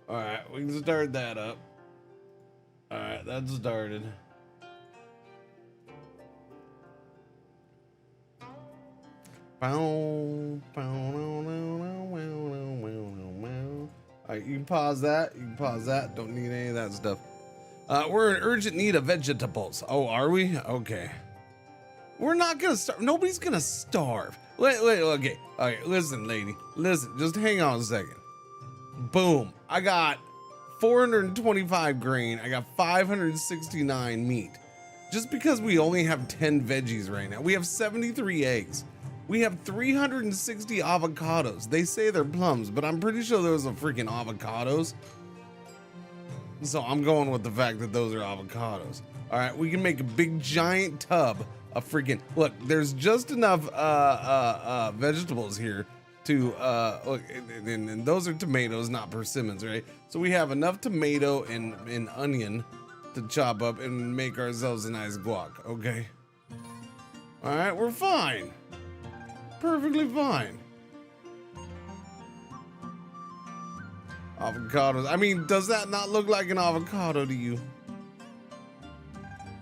All right, we can start that up. All right, that's started. All right, you can pause that. You can pause that. Don't need any of that stuff. We're in urgent need of vegetables. Oh, are we? Okay. We're not gonna starve. Nobody's gonna starve. Wait, okay. All right, listen, lady. Listen, just hang on a second. Boom. I got 425 grain. I got 569 meat. Just because we only have 10 veggies right now. We have 73 eggs. We have 360 avocados. They say they're plums, but I'm pretty sure those are freaking avocados. So I'm going with the fact that those are avocados. All right, we can make a big giant tub of freaking, look, there's just enough vegetables here to look, and those are tomatoes, not persimmons, right? So we have enough tomato and onion to chop up and make ourselves a nice guac, okay? All right, we're fine. Perfectly fine. Avocados. I mean, does that not look like an avocado to you?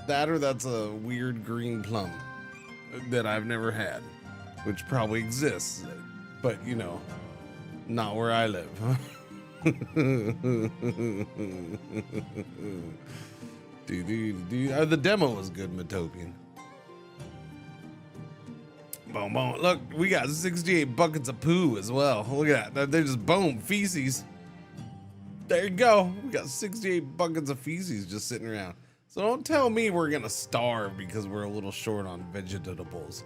That or that's a weird green plum that I've never had, which probably exists, but you know, not where I live. The demo was good, Matopian. Boom, boom. Look, we got 68 buckets of poo as well. Look at that. They're just boom, feces. There you go. We got 68 buckets of feces just sitting around. So don't tell me we're gonna starve because we're a little short on vegetables.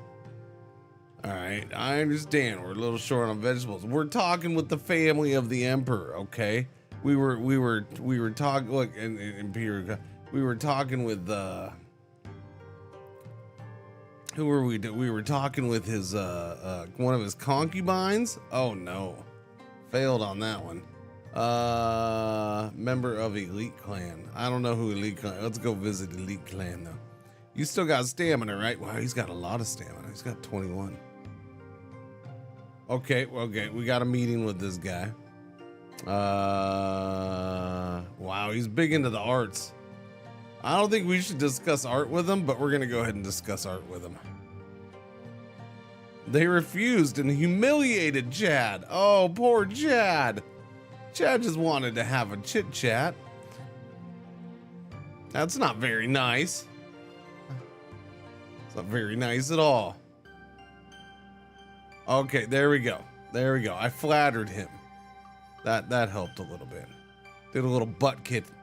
All right, I understand we're a little short on vegetables. We're talking with the family of the emperor, okay? We were talking. Look, in we were talking with who were we? We were talking with his one of his concubines. Oh no, failed on that one. Member of Elite Clan. I don't know who Elite Clan. Let's go visit Elite Clan though. You still got stamina, right? Wow, he's got a lot of stamina. He's got 21. Okay, we got a meeting with this guy. Wow, he's big into the arts. I don't think we should discuss art with him, but we're gonna go ahead and discuss art with him. They refused and humiliated Chad. Oh, poor Chad. Chad just wanted to have a chit chat. That's not very nice. It's not very nice at all. Okay, there we go. There we go. I flattered him. That helped a little bit. Did a little butt kissing.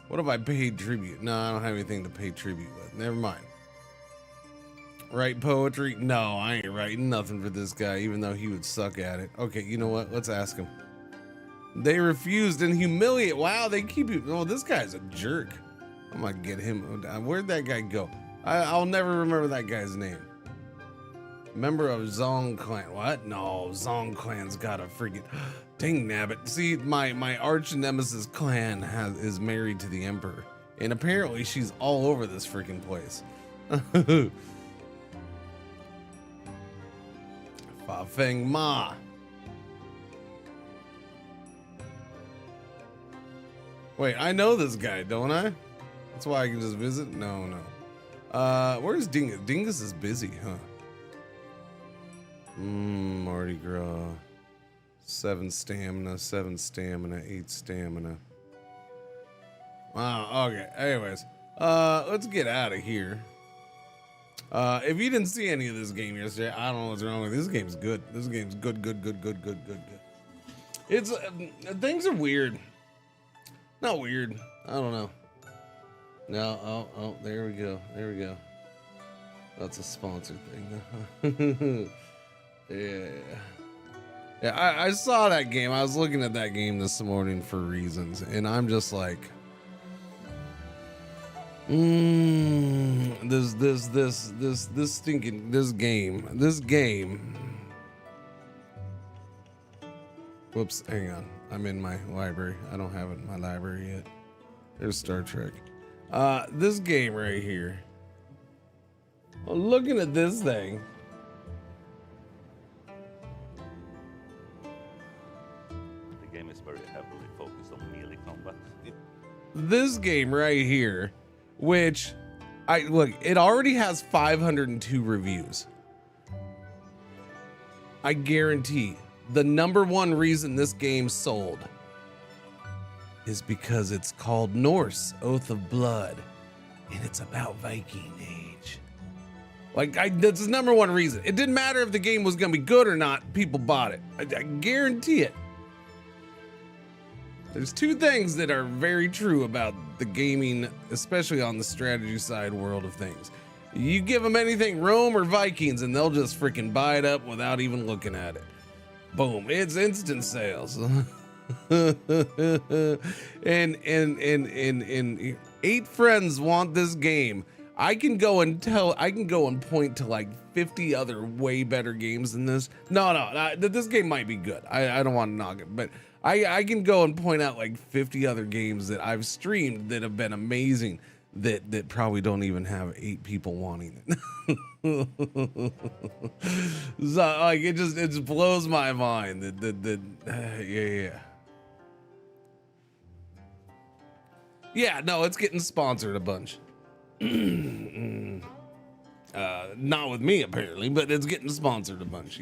What if I paid tribute? No, I don't have anything to pay tribute with. Never mind. Write poetry? No, I ain't writing nothing for this guy, even though he would suck at it. Okay, you know what? Let's ask him. They refused and humiliate. Wow, they keep you. Oh, this guy's a jerk. I'm gonna get him. Where'd that guy go? I'll never remember that guy's name. Member of Zong Clan. What? No, Zong Clan's got a freaking. Dang nabbit. See, my arch nemesis clan is married to the emperor, and apparently she's all over this freaking place. Fa Feng Ma. Wait, I know this guy, don't I? That's why I can just visit? No. Where's Dingus? Dingus is busy, huh? Mardi Gras. 7 stamina, 8 stamina. Wow, okay. Anyways, let's get out of here. If you didn't see any of this game yesterday, I don't know what's wrong with this game's good. This game's good. It's things are weird. Not weird. I don't know. No, oh, there we go. That's a sponsored thing. Yeah, I saw that game. I was looking at that game this morning for reasons, and I'm just like, this game. Whoops, hang on. I'm in my library. I don't have it in my library yet. There's Star Trek. This game right here. Well, looking at this thing. game is very heavily focused on melee combat. This game right here, which look, it already has 502 reviews. I guarantee the number one reason this game sold is because it's called Norse Oath of Blood and it's about Viking Age. Like, that's the number one reason. It didn't matter if the game was gonna be good or not, people bought it. I guarantee it. There's two things that are very true about the gaming, especially on the strategy side world of things. You give them anything Rome or Vikings and they'll just freaking buy it up without even looking at it. Boom, it's instant sales. and 8 friends want this game. I can go and point to like 50 other way better games than this. No, this game might be good. I don't want to knock it, but I can go and point out like 50 other games that I've streamed that have been amazing that probably don't even have 8 people wanting it. So like it just blows my mind that yeah, no, it's getting sponsored a bunch. Not with me apparently, but it's getting sponsored a bunch.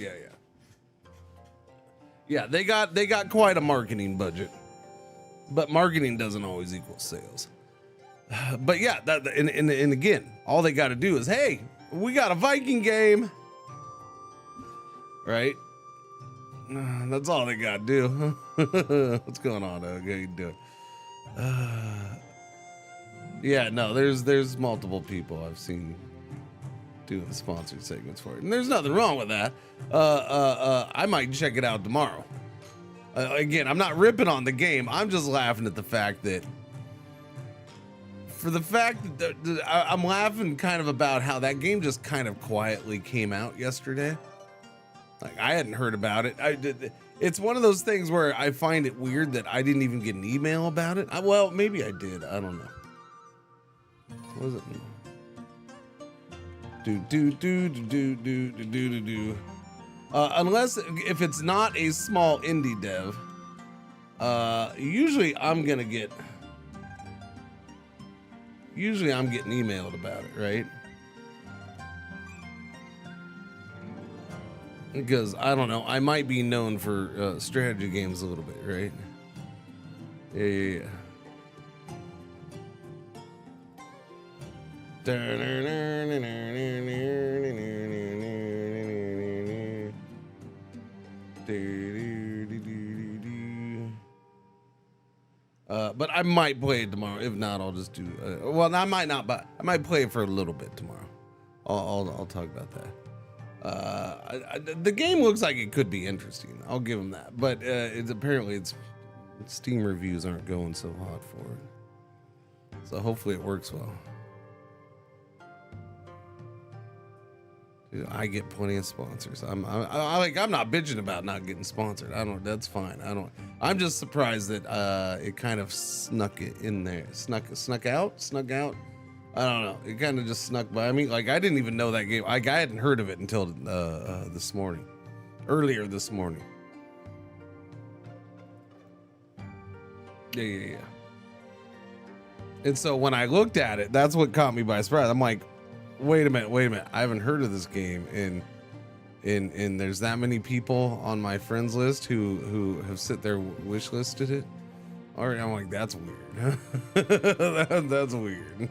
Yeah, they got quite a marketing budget, but marketing doesn't always equal sales. But yeah, and again, all they got to do is, hey, we got a Viking game, right? That's all they got to do. What's going on? How you doing? Yeah, no, there's multiple people I've seen doing sponsored segments for it, and there's nothing wrong with that. I might check it out tomorrow. Again, I'm not ripping on the game. I'm just laughing at the fact that. For the fact that I'm laughing kind of about how that game just kind of quietly came out yesterday. Like I hadn't heard about it. It's one of those things where I find it weird that I didn't even get an email about it. Well, maybe I did. I don't know. What was it? Unless if it's not a small indie dev, usually I'm getting emailed about it, right? Because I don't know, I might be known for strategy games a little bit, right? Yeah. But I might play it tomorrow. If not, I'll just do. Well, I might not, but I might play it for a little bit tomorrow. I'll talk about that. The game looks like it could be interesting. I'll give them that. But it's Steam reviews aren't going so hot for it. So hopefully it works well. I get plenty of sponsors. I'm not bitching about not getting sponsored. That's fine. I'm just surprised that it kind of snuck it in there. Snuck out. I don't know. It kind of just snuck by me. Like I didn't even know that game. Like I hadn't heard of it until earlier this morning. Yeah. And so when I looked at it, that's what caught me by surprise. I'm like, wait a minute. I haven't heard of this game, and there's that many people on my friends list who have sit there wish listed it. All right, I'm like, that's weird. That's weird.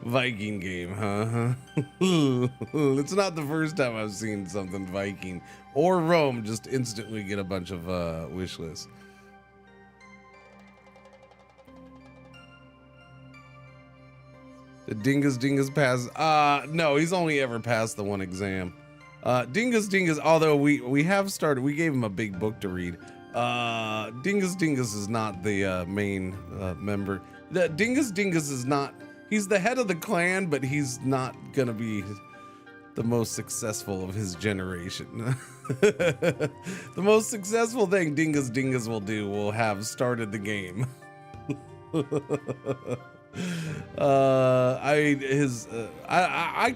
Viking game, huh? It's not the first time I've seen something Viking or Rome just instantly get a bunch of wish lists. Did Dingus pass? No, he's only ever passed the one exam. Dingus, although we have started, we gave him a big book to read. Dingus is not the main member. Dingus is not, he's the head of the clan, but he's not gonna be the most successful of his generation. The most successful thing Dingus will have started the game. I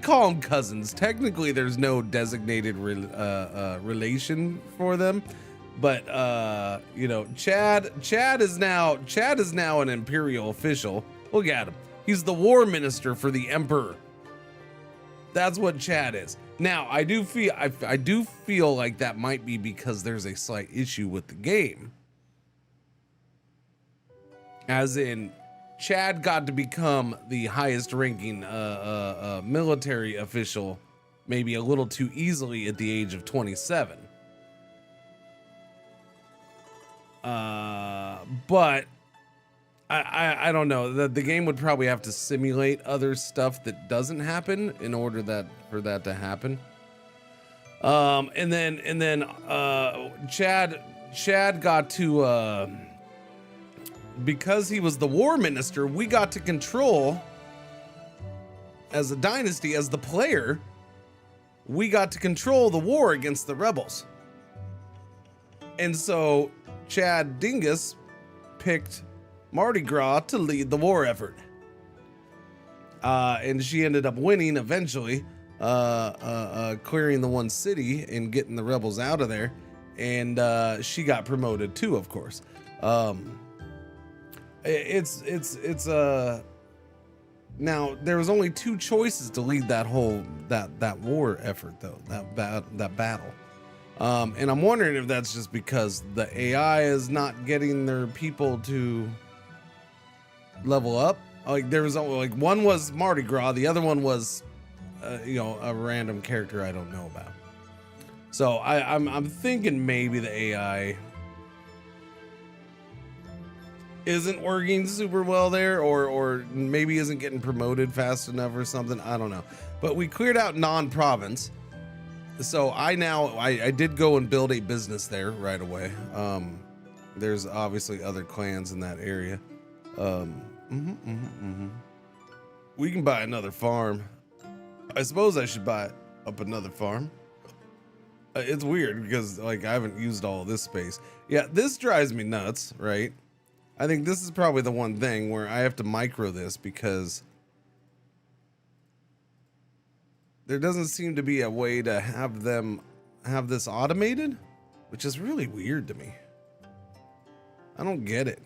call them cousins. Technically, there's no designated relation for them, But you know, Chad is now an Imperial official. Look at him. He's the war minister for the Emperor. That's what Chad is. Now, I do feel like that might be because there's a slight issue with the game. As in, Chad got to become the highest ranking military official maybe a little too easily at the age of 27. But I don't know. The game would probably have to simulate other stuff that doesn't happen in order for that to happen. And then Chad got to because he was the war minister, we got to control as a dynasty, as the player, we got to control the war against the rebels. And so Chad Dingus picked Mardi Gras to lead the war effort. And she ended up winning eventually, clearing the one city and getting the rebels out of there. And she got promoted too, of course. Now there was only two choices to lead that whole that war effort though, that battle. And I'm wondering if that's just because the AI is not getting their people to level up. Like there was only like one was Mardi Gras, the other one was a random character I don't know about. So I'm thinking maybe the AI isn't working super well there, or maybe isn't getting promoted fast enough or something. I don't know. But we cleared out non-province. So I did go and build a business there right away. There's obviously other clans in that area. We can buy another farm. I suppose I should buy up another farm. It's weird because like I haven't used all of this space. Yeah, this drives me nuts, right? I think this is probably the one thing where I have to micro this because there doesn't seem to be a way to have them have this automated, which is really weird to me. I don't get it.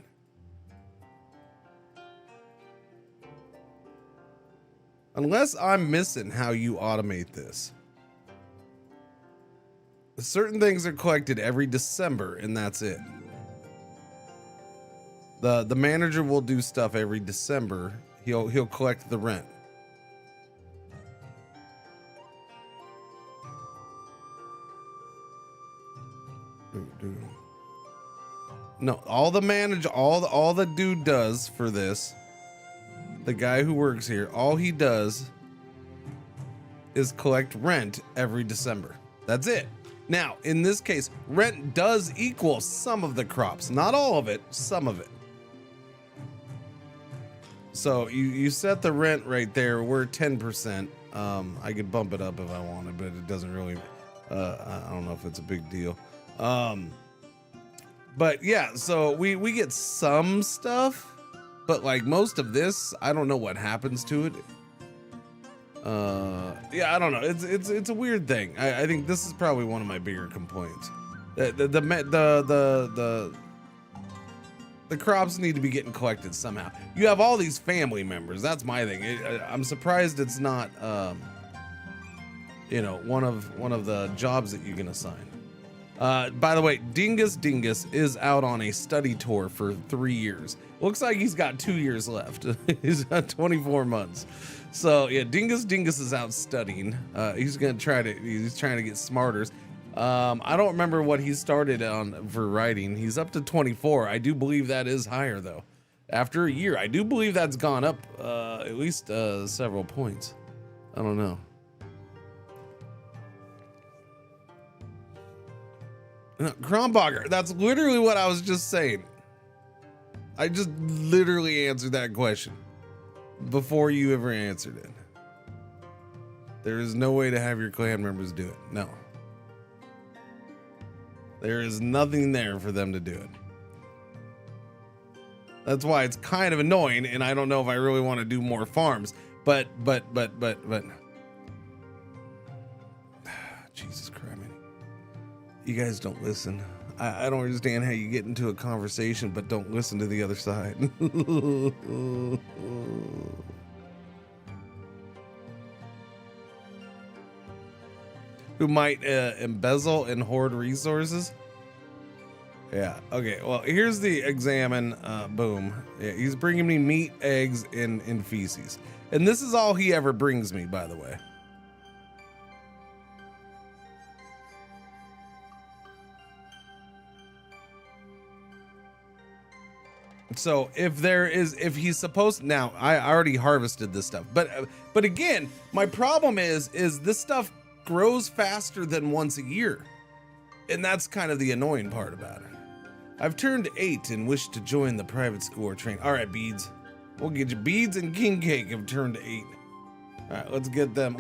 Unless I'm missing how you automate this. Certain things are collected every December and that's it. The manager will do stuff every December. He'll collect the rent. No, all the dude does for this, the guy who works here, all he does is collect rent every December. That's it. Now, in this case, rent does equal some of the crops, not all of it, some of it. So you set the rent right there. We're 10%. I could bump it up if I wanted, but it doesn't really, I don't know if it's a big deal. But yeah, so we get some stuff, but like most of this, I don't know what happens to it. Yeah, I don't know. It's a weird thing. I think this is probably one of my bigger complaints. The crops need to be getting collected somehow. You have all these family members. That's my thing. I'm surprised it's not, one of the jobs that you can assign. By the way, Dingus is out on a study tour for 3 years. Looks like he's got 2 years left. He's got 24 months. So yeah, Dingus is out studying. He's trying to get smarter. I don't remember what he started on for writing. He's up to 24. I do believe that is higher though. After a year, I do believe that's gone up at least several points. I don't know. Kronbacher, that's literally what I was just saying. I just literally answered that question before you ever answered it. There is no way to have your clan members do it. No. There is nothing there for them to do it. That's why it's kind of annoying, and I don't know if I really want to do more farms. But Jesus Christ. You guys don't listen. I don't understand how you get into a conversation but don't listen to the other side. Who might embezzle and hoard resources? Yeah, okay, well, here's the examine, boom. Yeah, he's bringing me meat, eggs, and feces. And this is all he ever brings me, by the way. So if he's supposed, now I already harvested this stuff, but again, my problem is this stuff grows faster than once a year. And that's kind of the annoying part about it. I've turned 8 and wish to join the private school or train. All right, Beads. We'll get you. Beads and King Cake have turned 8. All right, let's get them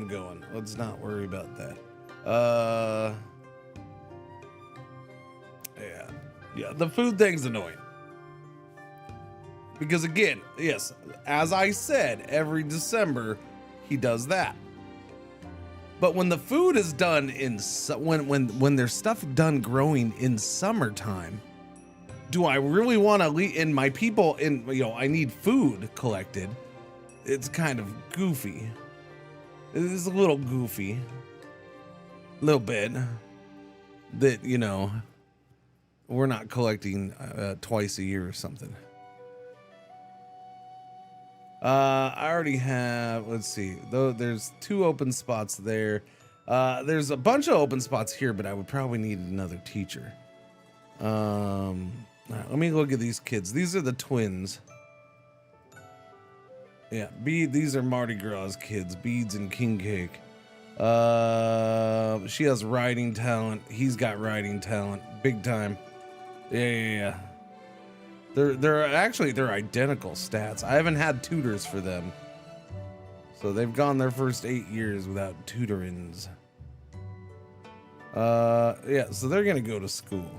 going. Let's not worry about that. Yeah, the food thing's annoying. Because again, yes, as I said, every December he does that. But when the food is done in when there's stuff done growing in summertime, do I really want to leave in my people in, I need food collected? It's kind of goofy. It is a little goofy. A little bit. That, we're not collecting twice a year or something. I already have, let's see, though there's 2 open spots there. There's a bunch of open spots here, but I would probably need another teacher. All right, let me look at these kids. These are the twins. Yeah, these are Mardi Gras kids, Beads and King Cake. She has writing talent. He's got writing talent, big time. Yeah. They're identical stats. I haven't had tutors for them. So they've gone their first 8 years without tutorings. Yeah, so they're gonna go to school.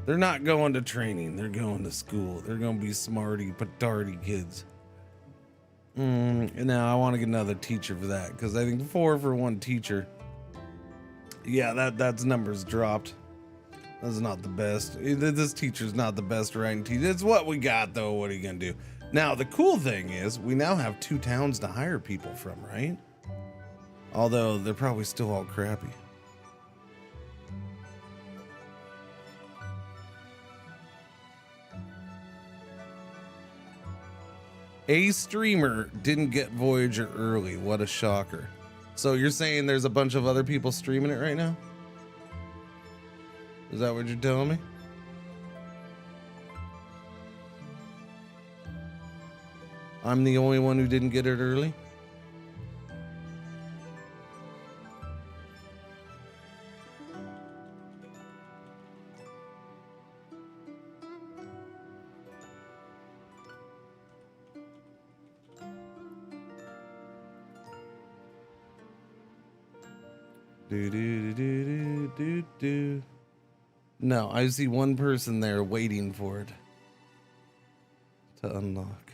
They're not going to training, they're going to school. They're gonna be smarty, petardy kids. And now I want to get another teacher for that, because I think 4 for 1 teacher. Yeah, that's numbers dropped. That's not the best. This teacher's not the best writing teacher. It's what we got, though. What are you gonna do? Now, the cool thing is we now have 2 towns to hire people from, right? Although they're probably still all crappy. A streamer didn't get Voyager early. What a shocker. So you're saying there's a bunch of other people streaming it right now? Is that what you're telling me? I'm the only one who didn't get it early? Do. No, I see one person there waiting for it to unlock.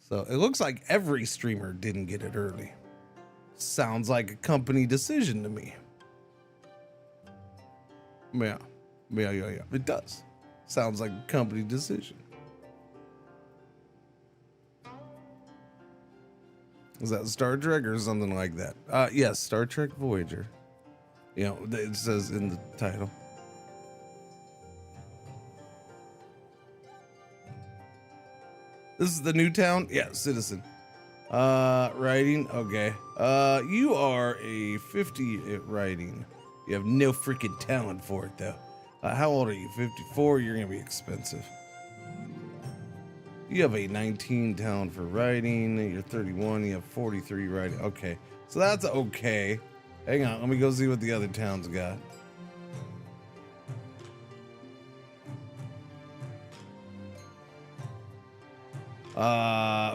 So it looks like every streamer didn't get it early. Sounds like a company decision to me. Yeah. It does. Sounds like a company decision. Is that Star Trek or something like that? Yes, Star Trek Voyager. It says in the title. This is the new town? Yeah, citizen. Writing, okay. You are a 50 at writing. You have no freaking talent for it, though. How old are you? 54? You're gonna be expensive. You have a 19 talent for writing. You're 31. You have 43 writing. Okay, so that's okay. Hang on, let me go see what the other towns got.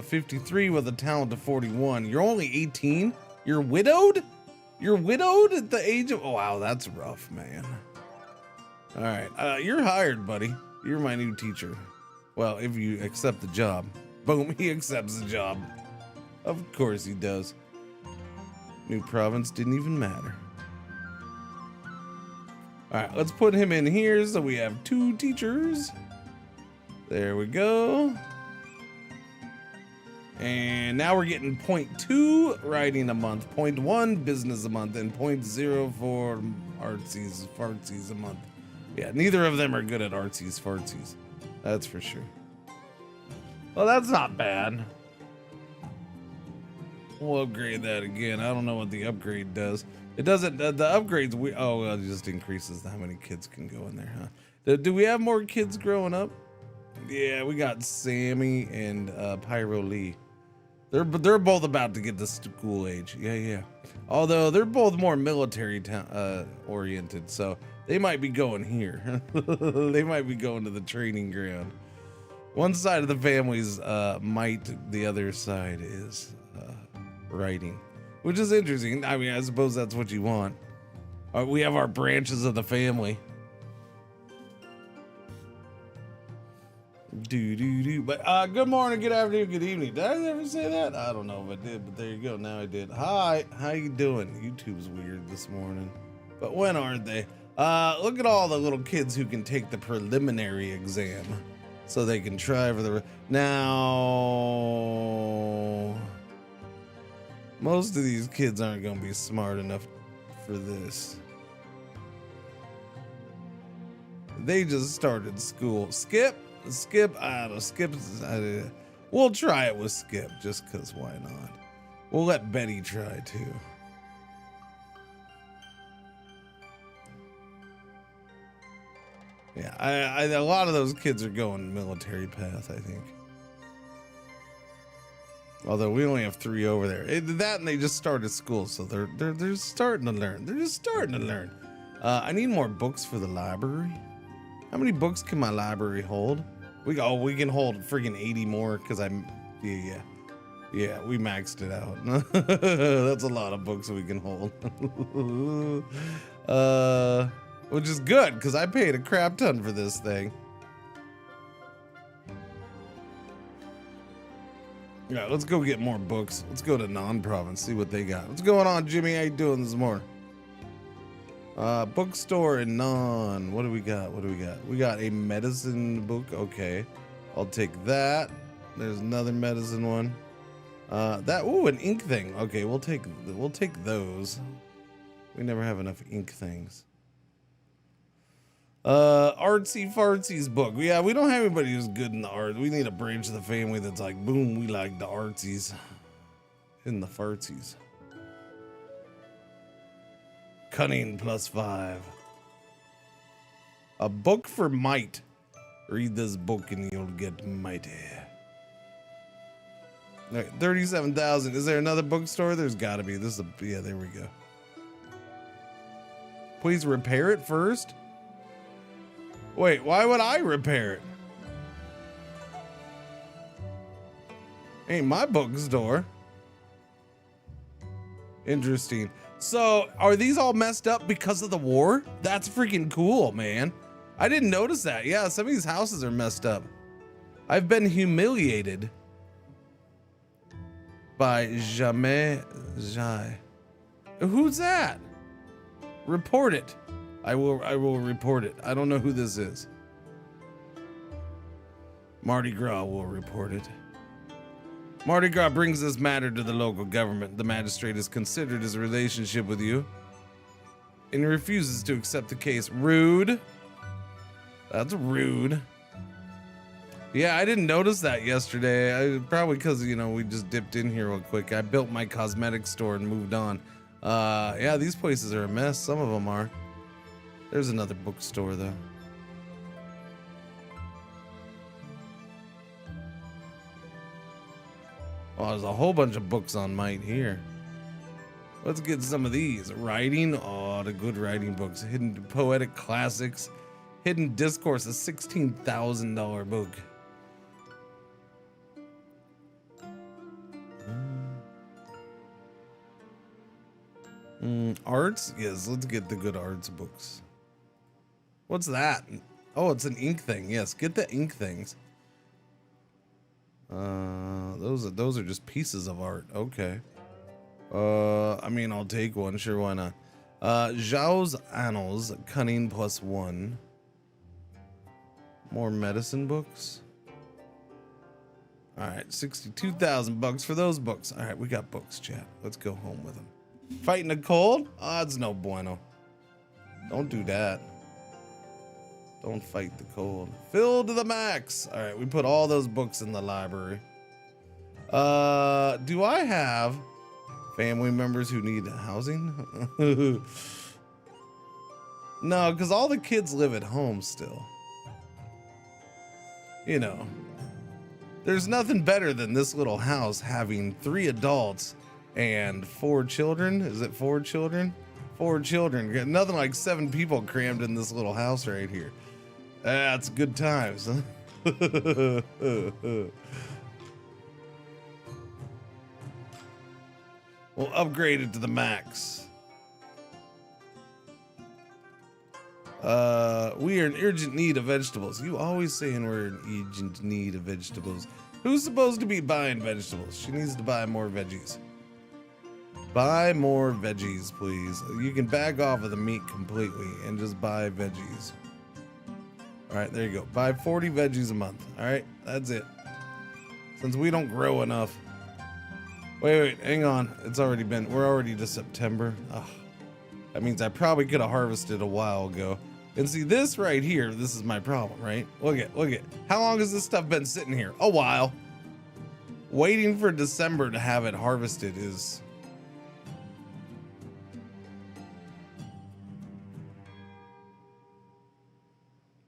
53 with a talent of 41. You're only 18? You're widowed? You're widowed at the age of... Oh, wow, that's rough, man. All right, you're hired, buddy. You're my new teacher. Well, if you accept the job. Boom, he accepts the job. Of course he does. New province didn't even matter. All right, let's put him in here so we have 2 teachers. There we go. And now we're getting 0.2 writing a month, 0.1 business a month, and 0.0 for artsies, fartsies a month. Yeah, neither of them are good at artsies, fartsies. That's for sure. Well, that's not bad. We'll upgrade that again. I don't know what the upgrade does. It doesn't, the upgrades, it just increases how many kids can go in there, huh? Do we have more kids growing up? Yeah, we got Sammy and Pyro Lee. They're both about to get to school age. Yeah. Although they're both more military oriented, so they might be going here. They might be going to the training ground. One side of the family's might, the other side is writing, which is interesting. I mean, I suppose that's what you want. We have our branches of the family. But good morning, good afternoon, good evening. Did I ever say that? I don't know if I did, but there you go. Now I did. Hi, how you doing? YouTube's weird this morning, but when aren't they? Look at all the little kids who can take the preliminary exam so they can try for the now. Most of these kids aren't going to be smart enough for this. They just started school. Skip, I don't know. Skip, we'll try it with Skip just because why not? We'll let Betty try too. Yeah, a lot of those kids are going military path, I think. Although we only have 3 over there. That and they just started school, so they're starting to learn. They're just starting to learn. I need more books for the library. How many books can my library hold? We can hold friggin' 80 more because yeah, we maxed it out. That's a lot of books we can hold. Which is good because I paid a crap ton for this thing. Yeah, let's go get more books. Let's go to non-province, see what they got. What's going on, Jimmy? How you doing this morning? Bookstore and non. What do we got? We got a medicine book. Okay, I'll take that. There's another medicine one. An ink thing. Okay, we'll take those. We never have enough ink things. Artsy fartsies book. Yeah, we don't have anybody who's good in the art. We need a branch of the family that's like, boom, we like the artsies and the fartsies. Cunning +5. A book for might. Read this book and you'll get mighty. All right, 37,000. Is there another bookstore? There's gotta be. Yeah, there we go. Please repair it first. Wait, why would I repair it? Ain't my bookstore. Interesting. So, are these all messed up because of the war? That's freaking cool, man. I didn't notice that. Yeah, some of these houses are messed up. I've been humiliated by Jamais Jai. Who's that? Report it. I will report it. I don't know who this is. Mardi Gras will report it. Mardi Gras brings this matter to the local government. The magistrate has considered his relationship with you and he refuses to accept the case. Rude. That's rude. Yeah, I didn't notice that yesterday. Probably because, we just dipped in here real quick. I built my cosmetic store and moved on. Yeah, these places are a mess. Some of them are. There's another bookstore, though. Oh, there's a whole bunch of books on might here. Let's get some of these. Writing. Oh, the good writing books. Hidden Poetic Classics. Hidden Discourse, a $16,000 book. Arts? Yes, let's get the good arts books. What's that? Oh, it's an ink thing. Yes, get the ink things. Those are just pieces of art. Okay. I mean, I'll take one. Sure, why not? Zhao's Annals, cunning +1. More medicine books. All right, 62,000 bucks for those books. All right, we got books, chat. Let's go home with them. Fighting a cold? Odds no bueno. Don't do that. Don't fight the cold. Filled to the max. All right, we put all those books in the library. Do I have family members who need housing? No, because all the kids live at home still. You know, there's nothing better than this little house having 3 adults and 4 children. Is it 4 children? 4 children. Nothing like 7 people crammed in this little house right here. That's good times. Huh? We'll upgrade it to the max. We are in urgent need of vegetables. You always saying we're in urgent need of vegetables. Who's supposed to be buying vegetables? She needs to buy more veggies. Buy more veggies, please. You can back off of the meat completely and just buy veggies. All right, there you go. Buy 40 veggies a month. All right, that's it. Since we don't grow enough. Wait, hang on. We're already to September. Ugh. That means I probably could have harvested a while ago. And see this right here, this is my problem, right? Look at. How long has this stuff been sitting here? A while. Waiting for December to have it harvested is...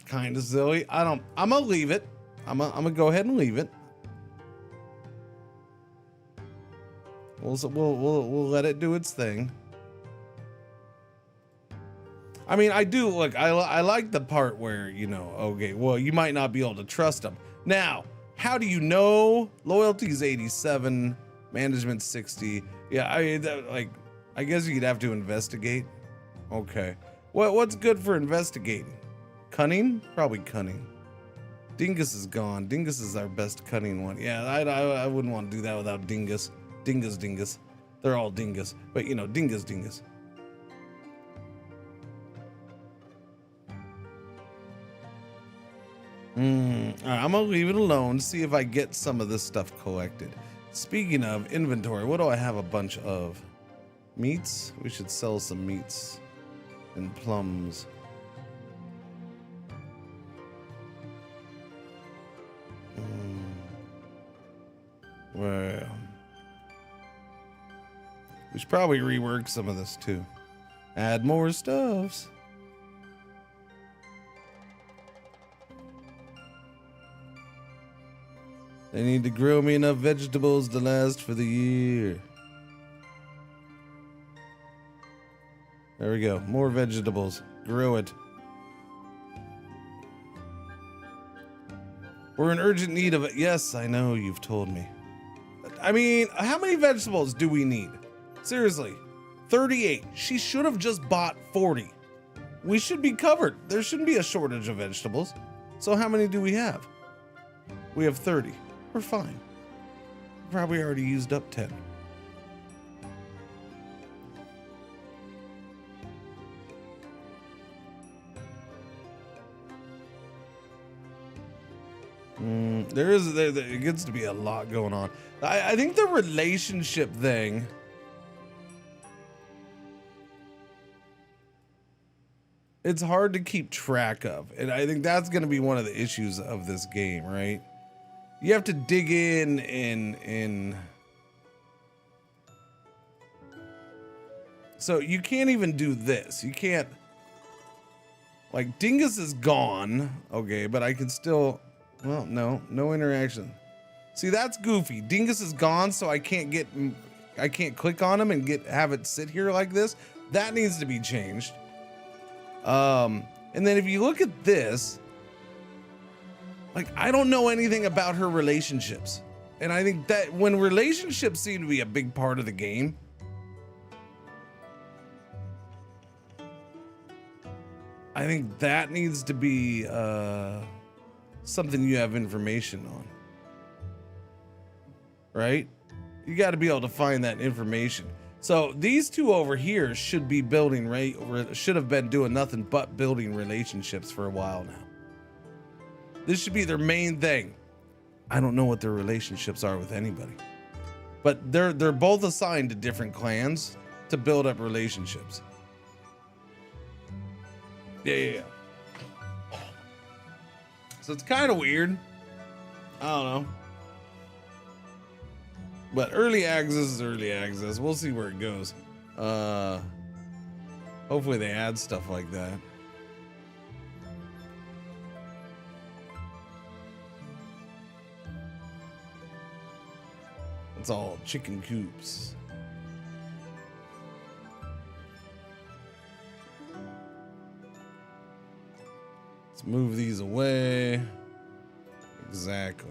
kind of silly. I'm gonna leave it. I'm gonna go ahead and leave it. We'll let it do its thing. I mean, I do look. I like the part where, you know, okay, well, you might not be able to trust them. Now, how do you know? Loyalty's 87, management 60. Yeah, I guess you'd have to investigate. Okay, what's good for investigating? Cunning? Probably cunning. Dingus is gone. Dingus is our best cunning one. Yeah, I wouldn't want to do that without Dingus. Dingus. They're all Dingus. But, you know, Dingus. All right, I'm going to leave it alone. See if I get some of this stuff collected. Speaking of inventory, what do I have a bunch of? Meats? We should sell some meats. And plums. Well, we should probably rework some of this too. Add more stuffs. They need to grow me enough vegetables to last for the year. There we go. More vegetables. Grow it. We're in urgent need of it. Yes, I know, you've told me. I mean, how many vegetables do we need? Seriously, 38. She should have just bought 40. We should be covered. There shouldn't be a shortage of vegetables. So how many do we have? We have 30. We're fine. Probably already used up 10. It gets to be a lot going on. I think the relationship thing, it's hard to keep track of. And I think that's going to be one of the issues of this game, right? You have to dig in. So you can't even do this. You can't, like, Dingus is gone. Okay, but I can still, well, no interaction. See, that's goofy. Dingus is gone, so I can't click on him and have it sit here like this. That needs to be changed. And then if you look at this, like, I don't know anything about her relationships. And I think that when relationships seem to be a big part of the game, I think that needs to be something you have information on. Right? You got to be able to find that information. So these two over here should be building, should have been doing nothing but building relationships for a while now. This should be their main thing. I don't know what their relationships are with anybody, but they're both assigned to different clans to build up relationships. Yeah. So it's kind of weird. I don't know. But early access is early access. We'll see where it goes. Hopefully they add stuff like that. It's all chicken coops. Let's move these away. Exactly.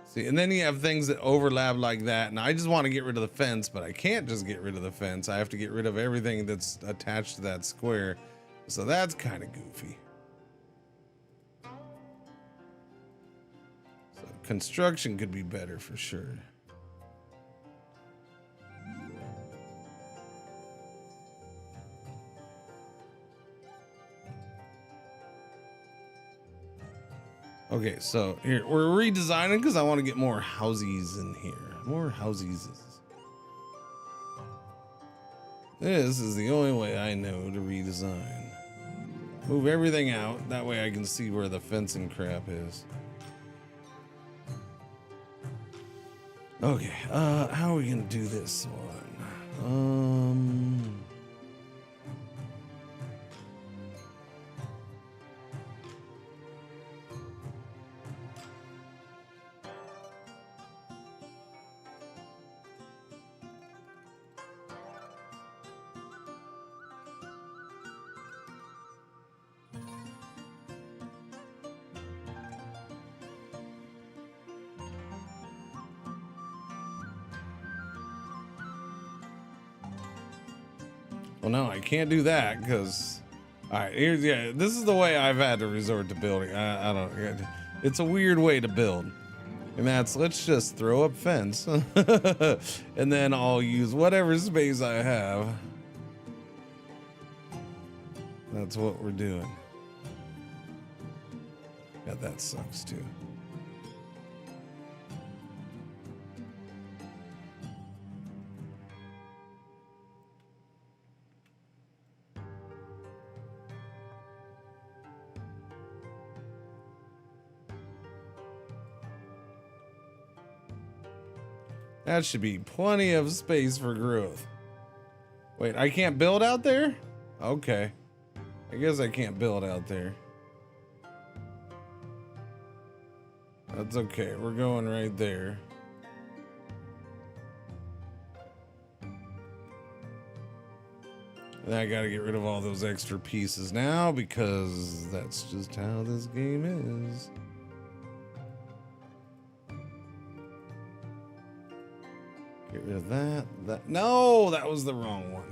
See, and then you have things that overlap like that, and I just want to get rid of the fence, but I can't just get rid of the fence. I have to get rid of everything that's attached to that square. So that's kind of goofy. So construction could be better for sure. Okay, so here we're redesigning because I want to get more housies in here. More housies. This is the only way I know to redesign. Move everything out. That way I can see where the fencing crap is. Okay, how are we gonna do this one? Well, no, I can't do that because, all right, here's, yeah, this is the way I've had to resort to building. I don't, it's a weird way to build. And that's, let's just throw up fence and then I'll use whatever space I have. That's what we're doing. Yeah, that sucks too. That should be plenty of space for growth. Wait, I can't build out there? Okay. I guess I can't build out there. That's okay. We're going right there. And I gotta get rid of all those extra pieces now because that's just how this game is. Get rid of that. No, that was the wrong one.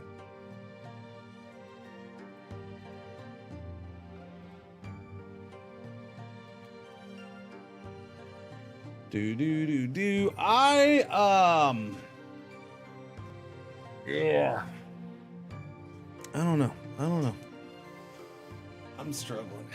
Do. Yeah. I don't know. I'm struggling.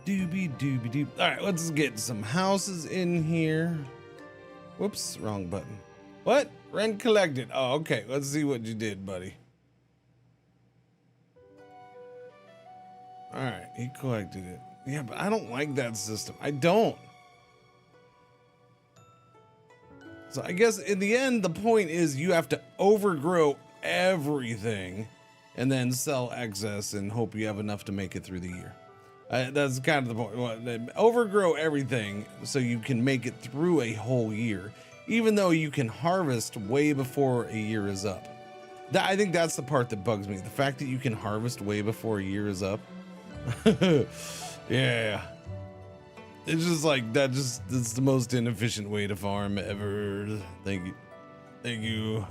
Doobie doobie doob. All right, let's get some houses in here. Whoops, wrong button. What? Rent collected. Oh, okay. Let's see what you did, buddy. All right, he collected it. Yeah, but I don't like that system. I don't. So I guess in the end, the point is you have to overgrow everything and then sell excess and hope you have enough to make it through the year. That's kind of the point. Well, overgrow everything so you can make it through a whole year, even though you can harvest way before a year is up. I think that's the part that bugs me. The fact that you can harvest way before a year is up. Yeah. It's just like that. It's the most inefficient way to farm ever. Thank you. Thank you.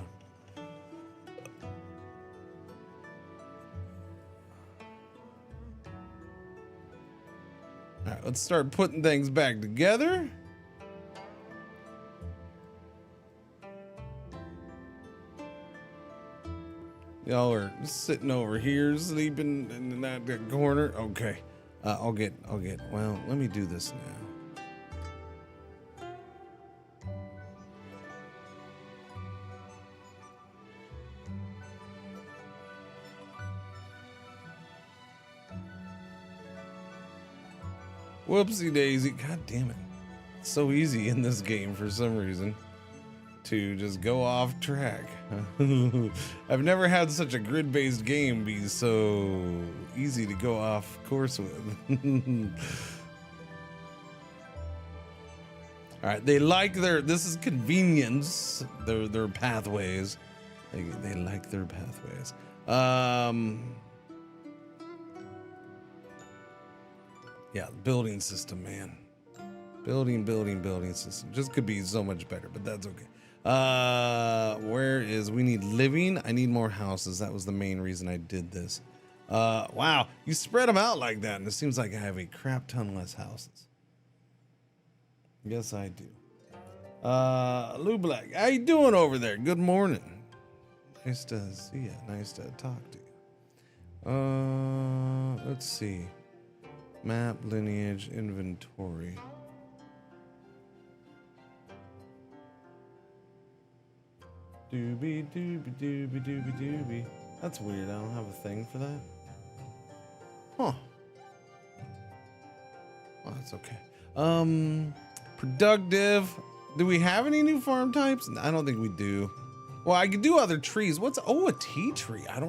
All right, let's start putting things back together. Y'all are sitting over here, sleeping in that corner. Okay. I'll get, well, let me do this now. Whoopsie daisy. God damn it. It's so easy in this game for some reason to just go off track. I've never had such a grid-based game be so easy to go off course with. All right, they like this is convenience, their pathways. They like their pathways. Yeah, building system, man. Building system. Just could be so much better, but that's okay. We need living. I need more houses. That was the main reason I did this. Wow, you spread them out like that, and it seems like I have a crap ton less houses. Yes, I do. Lou Black, how you doing over there? Good morning. Nice to see you. Nice to talk to you. Let's see. Map, lineage, inventory. Doobie doobie doobie doobie doobie. That's weird. I don't have a thing for that. Huh. Oh, that's okay. Productive. Do we have any new farm types? I don't think we do. Well, I could do other trees. A tea tree. I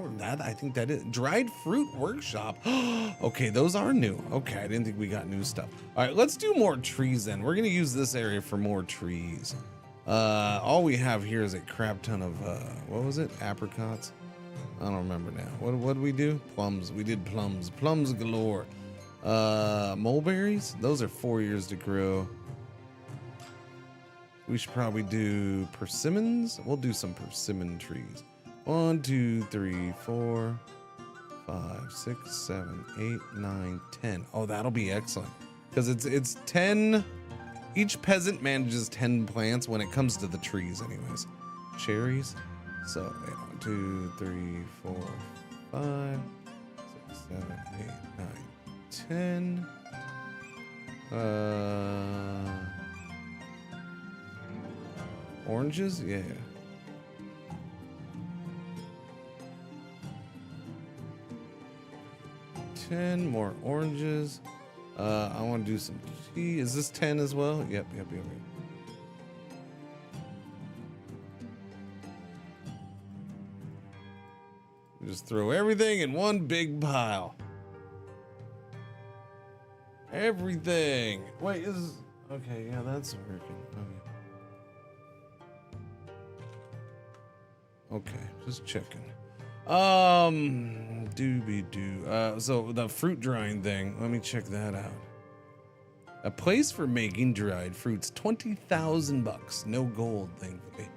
think that is dried fruit workshop. Okay, those are new. Okay, I didn't think we got new stuff. All right, let's do more trees then. We're gonna use this area for more trees. All we have here is a crap ton of what was it? Apricots? I don't remember now. What did we do? Plums. We did plums. Plums galore. Mulberries? Those are 4 years to grow. We should probably do persimmons. We'll do some persimmon trees. 1, 2, 3, 4, 5, 6, 7, 8, 9, 10. Oh, that'll be excellent. Because it's 10. Each peasant manages 10 plants when it comes to the trees, anyways. Cherries. So, 1, 2, 3, 4, 5, 6, 7, 8, 9, 10. Oranges? Yeah. Ten more oranges. I want to do some tea. Is this 10 as well? Yep. Just throw everything in one big pile. Everything. Wait, okay, yeah, that's working. Okay, just checking. Doobie-doo. So the fruit drying thing, let me check that out. A place for making dried fruits, 20,000 bucks. No gold, thankfully.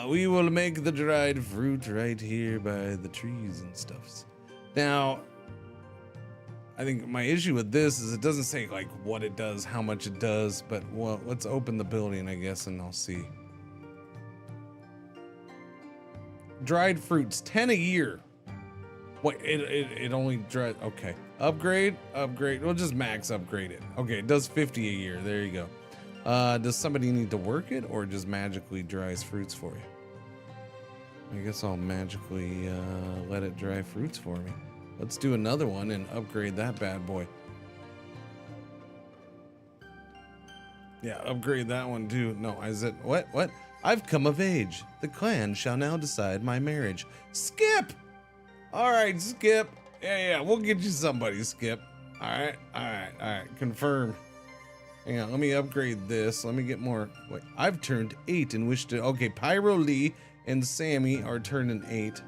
We will make the dried fruit right here by the trees and stuffs. Now, I think my issue with this is it doesn't say like what it does, how much it does, but well, let's open the building, I guess, and I'll see. Dried fruits, 10 a year. Wait, it only dries. Okay. Upgrade. We'll just max upgrade it. Okay, it does 50 a year. There you go. Does somebody need to work it or just magically dries fruits for you? I guess I'll magically let it dry fruits for me. Let's do another one and upgrade that bad boy. Yeah, upgrade that one too. No, I said, what? I've come of age. The clan shall now decide my marriage. Skip! All right, Skip. Yeah, we'll get you somebody, Skip. All right. Confirm. Hang on, let me upgrade this. Let me get more. Wait, I've turned 8 and wish to. Okay, Pyro Lee and Sammy are turning 8.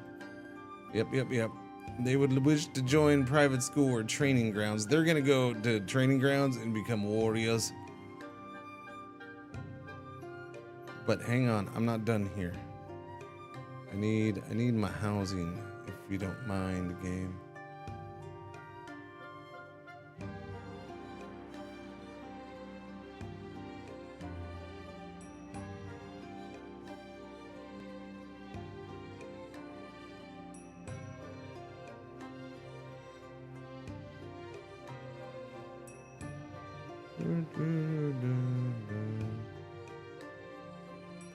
Yep. They would wish to join private school or training grounds. They're gonna go to training grounds and become warriors. But hang on, I'm not done here. I need my housing, if you don't mind, game.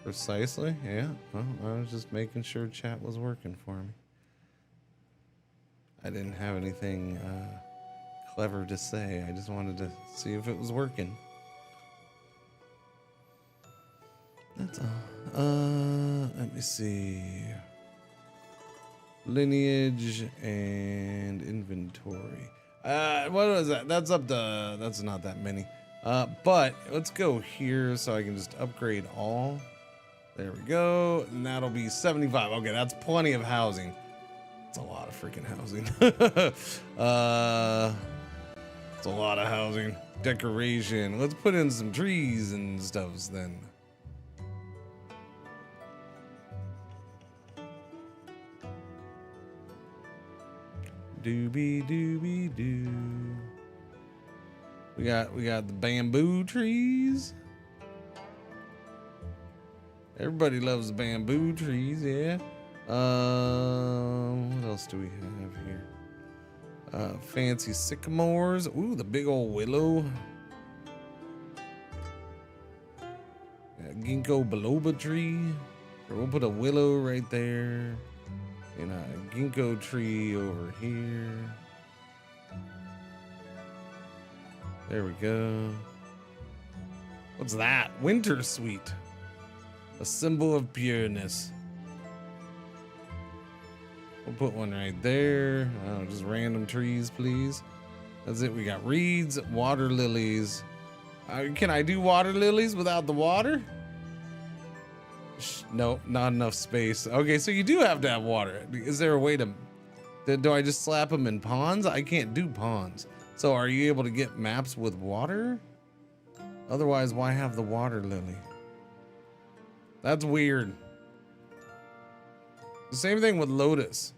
Precisely, yeah. Well, I was just making sure chat was working for me. I didn't have anything clever to say. I just wanted to see if it was working. That's all. Let me see. Lineage and inventory. What was that? That's up to. That's not that many. But let's go here so I can just upgrade all. There we go. And that'll be 75. Okay, that's plenty of housing. It's a lot of freaking housing. It's a lot of housing. Decoration. Let's put in some trees and stuff then. Doobie doobie doo. We got the bamboo trees. Everybody loves the bamboo trees, yeah. What else do we have here? Fancy sycamores. Ooh, the big old willow. Ginkgo biloba tree. We'll put a willow right there. And a ginkgo tree over here. There we go. What's that? Winter sweet. A symbol of pureness. We'll put one right there. Oh, just random trees, please. That's it. We got reeds, water lilies. Can I do water lilies without the water? Nope, not enough space. Okay, so you do have to have water. Is there a way to... Do I just slap them in ponds? I can't do ponds. So are you able to get maps with water? Otherwise, why have the water lily? That's weird. The same thing with lotus.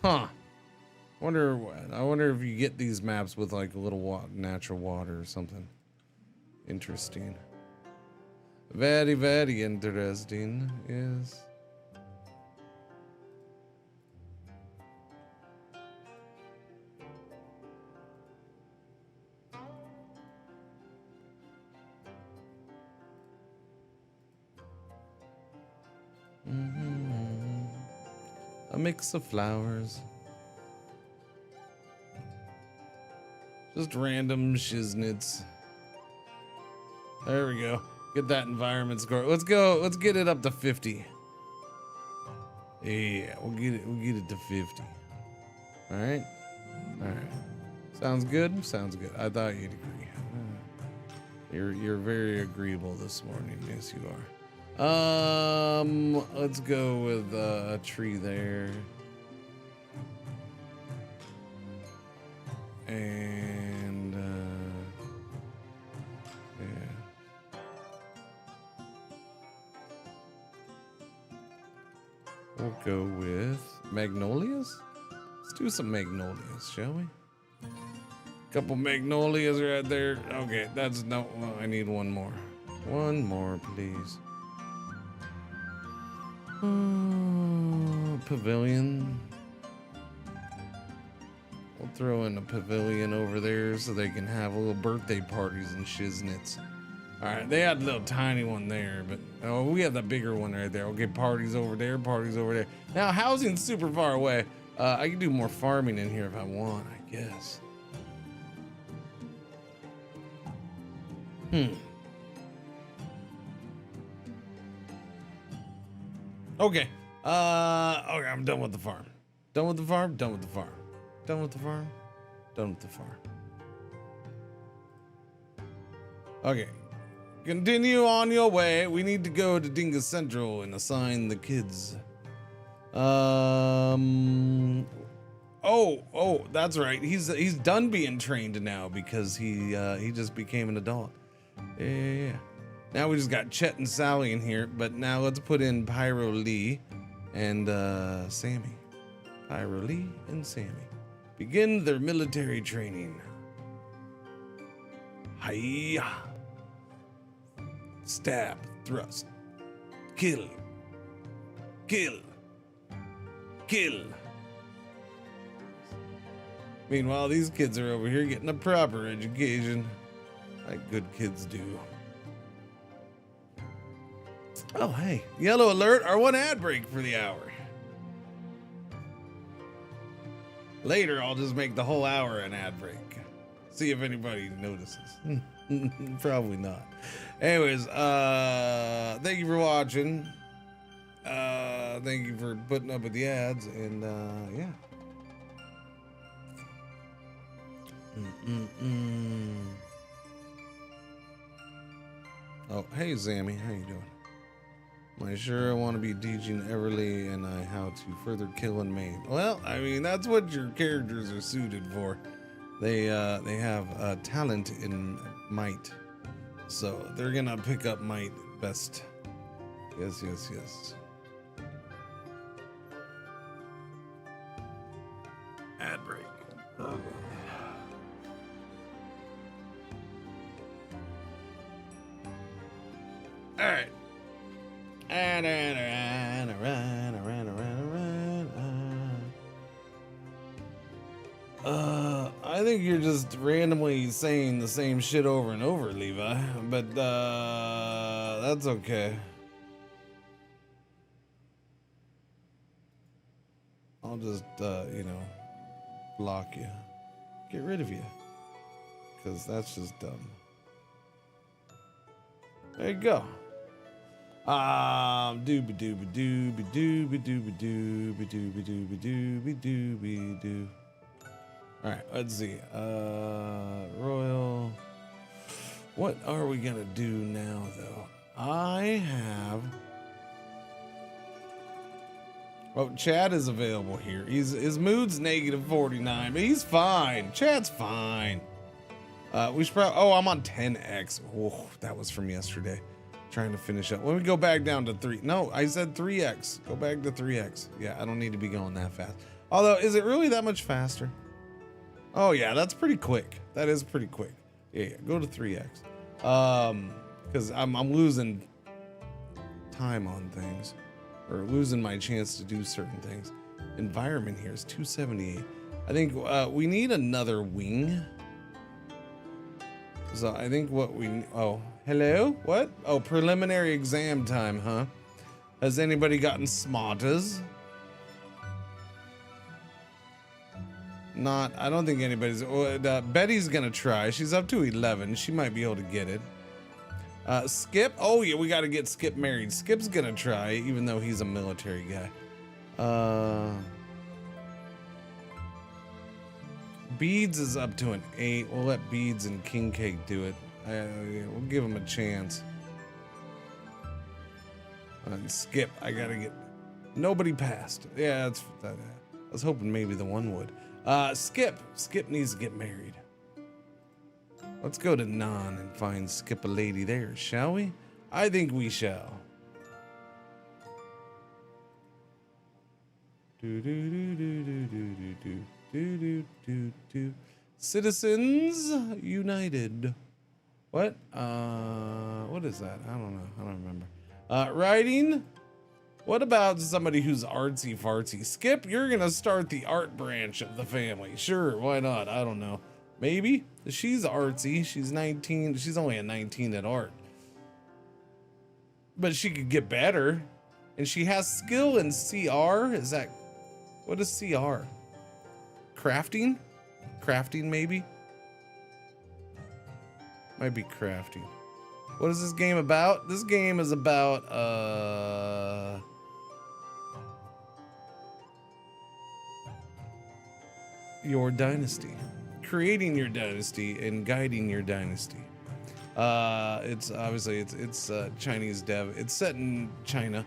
Huh. I wonder if you get these maps with like a little natural water or something. Interesting. Very, very interesting. Yes. A mix of flowers. Just random shiznits. There we go. Get that environment score. Let's go. Let's get it up to 50. Yeah, we'll get it to 50. All right. All right. Sounds good. Sounds good. I thought you'd agree. You're very agreeable this morning. Yes, you are. Let's go with a tree there. And yeah. We'll go with magnolias. Let's do some magnolias, shall we? Couple magnolias right there. Okay, that's no. I need one more. One more, please. pavilion. We'll throw in a pavilion over there so they can have little birthday parties and shiznits. All right, they had a little tiny one there, but oh, we have the bigger one right there. Okay, parties over there, parties over there. Now, housing's super far away. I can do more farming in here if I want, I guess. Okay. Okay, I'm done with the farm. Done with the farm, done with the farm. Done with the farm, done with the farm. Okay. Continue on your way. We need to go to Dingus Central and assign the kids. Oh, that's right. He's done being trained now because he just became an adult. Yeah. Now we just got Chet and Sally in here, but now let's put in Pyro Lee and Sammy. Pyro Lee and Sammy begin their military training. Hiya. Stab, thrust, kill, kill, kill. Meanwhile, these kids are over here getting a proper education, like good kids do. Oh, hey, yellow alert, our one ad break for the hour. Later, I'll just make the whole hour an ad break. See if anybody notices. Probably not. Anyways, thank you for watching. Thank you for putting up with the ads, and yeah. Oh, hey Sammy, how you doing? Am I sure I want to be teaching Everly and I how to further kill and maim? Well, I mean that's what your characters are suited for. They have talent in might, so they're gonna pick up might best. Yes. Ad break. Okay. All right. I think you're just randomly saying the same shit over and over, Levi, but that's okay. I'll just, block you. Get rid of you. Because that's just dumb. There you go. Dooby dooby dooby dooby dooby dooby dooby dooby dooby dooby doo. All right, let's see. Royal. What are we gonna do now, though? I have. Oh, Chad is available here. His mood's -49, but he's fine. Chad's fine. We should probably. Oh, I'm on 10x. Oh, that was from yesterday. Trying to finish up. Let me go back down to 3. No, I said 3x. Go back to 3x. Yeah, I don't need to be going that fast. Although, is it really that much faster? Oh yeah, that's pretty quick. That is pretty quick. Yeah, go to 3x. Because I'm losing time on things, or losing my chance to do certain things. Environment here is 278. I think we need another wing. So I think what we oh hello what oh preliminary exam time, huh? Has anybody gotten smarters? Not, I don't think anybody's. Betty's gonna try. She's up to 11. She might be able to get it. Skip. Oh yeah, we got to get Skip married. Skip's gonna try, even though he's a military guy. Beads is up to an 8. We'll let Beads and King Cake do it. We'll give him a chance. Skip, I gotta get. Nobody passed. Yeah, that's. I was hoping maybe the one would. Skip needs to get married. Let's go to Non and find Skip a lady there, shall we? I think we shall. Citizens United. What? What is that? I don't know. I don't remember. Writing. What about somebody who's artsy fartsy? Skip, you're gonna start the art branch of the family. Sure, why not? I don't know. Maybe. She's artsy. She's 19. She's only a 19 at art. But she could get better. And she has skill in CR. Is that... What is CR? Crafting? Crafting, maybe? Might be crafting. What is this game about? This game is about, your dynasty. Creating your dynasty and guiding your dynasty. It's obviously it's Chinese dev. It's set in China.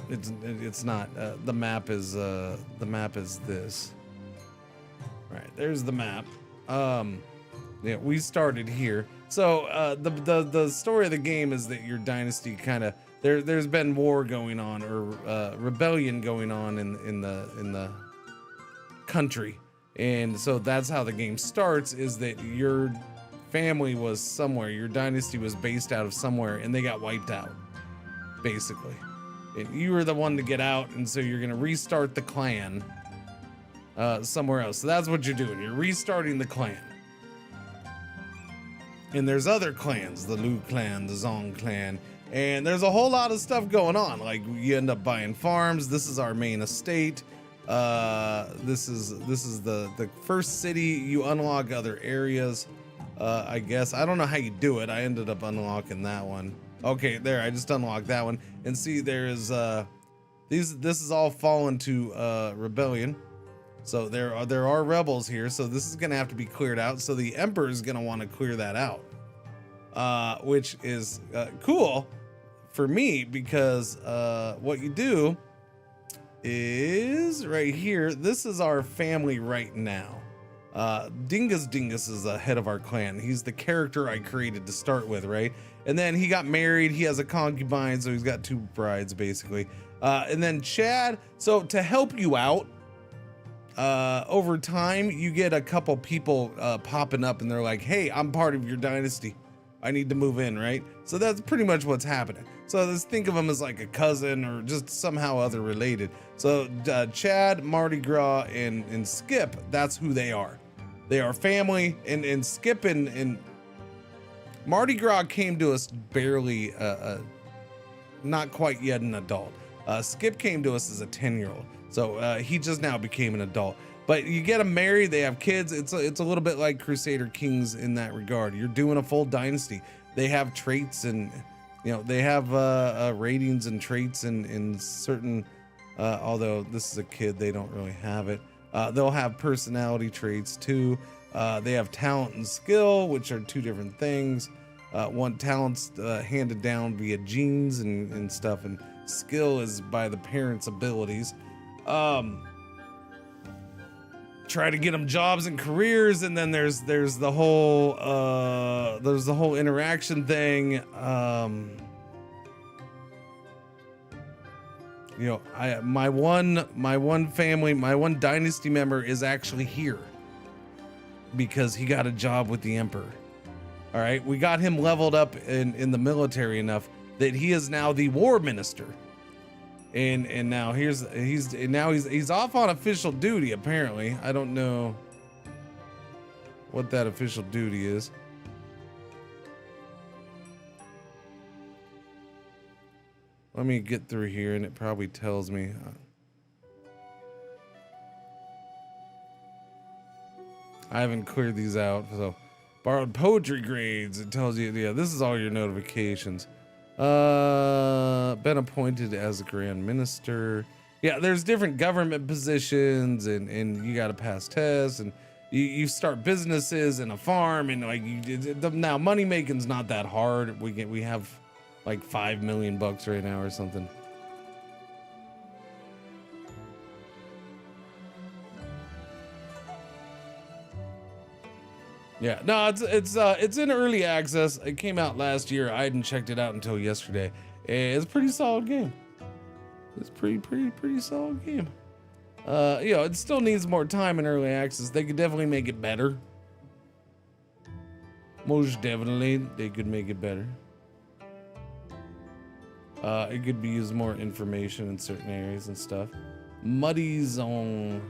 It's not. The map is this. Right, there's the map. Yeah, we started here. So the story of the game is that your dynasty kind of there's been war going on or rebellion going on in the country, and so that's how the game starts. Is that your family was somewhere, your dynasty was based out of somewhere, and they got wiped out, basically. And you were the one to get out, and so you're gonna restart the clan somewhere else. So that's what you're doing. You're restarting the clan. And there's other clans, the Lu clan, the Zong clan, and there's a whole lot of stuff going on. Like you end up buying farms. This is our main estate. This is the first city. You unlock other areas. I guess I don't know how you do it. I ended up unlocking that one. Okay, there, I just unlocked that one. And see, there is this is all fallen to rebellion. So there are rebels here. So this is gonna have to be cleared out. So the emperor is gonna want to clear that out, which is cool for me because what you do is right here. This is our family right now. Dingus is the head of our clan. He's the character I created to start with, right? And then he got married. He has a concubine, so he's got 2 brides basically. And then Chad. So to help you out, over time, you get a couple people popping up, and they're like, "Hey, I'm part of your dynasty. I need to move in," right? So that's pretty much what's happening. So let's think of them as like a cousin or just somehow other related. So Chad, Mardi Gras, and Skip, that's who they are. They are family, and Skip and Mardi Gras came to us barely, not quite yet an adult. Skip came to us as a 10-year-old. So he just now became an adult. But you get them married, they have kids. It's a little bit like Crusader Kings in that regard. You're doing a full dynasty. They have traits and, you know, they have ratings and traits in certain, although this is a kid, they don't really have it. They'll have personality traits too. They have talent and skill, which are 2 different things. One talent's handed down via genes and stuff, and skill is by the parents' abilities. Try to get them jobs and careers, and then there's the whole interaction thing. You know, my one dynasty member is actually here because he got a job with the emperor. All right, we got him leveled up in the military enough that he is now the war minister. And now he's off on official duty, apparently. I don't know what that official duty is. Let me get through here, and it probably tells me. I haven't cleared these out, so borrowed poetry grades. It tells you, yeah, this is all your notifications. Been appointed as a grand minister. Yeah, there's different government positions, and you got to pass tests, and you start businesses and a farm, and like now money making's not that hard. We have like $5 million right now or something. Yeah, no, it's in early access. It came out last year. I hadn't checked it out until yesterday. It's a pretty solid game. It's pretty solid game. You know, it still needs more time in early access. They could definitely make it better. Most definitely, they could make it better. It could be used more information in certain areas and stuff. Muddy zone.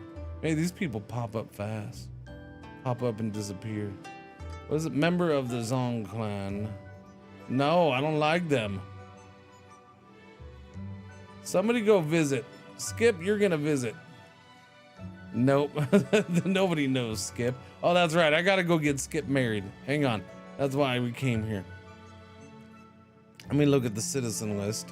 Hey, these people pop up fast. Pop up and disappear. What is it? Member of the Zong clan. No, I don't like them. Somebody go visit. Skip, you're gonna visit. Nope. Nobody knows Skip. Oh, that's right. I gotta go get Skip married. Hang on. That's why we came here. Let me look at the citizen list.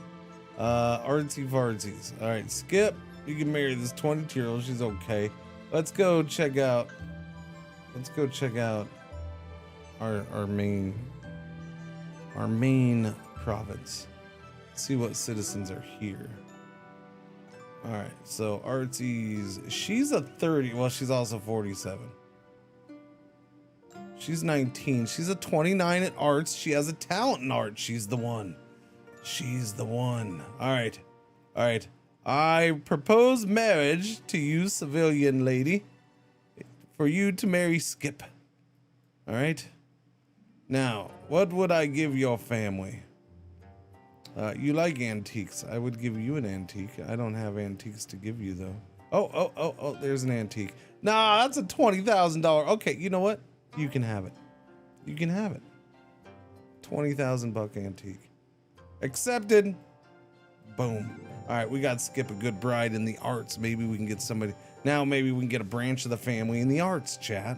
Artsy fartsies. All right, Skip, you can marry this 22-year-old. She's okay. Let's go check out. Let's go check out our main province. See what citizens are here. All right, so Artsy's, she's a 30. Well, she's also 47. She's 19. She's a 29 at arts. She has a talent in art. She's the one. She's the one. All right. All right. I propose marriage to you, civilian lady, for you to marry Skip. All right. Now, what would I give your family? You like antiques. I would give you an antique. I don't have antiques to give you, though. Oh, there's an antique. Nah, that's a $20,000. Okay, you know what? You can have it. You can have it. $20,000 antique. Accepted. Boom. All right, we got Skip a good bride in the arts. Maybe we can get somebody. Now maybe we can get a branch of the family in the arts, chat.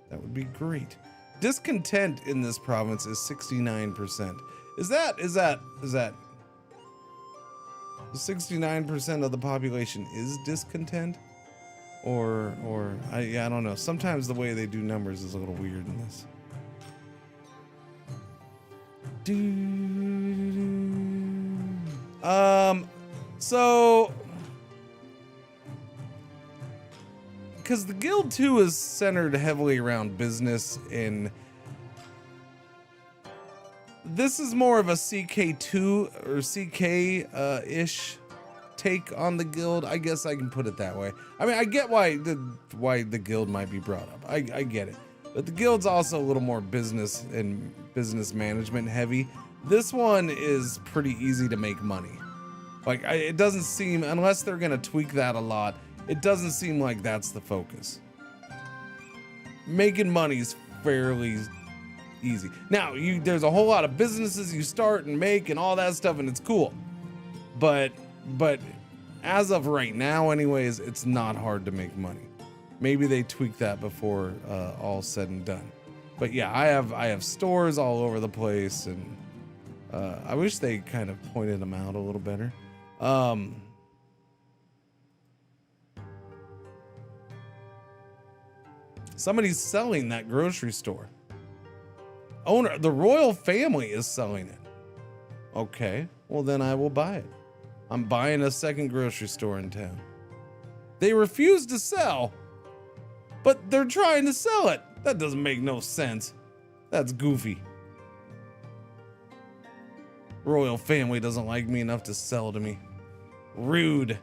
That would be great. Discontent in this province is 69%. Is that 69% of the population is discontent? Or I don't know. Sometimes the way they do numbers is a little weird in this. So because the guild too is centered heavily around business, and this is more of a CK2 or CK ish take on the guild. I guess I can put it that way. I mean, I get why the guild might be brought up. I get it. But the guild's also a little more business and business management heavy. This one is pretty easy to make money. Like, it doesn't seem, unless they're gonna tweak that a lot, it doesn't seem like that's the focus. Making money is fairly easy. Now, there's a whole lot of businesses you start and make and all that stuff, and it's cool. But as of right now, anyways, it's not hard to make money. Maybe they tweak that before all said and done. But yeah, I have stores all over the place, and I wish they kind of pointed them out a little better. Somebody's selling that grocery store. Owner, the royal family is selling it. Okay, well then I will buy it. I'm buying a second grocery store in town. They refuse to sell, but they're trying to sell it. That doesn't make no sense. That's goofy. Royal family doesn't like me enough to sell to me. Rude.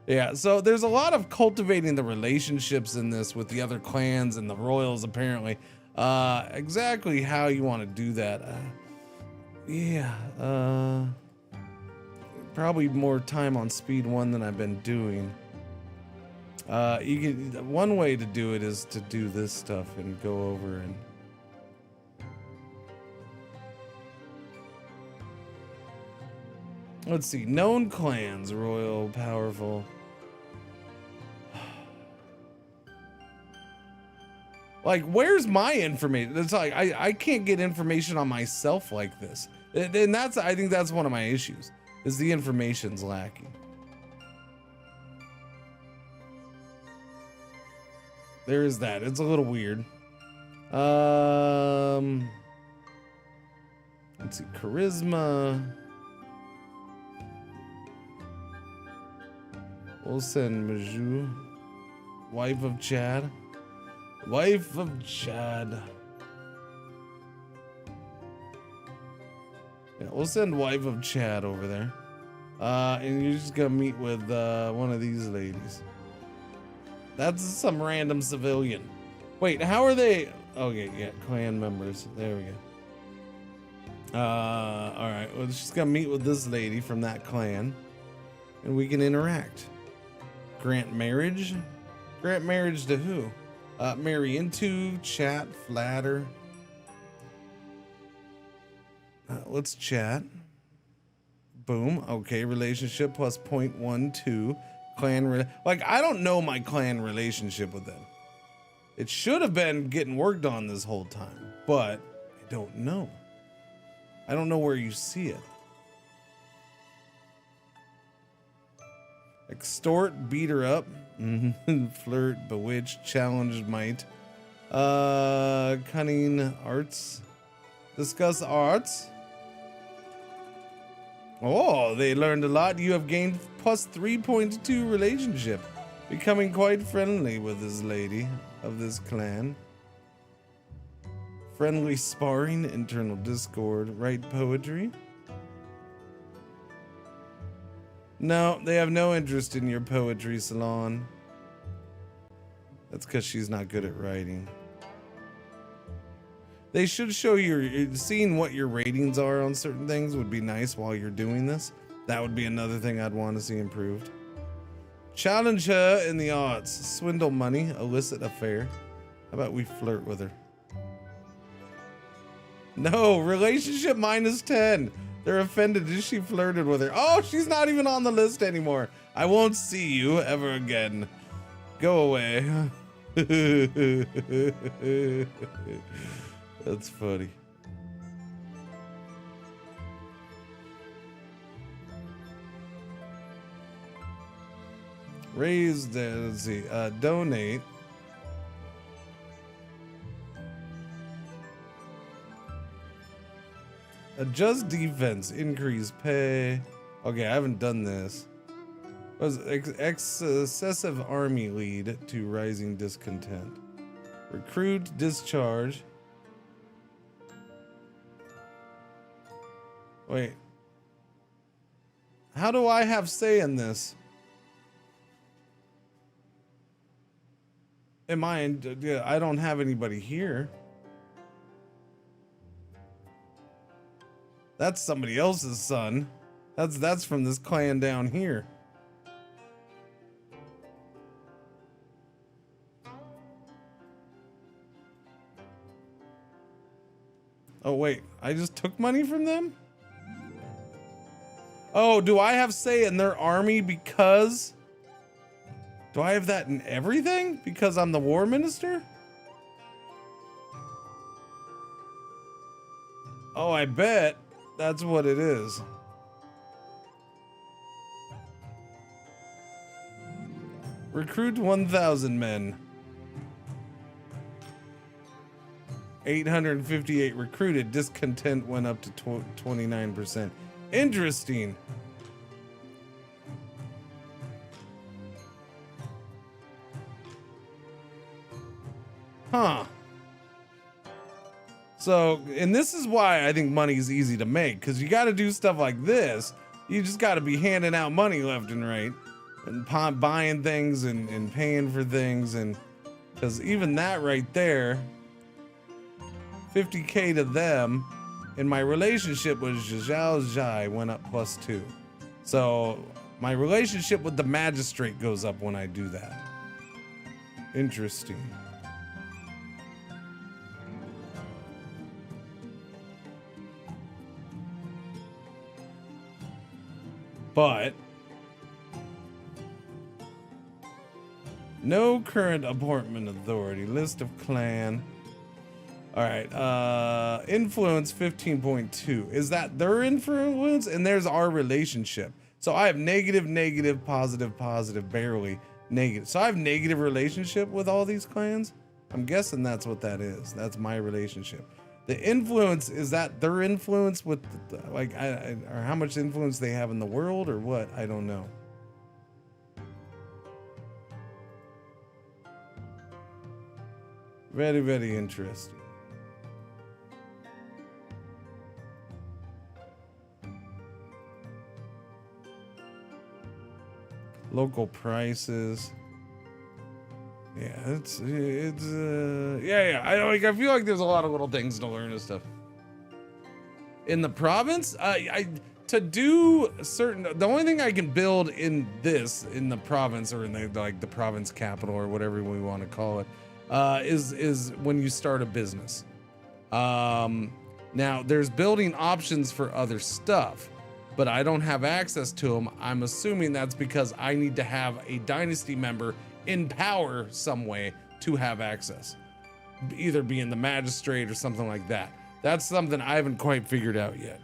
Yeah, so there's a lot of cultivating the relationships in this with the other clans and the royals, apparently. Exactly how you want to do that. Probably more time on speed 1 than I've been doing. One way to do it is to do this stuff and go over and let's see, known clans, royal, powerful. Like, where's my information? It's like I can't get information on myself like this, and I think that's one of my issues, is the information's lacking. There is that. It's a little weird. Let's see, charisma. We'll send Maju, wife of Chad. Wife of Chad. Yeah, we'll send wife of Chad over there. And you're just gonna meet with one of these ladies. That's some random civilian. Wait, how are they? Okay, yeah, clan members. There we go. All right. Well, she's gonna meet with this lady from that clan, and we can interact. Grant marriage. Grant marriage to who? Marry into, chat, flatter. Let's chat. Boom. Okay, relationship plus 0.12. Clan like I don't know my clan relationship with them. It should have been getting worked on this whole time, but I don't know. I don't know where you see it. Extort, beat her up. Flirt, bewitch, challenge, might. Cunning, arts. Discuss arts. Oh, they learned a lot. You have gained plus 3.2 relationship. Becoming quite friendly with this lady of this clan. Friendly sparring, internal discord, write poetry. No, they have no interest in your poetry salon. That's because she's not good at writing. They should show your, seeing what your ratings are on certain things would be nice while you're doing this. That would be another thing I'd want to see improved. Challenge her in the arts. Swindle money, illicit affair. How about we flirt with her? No, relationship minus 10. They're offended that she flirted with her. Oh, she's not even on the list anymore. I won't see you ever again. Go away. That's funny. Raise the, let's see, donate. Adjust defense, increase pay. Okay, I haven't done this. Was excessive army lead to rising discontent. Recruit, discharge. Wait. How do I have say in this? Am I in, yeah, I don't have anybody here. That's somebody else's son. That's from this clan down here. Oh wait, I just took money from them? Oh, do I have say in their army because? Do I have that in everything? Because I'm the war minister? Oh, I bet that's what it is. Recruit 1,000 men. 858 recruited. Discontent went up to 29%. Interesting. Huh. So, and this is why I think money is easy to make, because you got to do stuff like this. You just got to be handing out money left and right, and buying things and paying for things, and because even that right there, 50K to them, and my relationship with Zhao Zhai went up +2. So my relationship with the magistrate goes up when I do that. Interesting. But no current appointment authority. List of clan. All right. Influence 15.2. Is that their influence? And there's our relationship. So I have negative, negative, positive, positive, barely negative. So I have negative relationship with all these clans. I'm guessing that's what that is. That's my relationship. The influence, is that their influence with like, or how much influence they have in the world or what? I don't know. Very, very interesting. Local prices. Yeah, yeah. I feel like there's a lot of little things to learn and stuff. in the province. To do certain, the only thing I can build in the province, or in the province capital, or whatever we want to call it, is when you start a business. Now there's building options for other stuff, but I don't have access to them. I'm assuming that's because I need to have a dynasty member in power some way to have access, either being the magistrate or something like that. That's something I haven't quite figured out yet.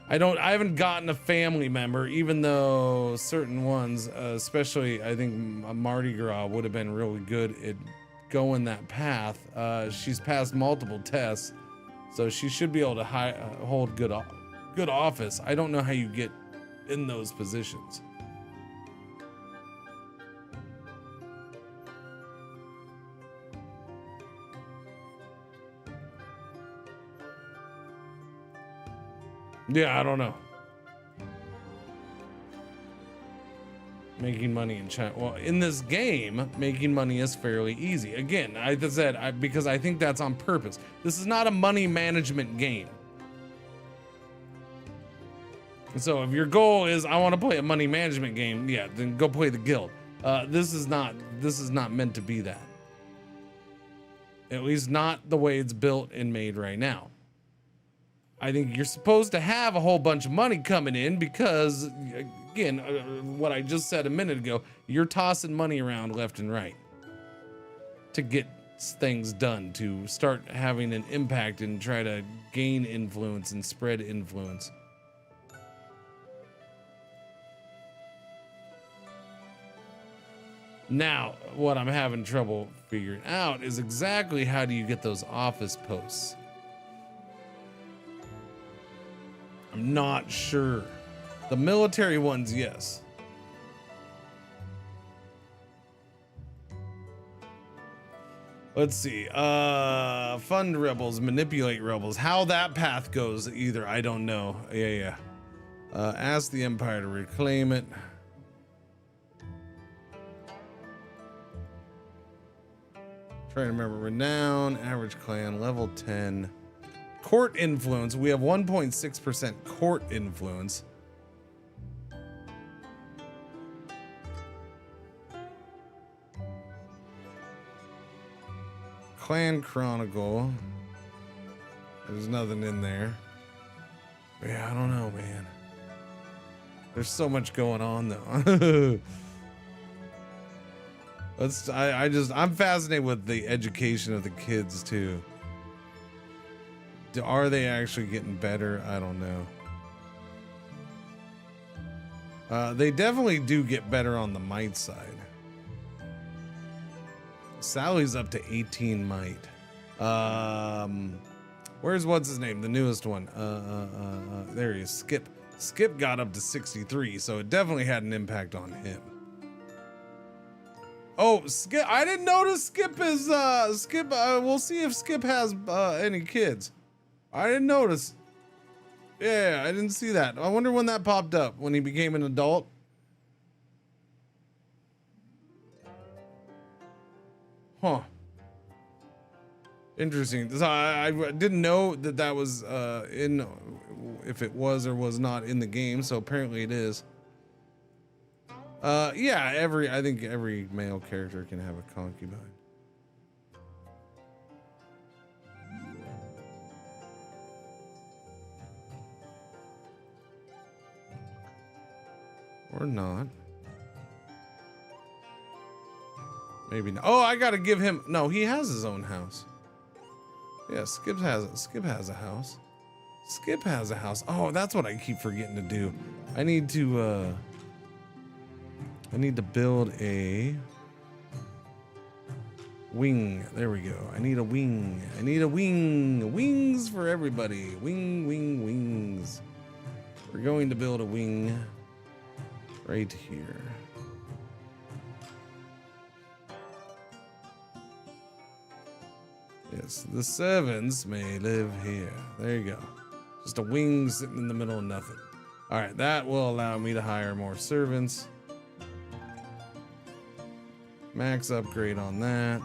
I haven't gotten a family member, even though certain ones, especially I think Mardi Gras would have been really good at going that path. She's passed multiple tests, so she should be able to hold good office. I don't know how you get in those positions. Yeah, I don't know. Making money in China. Well, in this game, making money is fairly easy. Again, I said because I think that's on purpose. This is not a money management game. So if your goal is I want to play a money management game, yeah, then go play the guild. This is not meant to be that. At least not the way it's built and made right now. I think you're supposed to have a whole bunch of money coming in because, again, what I just said a minute ago, you're tossing money around left and right to get things done, to start having an impact and try to gain influence and spread influence. Now, what I'm having trouble figuring out is exactly how do you get those office posts? I'm not sure. The military ones, yes. Let's see. Fund rebels, manipulate rebels. How that path goes either, I don't know. Yeah. Ask the Empire to reclaim it. Trying to remember. Renown, average clan, level 10. Court influence. We have 1.6% court influence. Clan Chronicle. There's nothing in there. Yeah, I don't know, man. There's so much going on though. I'm fascinated with the education of the kids too. Are they actually getting better? I don't know. They definitely do get better on the might side. Sally's up to 18 might. Where's what's his name? The newest one. There he is. Skip. Skip got up to 63, so it definitely had an impact on him. Oh, Skip! I didn't notice Skip is Skip. We'll see if Skip has any kids. I didn't notice. Yeah, I didn't see that. I wonder when that popped up, when he became an adult. Huh. Interesting. So I didn't know that was in, if it was or was not in the game, so apparently it is. Yeah, I think every male character can have a concubine. Or not. Maybe not. Oh, I gotta give him. No, he has his own house. Yeah, Skip has a house. Skip has a house. Oh, that's what I keep forgetting to do. I need to build a wing. There we go. I need a wing. I need a wing. Wings for everybody. Wings. We're going to build a wing right here. Yes, the servants may live here. There you go. Just a wing sitting in the middle of nothing. All right, that will allow me to hire more servants. Max upgrade on that.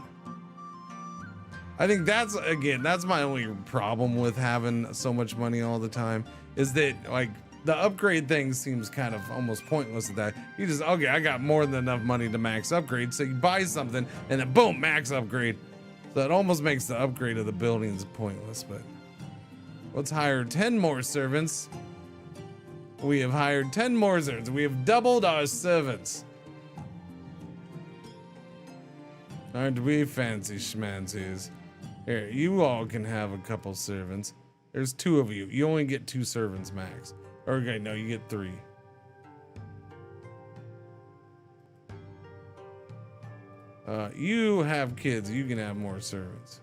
I think that's, again, that's my only problem with having so much money all the time, is that like the upgrade thing seems kind of almost pointless at that. You just, okay, I got more than enough money to max upgrade. So you buy something and then boom, max upgrade. So it almost makes the upgrade of the buildings pointless, but let's hire 10 more servants. We have hired 10 more servants. We have doubled our servants. Aren't we fancy schmancies? Here, you all can have a couple servants. There's 2 of you. You only get 2 servants max. Okay, no, you get 3. You have kids. You can have more servants.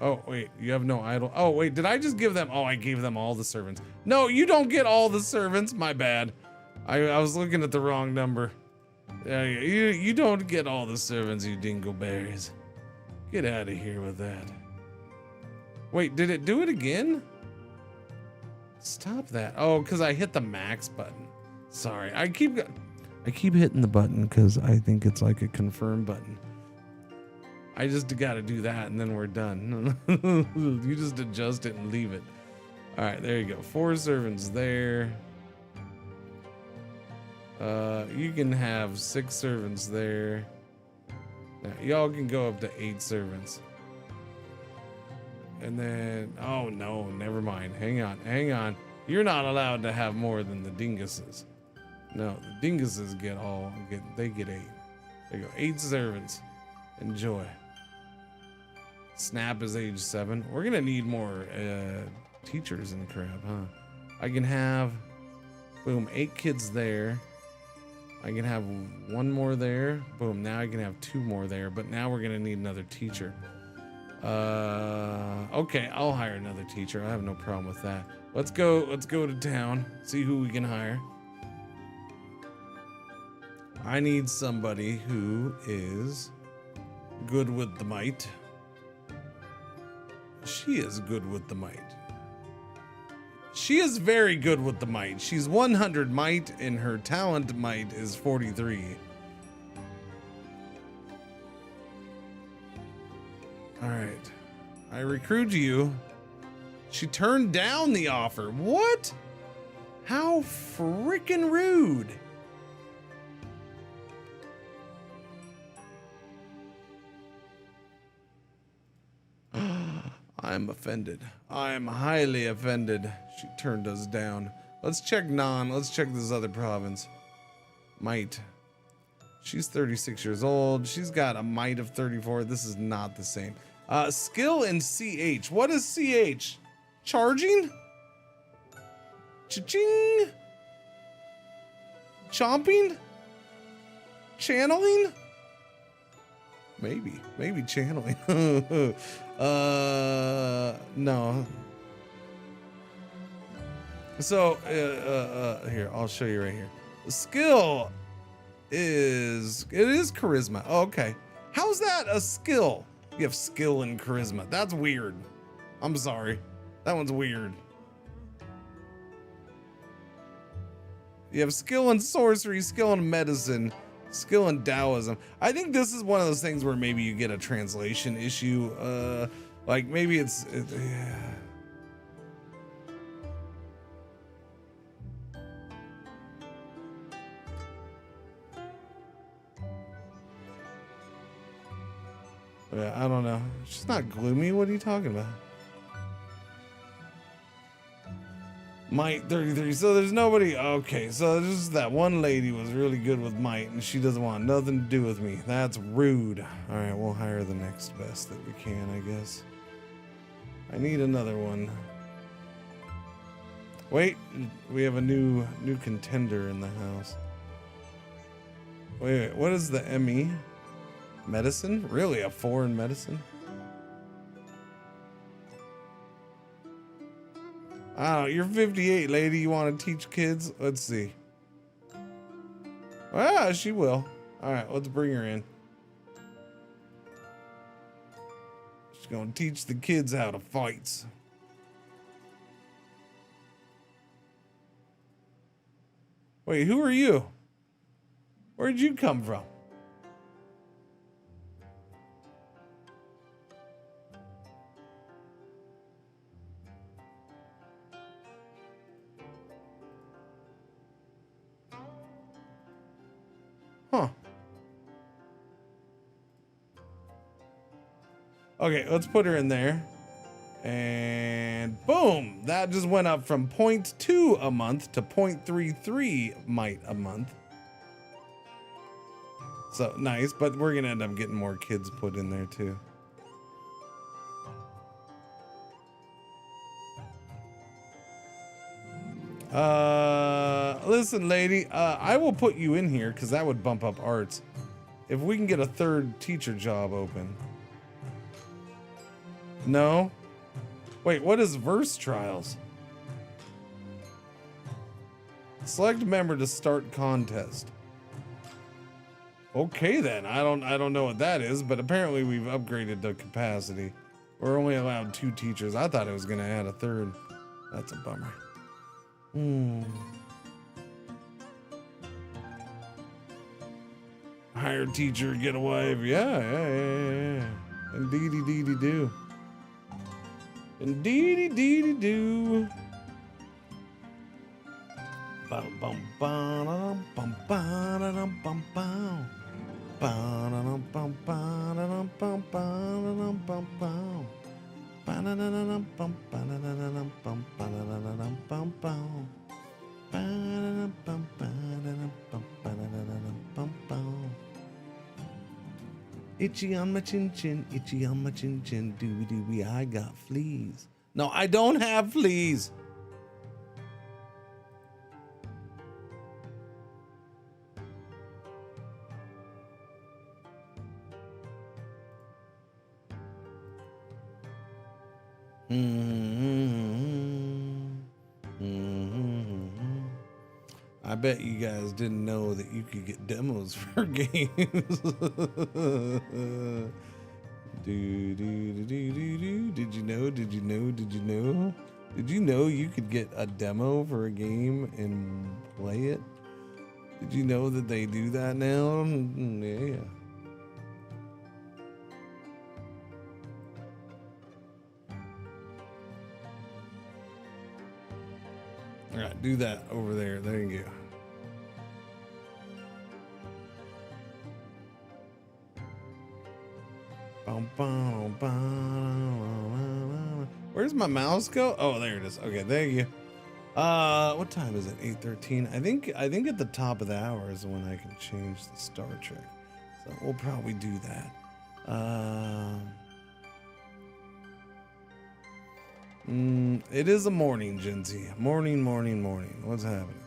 Oh, wait, you have no idle. Oh, wait, did I just give them? Oh, I gave them all the servants. No, you don't get all the servants. My bad. I was looking at the wrong number. You don't get all the servants, you dingleberries. Get out of here with that. Wait, did it do it again? Stop that. Oh, because I hit the max button. Sorry, I keep hitting the button because I think it's like a confirm button. I just got to do that and then we're done. You just adjust it and leave it. All right, there you go. 4 servants there. You can have 6 servants there. Now, y'all can go up to 8 servants. And then, oh no, never mind. Hang on. You're not allowed to have more than the dinguses. No, the dinguses get 8. There you go, 8 servants. Enjoy. Snap is age 7. We're gonna need more teachers and crap, huh? I can have, boom, 8 kids there. I can have 1 more there. Boom, now I can have 2 more there, but now we're gonna need another teacher. Okay, I'll hire another teacher. I have no problem with that. Let's go to town, see who we can hire. I need somebody who is good with the might. She is good with the might. She is very good with the might. She's 100 might and her talent might is 43. All right. I recruit you. She turned down the offer. What? How freaking rude. I'm offended. I'm highly offended. She turned us down. Let's check Let's check this other province. Might. She's 36 years old. She's got a might of 34. This is not the same. Skill in CH. What is CH? Charging? Cha-ching? Chomping? Channeling? Maybe channeling. No. So, here, I'll show you right here. The skill it is charisma. Oh, okay. How's that a skill? You have skill and charisma. That's weird. I'm sorry. That one's weird. You have skill in sorcery, skill in medicine, skill in Taoism. I think this is one of those things where maybe you get a translation issue. Like maybe it's yeah. Yeah, I don't know. She's not gloomy. What are you talking about? Might 33. So there's nobody. Okay, so just that one lady was really good with might, and she doesn't want nothing to do with me. That's rude. All right, we'll hire the next best that we can, I guess. I need another one. Wait, we have a new contender in the house. Wait, what is the ME? Medicine? Really, a 4 in medicine? Oh, you're 58, lady. You want to teach kids? Let's see. Ah, she will. All right, let's bring her in. She's gonna teach the kids how to fight. Wait, who are you? Where'd you come from? Okay, let's put her in there. And boom, that just went up from 0.2 a month to 0.33 might a month. So nice, but we're gonna end up getting more kids put in there too. Listen, lady, I will put you in here because that would bump up arts. If we can get a third teacher job open. No? Wait, what is verse trials? Select member to start contest. Okay then, I don't know what that is, but apparently we've upgraded the capacity. We're only allowed 2 teachers. I thought it was gonna add a third. That's a bummer. Hire teacher, get a wife. Yeah. Indeedy do. Indeedy do. Bum bum bum bum bum bum bum. Bum bum bum bum bum bum bum. Itchy on my chin chin, itchy on my chin chin, doo doo wee, I got fleas. No, I don't have fleas. I bet you guys didn't know that you could get demos for games. Did you know? Did you know you could get a demo for a game and play it? Did you know that they do that now? Yeah. All right, do that over there. There you go. Where's my mouse go? Oh, there it is. Okay, there you go. What time is it? 8:13. I think at the top of the hour is when I can change the Star Trek. So we'll probably do that. It is a morning, Genzi. Morning. What's happening?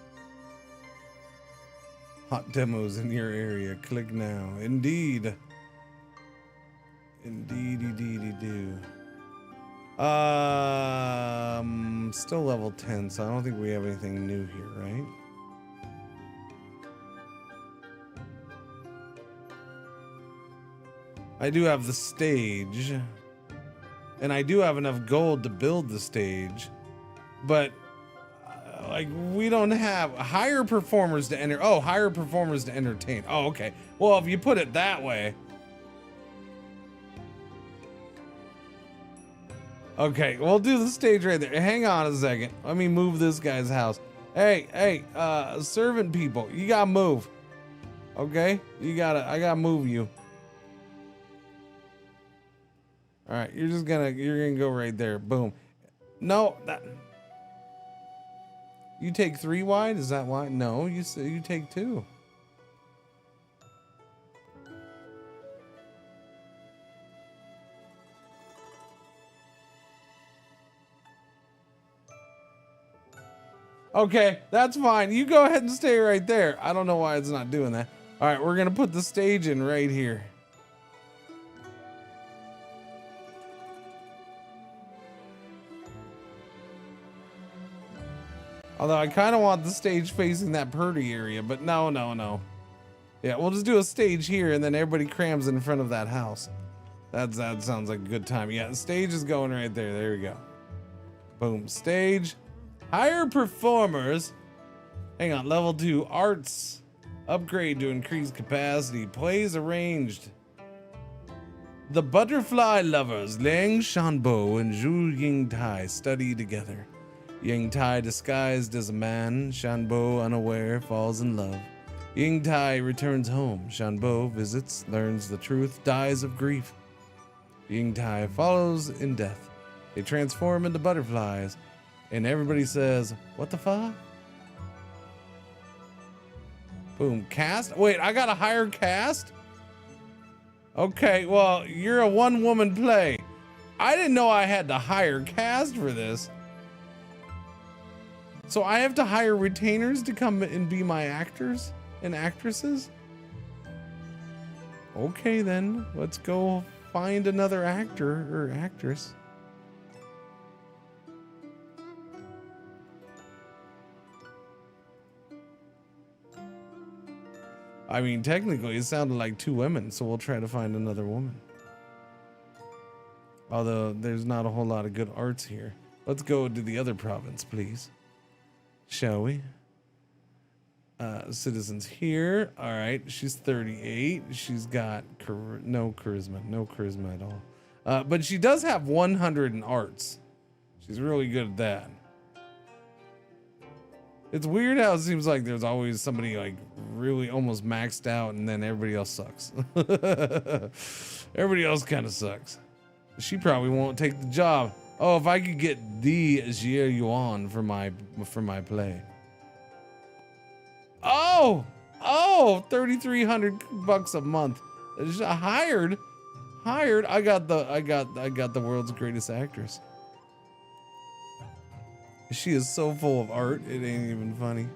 Hot demos in your area. Click now. Indeed. Indeedy do. Still level 10, so I don't think we have anything new here, right? I do have the stage. And I do have enough gold to build the stage, but like we don't have higher performers to enter. Oh, higher performers to entertain. Oh, okay. Well, if you put it that way. Okay, we'll do the stage right there. Hang on a second. Let me move this guy's house. Hey, servant people, you gotta move. Okay, I gotta move you. All right, you're gonna go right there. Boom. No, you take 3 wide. Is that wide? No, you take 2. Okay, that's fine. You go ahead and stay right there. I don't know why it's not doing that. All right, we're gonna put the stage in right here. Although I kind of want the stage facing that Purdy area, but no. Yeah, we'll just do a stage here and then everybody crams in front of that house. That sounds like a good time. Yeah, the stage is going right there. There we go. Boom, stage. Higher performers. Hang on, level 2, arts. Upgrade to increase capacity. Plays arranged. The butterfly lovers, Liang Shanbo and Zhu Yingtai, study together. Yingtai disguised as a man, Shanbo unaware falls in love. Yingtai returns home, Shanbo visits, learns the truth, dies of grief. Yingtai follows in death. They transform into butterflies, and everybody says, "What the fuck?" Boom. Cast? Wait, I got a higher cast? Okay, well, you're a one-woman play. I didn't know I had to hire cast for this. So I have to hire retainers to come and be my actors and actresses? Okay then, let's go find another actor or actress. I mean, technically it sounded like two women, so we'll try to find another woman. Although there's not a whole lot of good arts here. Let's go to the other province, please. Shall we? Citizens here. All right, she's 38. She's got no charisma at all. But she does have 100 in arts. She's really good at that. It's weird how it seems like there's always somebody like really almost maxed out and then everybody else sucks. Everybody else kind of sucks. She probably won't take the job. Oh, if I could get the Jie Yuan for my play. Oh, 3,300 bucks a month. Hired. I got the world's greatest actress. She is so full of art, it ain't even funny.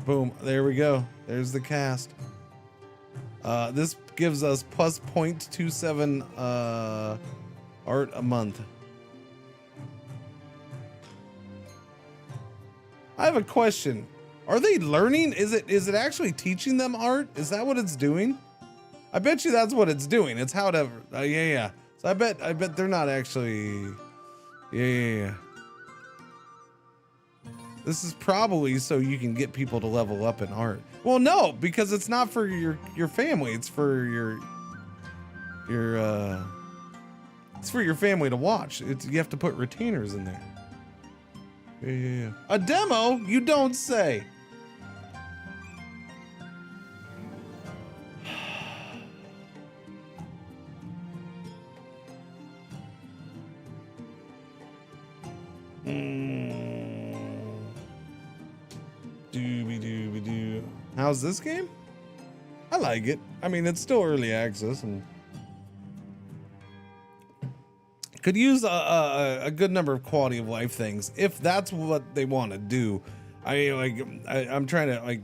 Boom, there we go. There's the cast. This gives us plus 0.27 art a month. I have a question. Are they learning? Is it actually teaching them art? Is that what it's doing? I bet you that's what it's doing. It's how to yeah. So I bet they're not actually yeah. This is probably so you can get people to level up in art. Well, no, because it's not for your family. It's for your it's for your family to watch. You have to put retainers in there. Yeah. A demo? You don't say. Dooby-dooby-doo. How's this game? I like it. I mean, it's still early access and could use a good number of quality of life things if that's what they want to do. I'm trying to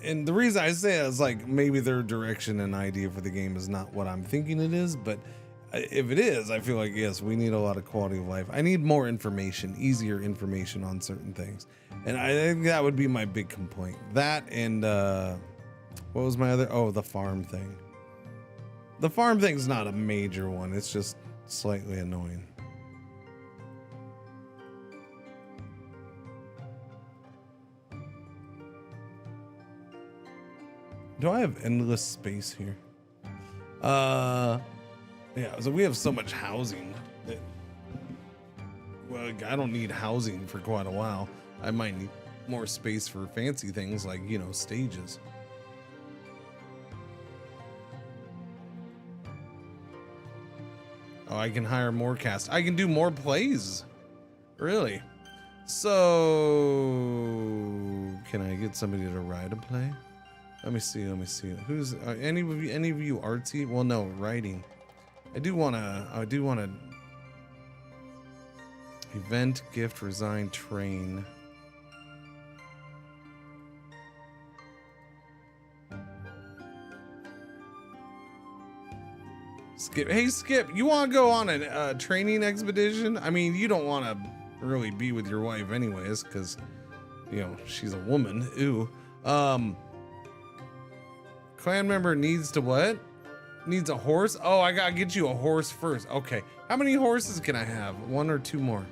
and the reason I say it is like maybe their direction and idea for the game is not what I'm thinking it is, but if it is, I feel like, yes, we need a lot of quality of life. I need more information, easier information on certain things. And I think that would be my big complaint. That and what was my other? Oh, the farm thing. The farm thing's not a major one. It's just slightly annoying. Do I have endless space here? Yeah, so we have so much housing that, well, I don't need housing for quite a while. I might need more space for fancy things like, you know, stages. Oh, I can hire more cast. I can do more plays. Really? So, can I get somebody to write a play? Let me see. Who's any of you artsy? Well, no, writing. I do want to event, gift, resign, train. Skip. Hey, Skip, you want to go on a training expedition? I mean, you don't want to really be with your wife anyways, because, you know, she's a woman. Ew. Clan member needs to what? Needs a horse? Oh, I gotta get you a horse first. Okay. How many horses can I have? One or two more?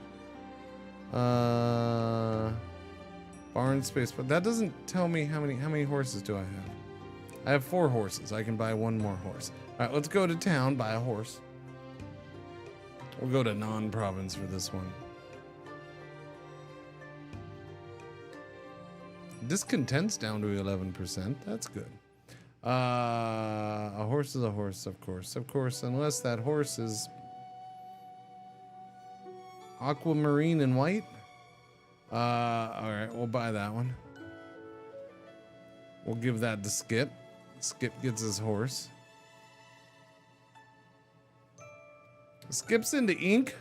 Barn space, but that doesn't tell me how many horses do I have. I have 4 horses. I can buy one more horse. All right, let's go to town, buy a horse. We'll go to non-province for this one. Discontent's down to 11%. That's good. A horse is a horse, of course, unless that horse is aquamarine and white. All right, we'll buy that one. We'll give that to Skip. Skip gets his horse. Skip's into ink.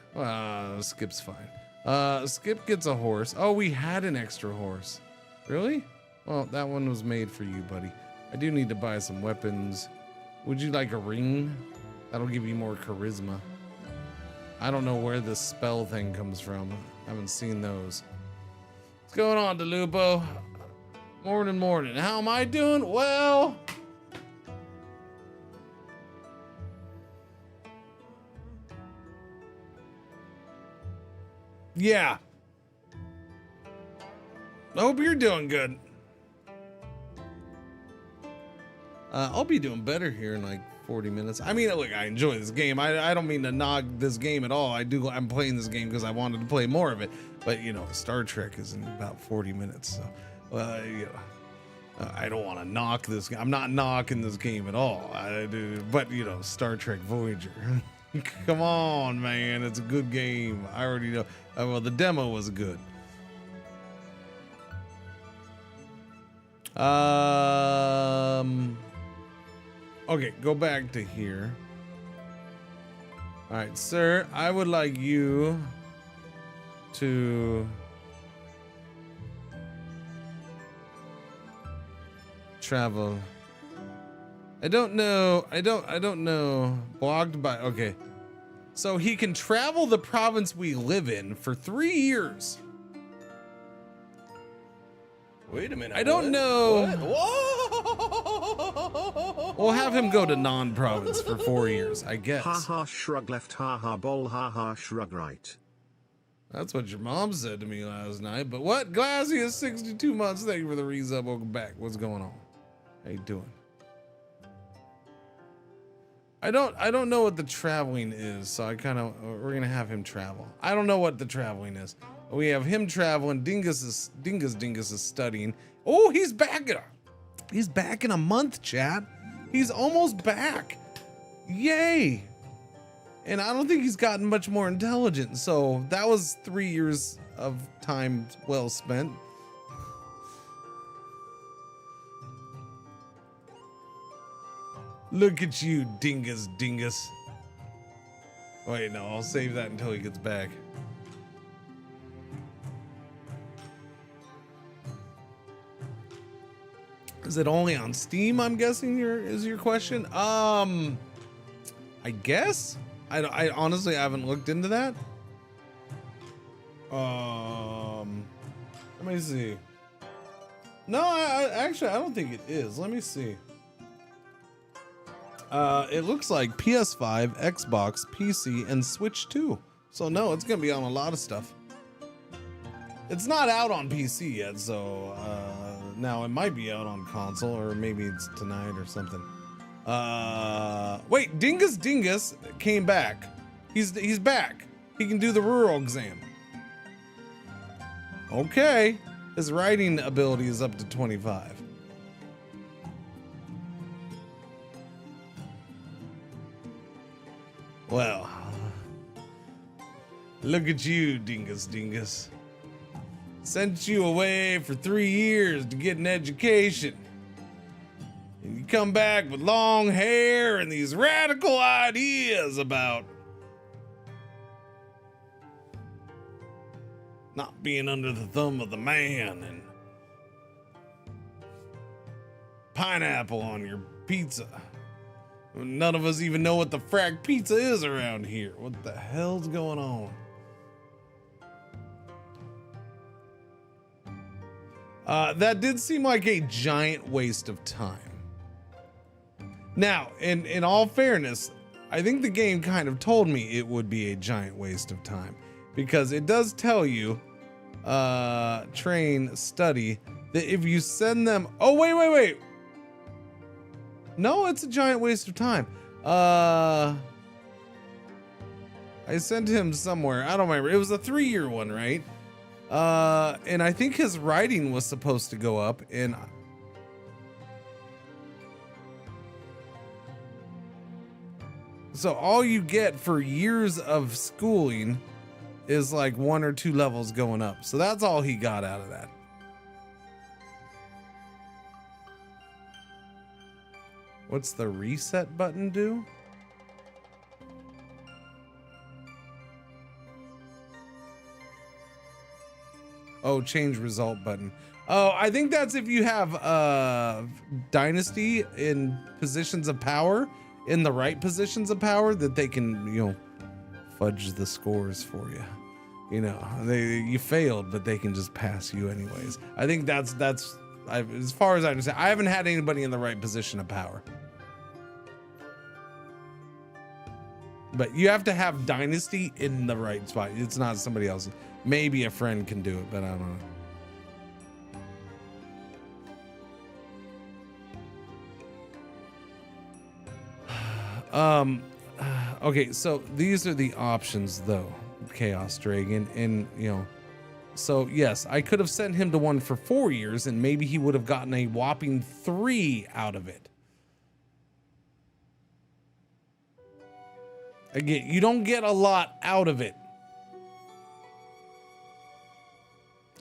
Skip's fine. Skip gets a horse. Oh, we had an extra horse. Really? Well, that one was made for you, buddy. I do need to buy some weapons. Would you like a ring? That'll give you more charisma. I don't know where this spell thing comes from. I haven't seen those. What's going on, DeLupo? Morning. How am I doing? Well, yeah. I hope you're doing good. I'll be doing better here in like 40 minutes. I mean, look, I enjoy this game. I don't mean to knock this game at all. I'm playing this game because I wanted to play more of it. But, you know, Star Trek is in about 40 minutes. So, you know, I don't want to knock this game. I'm not knocking this game at all. But, you know, Star Trek Voyager. Come on, man. It's a good game. I already know. Well, the demo was good. Okay, go back to here. All right, sir, I would like you to travel. I don't know. Blocked by, okay. So he can travel the province we live in for 3 years. Wait a minute. I don't know. Whoa! We'll have him go to non-province for 4 years, I guess. Ha ha shrug left, ha ha bol, ha ha shrug right. That's what your mom said to me last night. But what? Glassy is 62 months. Thank you for the resub. Welcome back. What's going on? How you doing? I don't know what the traveling is, so we're gonna have him travel. I don't know what the traveling is. We have him traveling. Dingus is studying. Oh, he's back. He's back in a month, chat. He's almost back. Yay. And I don't think he's gotten much more intelligent. So that was 3 years of time well spent. Look at you, dingus. Wait, no, I'll save that until he gets back. Is it only on Steam, I'm guessing is your question? I guess? I honestly haven't looked into that. Let me see. No, actually, I don't think it is. Let me see. It looks like PS5, Xbox, PC, and Switch 2. So no, it's gonna be on a lot of stuff. It's not out on PC yet, so now it might be out on console, or maybe it's tonight or something. Wait, Dingus came back. He's back. He can do the rural exam. Okay, his writing ability is up to 25. Well, look at you, Dingus. Sent you away for 3 years to get an education. And you come back with long hair and these radical ideas about not being under the thumb of the man and pineapple on your pizza. None of us even know what the frack pizza is around here. What the hell's going on? That did seem like a giant waste of time. Now, in all fairness, I think the game kind of told me it would be a giant waste of time, because it does tell you, train, study, that if you send them, oh, wait. No, it's a giant waste of time. I sent him somewhere. I don't remember. It was a 3-year one, right? And I think his writing was supposed to go up, and So all you get for years of schooling is like 1 or 2 levels going up. So that's all he got out of that. What's the reset button do? Oh, change result button. Oh, I think that's if you have dynasty in positions of power, in the right positions of power, that they can, you know, fudge the scores for you. You know, you failed, but they can just pass you anyways. I think that's as far as I understand. I haven't had anybody in the right position of power. But you have to have dynasty in the right spot. It's not somebody else. Maybe a friend can do it, but I don't know. Okay, so these are the options though, Chaos Dragon, and you know, so yes, I could have sent him to one for 4 years and maybe he would have gotten a whopping 3 out of it. Again, you don't get a lot out of it.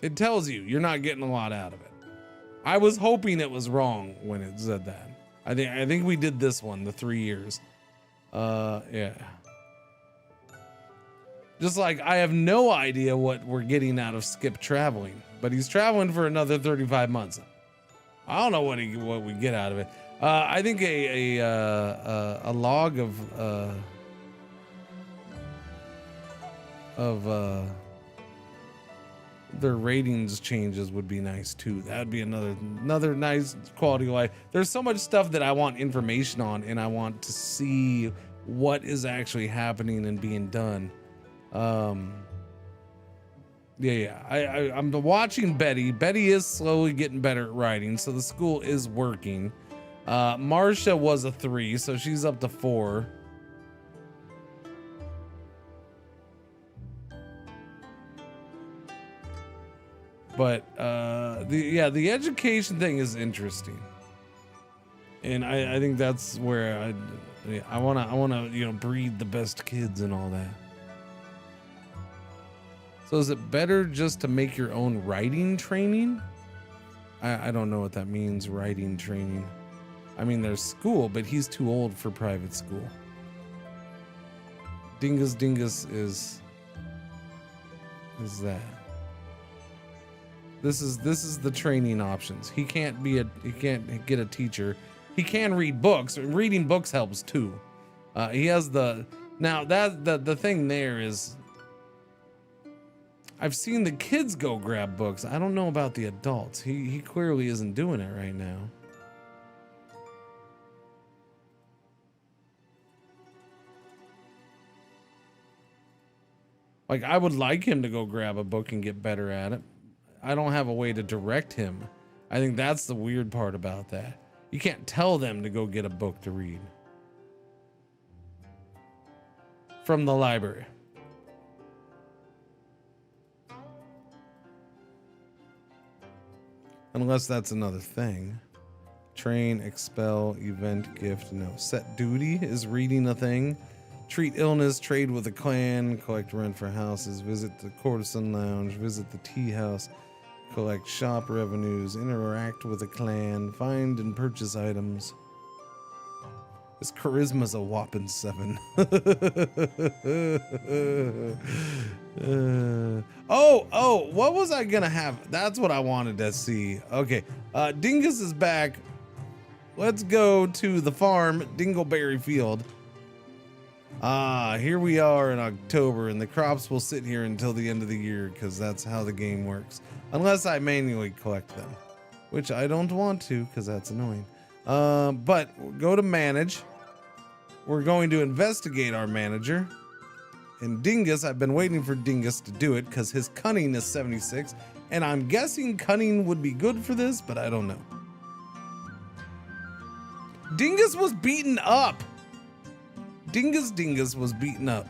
It tells you you're not getting a lot out of it. I was hoping it was wrong when it said that. I think we did this one, the 3 years. Yeah. Just like I have no idea what we're getting out of Skip traveling, but he's traveling for another 35 months. I don't know what we get out of it. I think a log of their ratings changes would be nice too. That would be another nice quality of life. There's so much stuff that I want information on, and I want to see what is actually happening and being done. I'm watching Betty. Betty is slowly getting better at writing, so the school is working. Marcia was a 3, so she's up to 4. But the education thing is interesting, and I think that's where I wanna you know, breed the best kids and all that. So is it better just to make your own writing training? I don't know what that means, writing training. I mean, there's school, but he's too old for private school. Dingus is that. This is the training options. He can't get a teacher. He can read books. Reading books helps too. He has the thing there is, I've seen the kids go grab books. I don't know about the adults. He clearly isn't doing it right now. Like, I would like him to go grab a book and get better at it. I don't have a way to direct him. I think that's the weird part about that. You can't tell them to go get a book to read from the library. Unless that's another thing. Train, expel, event, gift, no. Set duty is reading a thing. Treat illness, trade with a clan, collect rent for houses, visit the courtesan lounge, visit the tea house, collect shop revenues, interact with a clan, find and purchase items. His charisma's a whopping 7. Oh, what was I gonna have? That's what I wanted to see. Okay, Dingus is back. Let's go to the farm, Dingleberry Field. Here we are in October, and the crops will sit here until the end of the year because that's how the game works. Unless I manually collect them, which I don't want to because that's annoying. But go to manage. We're going to investigate our manager. And Dingus, I've been waiting for Dingus to do it because his cunning is 76. And I'm guessing cunning would be good for this, but I don't know. Dingus was beaten up. Dingus was beaten up.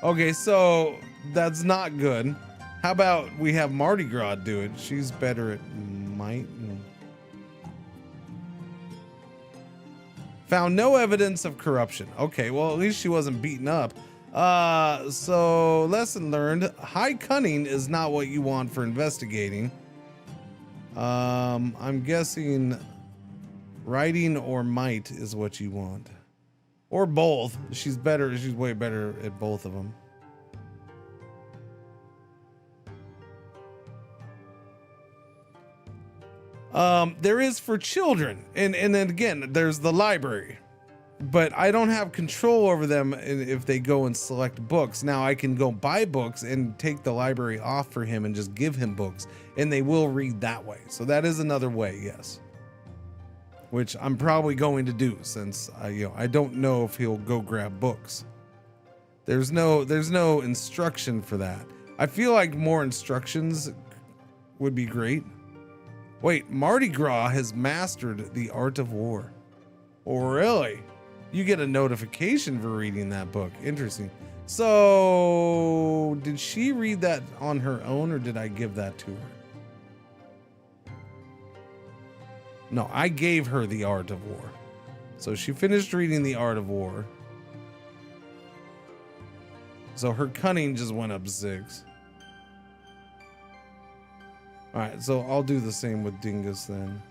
Okay, so that's not good. How about we have Mardi Gras do it? She's better at might. Found no evidence of corruption. Okay, well, at least she wasn't beaten up. So lesson learned. High cunning is not what you want for investigating. I'm guessing writing or might is what you want. Or both. She's better. She's way better at both of them. There is for children, and then again, there's the library, but I don't have control over them if they go and select books. Now I can go buy books and take the library off for him and just give him books, and they will read that way. So that is another way, yes. Which I'm probably going to do since I don't know if he'll go grab books. There's no instruction for that. I feel like more instructions would be great. Wait, Mardi Gras has mastered the art of war. Oh, really? You get a notification for reading that book. Interesting. So, did she read that on her own or did I give that to her? No, I gave her the art of war. So she finished reading the art of war. So her cunning just went up 6. All right, so I'll do the same with Dingus then.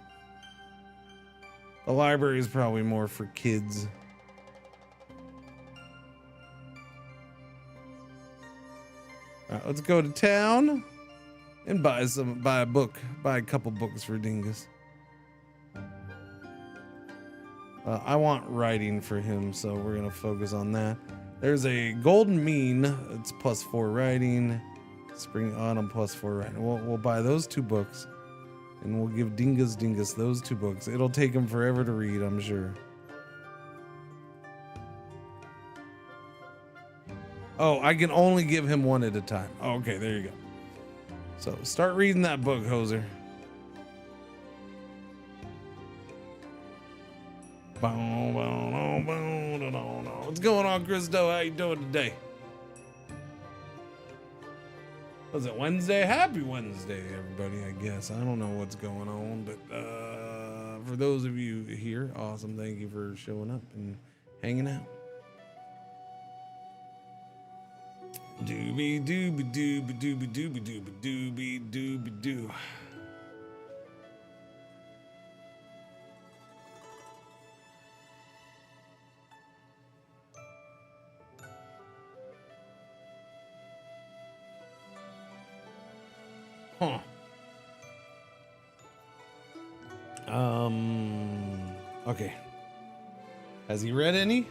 The library is probably more for kids. All right, let's go to town and buy a couple books for Dingus. I want writing for him, so we're gonna focus on that. There's a golden mean. It's +4 writing. Spring, autumn +4 writing. We'll buy those 2 books, and we'll give Dingus those 2 books. It'll take him forever to read, I'm sure. Oh, I can only give him 1 at a time. Oh, okay, there you go. So start reading that book, Hoser. What's going on, Christo? How you doing today? Was it Wednesday? Happy Wednesday, everybody, I guess. I don't know what's going on, but for those of you here, awesome. Thank you for showing up and hanging out. Doobie doobie doobie doobie doobie doobie doobie doobie doo. Huh. Okay. Has he read any?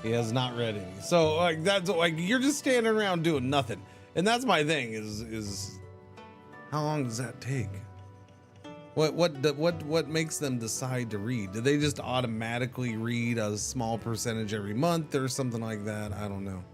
He has not read any. So like that's like you're just standing around doing nothing. And that's my thing is how long does that take? What makes them decide to read? Do they just automatically read a small percentage every month or something like that? I don't know.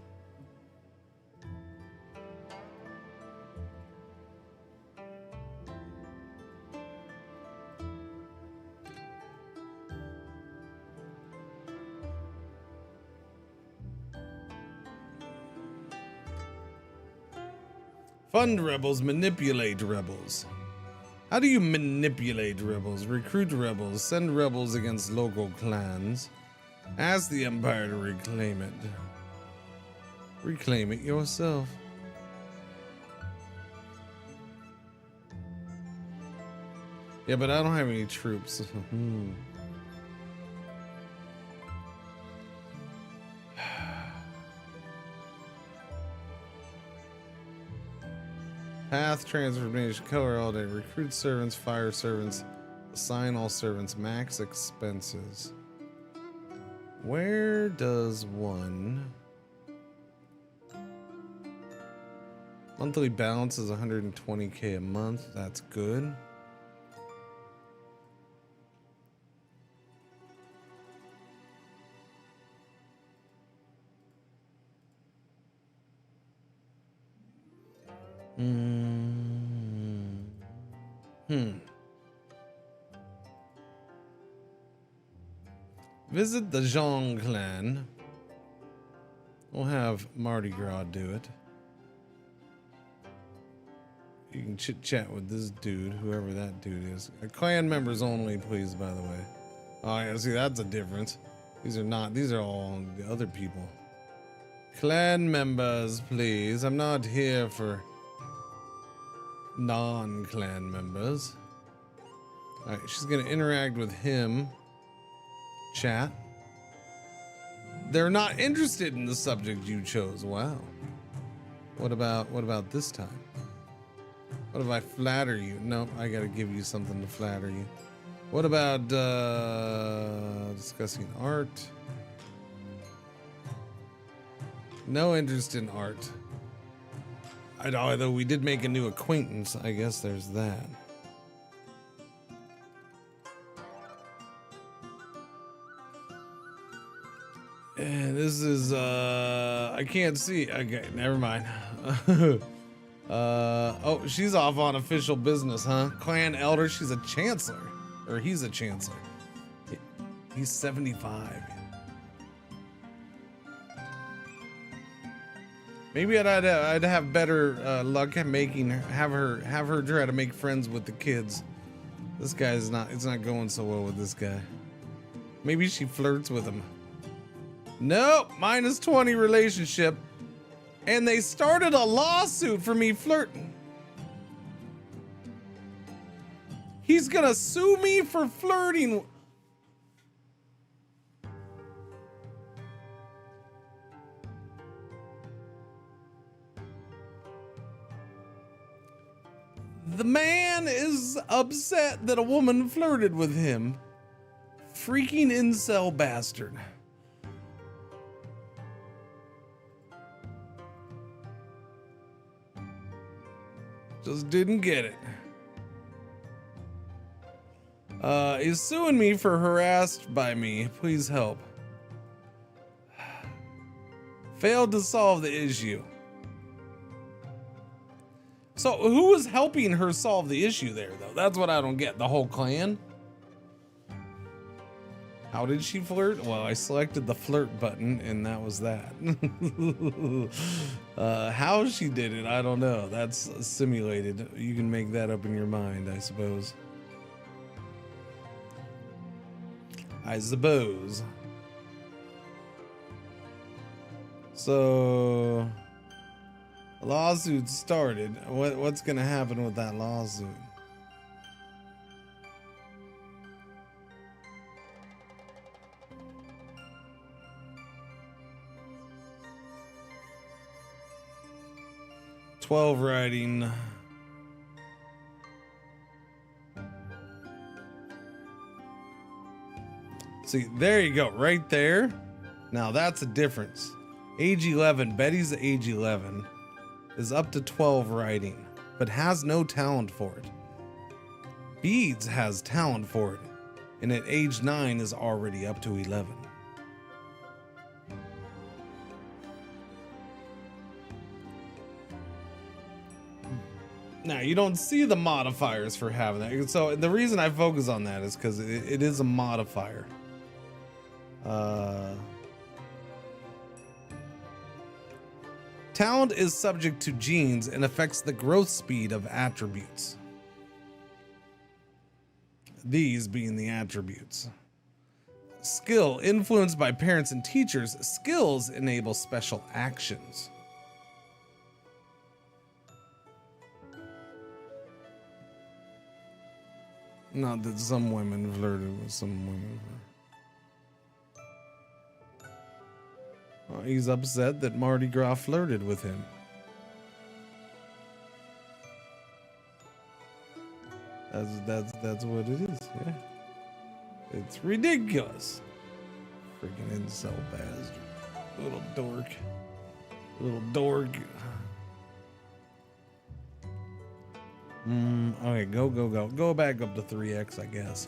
Fund rebels, manipulate rebels. How do you manipulate rebels, recruit rebels, send rebels against local clans? Ask the Empire to reclaim it. Reclaim it yourself. Yeah, but I don't have any troops. Path, transformation, color all day. Recruit servants, fire servants, assign all servants, max expenses. Where does one... Monthly balance is 120k a month. That's good. Visit the Zhong clan. We'll have Mardi Gras do it. You can chit chat with this dude, whoever that dude is. Clan members only, please, by the way. Oh yeah, see that's a difference. These are not. These are all the other people. Clan members, please. I'm not here for non-clan members. All right, she's gonna interact with him. Chat. They're not interested in the subject you chose. Wow. What about this time? What if I flatter you? No, I gotta give you something to flatter you. What about discussing art? No interest in art. Although we did make a new acquaintance, I guess there's that. And this is I can't see. Okay, never mind. Oh, she's off on official business, huh? Clan elder, she's a chancellor. Or he's a chancellor. He's 75. Maybe I'd have better luck at making her have her try to make friends with the kids. This guy's not. It's not going so well with this guy. Maybe she flirts with him. Nope, -20 relationship, and they started a lawsuit for me flirting. He's gonna sue me for flirting. The man is upset that a woman flirted with him. Freaking incel bastard. Just didn't get it. He's suing me for harassed by me. Please help. Failed to solve the issue. So who was helping her solve the issue there, though? That's what I don't get. The whole clan? How did she flirt? Well, I selected the flirt button, and that was that. How she did it, I don't know. That's simulated. You can make that up in your mind, I suppose. So, a lawsuit started. What's gonna happen with that lawsuit? "12 writing. See, there you go, right there. Now that's a difference. Age 11, Betty's age 11, is up to 12 writing, but has no talent for it. Beads has talent for it, and at age 9 is already up to 11. Now, you don't see the modifiers for having that. So the reason I focus on that is because it is a modifier. Talent is subject to genes and affects the growth speed of attributes. These being the attributes. Skill, influenced by parents and teachers. Skills enable special actions. Not that some women flirted with some women. Well, he's upset that Mardi Gras flirted with him. That's what it is, yeah. It's ridiculous. Freaking incel bastard. Little dork. Little dork. Okay, go. Go back up to 3x, I guess.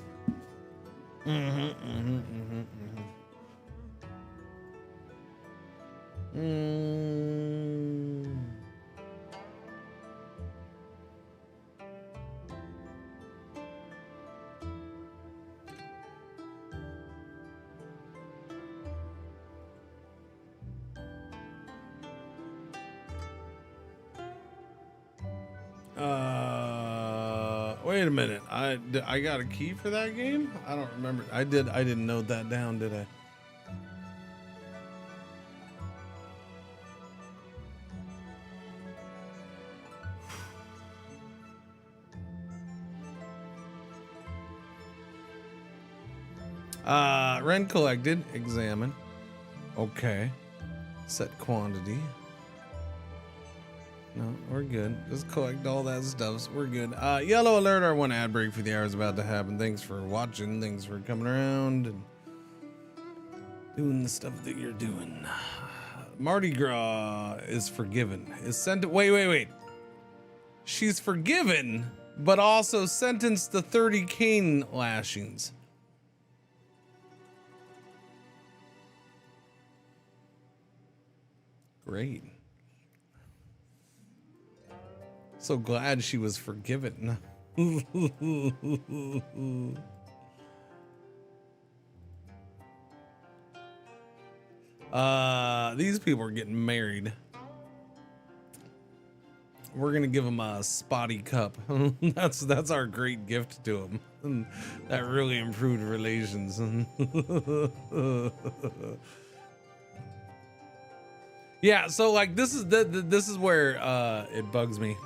Wait a minute. I got a key for that game? I don't remember. I didn't note that down, did I? Rent collected. Examine. Okay. Set quantity. No, we're good. Just collect all that stuff. We're good. Yellow alert, our one ad break for the hour is about to happen. Thanks for watching. Thanks for coming around and doing the stuff that you're doing. Mardi Gras is forgiven. Is sent. Wait. She's forgiven, but also sentenced to 30 cane lashings. Great. So glad she was forgiven. These people are getting married. We're gonna give them a spotty cup. that's our great gift to them. That really improved relations. Yeah, so like this is where it bugs me.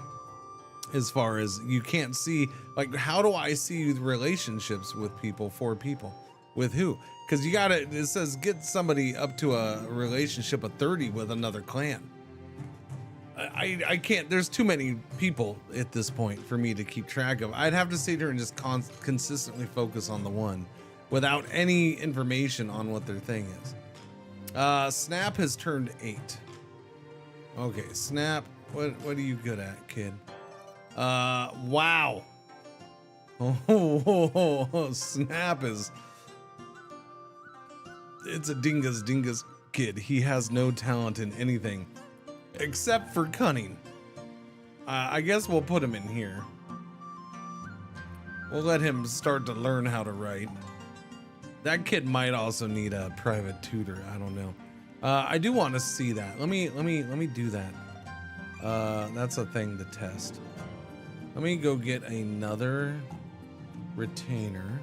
As far as you can't see, like, how do I see relationships with people, for people, with who? Because it says get somebody up to a relationship of 30 with another clan. I can't, there's too many people at this point for me to keep track of. I'd have to sit here and just consistently focus on the one without any information on what their thing is. Snap has turned 8. Okay, Snap, what are you good at, kid? Wow. Oh, Snap is, it's a dingus kid. He has no talent in anything except for cunning. I guess we'll put him in here. We'll let him start to learn how to write. That kid might also need a private tutor. I don't know. I do want to see that. Let me do that. That's a thing to test. Let me go get another retainer.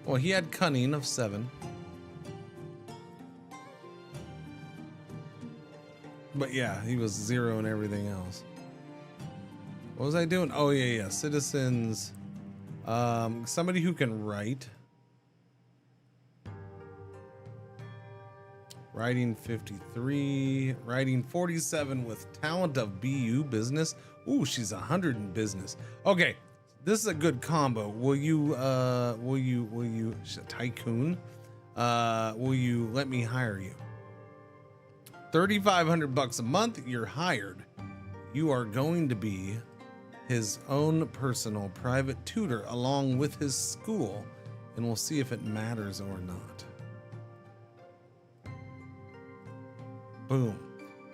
Well, he had cunning of 7. But yeah, he was 0 and everything else. What was I doing? Oh yeah. Citizens. Somebody who can write. Writing 53, writing 47 with talent of BU business. Ooh, she's 100 in business. Okay, this is a good combo. Will you tycoon? Will you let me hire you? 3,500 bucks a month. You're hired. You are going to be his own personal private tutor along with his school, and we'll see if it matters or not. Boom.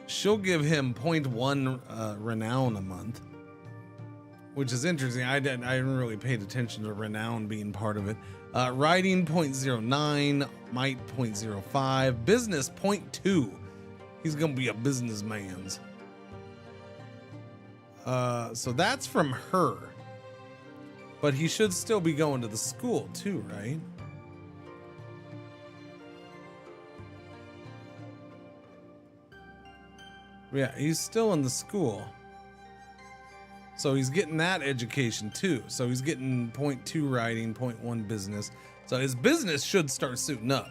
She'll give him 0.1 renown a month, which is interesting. I didn't really pay attention to renown being part of it. Writing 0.09, might 0.05, business 0.2. He's gonna be a businessman's. So that's from her, but he should still be going to the school too, right? Yeah, he's still in the school. So he's getting that education too. So he's getting 0.2 writing, 0.1 business. So his business should start suiting up.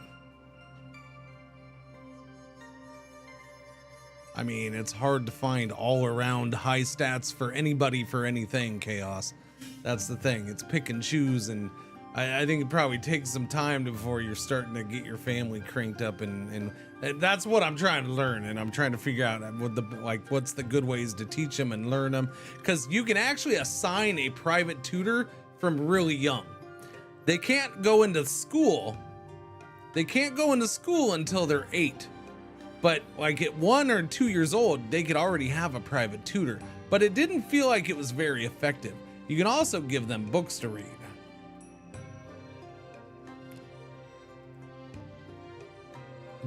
I mean, it's hard to find all around high stats for anybody for anything, Chaos. That's the thing. It's pick and choose, and I think it probably takes some time before you're starting to get your family cranked up, and that's what I'm trying to learn, and I'm trying to figure out what's the good ways to teach them and learn them, because you can actually assign a private tutor from really young. They can't go into school. They can't go into school until they're 8, but like at 1 or 2 years old, they could already have a private tutor. But it didn't feel like it was very effective. You can also give them books to read.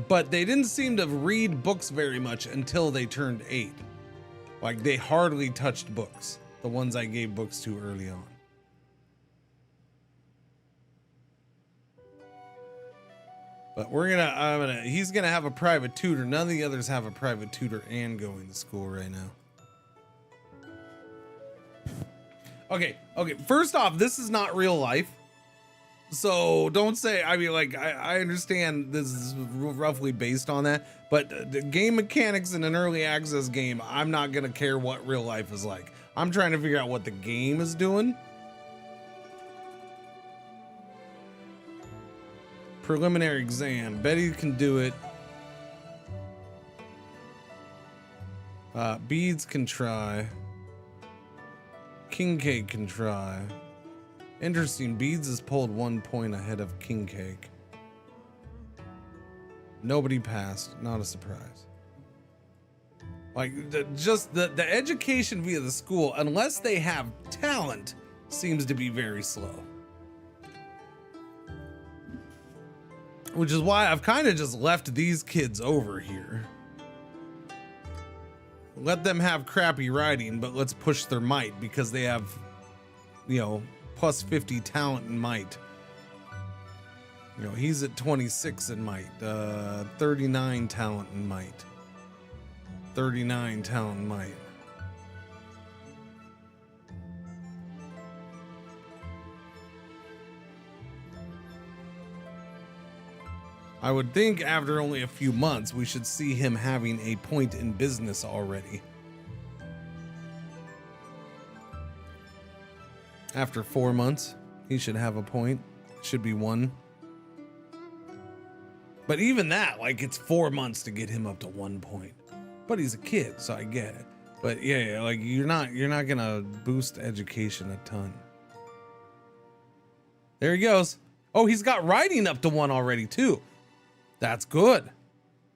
But they didn't seem to read books very much until they turned 8. Like, they hardly touched books. the ones I gave books to early on. But he's gonna have a private tutor. None of the others have a private tutor and going to school right now. Okay. First off, this is not real life. So don't say, I mean, like, I understand this is roughly based on that, but the game mechanics in an early access game, I'm not gonna care what real life is like. I'm trying to figure out what the game is doing. Preliminary exam. Betty can do it. Beads can try. King Cake can try. Interesting. Beads is pulled 1 point ahead of King Cake. Nobody passed. Not a surprise. Like the education via the school, unless they have talent, seems to be very slow. Which is why I've kind of just left these kids over here. Let them have crappy writing, but let's push their might because they have, you know, plus 50 talent and might. You know, he's at 26 in might, 39 talent and might. 39 talent and might. I would think after only a few months, we should see him having a point in business already. After 4 months, he should have a point. Should be 1. But even that, like, it's 4 months to get him up to 1 point. But he's a kid, so I get it. But yeah, like, you're not gonna boost education a ton. There he goes. Oh, he's got writing up to 1 already too. That's good.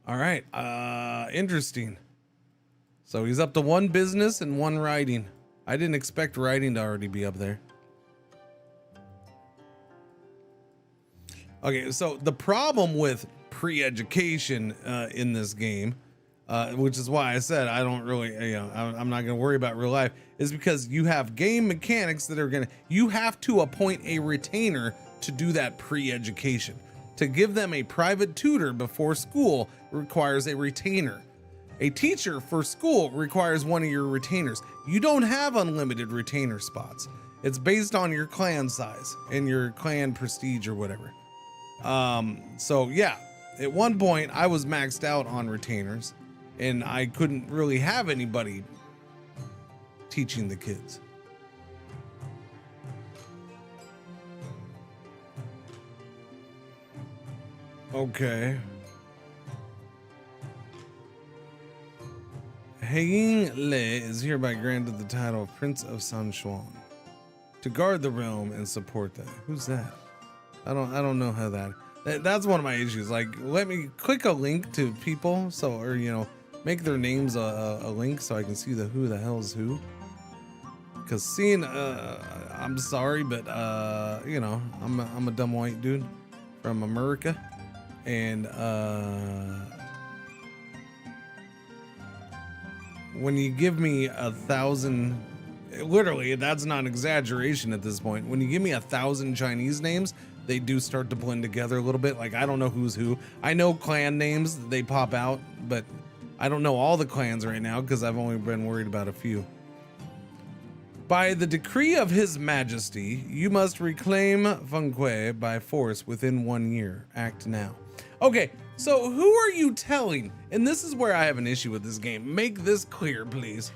All right. Interesting. So he's up to 1 business and 1 writing. I didn't expect writing to already be up there. Okay, so the problem with pre-education in this game, which is why I said I don't really, I'm not going to worry about real life, is because you have game mechanics that are you have to appoint a retainer to do that pre-education. To give them a private tutor before school requires a retainer. A teacher for school requires one of your retainers. You don't have unlimited retainer spots. It's based on your clan size and your clan prestige or whatever. So yeah, at one point I was maxed out on retainers and I couldn't really have anybody teaching the kids. Okay. Heiying Le is hereby granted the title of Prince of San Xuan to guard the realm and support that. Who's that? I don't know how that's one of my issues. Like, let me click a link to people, so, or, you know, make their names a link so I can see who the hell's who. Because seeing, I'm sorry, but you know, I'm a dumb white dude from America. And when you give me 1,000, literally, that's not an exaggeration at this point. When you give me 1,000 Chinese names, they do start to blend together a little bit. Like, I don't know who's who. I know clan names, they pop out, but I don't know all the clans right now because I've only been worried about a few. By the decree of His Majesty, you must reclaim Fenghui by force within 1 year. Act now. Okay, so who are you telling? And this is where I have an issue with this game. Make this clear, please.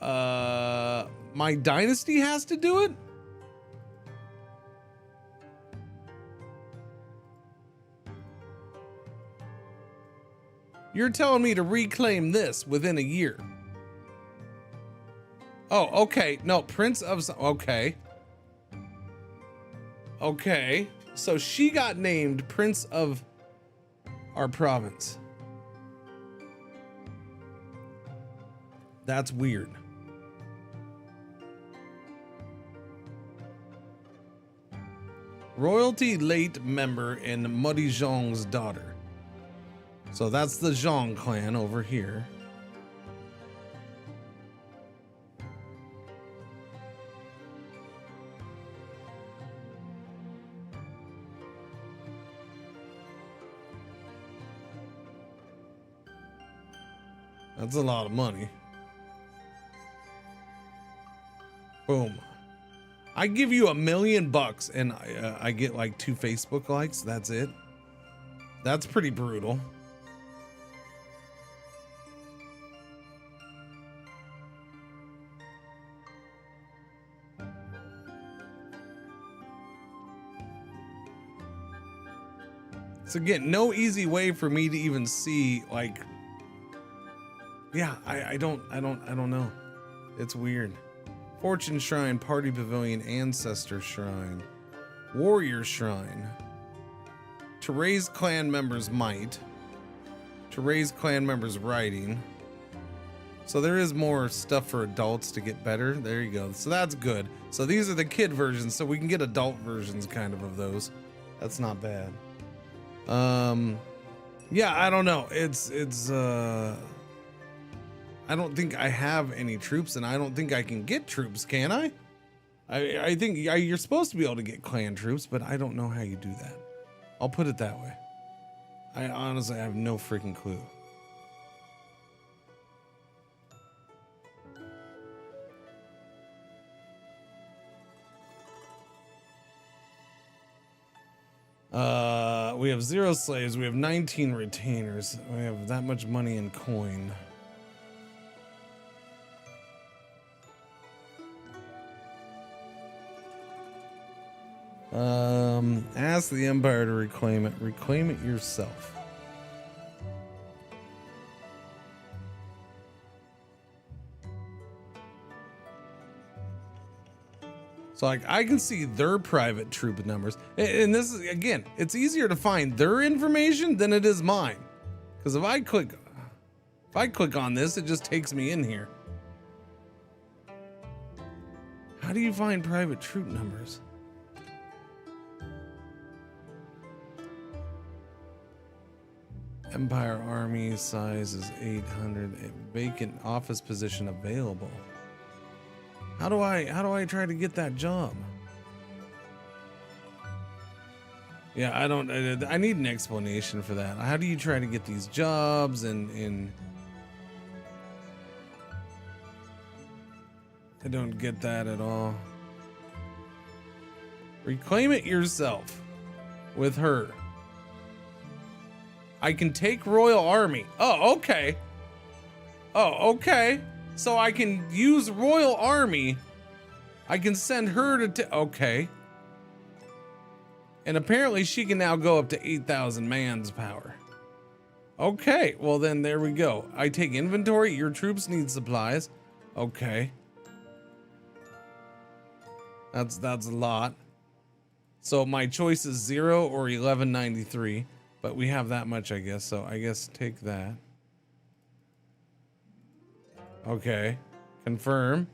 My dynasty has to do it? You're telling me to reclaim this within a year. Oh, okay. No, Prince of... Okay. Okay. So she got named Prince of our province. That's weird. Royalty late member and Muddy Zhong's daughter. So that's the Zhong clan over here. That's a lot of money. Boom. I give you $1 million and I get like 2 Facebook likes. That's it. That's pretty brutal. So again, no easy way for me to even see, like, yeah, I don't know. It's weird. Fortune Shrine, Party Pavilion, Ancestor Shrine, Warrior Shrine. To raise clan members' might. To raise clan members' writing. So there is more stuff for adults to get better. There you go. So that's good. So these are the kid versions, so we can get adult versions kind of those. That's not bad. Yeah, I don't know. I don't think I have any troops, and I don't think I can get troops, can I? I think you're supposed to be able to get clan troops, but I don't know how you do that. I'll put it that way. I honestly have no freaking clue. We have 0 slaves. We have 19 retainers. We have that much money in coin. Ask the Empire to reclaim it. Reclaim it yourself. So like I can see their private troop numbers, and this is again, it's easier to find their information than it is mine, because if I click on this, it just takes me in here. How do you find private troop numbers? Empire army size is 800. Vacant office position available. How do I try to get that job? Yeah, I need an explanation for that. How do you try to get these jobs and I don't get that at all. Reclaim it yourself with her. I can take Royal Army. Oh, okay. Oh, okay. So I can use Royal Army. I can send her to okay. And apparently she can now go up to 8,000 man's power. Okay, well then there we go. I take inventory. Your troops need supplies. Okay. That's a lot. So my choice is 0 or 1193, but we have that much, I guess. So I guess take that. Okay, confirm.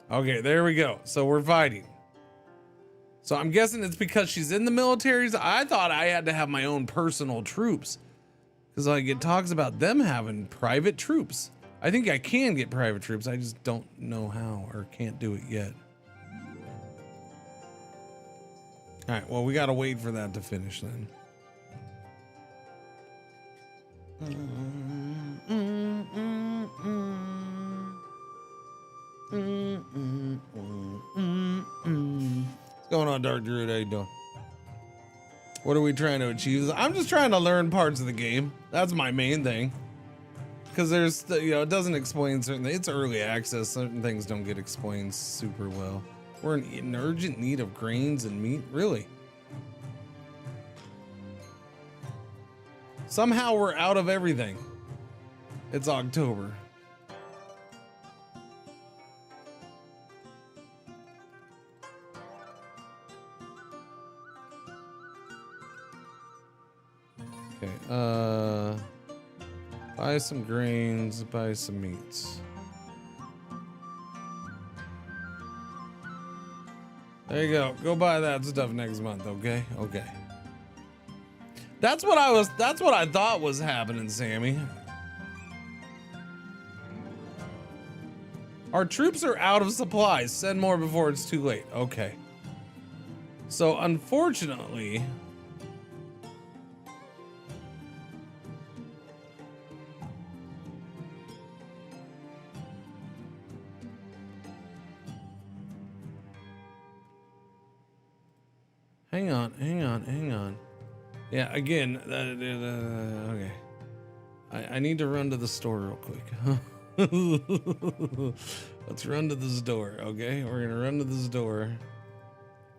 Okay, there we go. So we're fighting. So I'm guessing it's because she's in the militaries. I thought I had to have my own personal troops, because like it talks about them having private troops. I think I can get private troops. I just don't know how, or can't do it yet. All right, well, we got to wait for that to finish then. What's going on, Dark Druid? How you doing? What are we trying to achieve? I'm just trying to learn parts of the game. That's my main thing. Because there's, it doesn't explain certain things. It's early access. Certain things don't get explained super well. We're in urgent need of grains and meat. Really? Somehow we're out of everything. It's October. Okay, buy some grains, buy some meats. There you go. Go buy that stuff next month, okay? Okay. That's what I thought was happening, Sammy. Our troops are out of supplies. Send more before it's too late. Okay. So unfortunately, hang on. Yeah, again, okay. I need to run to the store real quick. Let's run to the store, okay? We're gonna run to the store.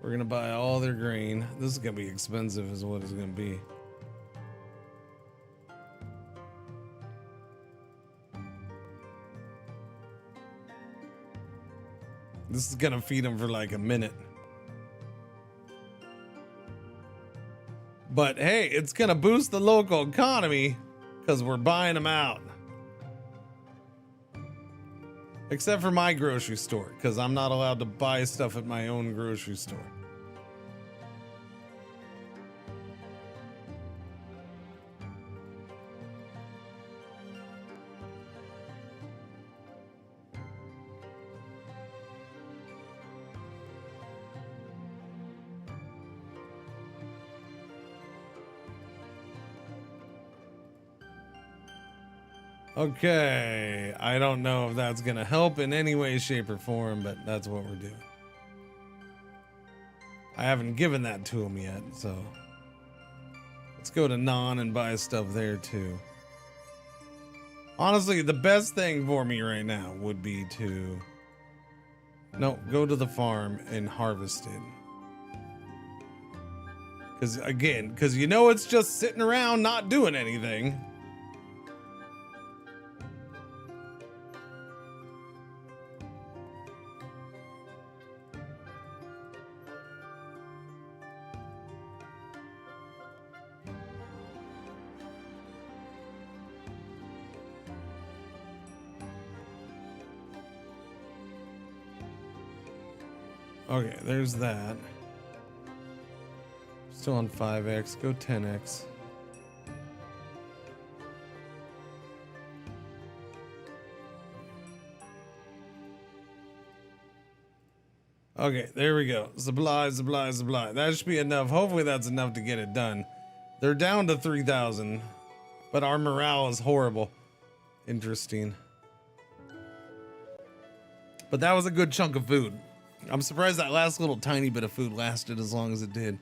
We're gonna buy all their grain. This is gonna be expensive is what it's gonna be. This is gonna feed them for like a minute. But hey, it's gonna boost the local economy because we're buying them out. Except for my grocery store, because I'm not allowed to buy stuff at my own grocery store. Okay, I don't know if that's gonna help in any way, shape, or form, but that's what we're doing. I haven't given that to him yet, so let's go to Non and buy stuff there too. Honestly, the best thing for me right now would be to go to the farm and harvest it. Because you know it's just sitting around not doing anything. Okay, there's that. Still on 5x, go 10x. Okay, there we go. Supply. That should be enough. Hopefully that's enough to get it done. They're down to 3,000, but our morale is horrible. Interesting. But that was a good chunk of food. I'm surprised that last little tiny bit of food lasted as long as it did.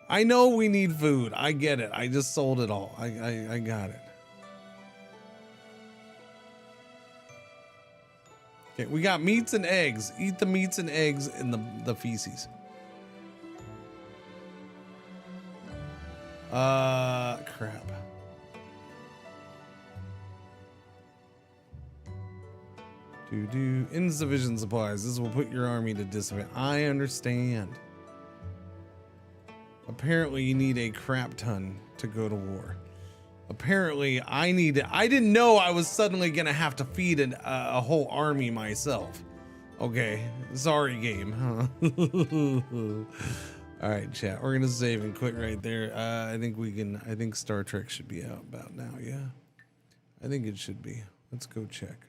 I know we need food. I get it. I just sold it all. I got it. Okay, we got meats and eggs. Eat the meats and eggs in the feces. Crap. Insufficient supplies. This will put your army to disadvantage. I understand. Apparently you need a crap ton to go to war. Apparently I didn't know I was suddenly gonna have to feed a whole army myself. Okay, sorry game, huh? All right, chat, we're gonna save and quit right there. I think Star Trek should be out about now. Yeah, I think it should be. Let's go check.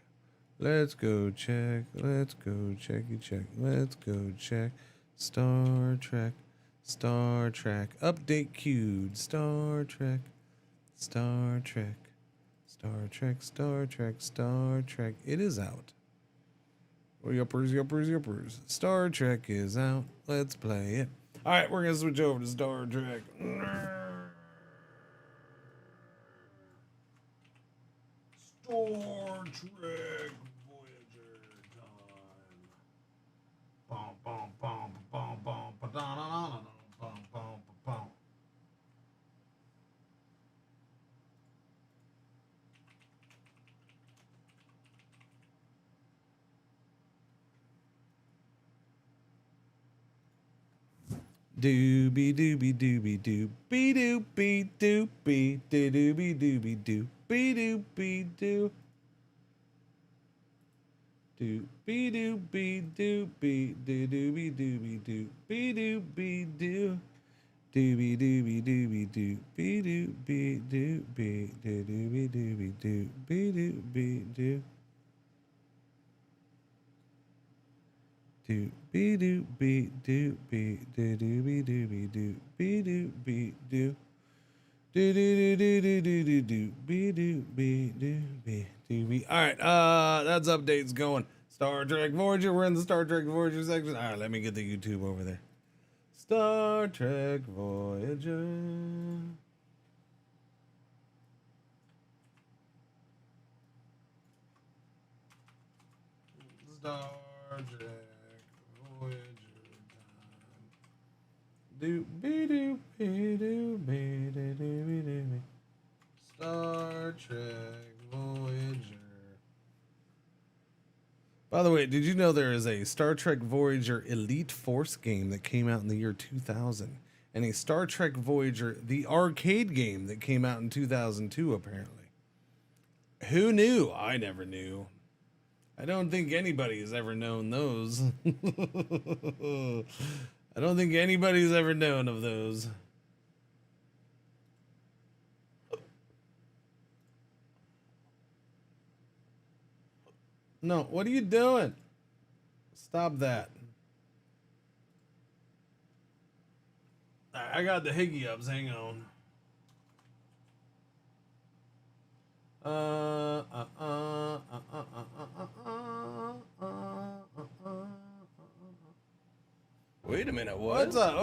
Let's go check. Let's go checky check. Let's go check. Star Trek. Star Trek. Update queued. Star Trek. Star Trek. Star Trek. Star Trek. Star Trek. It is out. Oh, yuppers. Star Trek is out. Let's play it. All right, we're gonna switch over to Star Trek. Star Trek Voyager time. Bum bum bum bum bum ba da da da da bum bum bum. Doobie doobie doobie doobie doobie doobie doobie doobie doobie doobie doo. Doobie doobie doobie doobie doobie doobie doobie doo. Doobie doobie doobie doobie doobie doobie doobie doobie doobie doobie doo. Doobie doobie doobie doobie doobie doobie doobie doo. Do do do do do do do be do be do be. All right, that's updates going. Star Trek Voyager. We're in the Star Trek Voyager section. All right, let me get the YouTube over there. Star Trek Voyager. Star Trek Voyager time. Do be do be do be do be do. Star Trek Voyager. By the way, did you know there is a Star Trek Voyager Elite Force game that came out in the year 2000, and a Star Trek Voyager the arcade game that came out in 2002 apparently? Who knew? I never knew. I don't think anybody has ever known those. I don't think anybody's ever known of those. No, what are you doing? Stop that. I got the higgy ups. Hang on. Wait a minute, what? What's up?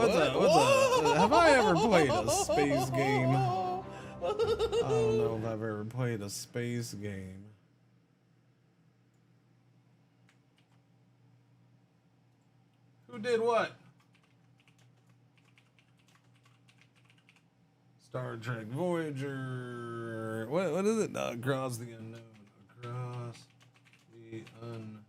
Have I ever played a space game? I don't know if I've ever played a space game. Who did what? Star Trek Voyager. What is it? Across the unknown. Across the un.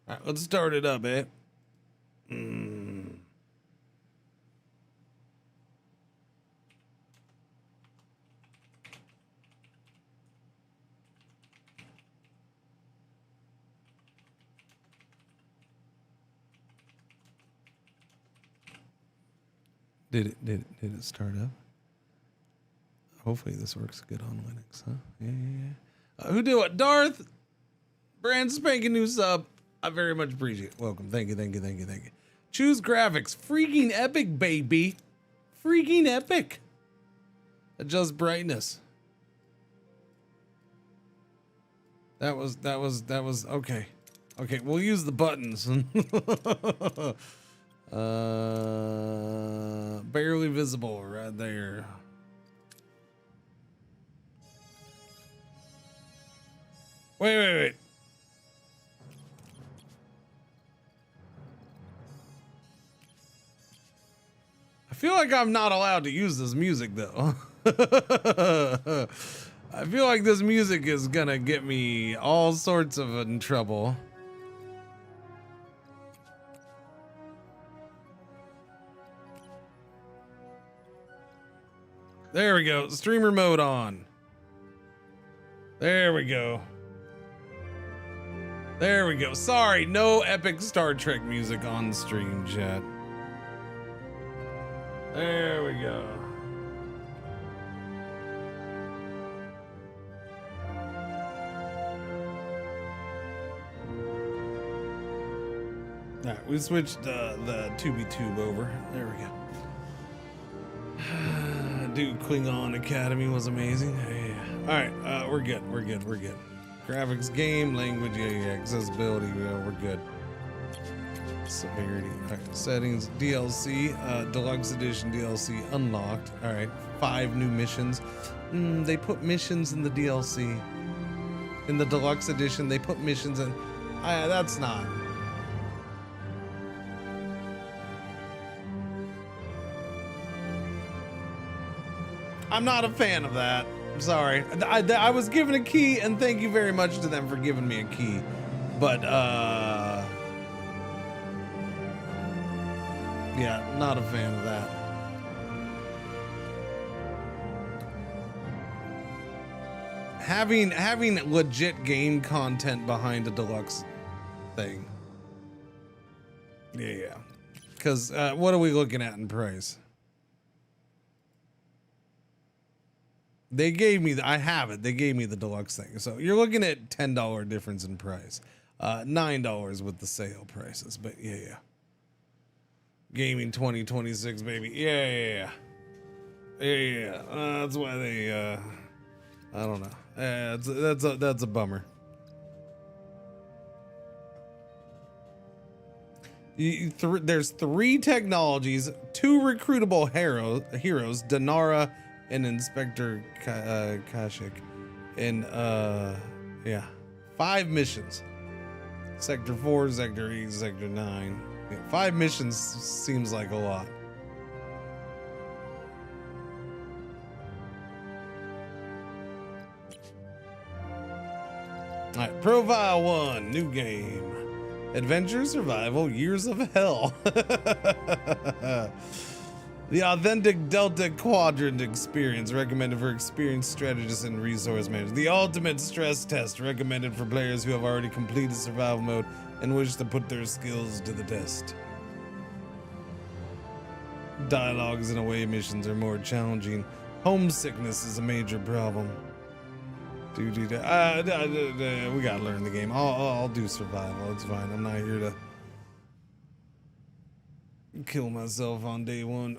All right, let's start it up, eh? Did it start up? Hopefully this works good on Linux, huh? Yeah. Who did what? Darth, brand spanking new sub. I very much appreciate it. Welcome. Thank you. Choose graphics. Freaking epic, baby. Freaking epic. Adjust brightness. That was okay. Okay, we'll use the buttons. Barely visible right there. Wait. I feel like I'm not allowed to use this music though. I feel like this music is gonna get me all sorts of in trouble. There we go. Streamer mode on. There we go. Sorry, no epic Star Trek music on stream, chat. There we go. All right, we switched the Tubi Tube over. There we go. Dude, Klingon Academy was amazing. Yeah. All right, we're good. Graphics, game, language, yeah. Accessibility, yeah, we're good. Severity, all right. Settings, DLC, deluxe edition DLC unlocked. All right, 5 new missions. They put missions in the DLC. In the deluxe edition, they put missions in. That's not. I'm not a fan of that. I'm sorry. I was given a key, and thank you very much to them for giving me a key. But, yeah, not a fan of that. Having legit game content behind a deluxe thing. Yeah. Because, what are we looking at in price? They gave me I have it. They gave me the deluxe thing. So you're looking at $10 difference in price. $9 with the sale prices. But yeah. Gaming 2026, baby. Yeah. That's why they I don't know. That's a bummer. There's 3 technologies, 2 recruitable heroes, Danara and Inspector Kashik, and yeah, 5 missions. Sector 4, Sector 8, Sector 9. Yeah, 5 missions seems like a lot. All right, Profile 1, new game. Adventure, survival, years of hell. The authentic Delta Quadrant experience recommended for experienced strategists and resource managers. The ultimate stress test recommended for players who have already completed survival mode and wish to put their skills to the test. Dialogues and away missions are more challenging. Homesickness is a major problem. We gotta learn the game. I'll do survival. It's fine. I'm not here to kill myself on day 1.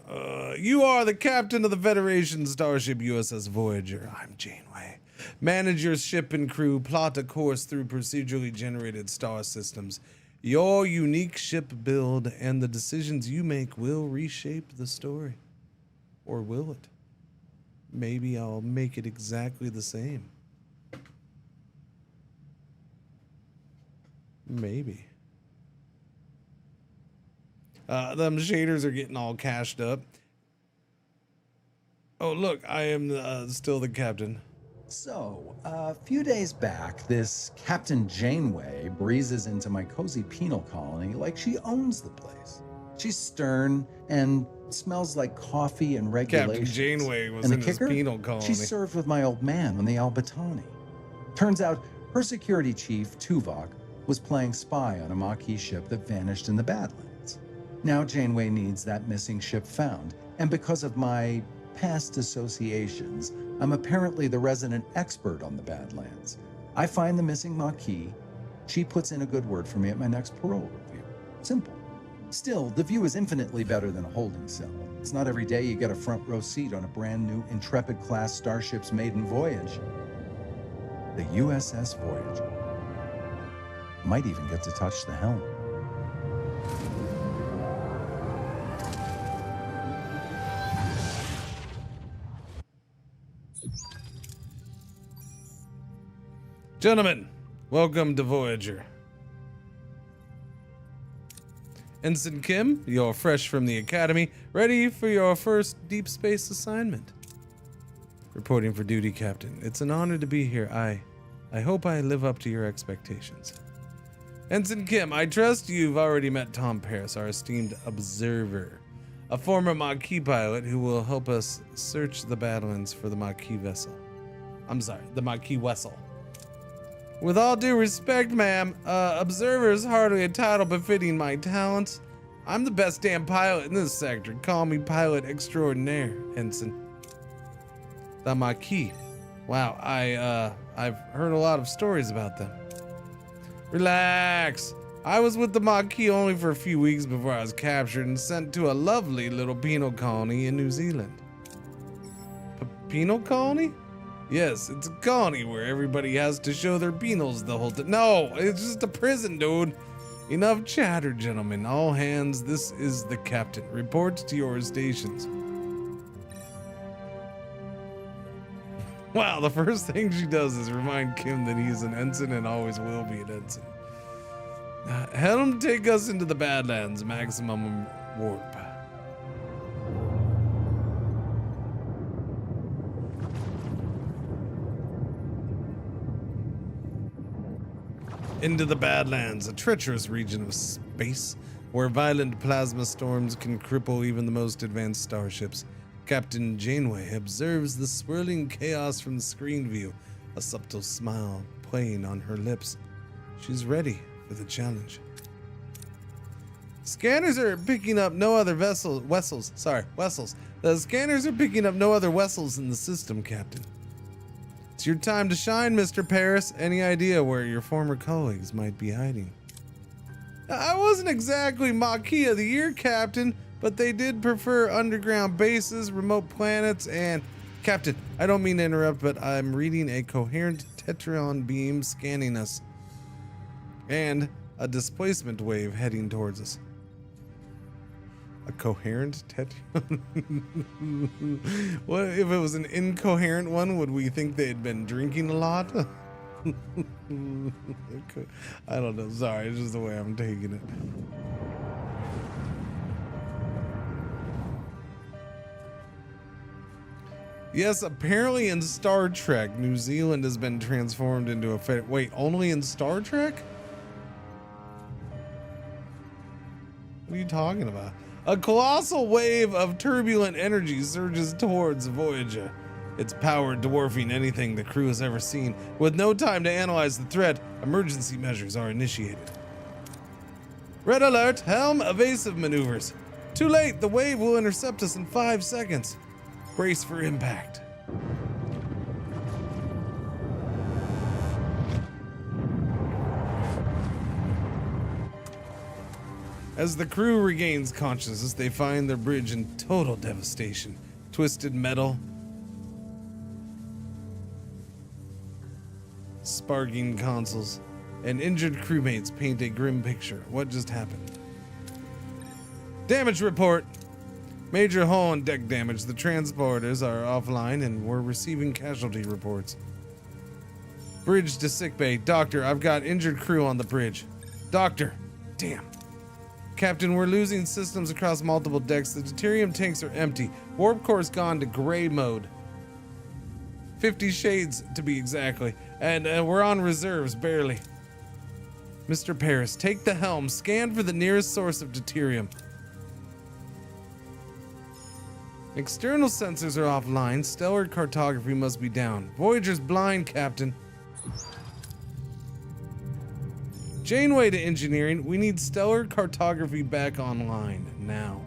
You are the captain of the Federation starship USS Voyager. I'm Janeway. Manage your ship and crew. Plot a course through procedurally generated star systems. Your unique ship build and the decisions you make will reshape the story. Or will it? Maybe I'll make it exactly the same. Maybe. Them shaders are getting all cashed up. Oh, look, I am still the captain. So, a few days back, this Captain Janeway breezes into my cozy penal colony like she owns the place. She's stern and smells like coffee and regulations. Captain Janeway was and in the his kicker, penal colony. She served with my old man on the Albatani. Turns out her security chief, Tuvok, was playing spy on a Maquis ship that vanished in the Badlands. Now Janeway needs that missing ship found, and because of my past associations, I'm apparently the resident expert on the Badlands. I find the missing Maquis, she puts in a good word for me at my next parole review. Simple. Still, the view is infinitely better than a holding cell. It's not every day you get a front row seat on a brand new Intrepid-class starship's maiden voyage. The USS Voyager. Might even get to touch the helm. Gentlemen, welcome to Voyager. Ensign Kim, you're fresh from the academy, ready for your first deep space assignment. Reporting for duty, Captain. It's an honor to be here. I hope I live up to your expectations. Ensign Kim, I trust you've already met Tom Paris, our esteemed observer, a former Maquis pilot who will help us search the Badlands for the Maquis vessel. The Maquis vessel. With all due respect, ma'am, observer is hardly a title befitting my talents. I'm the best damn pilot in this sector. Call me pilot extraordinaire, Ensign. The Maquis. Wow, I've heard a lot of stories about them. Relax. I was with the Maquis only for a few weeks before I was captured and sent to a lovely little penal colony in New Zealand. Penal colony? Yes, it's a colony where everybody has to show their penals the whole time. No, it's just a prison, dude. Enough chatter, gentlemen. All hands, this is the captain. Report to your stations. Wow, the first thing she does is remind Kim that he's an ensign and always will be an ensign. Have him take us into the Badlands, maximum warp. Into the Badlands, a treacherous region of space where violent plasma storms can cripple even the most advanced starships. Captain Janeway observes the swirling chaos from the screen view, a subtle smile playing on her lips. She's ready for the challenge. Scanners are picking up no other vessels. The scanners are picking up no other vessels in the system, Captain. It's your time to shine, Mr. Paris. Any idea where your former colleagues might be hiding? I wasn't exactly Maquis of the Year, Captain, but they did prefer underground bases, remote planets, and Captain, I don't mean to interrupt, but I'm reading a coherent tetron beam scanning us. And a displacement wave heading towards us. A coherent tetron? What if it was an incoherent one? Would we think they had been drinking a lot? I don't know. Sorry, it's just the way I'm taking it. Yes, apparently in Star Trek, New Zealand has been transformed into a... Wait, only in Star Trek? What are you talking about? A colossal wave of turbulent energy surges towards Voyager, its power dwarfing anything the crew has ever seen. With no time to analyze the threat, emergency measures are initiated. Red alert, helm evasive maneuvers. Too late, the wave will intercept us in 5 seconds. Brace for impact. As the crew regains consciousness, they find their bridge in total devastation. Twisted metal, sparking consoles, and injured crewmates paint a grim picture. What just happened? Damage report. Major hull and deck damage. The transporters are offline and we're receiving casualty reports. Bridge to sickbay. Doctor, I've got injured crew on the bridge. Doctor. Damn. Captain, we're losing systems across multiple decks. The deuterium tanks are empty. Warp core's gone to gray mode. 50 shades to be exactly. And we're on reserves, barely. Mr. Paris, take the helm. Scan for the nearest source of deuterium. External sensors are offline. Stellar cartography must be down. Voyager's blind, Captain. Janeway to engineering. We need stellar cartography back online now.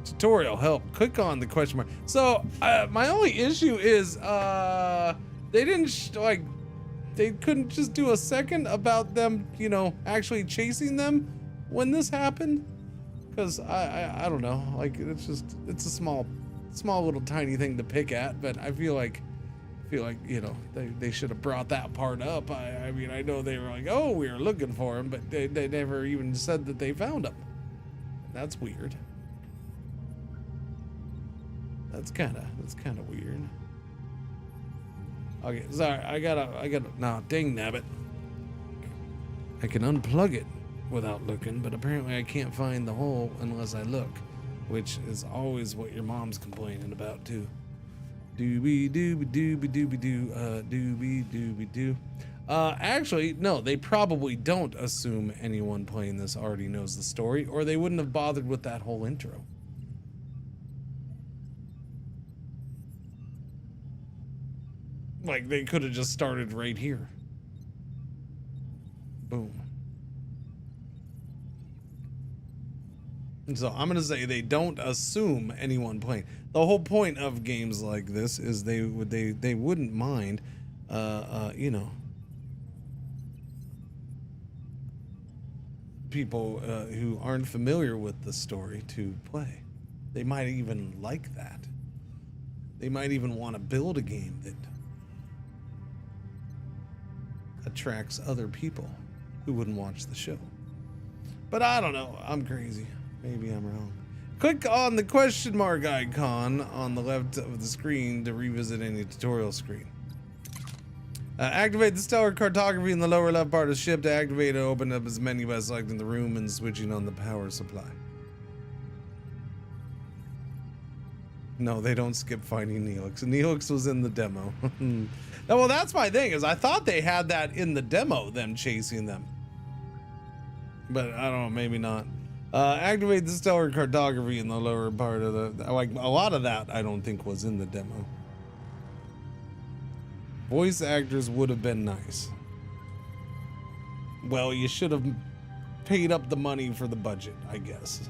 Tutorial help. Click on the question mark. So my only issue is they didn't they couldn't just do a second about them, you know, actually chasing them when this happened. Because I don't know, like it's a small little tiny thing to pick at, but I feel like you know they should have brought that part up. I mean I know they were like, oh, we were looking for him, but they never even said that they found him. That's weird. That's kind of weird. Okay, sorry, I gotta no, dang nabbit. I can unplug it without looking, but apparently I can't find the hole unless I look, which is always what your mom's complaining about too. Doobie doobie doobie doobie doo, doobie doobie doo. Actually, no, they probably don't assume anyone playing this already knows the story, or they wouldn't have bothered with that whole intro. Like, they could have just started right here. Boom. So I'm gonna say they don't assume anyone playing. The whole point of games like this is they wouldn't mind, you know, people who aren't familiar with the story to play. They might even like that. They might even want to build a game that attracts other people who wouldn't watch the show. But I don't know. I'm crazy. Maybe I'm wrong. Click on the question mark icon on the left of the screen to revisit any tutorial screen. Activate the stellar cartography in the lower left part of the ship. To activate it, open up its menu by selecting the room and switching on the power supply. No, they don't skip finding Neelix. Neelix was in the demo. No, well, that's my thing, is I thought they had that in the demo, them chasing them. But I don't know, maybe not. Activate the stellar cartography in the lower part of the... Like, a lot of that I don't think was in the demo. Voice actors would have been nice. Well, you should have paid up the money for the budget, I guess.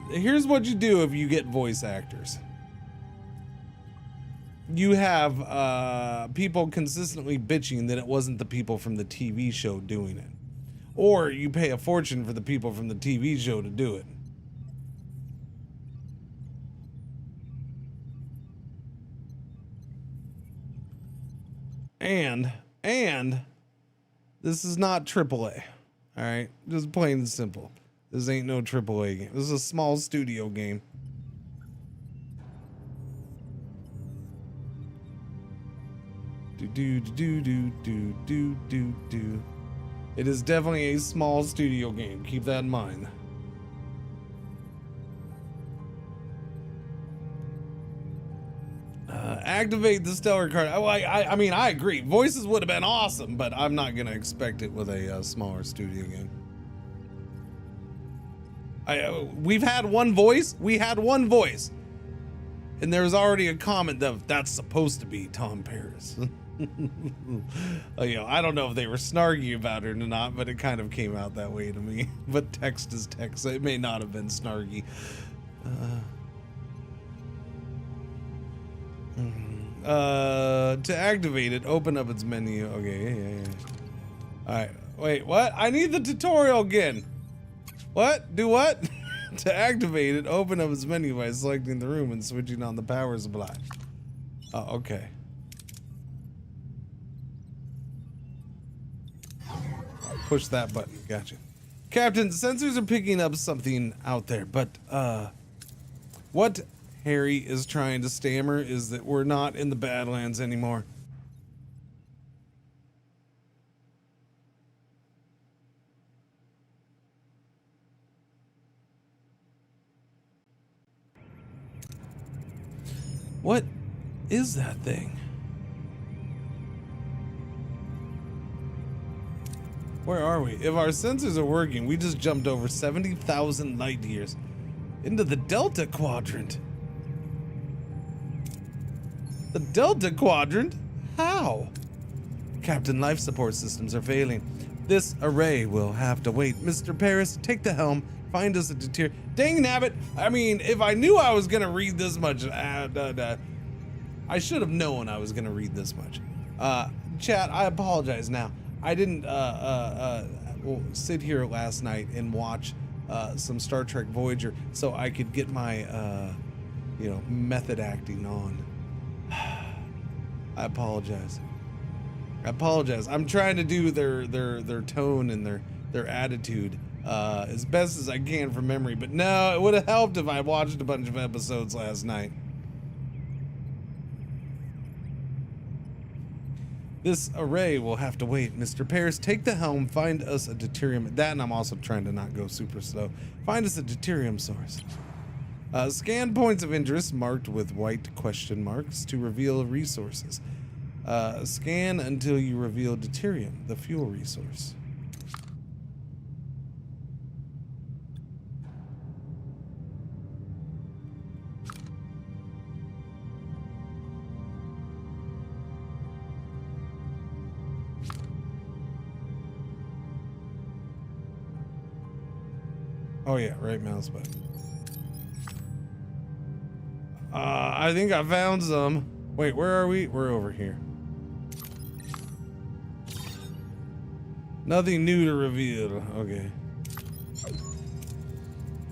Here's what you do if you get voice actors. You have people consistently bitching that it wasn't the people from the TV show doing it. Or you pay a fortune for the people from the TV show to do it. And this is not AAA. All right, just plain and simple. This ain't no AAA game. This is a small studio game. Do. It is definitely a small studio game. Keep that in mind. Activate the stellar card. I mean, I agree. Voices would have been awesome, but I'm not gonna expect it with a smaller studio game. We've had one voice. We had one voice, and there was already a comment that's supposed to be Tom Paris. You know, I don't know if they were snarky about it or not, but it kind of came out that way to me. But text is text, so it may not have been snarky. To activate it, open up its menu. Okay, yeah. All right, wait, what? I need the tutorial again. What? Do what? To activate it, open up its menu by selecting the room and switching on the power supply. Oh, okay. Push that button. Gotcha. Captain, sensors are picking up something out there, but what Harry is trying to stammer is that we're not in the Badlands anymore. What is that thing? Where are we? If our sensors are working, we just jumped over 70,000 light years into the Delta Quadrant. The Delta Quadrant? How? Captain, life support systems are failing. This array will have to wait. Mr. Paris, take the helm. Find us a deter. Dang nabbit! I mean, if I knew I was gonna read this much, I should have known I was gonna read this much. Chat, I apologize now. I didn't sit here last night and watch some Star Trek Voyager so I could get my method acting on. I apologize. I'm trying to do their tone and their attitude as best as I can from memory, but no, it would have helped if I watched a bunch of episodes last night. This array will have to wait. Mr. Paris, take the helm, find us a deuterium. That, and I'm also trying to not go super slow. Find us a deuterium source. Scan points of interest marked with white question marks to reveal resources. Scan until you reveal deuterium, the fuel resource. Oh yeah, right mouse button. I think I found some. Wait, where are we? We're over here. Nothing new to reveal. Okay.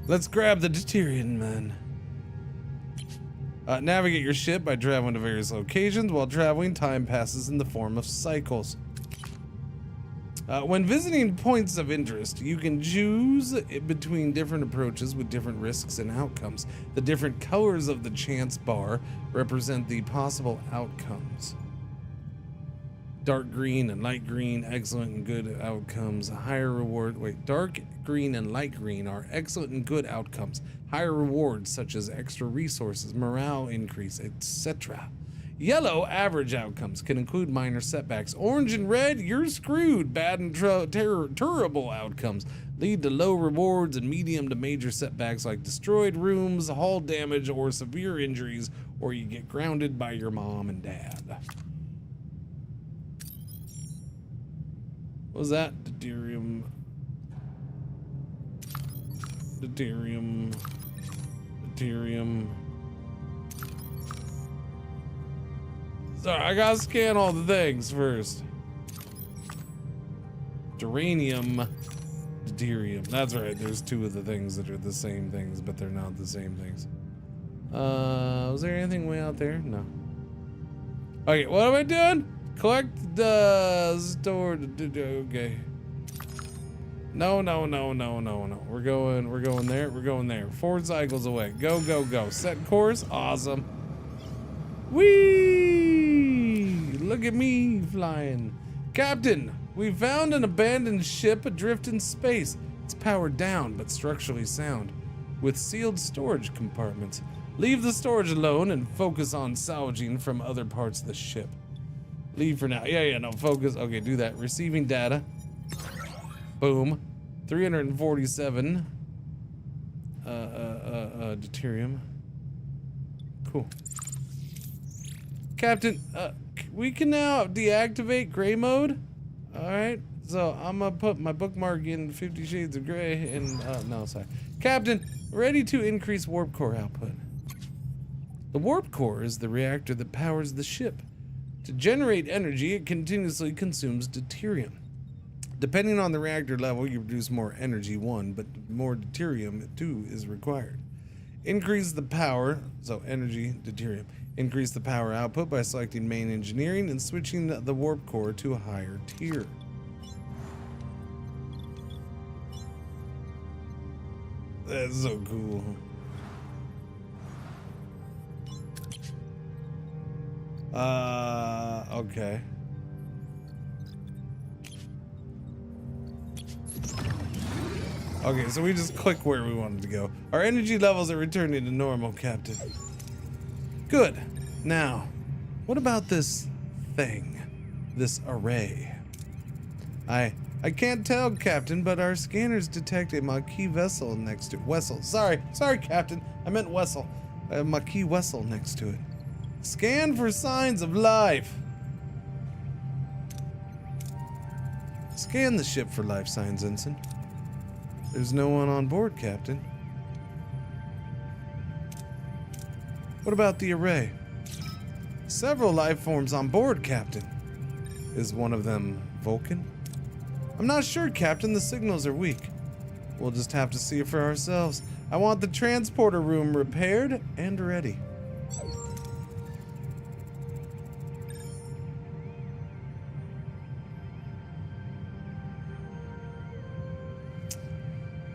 Let's grab the deuterium, man. Navigate your ship by traveling to various locations. While traveling, time passes in the form of cycles. When visiting points of interest, you can choose between different approaches with different risks and outcomes. The different colors of the chance bar represent the possible outcomes. Dark green and light green, excellent and good outcomes. Higher reward. Wait, dark green and light green are excellent and good outcomes. Higher rewards such as extra resources, morale increase, etc. Yellow, average outcomes, can include minor setbacks. Orange and red, you're screwed. Bad and terrible outcomes lead to low rewards, and medium to major setbacks like destroyed rooms, hull damage, or severe injuries, or you get grounded by your mom and dad. What was that? Deuterium. Sorry, I gotta scan all the things first. Duranium, deuterium. That's right, there's two of the things that are the same things, but they're not the same things. Was there anything way out there? No. Okay, what am I doing? Collect the stored. Okay. No. We're going there. 4 cycles away. Go. Set course. Awesome. Whee! Look at me flying. Captain, we found an abandoned ship adrift in space. It's powered down, but structurally sound, with sealed storage compartments. Leave the storage alone and focus on salvaging from other parts of the ship. Leave for now. Yeah, no, focus. Okay, do that. Receiving data. Boom. 347 deuterium. Cool. Captain, we can now deactivate gray mode. All right, so I'm gonna put my bookmark in 50 Shades of Gray and no, sorry. Captain, ready to increase warp core output. The warp core is the reactor that powers the ship. To generate energy, it continuously consumes deuterium. Depending on the reactor level, you produce more energy, 1, but more deuterium, 2, is required. Increase the power, so energy, deuterium. Increase the power output by selecting main engineering and switching the warp core to a higher tier. That's so cool. Okay. Okay, so we just click where we wanted to go. Our energy levels are returning to normal, Captain. Good. Now, what about this thing? This array? I can't tell, Captain, but our scanners detect a Maquis vessel next to Wessel. Sorry, Captain. I meant Wessel. A Maquis vessel next to it. Scan for signs of life. Scan the ship for life signs, Ensign. There's no one on board, Captain. What about the array? Several life forms on board, Captain. Is one of them Vulcan? I'm not sure, Captain. The signals are weak. We'll just have to see it for ourselves. I want the transporter room repaired and ready.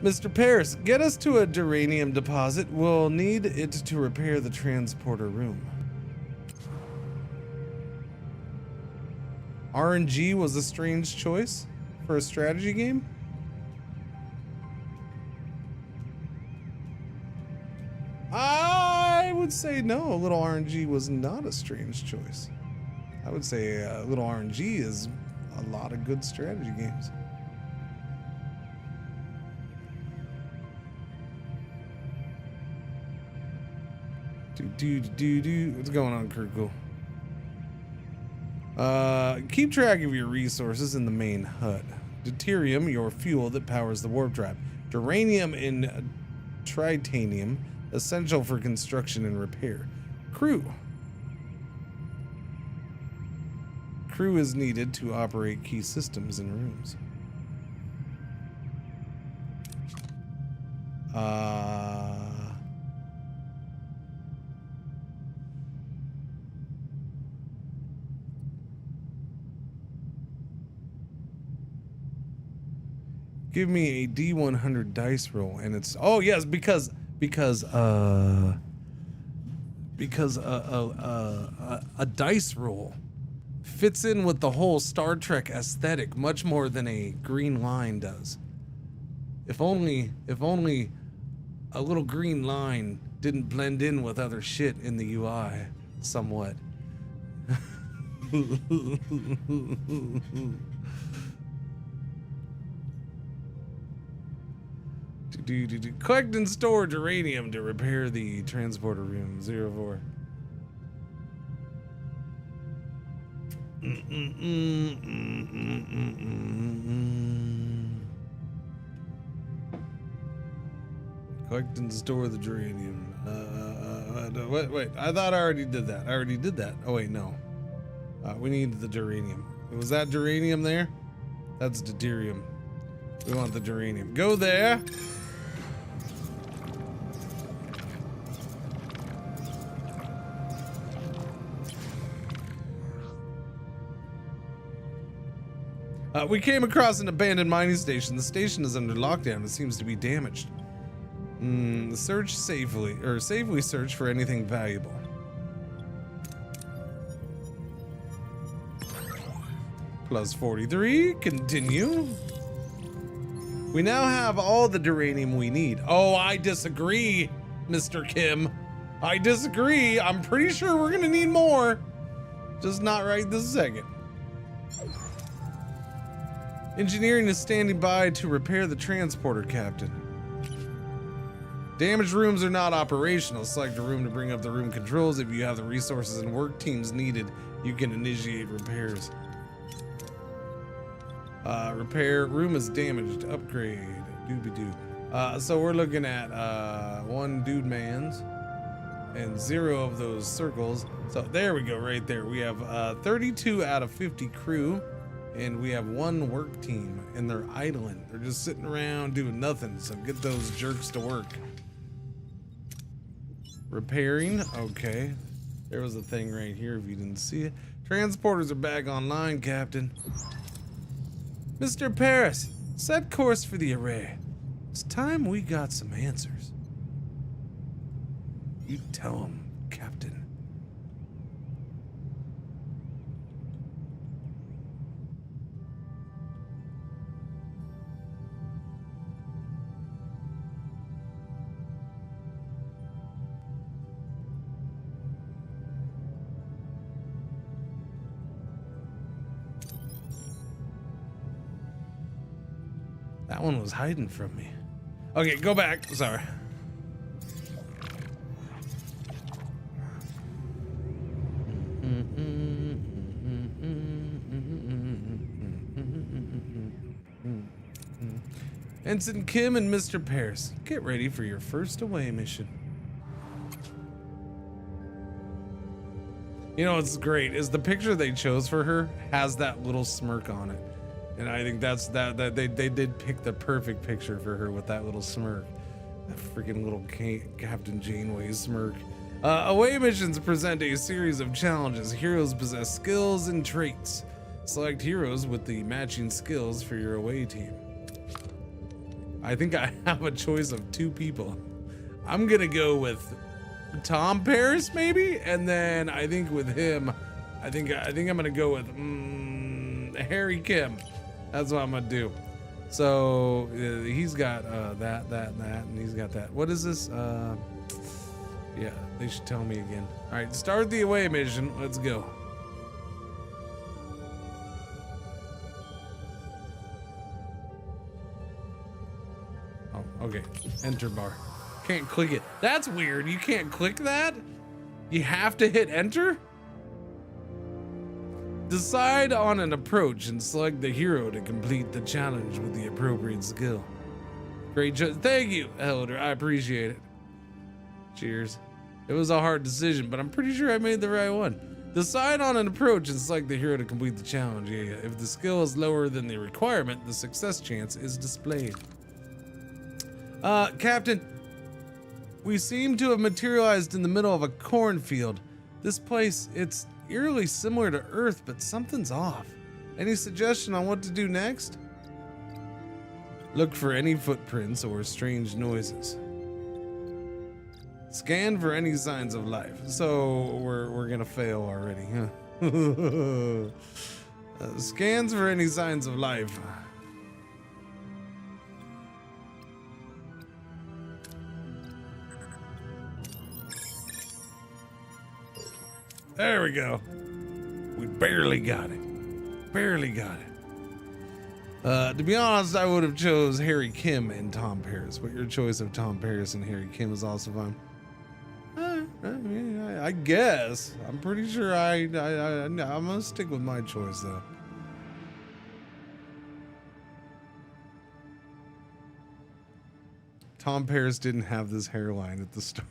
Mr. Paris, get us to a duranium deposit. We'll need it to repair the transporter room. RNG was a strange choice for a strategy game? I would say no, a little RNG was not a strange choice. I would say a little RNG is a lot of good strategy games. What's going on, Kirkle? Keep track of your resources in the main HUD. Deuterium, your fuel that powers the warp drive. Duranium and tritanium, essential for construction and repair. Crew. Crew is needed to operate key systems in rooms. Give me a D100 dice roll, and it's because a dice roll fits in with the whole Star Trek aesthetic much more than a green line does. If only a little green line didn't blend in with other shit in the UI somewhat. Collect and store uranium to repair the transporter room. 04. Collect and store the uranium. Wait. I thought I already did that. Oh wait, no. We need the uranium. Was that uranium there? That's deuterium. We want the uranium. Go there. We came across an abandoned mining station. The station is under lockdown. It seems to be damaged. Search safely, or safely search for anything valuable. Plus 43, continue. We now have all the duranium we need. Oh, I disagree, Mr. Kim. I disagree. I'm pretty sure we're gonna need more. Just not right this second. Engineering is standing by to repair the transporter, Captain. Damaged rooms are not operational. Select a room to bring up the room controls. If you have the resources and work teams needed, you can initiate repairs. Repair room is damaged. Upgrade. Doobie-doo. So we're looking at 1 dude man's and 0 of those circles. So there we go, right there. We have 32 out of 50 crew, and we have 1 work team, and they're idling. They're just sitting around doing nothing. So get those jerks to work. Repairing. Okay. There was a thing right here if you didn't see it. Transporters are back online, Captain. Mr. Paris, set course for the array. It's time we got some answers. You tell him, Captain. That one was hiding from me. Okay, go back. Sorry. Ensign Kim and Mr. Paris, get ready for your first away mission. You know what's great is the picture they chose for her has that little smirk on it. And I think that's that they did pick the perfect picture for her with that little smirk. That freaking little Captain Janeway smirk. Away missions present a series of challenges. Heroes possess skills and traits. Select heroes with the matching skills for your away team. I think I have a choice of 2 people. I'm gonna go with Tom Paris maybe, and then I think with him, I think I'm gonna go with Harry Kim. That's what I'm gonna do. So he's got that, and he's got that. What is this? Yeah, they should tell me again. All right, start the away mission. Let's go. Oh, okay. Enter bar. Can't click it. That's weird. You can't click that? You have to hit enter? Decide on an approach and select the hero to complete the challenge with the appropriate skill. Great job. Thank you, Elder. I appreciate it. Cheers. It was a hard decision, but I'm pretty sure I made the right one. Decide on an approach and select the hero to complete the challenge. Yeah. If the skill is lower than the requirement, the success chance is displayed. Captain, we seem to have materialized in the middle of a cornfield. This place, it's eerily similar to Earth, but something's off. Any suggestion on what to do next? Look for any footprints or strange noises. Scan for any signs of life. So we're gonna fail already, huh? Scans for any signs of life. There we go. We barely got it. Barely got it. To be honest, I would have chose Harry Kim and Tom Paris, but your choice of Tom Paris and Harry Kim is also fine. I guess. I'm pretty sure I'm gonna stick with my choice though. Tom Paris didn't have this hairline at the start.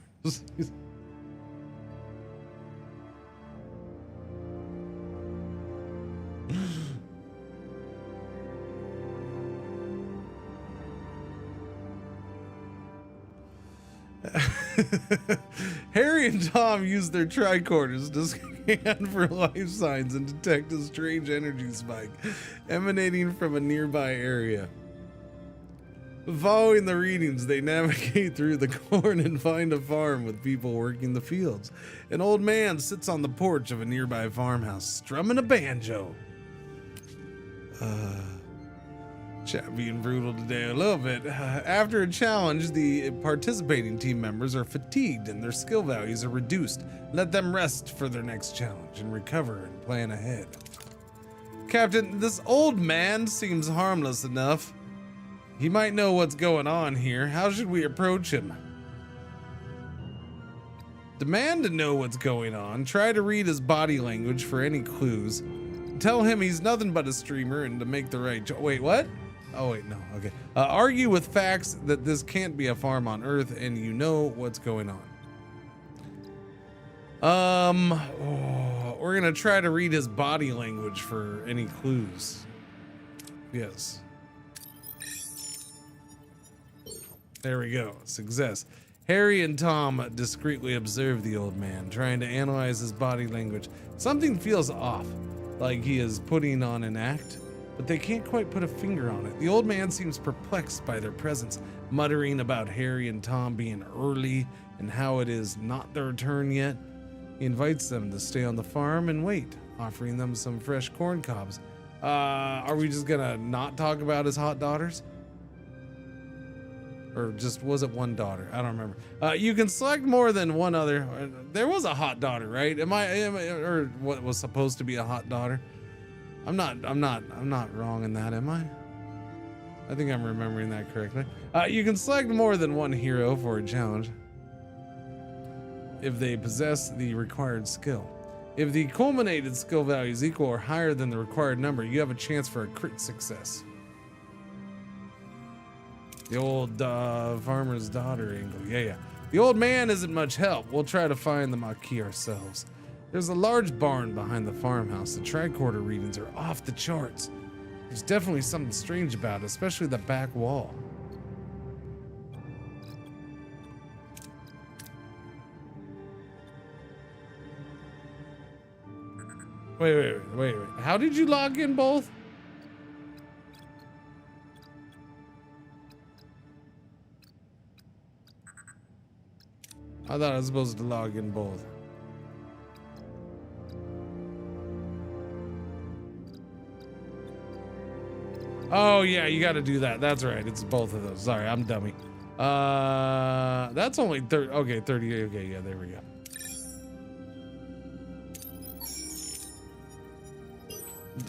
Harry and Tom use their tricorders to scan for life signs and detect a strange energy spike emanating from a nearby area. Following the readings, they navigate through the corn and find a farm with people working the fields. An old man sits on the porch of a nearby farmhouse, strumming a banjo. Chat being brutal today a little bit. After a challenge, the participating team members are fatigued and their skill values are reduced. Let them rest for their next challenge and recover and plan ahead. Captain, this old man seems harmless enough. He might know what's going on here. How should we approach him? Demand to know what's going on. Try to read his body language for any clues. Tell him he's nothing but a streamer and to make the right choice. Wait, what? Oh, wait, no, okay. Argue with facts that this can't be a farm on Earth and you know what's going on. We're gonna try to read his body language for any clues. Yes. There we go, success. Harry and Tom discreetly observe the old man, trying to analyze his body language. Something feels off, like he is putting on an act, but they can't quite put a finger on it. The old man seems perplexed by their presence, muttering about Harry and Tom being early and how it is not their turn yet. He invites them to stay on the farm and wait, offering them some fresh corn cobs. Are we just gonna not talk about his hot daughters? Or just was it one daughter? I don't remember. You can select more than one other. There was a hot daughter, right? Am I or what was supposed to be a hot daughter? I'm not wrong in that, am I? I think I'm remembering that correctly. You can select more than one hero for a challenge if they possess the required skill. If the culminated skill value is equal or higher than the required number, you have a chance for a crit success. The old farmer's daughter angle. Yeah. The old man isn't much help. We'll try to find the Maquis ourselves. There's a large barn behind the farmhouse. The tricorder readings are off the charts. There's definitely something strange about it, especially the back wall. Wait. How did you log in both? I thought I was supposed to log in both. Oh yeah, you got to do that. That's right. It's both of those. Sorry, I'm dummy. That's only 30. Okay, 30. Okay, yeah, there we go.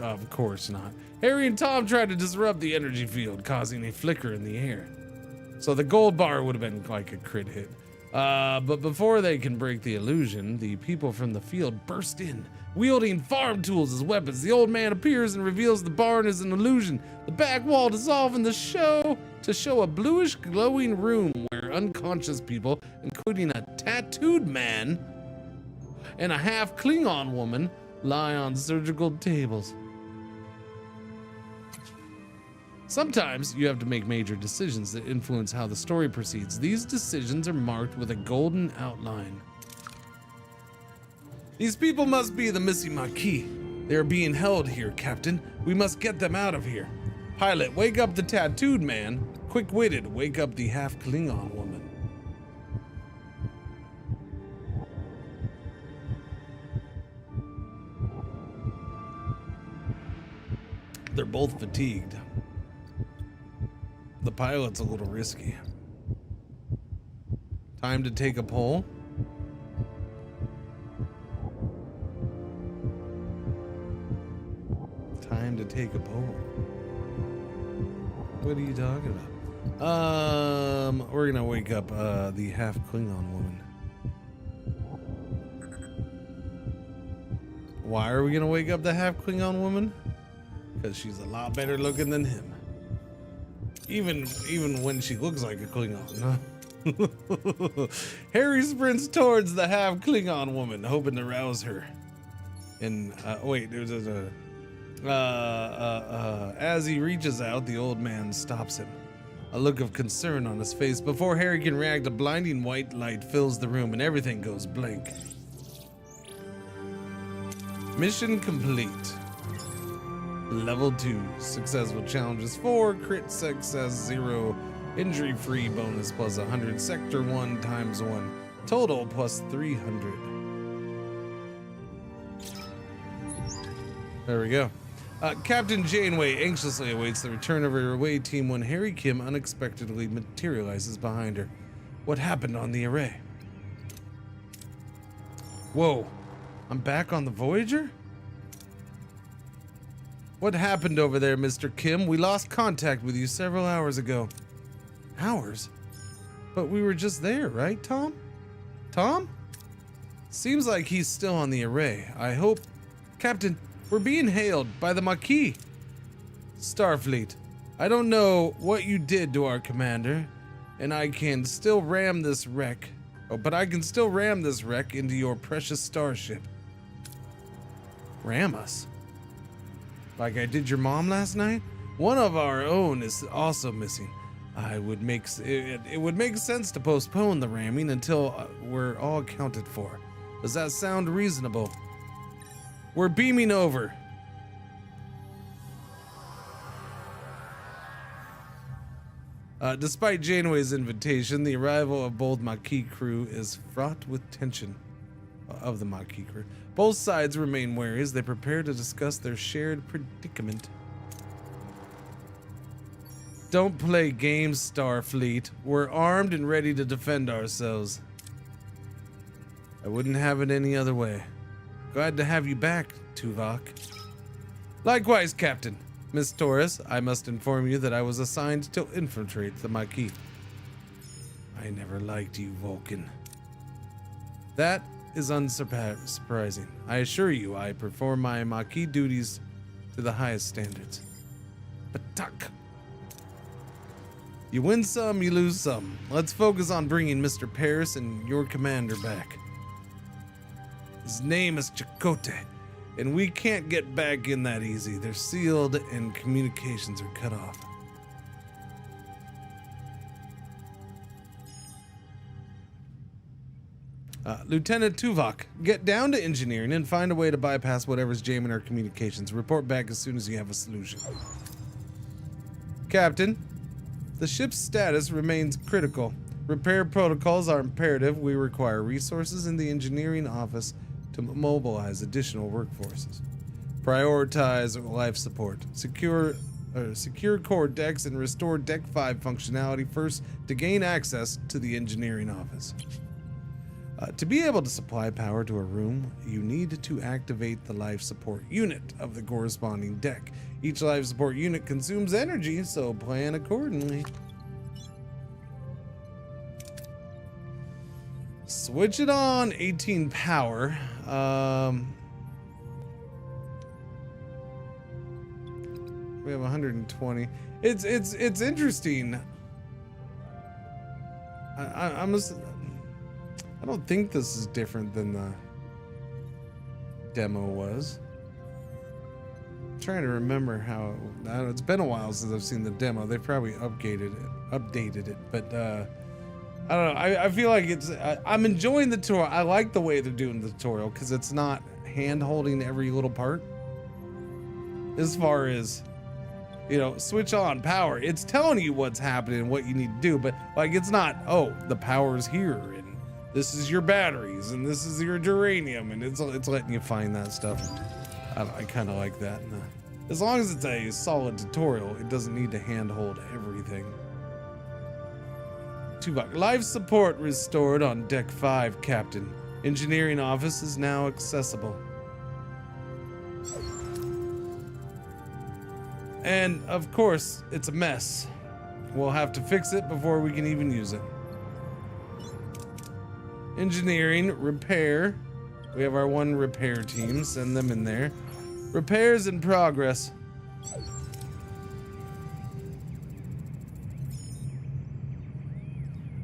Of course not. Harry and Tom tried to disrupt the energy field, causing a flicker in the air. So the gold bar would have been like a crit hit. But before they can break the illusion, the people from the field burst in, wielding farm tools as weapons. The old man appears and reveals the barn is an illusion. The back wall dissolves in the show to show a bluish glowing room where unconscious people, including a tattooed man and a half Klingon woman, lie on surgical tables. Sometimes you have to make major decisions that influence how the story proceeds. These decisions are marked with a golden outline. These people must be the missing Maquis. They are being held here, Captain. We must get them out of here. Pilot, wake up the tattooed man. Quick-witted, wake up the half Klingon woman. They're both fatigued. The pilot's a little risky. Time to take a poll. Time to take a poll. What are you talking about? We're gonna wake up the half Klingon woman. Why are we gonna wake up the half Klingon woman? Because she's a lot better looking than him. Even when she looks like a Klingon. Harry sprints towards the half Klingon woman, hoping to rouse her. And wait, there's as he reaches out, the old man stops him. a look of concern on his face. Before Harry can react, a blinding white light fills the room and everything goes blank. Mission complete. Level 2. Successful challenges 4. Crit success 0. Injury-free bonus plus 100. Sector 1 times 1. Total plus 300. There we go. Captain Janeway anxiously awaits the return of her away team when Harry Kim unexpectedly materializes behind her. What happened on the array? Whoa. I'm back on the Voyager? What happened over there, Mr. Kim? We lost contact with you several hours ago. Hours? But we were just there, right, Tom? Tom? Seems like he's still on the array. I hope... Captain, we're being hailed by the Maquis. Starfleet, I don't know what you did to our commander, and I can still ram this wreck. Oh, but I can still ram this wreck into your precious starship. Ram us? Like I did your mom last night? One of our own is also missing. It would make sense to postpone the ramming until we're all accounted for. Does that sound reasonable? We're beaming over. Despite Janeway's invitation, the arrival of both Maquis crew is fraught with tension. Of the Maquis crew. Both sides remain wary as they prepare to discuss their shared predicament. Don't play games, Starfleet. We're armed and ready to defend ourselves. I wouldn't have it any other way. Glad to have you back, Tuvok. Likewise, Captain. Miss Torres, I must inform you that I was assigned to infiltrate the Maquis. I never liked you, Vulcan. That is unsurprising. I assure you, I perform my Maquis duties to the highest standards. But Tuck. You win some, you lose some. Let's focus on bringing Mr. Paris and your commander back. His name is Chakotay, and we can't get back in that easy. They're sealed and communications are cut off. Lieutenant Tuvok, get down to engineering and find a way to bypass whatever's jamming our communications. Report back as soon as you have a solution. Captain, the ship's status remains critical. Repair protocols are imperative. We require resources in the engineering office to mobilize additional workforces. Prioritize life support. Secure core decks and restore Deck 5 functionality first to gain access to the engineering office. To be able to supply power to a room, you need to activate the life support unit of the corresponding deck. Each life support unit consumes energy, so plan accordingly. Switch it on. 18 power. We have 120. It's interesting. I don't think this is different than the demo was. I'm trying to remember how. It's been a while since I've seen the demo. They probably updated it, but I don't know. I feel like I'm enjoying the tutorial. I like the way they're doing the tutorial because it's not hand holding every little part. As far as, you know, switch on power. It's telling you what's happening and what you need to do, but like it's not, oh, the power's here and this is your batteries and this is your geranium, and it's letting you find that stuff. I kind of like that. And, as long as it's a solid tutorial, it doesn't need to hand hold everything. Tuvok, life support restored on Deck 5, Captain. Engineering office is now accessible. And of course, it's a mess. We'll have to fix it before we can even use it. Engineering, repair. We have our one repair team. Send them in there. Repairs in progress.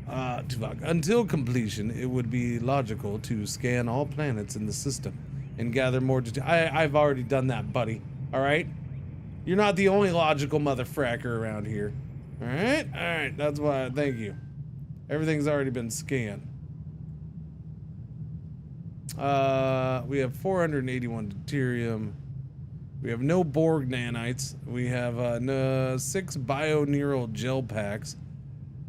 Tuvok, until completion, it would be logical to scan all planets in the system and gather more detail. I've already done that, buddy. All right? You're not the only logical motherfracker around here. All right, that's why, thank you. Everything's already been scanned. We have 481 deuterium. We have no Borg nanites. We have 6 bioneural gel packs.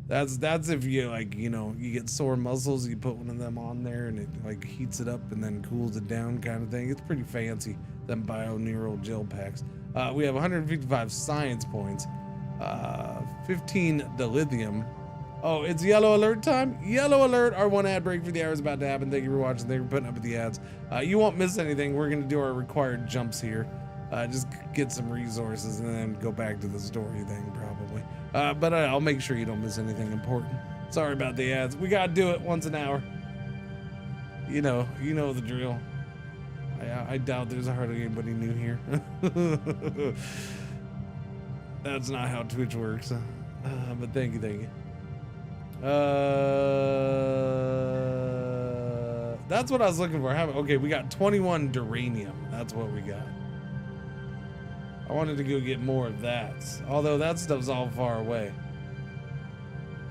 That's if you like, you know, you get sore muscles, you put one of them on there and it like heats it up and then cools it down kind of thing. It's pretty fancy, them bioneural gel packs. We have 155 science points, 15 dilithium. Oh, it's yellow alert time. Yellow alert, our one ad break for the hour is about to happen. Thank you for watching. Thank you for putting up with the ads. You won't miss anything. We're gonna do our required jumps here. Just get some resources and then go back to the story thing probably. But I'll make sure you don't miss anything important. Sorry about the ads. We gotta do it once an hour. You know the drill. I doubt there's hardly anybody new here. That's not how Twitch works. But thank you. That's what I was looking for. Okay, we got 21 duranium. That's what we got. I wanted to go get more of that, although that stuff's all far away.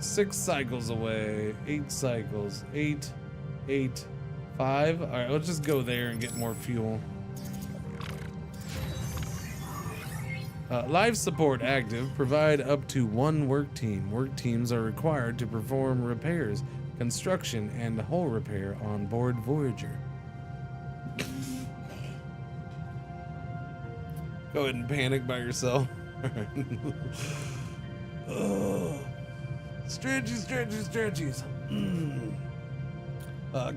6 cycles away, 8 cycles, 8, 5. All right, let's just go there and get more fuel. Life support active. Provide up to 1 work team. Work teams are required to perform repairs, construction, and hull repair on board Voyager. Go ahead and panic by yourself. Oh. Stretchies.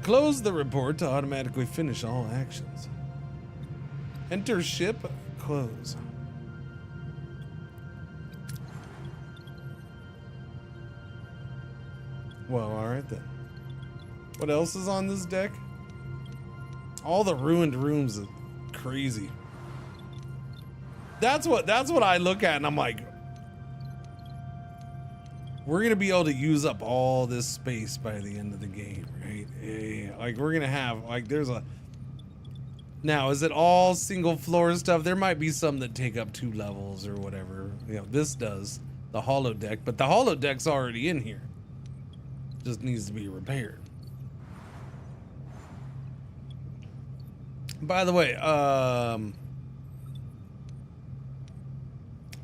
Close the report to automatically finish all actions. Enter ship, close. Well, all right then. What else is on this deck? All the ruined rooms are crazy. That's what I look at and I'm like, we're gonna be able to use up all this space by the end of the game, right? Yeah. Like we're gonna have like now is it all single floor stuff? There might be some that take up 2 levels or whatever. You know, this does, the holodeck, but the holodeck's already in here. Just needs to be repaired. By the way,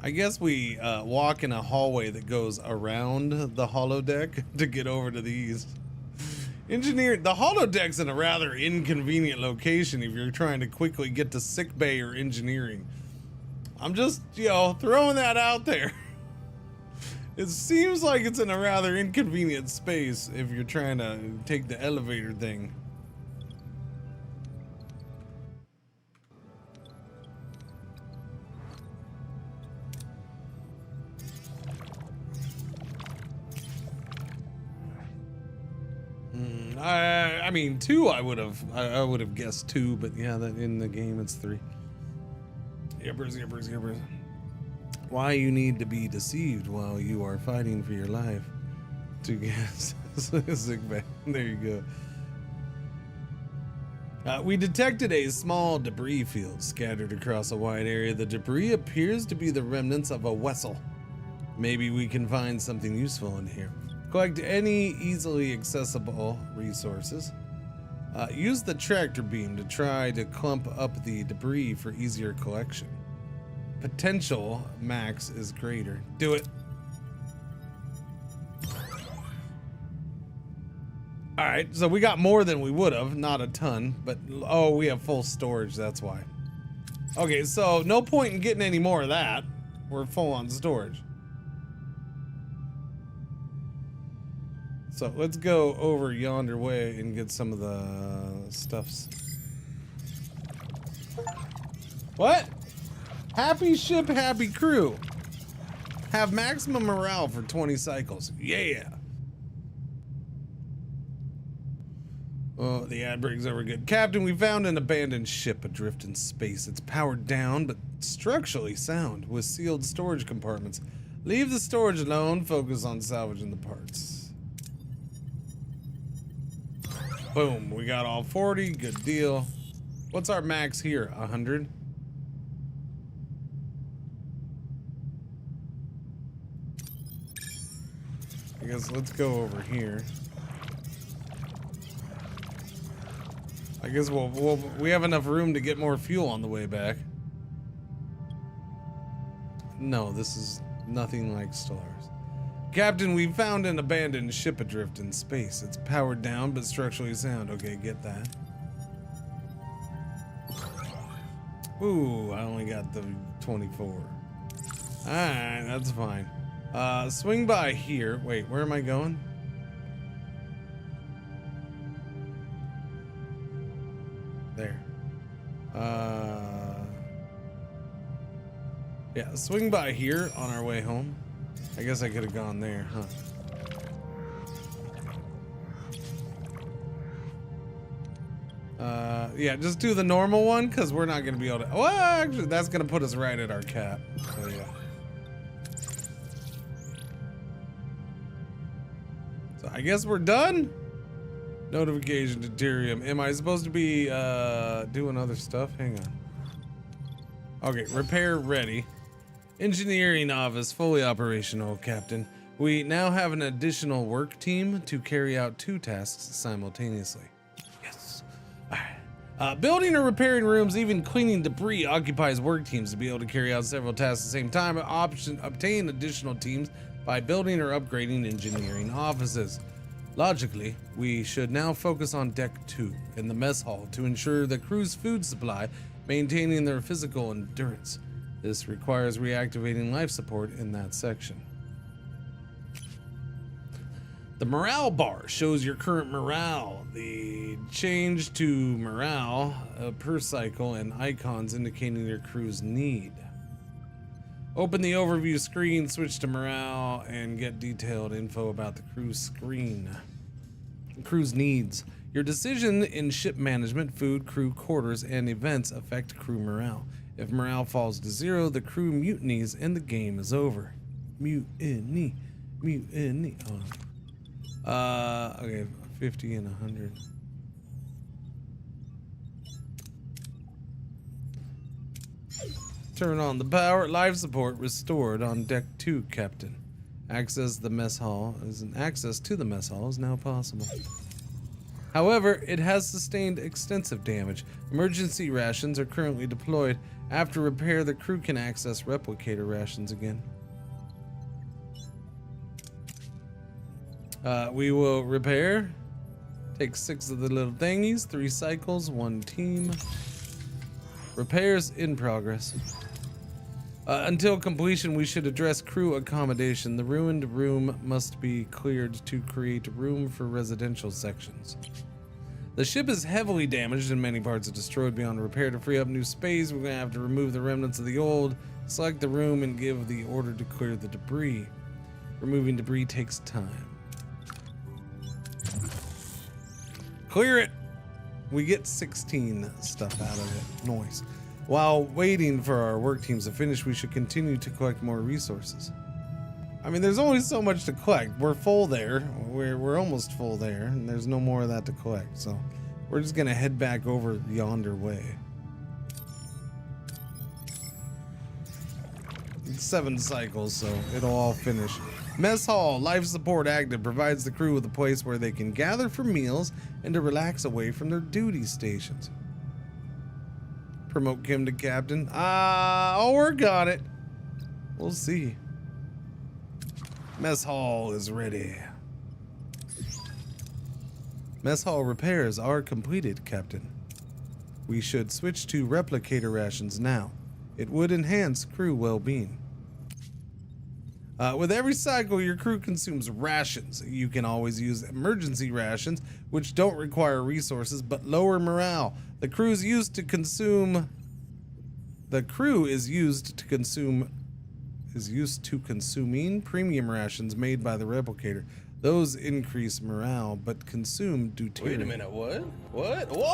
I guess we walk in a hallway that goes around the holodeck to get over to the east. The holodeck's in a rather inconvenient location if you're trying to quickly get to sickbay or engineering. I'm just, throwing that out there. It seems like it's in a rather inconvenient space if you're trying to take the elevator thing. I mean 2. I would have guessed 2, but yeah, that in the game it's 3. Yippers. Why you need to be deceived while you are fighting for your life? To guess. Sick man. There you go. We detected a small debris field scattered across a wide area. The debris appears to be the remnants of a vessel. Maybe we can find something useful in here. Collect any easily accessible resources. Use the tractor beam to try to clump up the debris for easier collection. Potential max is greater. Do it. All right, so we got more than we would have, not a ton, but oh, we have full storage, that's why. Okay, so no point in getting any more of that. We're full on storage. So let's go over yonder way and get some of the stuffs. What? Happy ship, happy crew. Have maximum morale for 20 cycles. Yeah. Oh, the ad break's over good. Captain, we found an abandoned ship adrift in space. It's powered down, but structurally sound with sealed storage compartments. Leave the storage alone. Focus on salvaging the parts. Boom, we got all 40, good deal. What's our max here, 100? guess let's go over here. I guess we have enough room to get more fuel on the way back. No, this is nothing like stars. Captain, we found an abandoned ship adrift in space. It's powered down but structurally sound. Okay, get that. Ooh, I only got the 24. Alright, that's fine. Swing by here. Wait, where am I going? There. Yeah, swing by here on our way home. I guess I could have gone there, huh? Yeah, just do the normal one because we're not going to be able to. Well, actually, that's going to put us right at our cap. So, yeah. So, I guess we're done. Notification to Tyrium. Am I supposed to be doing other stuff? Hang on. Okay, repair ready. Engineering office fully operational, Captain. We now have an additional work team to carry out 2 tasks simultaneously. Yes. All right. Building or repairing rooms, even cleaning debris occupies work teams to be able to carry out several tasks at the same time. Obtain additional teams by building or upgrading engineering offices. Logically, we should now focus on Deck 2 in the mess hall to ensure the crew's food supply, maintaining their physical endurance. This requires reactivating life support in that section. The morale bar shows your current morale. The change to morale per cycle and icons indicating your crew's need. Open the overview screen, switch to morale, and get detailed info about the crew's needs. Your decision in ship management, food, crew quarters, and events affect crew morale. If morale falls to 0, the crew mutinies and the game is over. Mutiny. Okay, 50 and 100. Turn on the power. Life support restored on Deck 2, Captain. Access to the mess hall is now possible. However, it has sustained extensive damage. Emergency rations are currently deployed. After repair, the crew can access replicator rations again. We will repair. Take 6 of the little thingies, 3 cycles, 1 team. Repairs in progress. Until completion, we should address crew accommodation. The ruined room must be cleared to create room for residential sections. The ship is heavily damaged and many parts are destroyed beyond repair. To free up new space, we're going to have to remove the remnants of the old, select the room, and give the order to clear the debris. Removing debris takes time. Clear it! We get 16 stuff out of it. Nice. While waiting for our work teams to finish, we should continue to collect more resources. I mean, there's only so much to collect. We're full there. We're almost full there, and there's no more of that to collect. So we're just gonna head back over yonder way. It's 7 cycles, so it'll all finish. Mess hall, life support active, provides the crew with a place where they can gather for meals and to relax away from their duty stations. Promote Kim to captain. I'll work on it. We'll see. Mess hall is ready. Mess hall repairs are completed, Captain. We should switch to replicator rations now. It would enhance crew well-being. With every cycle, your crew consumes rations. You can always use emergency rations, which don't require resources but lower morale. The crew is used to consuming premium rations made by the replicator. Those increase morale, but consume do tyranny. Wait a minute, what? What? Whoa!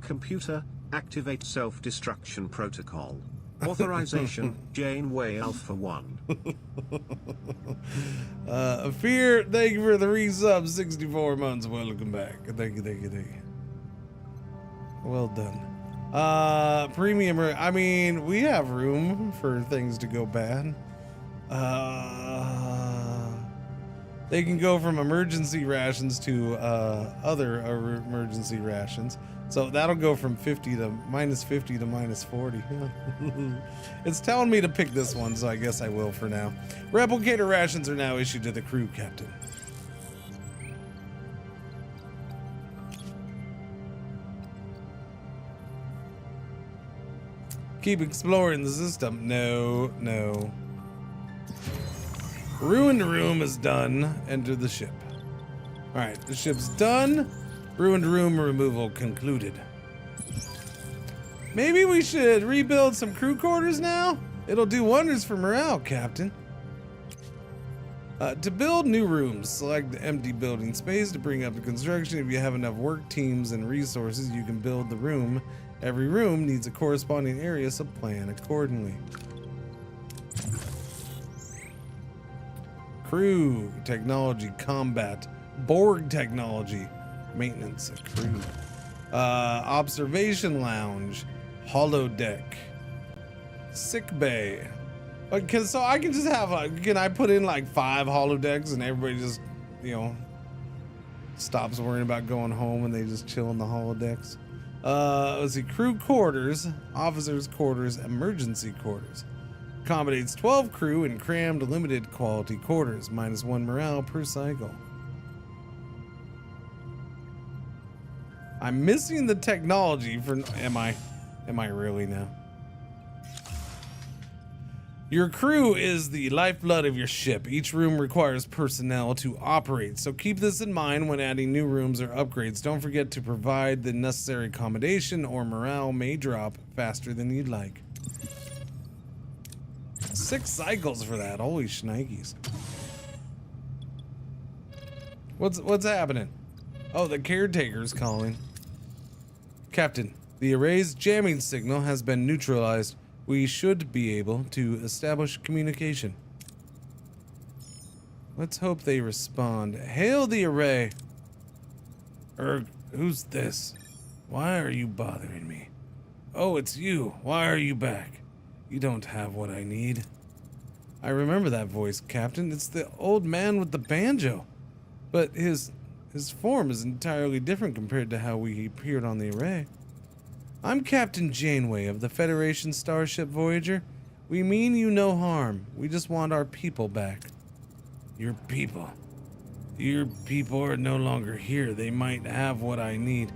Computer, activate self-destruction protocol. Authorization, Janeway Alpha 1. Fear, thank you for the resub, 64 months. Welcome back. Thank you. Well done. Premium. I mean, we have room for things to go bad. They can go from emergency rations to other emergency rations. So that'll go from 50 to minus 50 to minus 40. It's telling me to pick this one, so I guess I will for now. Replicator rations are now issued to the crew, Captain. Keep exploring the system. No, no. Ruined room is done. Enter the ship. All right, the ship's done. Ruined room removal concluded. Maybe we should rebuild some crew quarters now? It'll do wonders for morale, Captain. To build new rooms, select the empty building space to bring up the construction. If you have enough work teams and resources, you can build the room. Every room needs a corresponding area, so plan accordingly. Crew, technology, combat, Borg technology, maintenance, crew. Observation lounge, holodeck, sick bay. So I can just have, can I put in like 5 holodecks and everybody just, you know, stops worrying about going home and they just chill in the holodecks? Let's see, crew quarters, officers quarters, emergency quarters. Accommodates 12 crew in crammed limited quality quarters, -1 morale per cycle. I'm missing the technology for, am I really now? Your crew is the lifeblood of your ship. Each room requires personnel to operate, so keep this in mind when adding new rooms or upgrades. Don't forget to provide the necessary accommodation or morale may drop faster than you'd like. 6 cycles for that, holy shnikes. What's happening? Oh, the caretaker's calling. Captain, the array's jamming signal has been neutralized. We should be able to establish communication. Let's hope they respond. Hail the array. Who's this? Why are you bothering me? Oh, it's you. Why are you back? You don't have what I need. I remember that voice, Captain. It's the old man with the banjo. But his form is entirely different compared to how he appeared on the array. I'm Captain Janeway of the Federation starship Voyager. We mean you no harm. We just want our people back. Your people? Your people are no longer here. They might have what I need.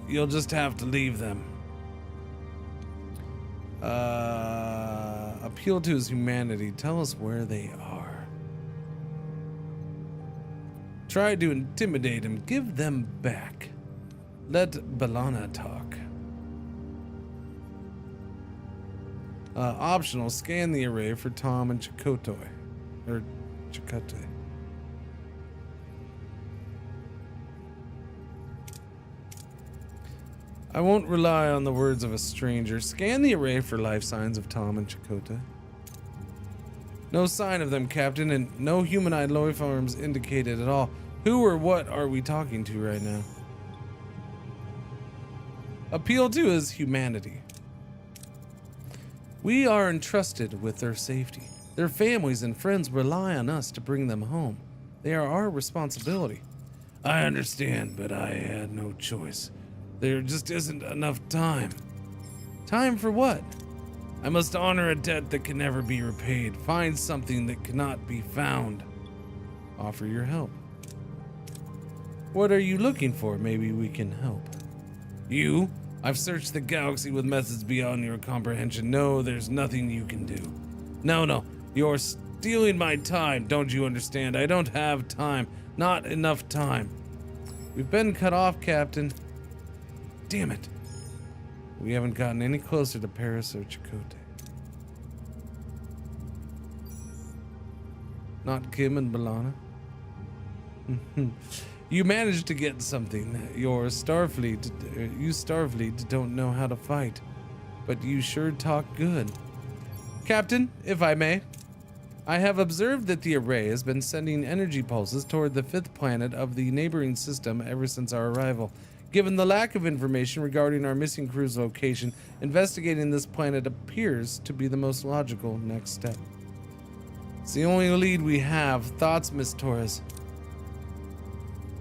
You'll just have to leave them. Appeal to his humanity. Tell us where they are. Try to intimidate him. Give them back. Let B'Elanna talk. Optional, scan the array for Tom and Chakotay. Or Chakotay. I won't rely on the words of a stranger. Scan the array for life signs of Tom and Chakotay. No sign of them, Captain, and no humanoid life forms indicated at all. Who or what are we talking to right now? Appeal to his humanity. We are entrusted with their safety. Their families and friends rely on us to bring them home. They are our responsibility. I understand, but I had no choice. There just isn't enough time. Time for what? I must honor a debt that can never be repaid. Find something that cannot be found. Offer your help. What are you looking for? Maybe we can help. You? I've searched the galaxy with methods beyond your comprehension. No, there's nothing you can do. No, you're stealing my time. Don't you understand? I don't have time. Not enough time. We've been cut off, Captain. Damn it. We haven't gotten any closer to Paris or Chakotay. Not Kim and B'Elanna. You managed to get something. You Starfleet don't know how to fight, but you sure talk good. Captain, if I may, I have observed that the array has been sending energy pulses toward the 5th planet of the neighboring system ever since our arrival. Given the lack of information regarding our missing crew's location, investigating this planet appears to be the most logical next step. It's the only lead we have. Thoughts, Miss Torres?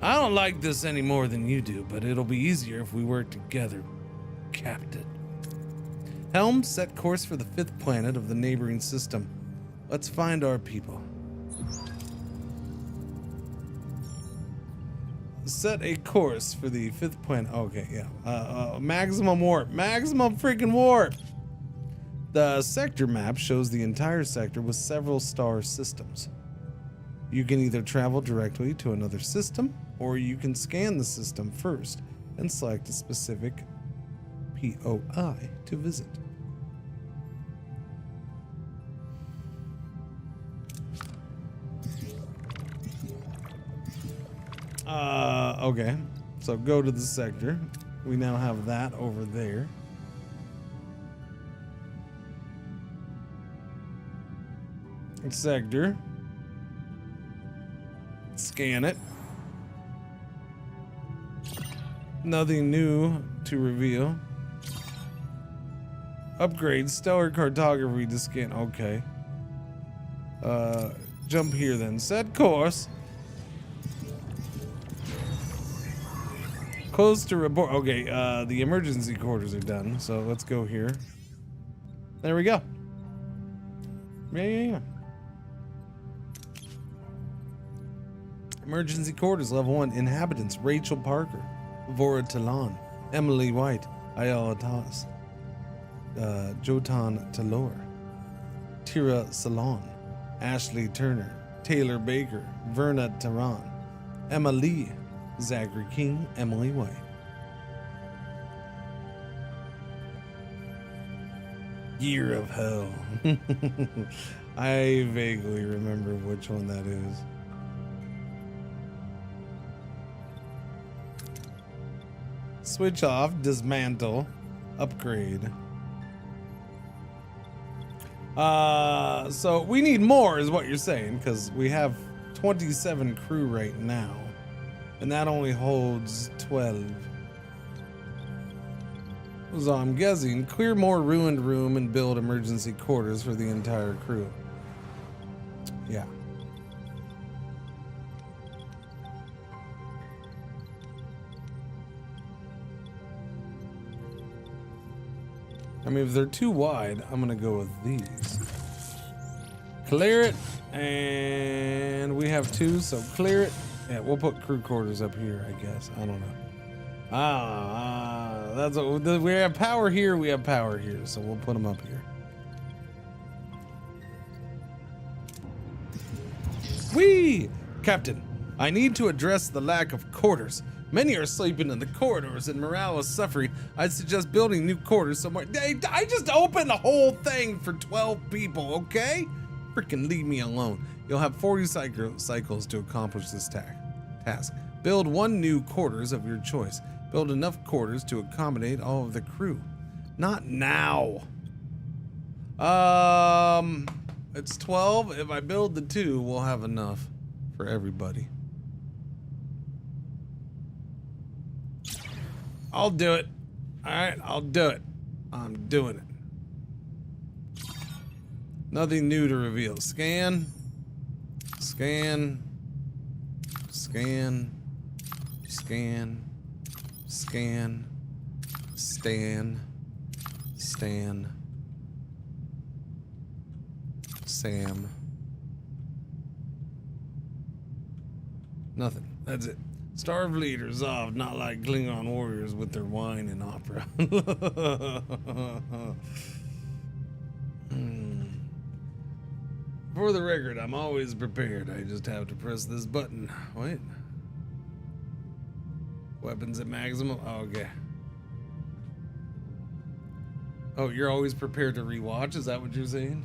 I don't like this any more than you do, but it'll be easier if we work together, Captain. Helm, set course for the 5th planet of the neighboring system. Let's find our people. Set a course for the 5th planet. Okay, yeah. Maximum warp. Maximum freaking warp! The sector map shows the entire sector with several star systems. You can either travel directly to another system, or you can scan the system first and select a specific POI to visit. Okay, so go to the sector. We now have that over there. Sector. Scan it. Nothing new to reveal. Upgrade stellar cartography to scan. Okay. Jump here then. Set course. Close to report. Okay, the emergency quarters are done, so let's go here. There we go. Yeah. Emergency quarters, level 1. Inhabitants: Rachel Parker, Vora Talon, Emily White, Ayala Toss, Jotan Talor, Tira Salon, Ashley Turner, Taylor Baker, Verna Tehran, Emma Lee, Zachary King, Emily White. Year of Hell. I vaguely remember which one that is. Switch off, dismantle, upgrade. So we need more is what you're saying, because we have 27 crew right now. And that only holds 12. So I'm guessing clear more ruined room and build emergency quarters for the entire crew. Yeah. I mean, if they're too wide, I'm gonna go with these. Clear it, and we have 2, so clear it. Yeah, we'll put crew quarters up here, I guess. I don't know. That's what we have power here. We have power here, so we'll put them up here. Whee! Captain, I need to address the lack of quarters. Many are sleeping in the corridors and morale is suffering. I'd suggest building new quarters somewhere. I just opened the whole thing for 12 people, okay? Freaking leave me alone. You'll have 40 cycles to accomplish this task. Build 1 new quarters of your choice. Build enough quarters to accommodate all of the crew. Not now. It's 12. If I build the 2, we'll have enough for everybody. I'll do it. All right, I'll do it. I'm doing it. Nothing new to reveal. Scan. Scan. Scan. Scan. Scan. Stan. Stan. Sam. Nothing. That's it. Starved leaders off, not like Klingon warriors with their wine and opera. For the record, I'm always prepared. I just have to press this button. Wait. Weapons at maximum? Oh, okay. Oh, you're always prepared to rewatch? Is that what you're saying?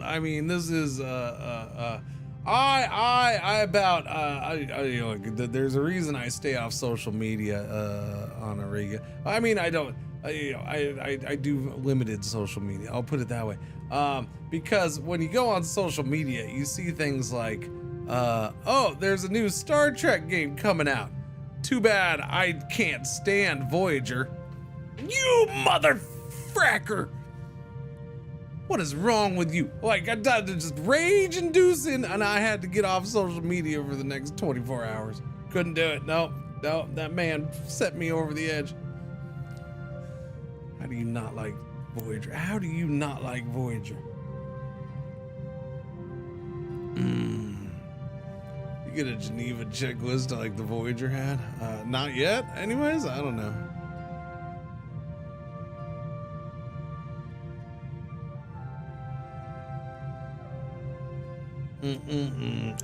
I mean, this is, there's a reason I stay off social media on a regular. I mean, I don't. I do limited social media. I'll put it that way. Because when you go on social media, you see things like, oh, there's a new Star Trek game coming out. Too bad I can't stand Voyager. You mother fracker! What is wrong with you? Like, I died to just rage inducing, and I had to get off social media for the next 24 hours. Couldn't do it. No, that man set me over the edge. How do you not like Voyager? How do you not like Voyager? You get a Geneva checklist like the Voyager had? Not yet. Anyways, I don't know.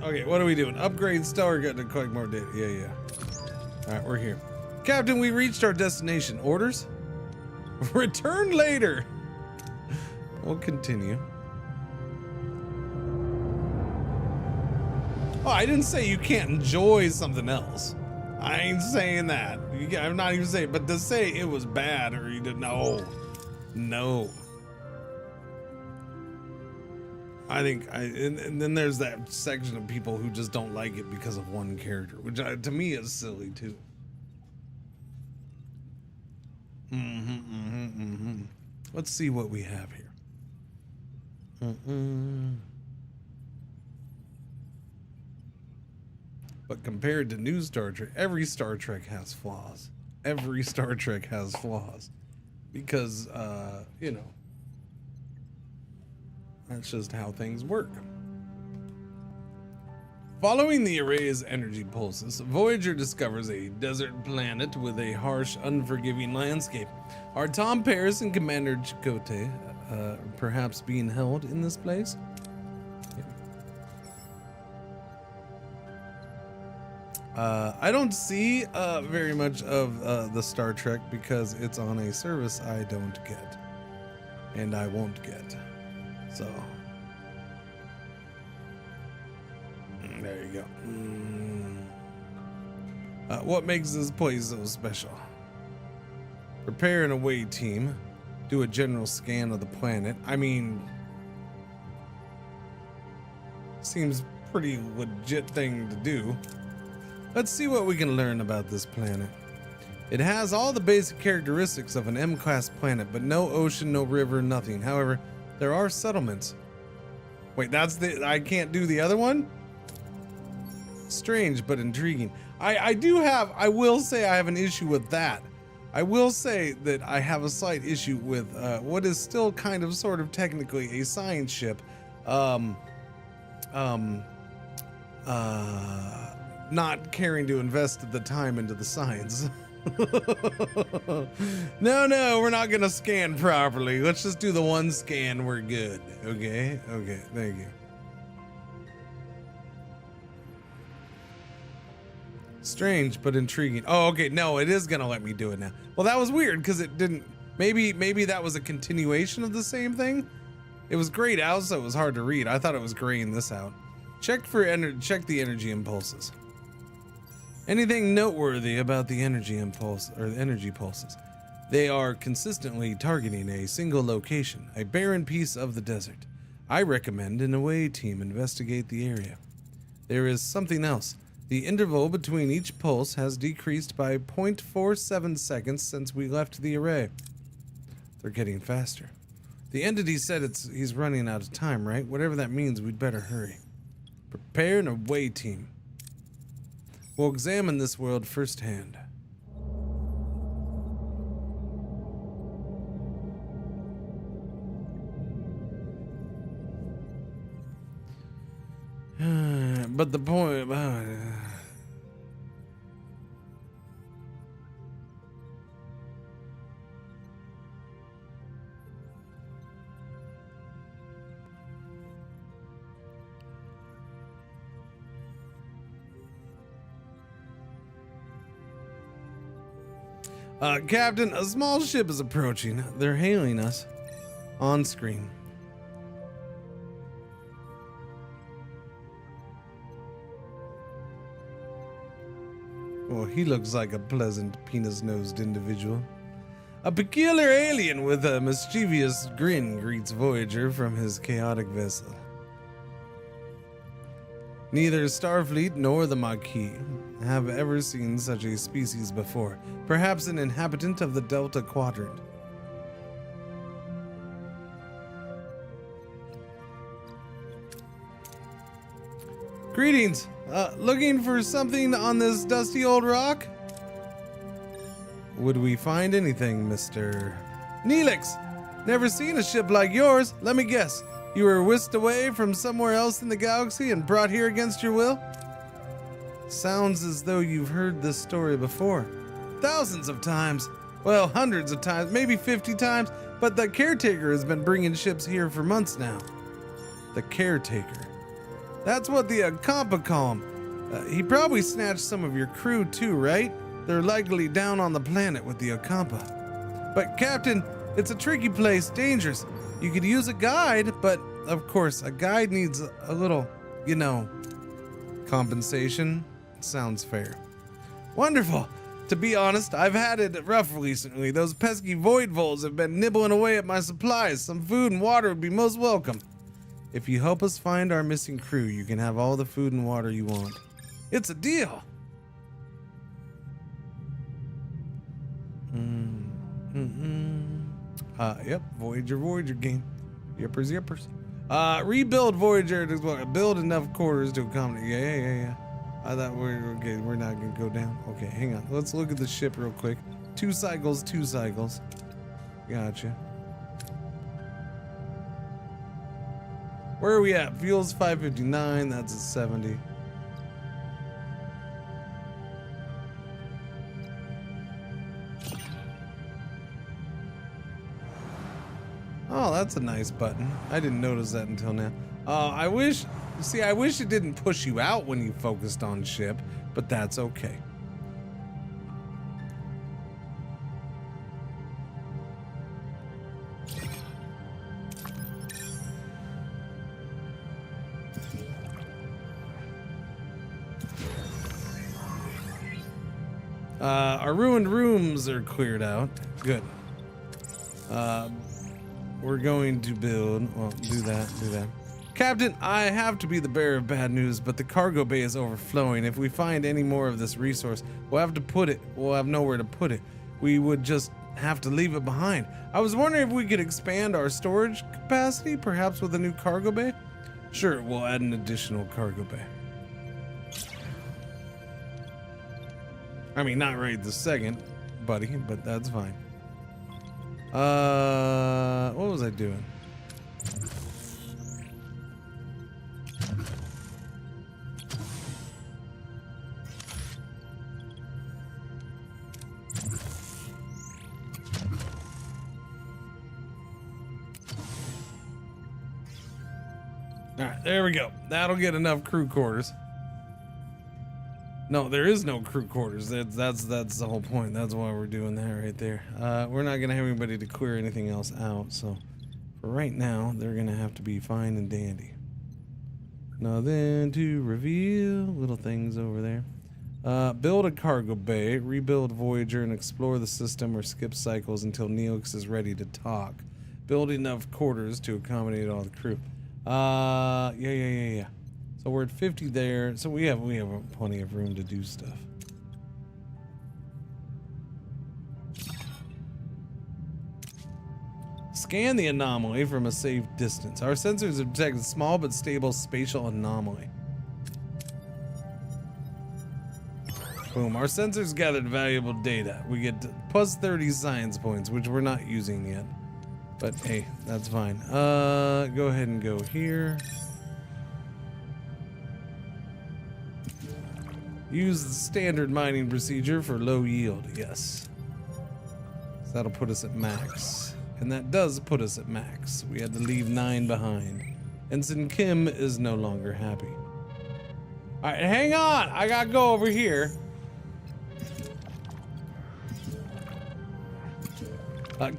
Okay, what are we doing? Upgrade Stellar Gut to collect more data. Yeah. All right, we're here. Captain, we reached our destination. Orders? Return later. We'll continue. Oh, I didn't say you can't enjoy something else. I ain't saying that. I'm not even saying, but to say it was bad or you didn't know. No. I think and then there's that section of people who just don't like it because of one character, which to me is silly too. Let's see what we have here. But compared to new Star Trek, every Star Trek has flaws. Every Star Trek has flaws. Because, you know, that's just how things work. Following the array's energy pulses, Voyager discovers a desert planet with a harsh, unforgiving landscape. Are Tom Paris and Commander Chakotay perhaps being held in this place? I don't see very much of the Star Trek because it's on a service I don't get. And I won't get. So, there you go. What makes this place so special? Prepare an away team. Do a general scan of the planet. I mean, seems pretty legit thing to do. Let's see what we can learn about this planet. It has all the basic characteristics of an M-class planet, but no ocean, no river, nothing. However, there are settlements. Wait, I can't do the other one? Strange, but intriguing. I will say I have an issue with that. I will say that I have a slight issue with what is still kind of sort of technically a science ship. Not caring to invest the time into the science. No, we're not gonna scan properly. Let's just do the one scan. We're good. Okay, thank you. Strange but intriguing. Oh, okay, no, it is gonna let me do it now. Well, that was weird because it didn't. Maybe that was a continuation of the same thing. It was grayed out, so it was hard to read. I thought it was graying this out. Check the energy impulses. Anything noteworthy about the energy impulse or the energy pulses? They are consistently targeting a single location, a barren piece of the desert. I recommend an away team investigate the area. There is something else. The interval between each pulse has decreased by 0.47 seconds since we left the array. They're getting faster. The entity said he's running out of time, right? Whatever that means, we'd better hurry. Prepare an away team. We'll examine this world firsthand. But the point about it... Captain, a small ship is approaching. They're hailing us on screen. Well, he looks like a pleasant, penis-nosed individual. A peculiar alien with a mischievous grin greets Voyager from his chaotic vessel. Neither Starfleet nor the Maquis have ever seen such a species before. Perhaps an inhabitant of the Delta Quadrant. Greetings. Looking for something on this dusty old rock? Would we find anything, Mr. Neelix? Never seen a ship like yours. Let me guess. You were whisked away from somewhere else in the galaxy and brought here against your will? Sounds as though you've heard this story before. Thousands of times. Well, hundreds of times, maybe 50 times, but the caretaker has been bringing ships here for months now. The caretaker. That's what the Acampa call him. He probably snatched some of your crew too, right? They're likely down on the planet with the Acampa. But Captain, it's a tricky place, dangerous. You could use a guide, but of course, a guide needs a little, compensation. Sounds fair. Wonderful. To be honest, I've had it rough recently. Those pesky void voles have been nibbling away at my supplies. Some food and water would be most welcome. If you help us find our missing crew, you can have all the food and water you want. It's a deal. Yep, Voyager game. Yippers. Rebuild Voyager to build enough quarters to accommodate. Yeah. I thought we're okay. We're not gonna go down. Okay, hang on. Let's look at the ship real quick. 2 cycles. Gotcha. Where are we at? Fuel's 559. That's a 70. Oh, that's a nice button. I didn't notice that until now. I wish it didn't push you out when you focused on ship, but that's okay. Our ruined rooms are cleared out. Good. We're going to build. Well, do that. Captain, I have to be the bearer of bad news, but the cargo bay is overflowing. If we find any more of this resource, we'll have nowhere to put it. We would just have to leave it behind. I was wondering if we could expand our storage capacity, perhaps with a new cargo bay? Sure, we'll add an additional cargo bay. I mean, not right this second, buddy, but that's fine. What was I doing? All right, there we go. That'll get enough crew quarters. No, there is no crew quarters. That's the whole point. That's why we're doing that right there. We're not gonna have anybody to clear anything else out. So for right now, they're gonna have to be fine and dandy. Nothing to reveal. Little things over there. Build a cargo bay, rebuild Voyager, and explore the system or skip cycles until Neelix is ready to talk. Build enough quarters to accommodate all the crew. Yeah. So we're at 50 there, so we have plenty of room to do stuff. Scan the anomaly from a safe distance. Our sensors have detected small but stable spatial anomaly. Boom, our sensors gathered valuable data. We get plus 30 science points, which we're not using yet. But hey, that's fine. Go ahead and go here. Use the standard mining procedure for low yield, yes. So that'll put us at max. And that does put us at max. We had to leave 9 behind. Ensign Kim is no longer happy. All right, hang on. I gotta go over here.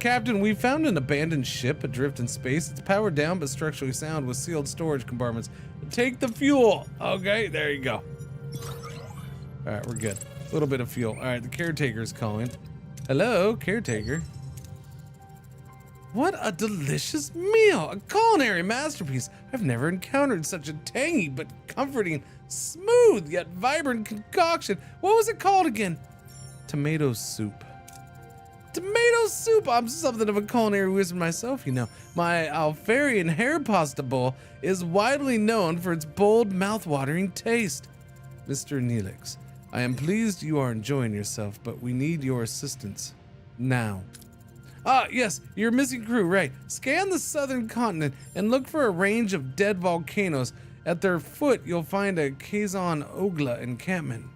Captain, we found an abandoned ship adrift in space. It's powered down but structurally sound with sealed storage compartments. Take the fuel. Okay, there you go. All right, we're good. A little bit of fuel. All right, the caretaker's calling. Hello, caretaker. What a delicious meal! A culinary masterpiece. I've never encountered such a tangy but comforting smooth yet vibrant concoction. What was it called again? Tomato soup. Tomato soup! I'm something of a culinary wizard myself, you know. My Alfarian hair pasta bowl is widely known for its bold, mouth-watering taste. Mr. Neelix, I am pleased you are enjoying yourself, but we need your assistance. Now. Ah, yes, your missing crew, right. Scan the southern continent and look for a range of dead volcanoes. At their foot, you'll find a Kazon Ogla encampment.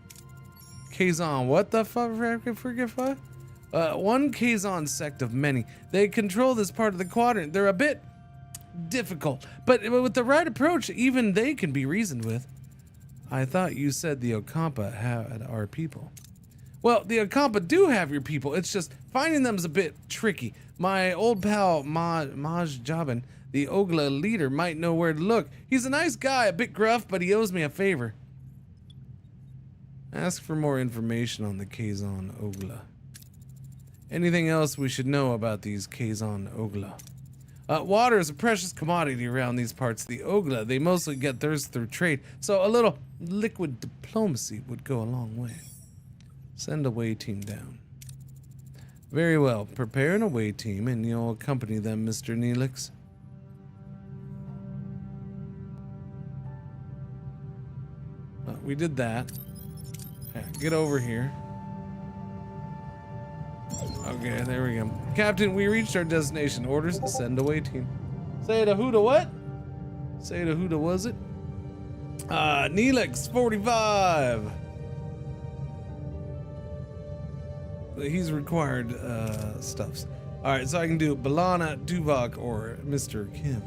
Kazon, what the fuck? Forget what? One Kazon sect of many. They control this part of the quadrant. They're a bit difficult, but with the right approach, even they can be reasoned with. I thought you said the Okampa had our people. Well, the Okampa do have your people. It's just finding them's a bit tricky. My old pal Maj Jabin, the Ogla leader, might know where to look. He's a nice guy, a bit gruff, but he owes me a favor. Ask for more information on the Kazon Ogla. Anything else we should know about these Kazon Ogla? Water is a precious commodity around these parts. The Ogla, they mostly get theirs through trade, so a little liquid diplomacy would go a long way. Send a away team down. Very well. Prepare an away team and you'll accompany them, Mr. Neelix. We did that. Yeah, get over here. Okay, there we go. Captain, we reached our destination. Orders, send away team. Say to who to what? Say to who to was it? Neelix 45. He's required stuffs. All right, so I can do Balana, Tuvok, or Mr. Kim.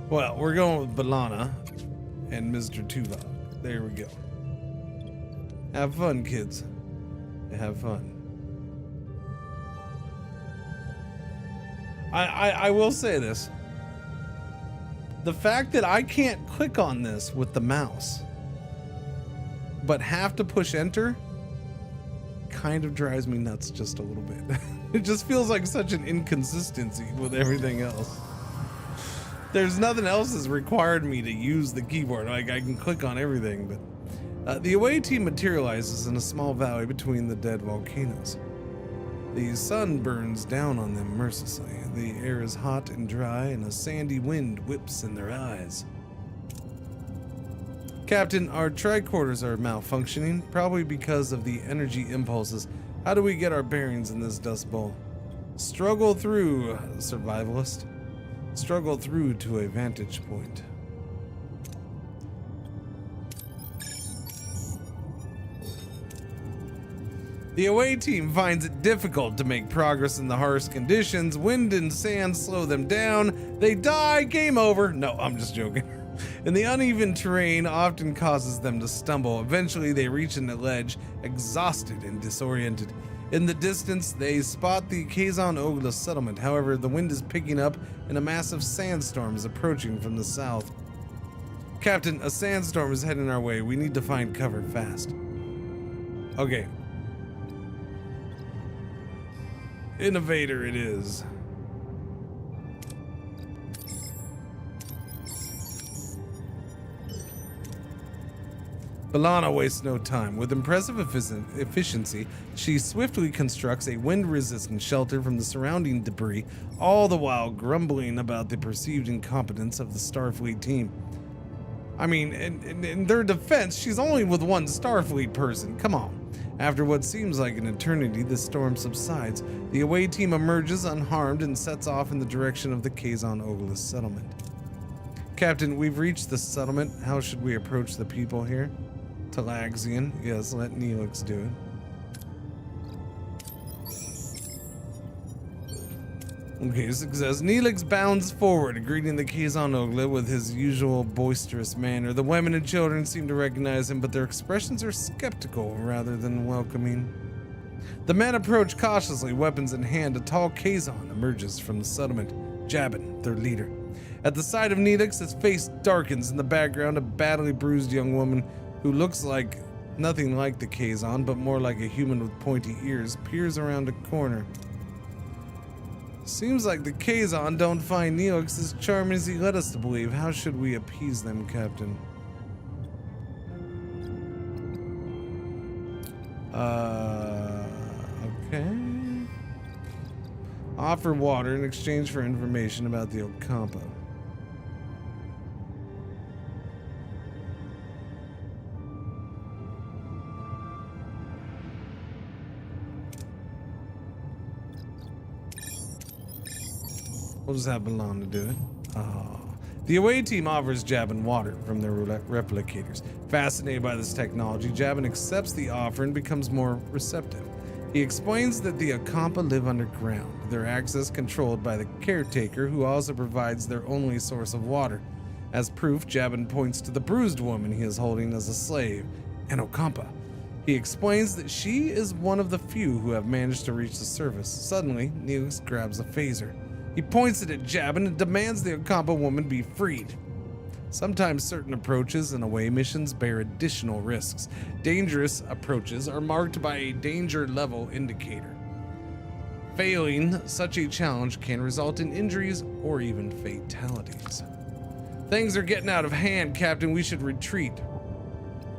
Well, we're going with Balana and Mr. Tuvok. There we go. Have fun, kids. Have fun. I will say this. The fact that I can't click on this with the mouse, but have to push enter, kind of drives me nuts just a little bit. It just feels like such an inconsistency with everything else. There's nothing else that's required me to use the keyboard. Like, I can click on everything, but the away team materializes in a small valley between the dead volcanoes. The sun burns down on them mercilessly. The air is hot and dry, and a sandy wind whips in their eyes. Captain, our tricorders are malfunctioning, probably because of the energy impulses. How do we get our bearings in this dust bowl? Struggle through, survivalist. Struggle through to a vantage point. The away team finds it difficult to make progress in the harsh conditions. Wind and sand slow them down. They die. Game over. No, I'm just joking. And the uneven terrain often causes them to stumble. Eventually, they reach an ledge, exhausted and disoriented. In the distance, they spot the Kazon Ogla settlement. However, the wind is picking up and a massive sandstorm is approaching from the south. Captain, a sandstorm is heading our way. We need to find cover fast. Okay. Innovator it is. Balana wastes no time. With impressive efficiency, she swiftly constructs a wind-resistant shelter from the surrounding debris, all the while grumbling about the perceived incompetence of the Starfleet team. I mean, in their defense, she's only with one Starfleet person. Come on. After what seems like an eternity, the storm subsides. The away team emerges unharmed and sets off in the direction of the Kazon Ogla settlement. Captain, we've reached the settlement. How should we approach the people here? Talaxian. Yes, let Neelix do it. Okay, success. Neelix bounds forward, greeting the Kazon Ogla with his usual boisterous manner. The women and children seem to recognize him, but their expressions are skeptical rather than welcoming. The men approach cautiously, weapons in hand. A tall Kazon emerges from the settlement, Jabin, their leader. At the sight of Neelix, his face darkens. In the background, a badly bruised young woman who looks like nothing like the Kazon, but more like a human with pointy ears, peers around a corner. Seems like the Kazon don't find Neelix as charming as he led us to believe. How should we appease them, Captain? Okay. Offer water in exchange for information about the Ocampa. We'll just have Milan to do it. Oh. The away team offers Jabin water from their replicators. Fascinated by this technology, Jabin accepts the offer and becomes more receptive. He explains that the Ocampa live underground, their access controlled by the caretaker, who also provides their only source of water. As proof, Jabin points to the bruised woman he is holding as a slave, an Ocampa. He explains that she is one of the few who have managed to reach the surface. Suddenly, Neelix grabs a phaser. He points it at Jabin and demands the Ocampa woman be freed. Sometimes certain approaches and away missions bear additional risks. Dangerous approaches are marked by a danger level indicator. Failing such a challenge can result in injuries or even fatalities. Things are getting out of hand, Captain. We should retreat.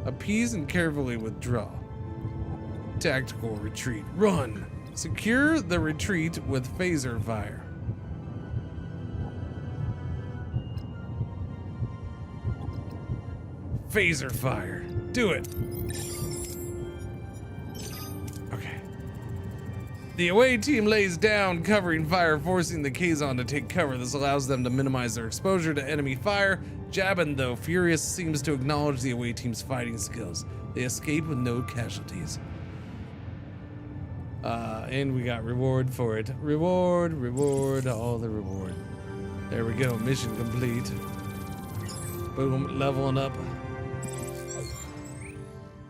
Appease and carefully withdraw. Tactical retreat. Run. Secure the retreat with phaser fire. Phaser fire. Do it. Okay. The away team lays down, covering fire, forcing the Kazon to take cover. This allows them to minimize their exposure to enemy fire. Jabin, though furious, seems to acknowledge the away team's fighting skills. They escape with no casualties. And we got reward for it. Reward, all the reward. There we go. Mission complete. Boom, leveling up.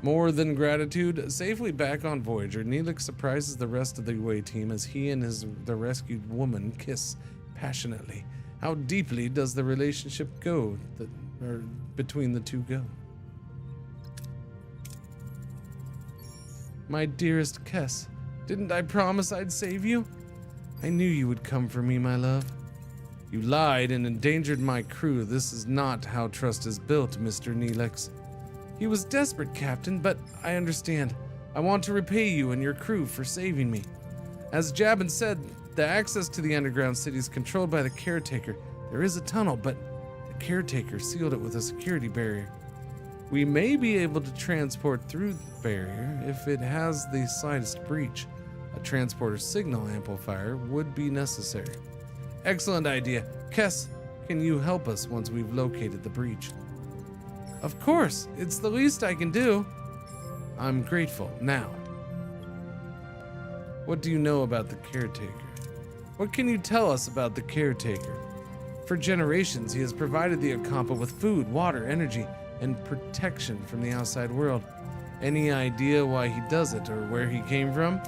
More than gratitude. Safely back on Voyager, Neelix surprises the rest of the away team as he and the rescued woman kiss passionately. How deeply does the relationship go between the two go? My dearest Kess, didn't I promise I'd save you? I knew you would come for me, my love. You lied and endangered my crew. This is not how trust is built, Mr. Neelix. He was desperate, Captain, but I understand. I want to repay you and your crew for saving me. As Jabin said, the access to the underground city is controlled by the caretaker. There is a tunnel, but the caretaker sealed it with a security barrier. We may be able to transport through the barrier if it has the slightest breach. A transporter signal amplifier would be necessary. Excellent idea. Kess, can you help us once we've located the breach? Of course, it's the least I can do. I'm grateful. Now, what do you know about the caretaker? What can you tell us about the caretaker? For generations, he has provided the Ocampa with food, water, energy, and protection from the outside world. Any idea why he does it or where he came from?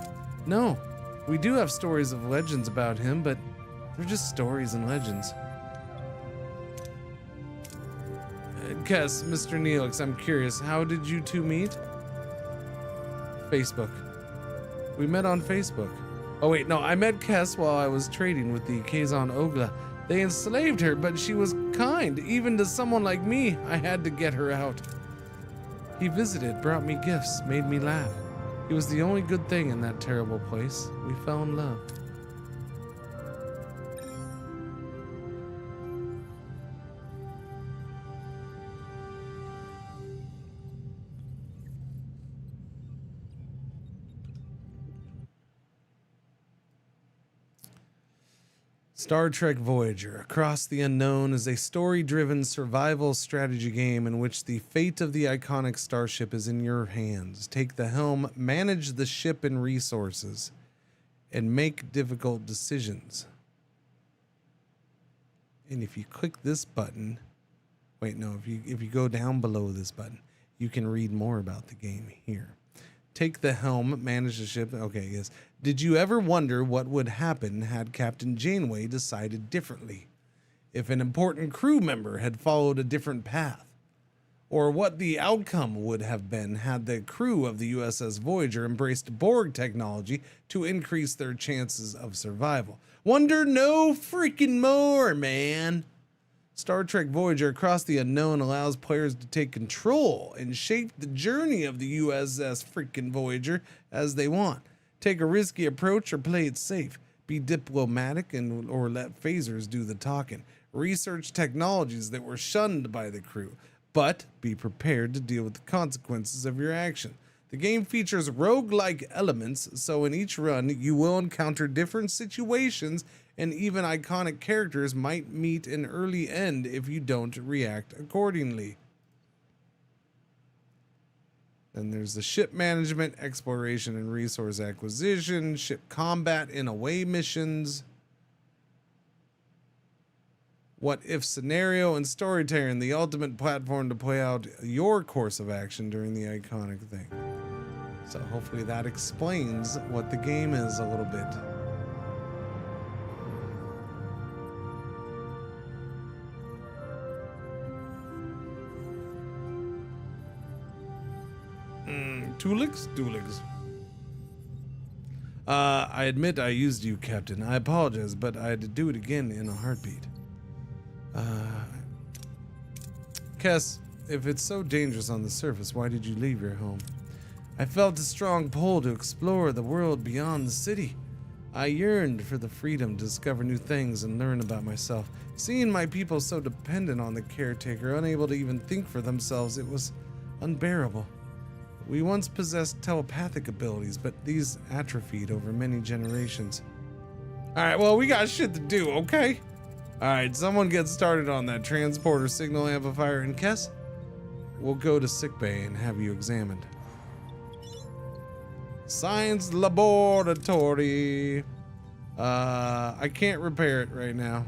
No. We do have stories of legends about him, but they're just stories and legends. Kess, Mr. Neelix, I'm curious, how did you two meet? Facebook. We met on Facebook. Oh wait, no, I met Kess while I was trading with the Kazon Ogla. They enslaved her, but she was kind. Even to someone like me, I had to get her out. He visited, brought me gifts, made me laugh. He was the only good thing in that terrible place. We fell in love. Star Trek Voyager, Across the Unknown, is a story-driven survival strategy game in which the fate of the iconic starship is in your hands. Take the helm, manage the ship and resources, and make difficult decisions. And if you click this button, wait, no, if you go down below this button, you can read more about the game here. Take the helm, manage the ship. Okay, yes. Did you ever wonder what would happen had Captain Janeway decided differently? If an important crew member had followed a different path? or what the outcome would have been had the crew of the USS Voyager embraced Borg technology to increase their chances of survival. Wonder no freaking more, man. Star Trek Voyager Across the Unknown allows players to take control and shape the journey of the USS freaking Voyager as they want. Take a risky approach or play it safe. Be diplomatic or let phasers do the talking. Research technologies that were shunned by the crew, but be prepared to deal with the consequences of your action. The game features roguelike elements, so in each run you will encounter different situations, and even iconic characters might meet an early end if you don't react accordingly. Then there's the ship management, exploration and resource acquisition, ship combat and away missions, what if scenario, and storytelling, the ultimate platform to play out your course of action during the iconic thing. So hopefully that explains what the game is a little bit. Tulix. I admit I used you, Captain. I apologize, but I had to do it again in a heartbeat. Kess, if it's so dangerous on the surface, why did you leave your home? I felt a strong pull to explore the world beyond the city. I yearned for the freedom to discover new things and learn about myself. Seeing my people so dependent on the caretaker, unable to even think for themselves, it was unbearable. We once possessed telepathic abilities, but these atrophied over many generations. Alright, well, we got shit to do, okay? Alright, someone get started on that transporter signal amplifier, and Kess, we'll go to sickbay and have you examined. Science laboratory. I can't repair it right now.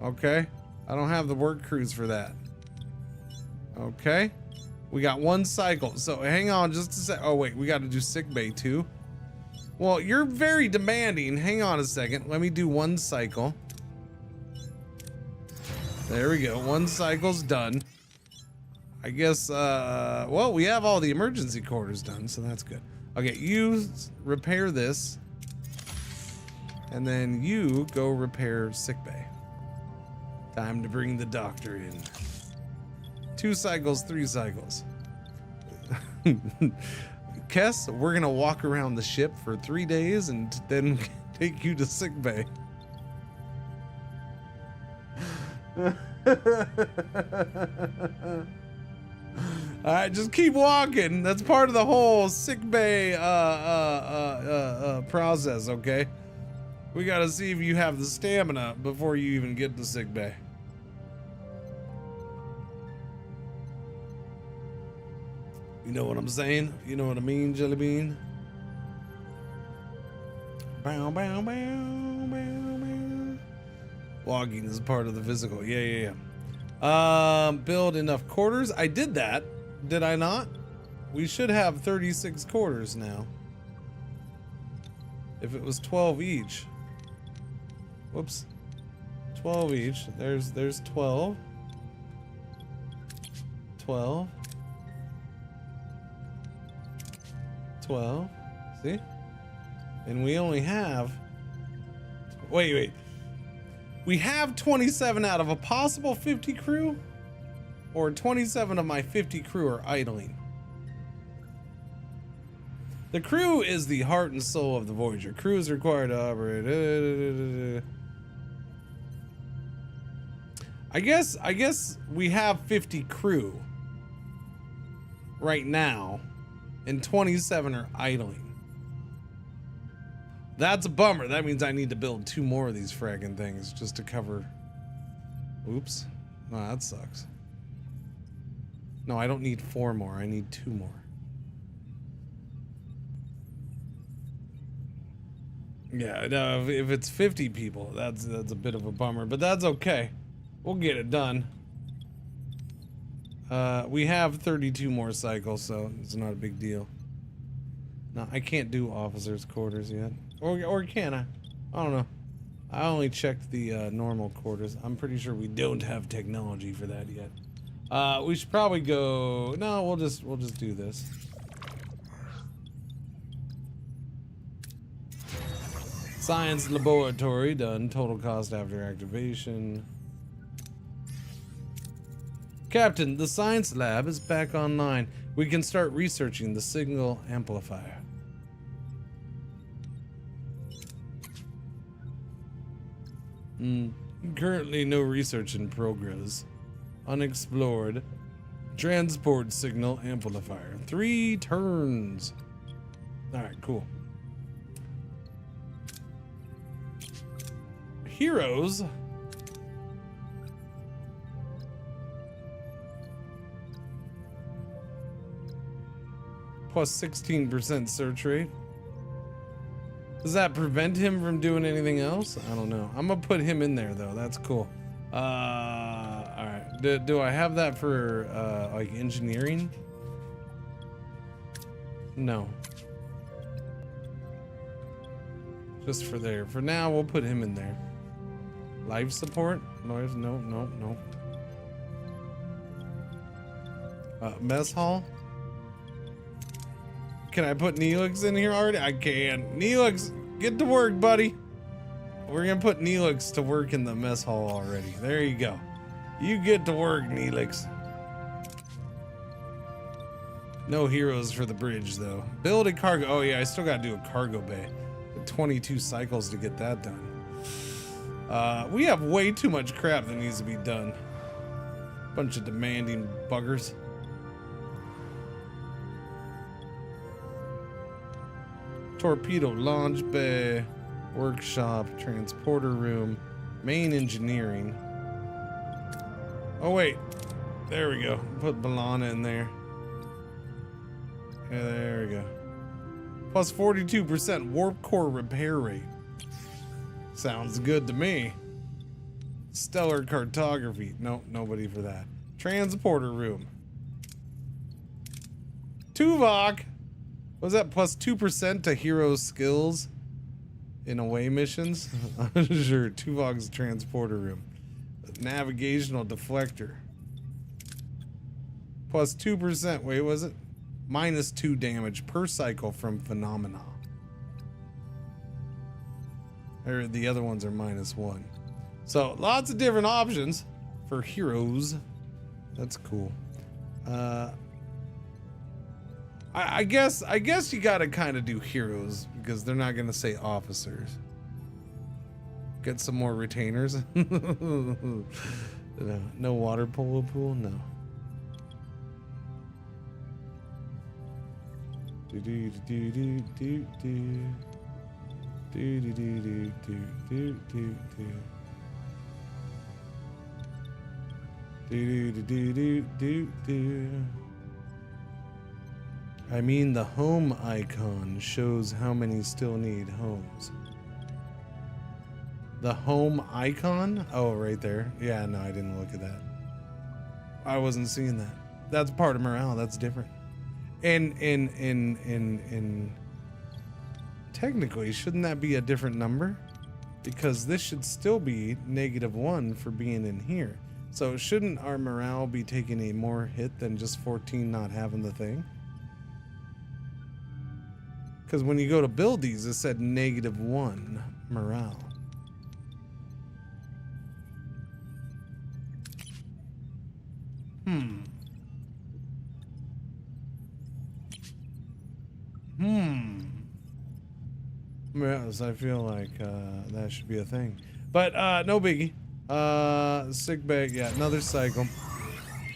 Okay? I don't have the work crews for that. Okay? We got one cycle, so hang on just a sec. Oh wait, we got to do sickbay too. Well, you're very demanding. Hang on a second. Let me do one cycle. There we go. One cycle's done. I guess, well, we have all the emergency quarters done, so that's good. Okay, you repair this. And then you go repair sickbay. Time to bring the doctor in. 2 cycles, 3 cycles. Kess, we're gonna walk around the ship for 3 days and then take you to sickbay. Alright, just keep walking. That's part of the whole sickbay process, okay? We gotta see if you have the stamina before you even get to sickbay. You know what I'm saying? You know what I mean, Jelly Bean? Bow, bow, bow, bow, bow. Walking is part of the physical. Yeah. Build enough quarters. I did that. Did I not? We should have 36 quarters now. If it was 12 each. Whoops. 12 each. There's 12. 12. 12. See? And we only have... Wait. We have 27 out of a possible 50 crew? Or 27 of my 50 crew are idling? The crew is the heart and soul of the Voyager. Crew is required to operate. I guess we have 50 crew right now, and 27 are idling. That's a bummer. That means I need to build 2 more of these fragging things just to cover. Oops. No, that sucks. No, I don't need 4 more. I need 2 more. Yeah, no, if it's 50 people, that's a bit of a bummer, but that's okay. We'll get it done. We have 32 more cycles, so it's not a big deal. No, I can't do officers' quarters yet. Or can I? I don't know. I only checked the normal quarters. I'm pretty sure we don't have technology for that yet. We should probably go. No, we'll just do this. Science laboratory done. Total cost after activation. Captain, the science lab is back online. We can start researching the signal amplifier. Currently no research in progress. Unexplored. Transport signal amplifier. 3 turns. Alright, cool. Heroes. Plus 16% search rate. Does that prevent him from doing anything else? I don't know. I'm gonna put him in there though. That's cool. All right. Do I have that for like engineering? No. Just for there. For now, we'll put him in there. Life support? Noise? No. Mess hall? Can I put Neelix in here already? I can. Neelix, get to work, buddy. We're gonna put Neelix to work in the mess hall already. There you go. You get to work, Neelix. No heroes for the bridge, though. Build a cargo. Oh, yeah, I still gotta do a cargo bay. 22 cycles to get that done. We have way too much crap that needs to be done. Bunch of demanding buggers. Torpedo launch bay, workshop, transporter room, main engineering. Oh wait, there we go. Put Balana in there. Yeah, there we go. Plus 42% warp core repair rate. Sounds good to me. Stellar cartography. Nope, nobody for that. Transporter room. Tuvok. Was that plus 2% to hero skills in away missions? Sure, Tuvok's transporter room. Navigational deflector. Plus 2%. Wait, was it? Minus 2 damage per cycle from phenomena. Or the other ones are minus 1. So lots of different options for heroes. That's cool. I guess you gotta kind of do heroes because they're not gonna say officers. Get some more retainers. No water polo pool. No. Do do do do do do do do do do do do do do do. I mean, the home icon shows how many still need homes. The home icon? Oh, right there. Yeah, no, I didn't look at that. I wasn't seeing that. That's part of morale. That's different. And technically, shouldn't that be a different number? Because this should still be -1 for being in here. So shouldn't our morale be taking a more hit than just 14 not having the thing? Because when you go to build these, it said -1 morale. Yes, I feel like that should be a thing. But no biggie. Sick bag, yeah, another cycle.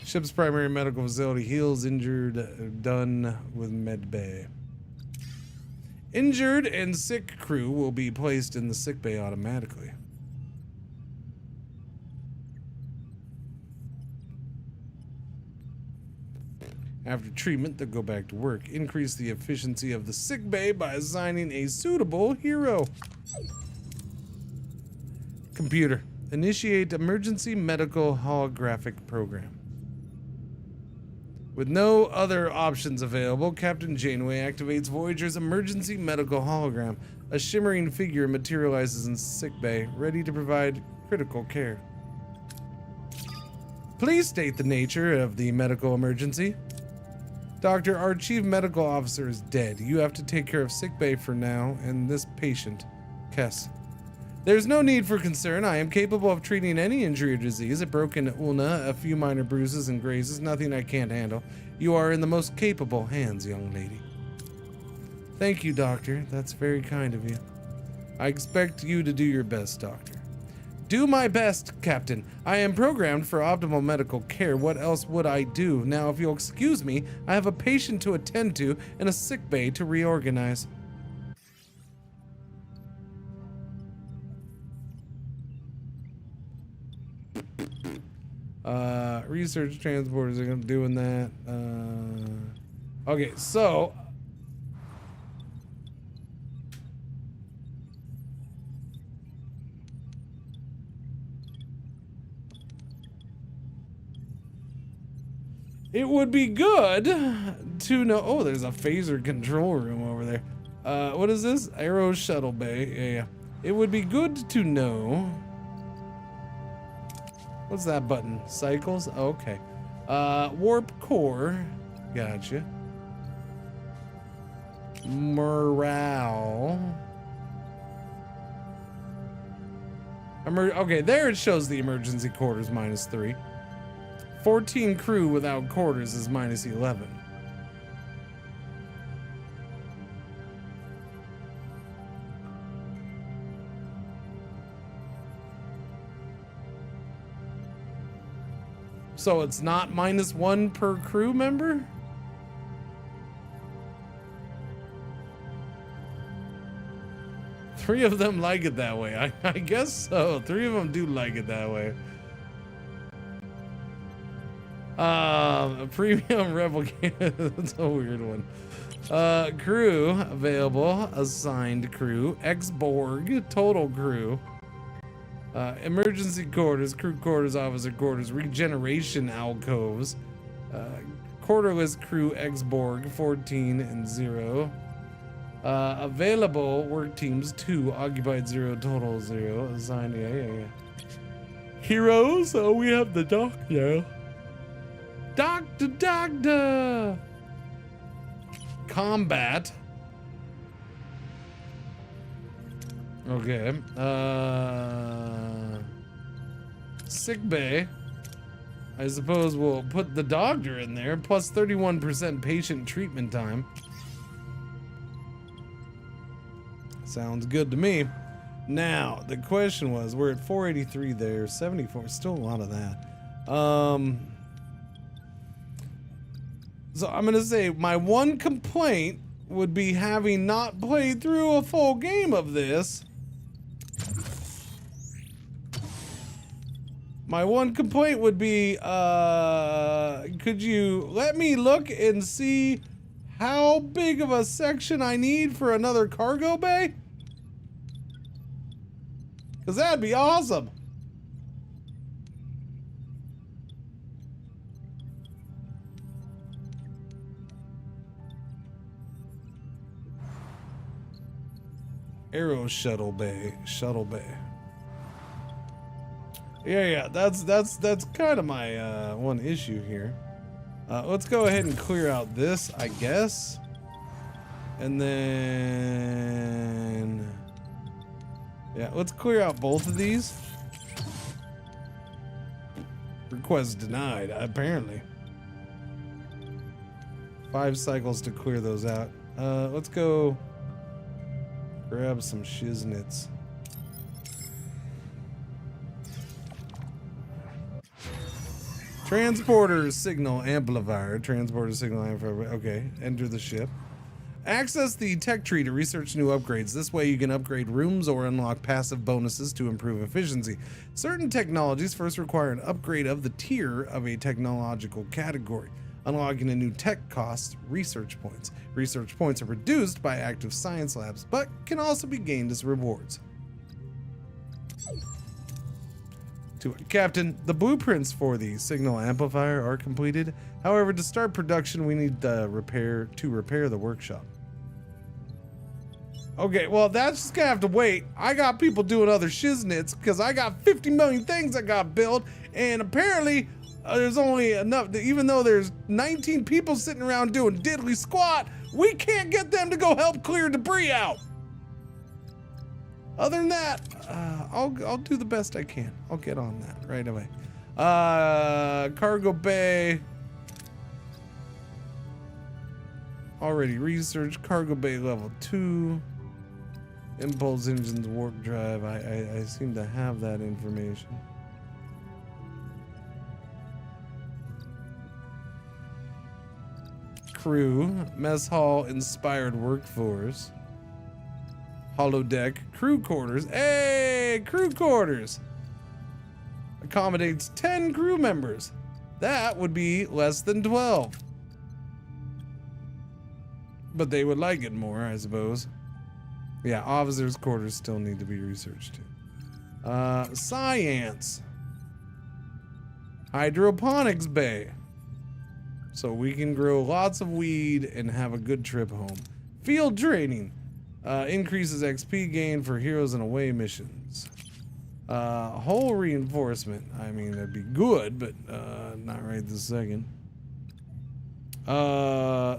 Ship's primary medical facility heals injured, done with med bay. Injured and sick crew will be placed in the sick bay automatically. After treatment, they'll go back to work. Increase the efficiency of the sick bay by assigning a suitable hero. Computer, initiate emergency medical holographic program. With no other options available, Captain Janeway activates Voyager's emergency medical hologram. A shimmering figure materializes in sickbay, ready to provide critical care. Please state the nature of the medical emergency. Doctor, our chief medical officer is dead. You have to take care of sickbay for now and this patient, Kess. There's no need for concern. I am capable of treating any injury or disease, a broken ulna, a few minor bruises and grazes, nothing I can't handle. You are in the most capable hands, young lady. Thank you, Doctor. That's very kind of you. I expect you to do your best, Doctor. Do my best, Captain. I am programmed for optimal medical care. What else would I do? Now, if you'll excuse me, I have a patient to attend to and a sick bay to reorganize. Research transporters are doing that. Okay, so it would be good to know. Oh, there's a phaser control room over there. What is this? Aero shuttle bay. Yeah. It would be good to know. What's that button? Cycles? Okay. Warp core. Gotcha. Morale. Okay, there it shows the emergency quarters -3. 14 crew without quarters is -11. So it's not -1 per crew member? Three of them like it that way. I guess so. 3 of them do like it that way. A premium replicator. That's a weird one. Crew available. Assigned crew. Ex-Borg. Total crew. Emergency quarters, crew quarters, officer quarters, regeneration alcoves, quarterless crew ex-Borg, 14 and 0. Available work teams 2, occupied 0, total 0, assigned, yeah. Heroes, oh, we have the doctor. Doctor! Combat. Okay. Sick bay. I suppose we'll put the doctor in there, plus 31% patient treatment time. Sounds good to me. Now, the question was, we're at 483 there, 74, still a lot of that. So I'm gonna say my one complaint would be having not played through a full game of this. My one complaint would be, could you let me look and see how big of a section I need for another cargo bay? Because that'd be awesome. Aero shuttle bay. Yeah, that's kind of my one issue here. Let's go ahead and clear out this, I guess. And then yeah, let's clear out both of these. Request denied, apparently. 5 cycles to clear those out. Let's go grab some shiznits. Transporter signal amplifier. Okay, enter the ship. Access the tech tree to research new upgrades. This way you can upgrade rooms or unlock passive bonuses to improve efficiency. Certain technologies first require an upgrade of the tier of a technological category. Unlocking a new tech costs research points. Research points are produced by active science labs, but can also be gained as rewards. Captain, the blueprints for the signal amplifier are completed. However, to start production, we need to repair the workshop. Okay, well, that's just gonna have to wait. I got people doing other shiznits because I got 50 million things I got built, and apparently there's only enough, even though there's 19 people sitting around doing diddly squat, we can't get them to go help clear debris out. Other than that, I'll do the best I can. I'll get on that right away. Cargo bay. Already researched. Cargo bay level 2. Impulse engines, warp drive. I seem to have that information. Crew, mess hall, inspired workforce. Holodeck, crew quarters. Hey, crew quarters. Accommodates 10 crew members. That would be less than 12. But they would like it more, I suppose. Yeah, officers' quarters still need to be researched too. Science. Hydroponics bay. So we can grow lots of weed and have a good trip home. Field training. Increases XP gain for heroes and away missions. Hull reinforcement. I mean, that'd be good, but not right this second.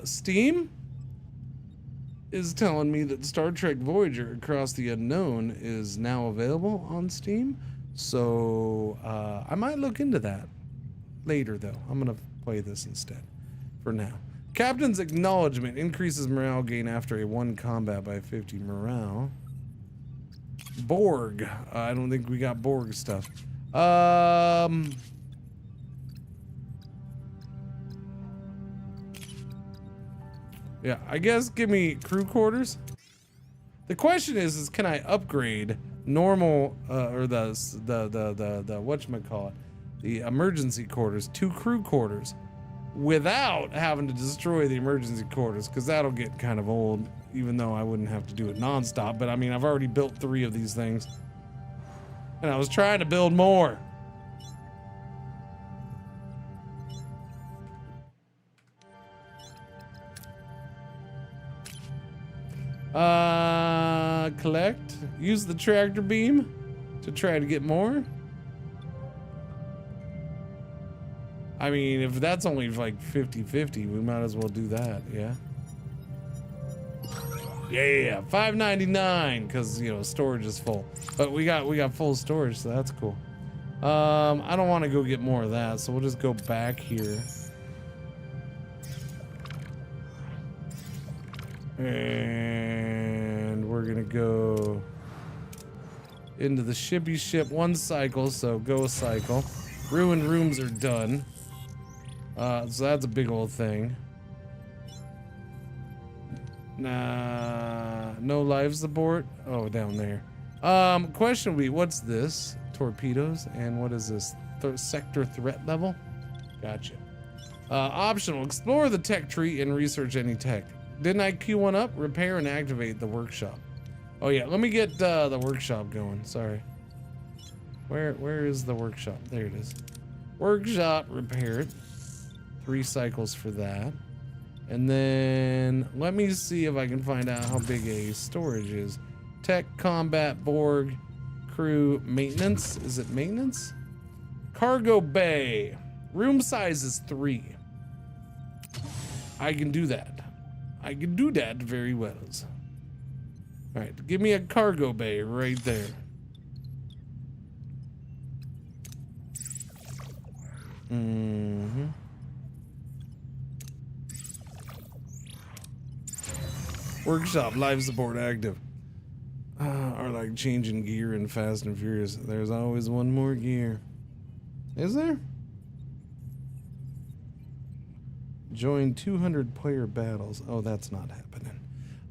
Steam is telling me that Star Trek Voyager Across the Unknown is now available on Steam. So I might look into that later, though. I'm going to play this instead for now. Captain's Acknowledgement increases morale gain after a 1 combat by 50 morale. Borg. I don't think we got Borg stuff. Yeah, I guess give me crew quarters. The question is can I upgrade normal or the whatchamacallit, the emergency quarters to crew quarters without having to destroy the emergency quarters, because that'll get kind of old, even though I wouldn't have to do it nonstop. But I mean, I've already built 3 of these things and I was trying to build more. Collect, use the tractor beam to try to get more. I mean, if that's only like 50-50, we might as well do that. Yeah, $5.99 because, you know, storage is full, but we got full storage, so that's cool. I don't want to go get more of that, so we'll just go back here. And we're gonna go into the shippy ship 1 cycle, so go a cycle. Ruined rooms are done. So that's a big old thing. Nah, no life support. Oh, down there. Question would be, what's this? Torpedoes, and what is this? Sector threat level? Gotcha. Optional, explore the tech tree and research any tech. Didn't I queue one up? Repair and activate the workshop. Oh yeah, let me get the workshop going. Sorry. Where is the workshop? There it is. Workshop repaired. 3 cycles for that. And then let me see if I can find out how big a storage is. Tech, combat, Borg, crew, maintenance. Is it maintenance? Cargo bay. Room size is 3. I can do that. I can do that very well. All right, give me a cargo bay right there. Workshop, life support active. Are like changing gear in Fast and Furious. There's always one more gear. Is there? Join 200 player battles. Oh, that's not happening.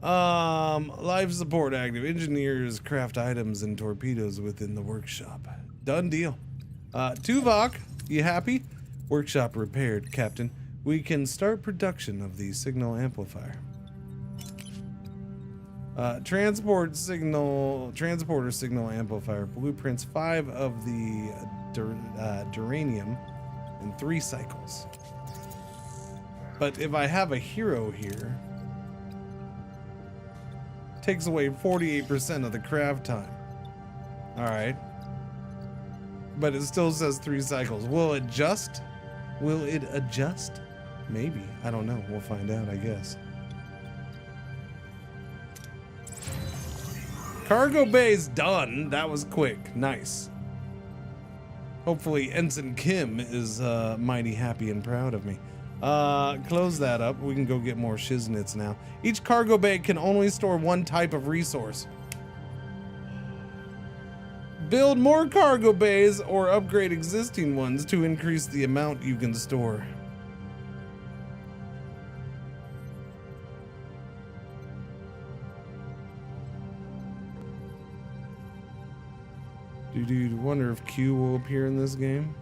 Life support active. Engineers craft items and torpedoes within the workshop. Done deal. Tuvok, you happy? Workshop repaired, Captain. We can start production of the signal amplifier. Transporter signal amplifier. Blueprints 5 of the duranium in 3 cycles. But if I have a hero here, takes away 48% of the craft time. All right. But it still says 3 cycles. Will it just Will it adjust? Maybe. I don't know. We'll find out, I guess. Cargo bay's done. That was quick. Nice. Hopefully Ensign Kim is mighty happy and proud of me. Close that up. We can go get more shiznits now. Each cargo bay can only store one type of resource. Build more cargo bays or upgrade existing ones to increase the amount you can store. Dude, wonder if Q will appear in this game.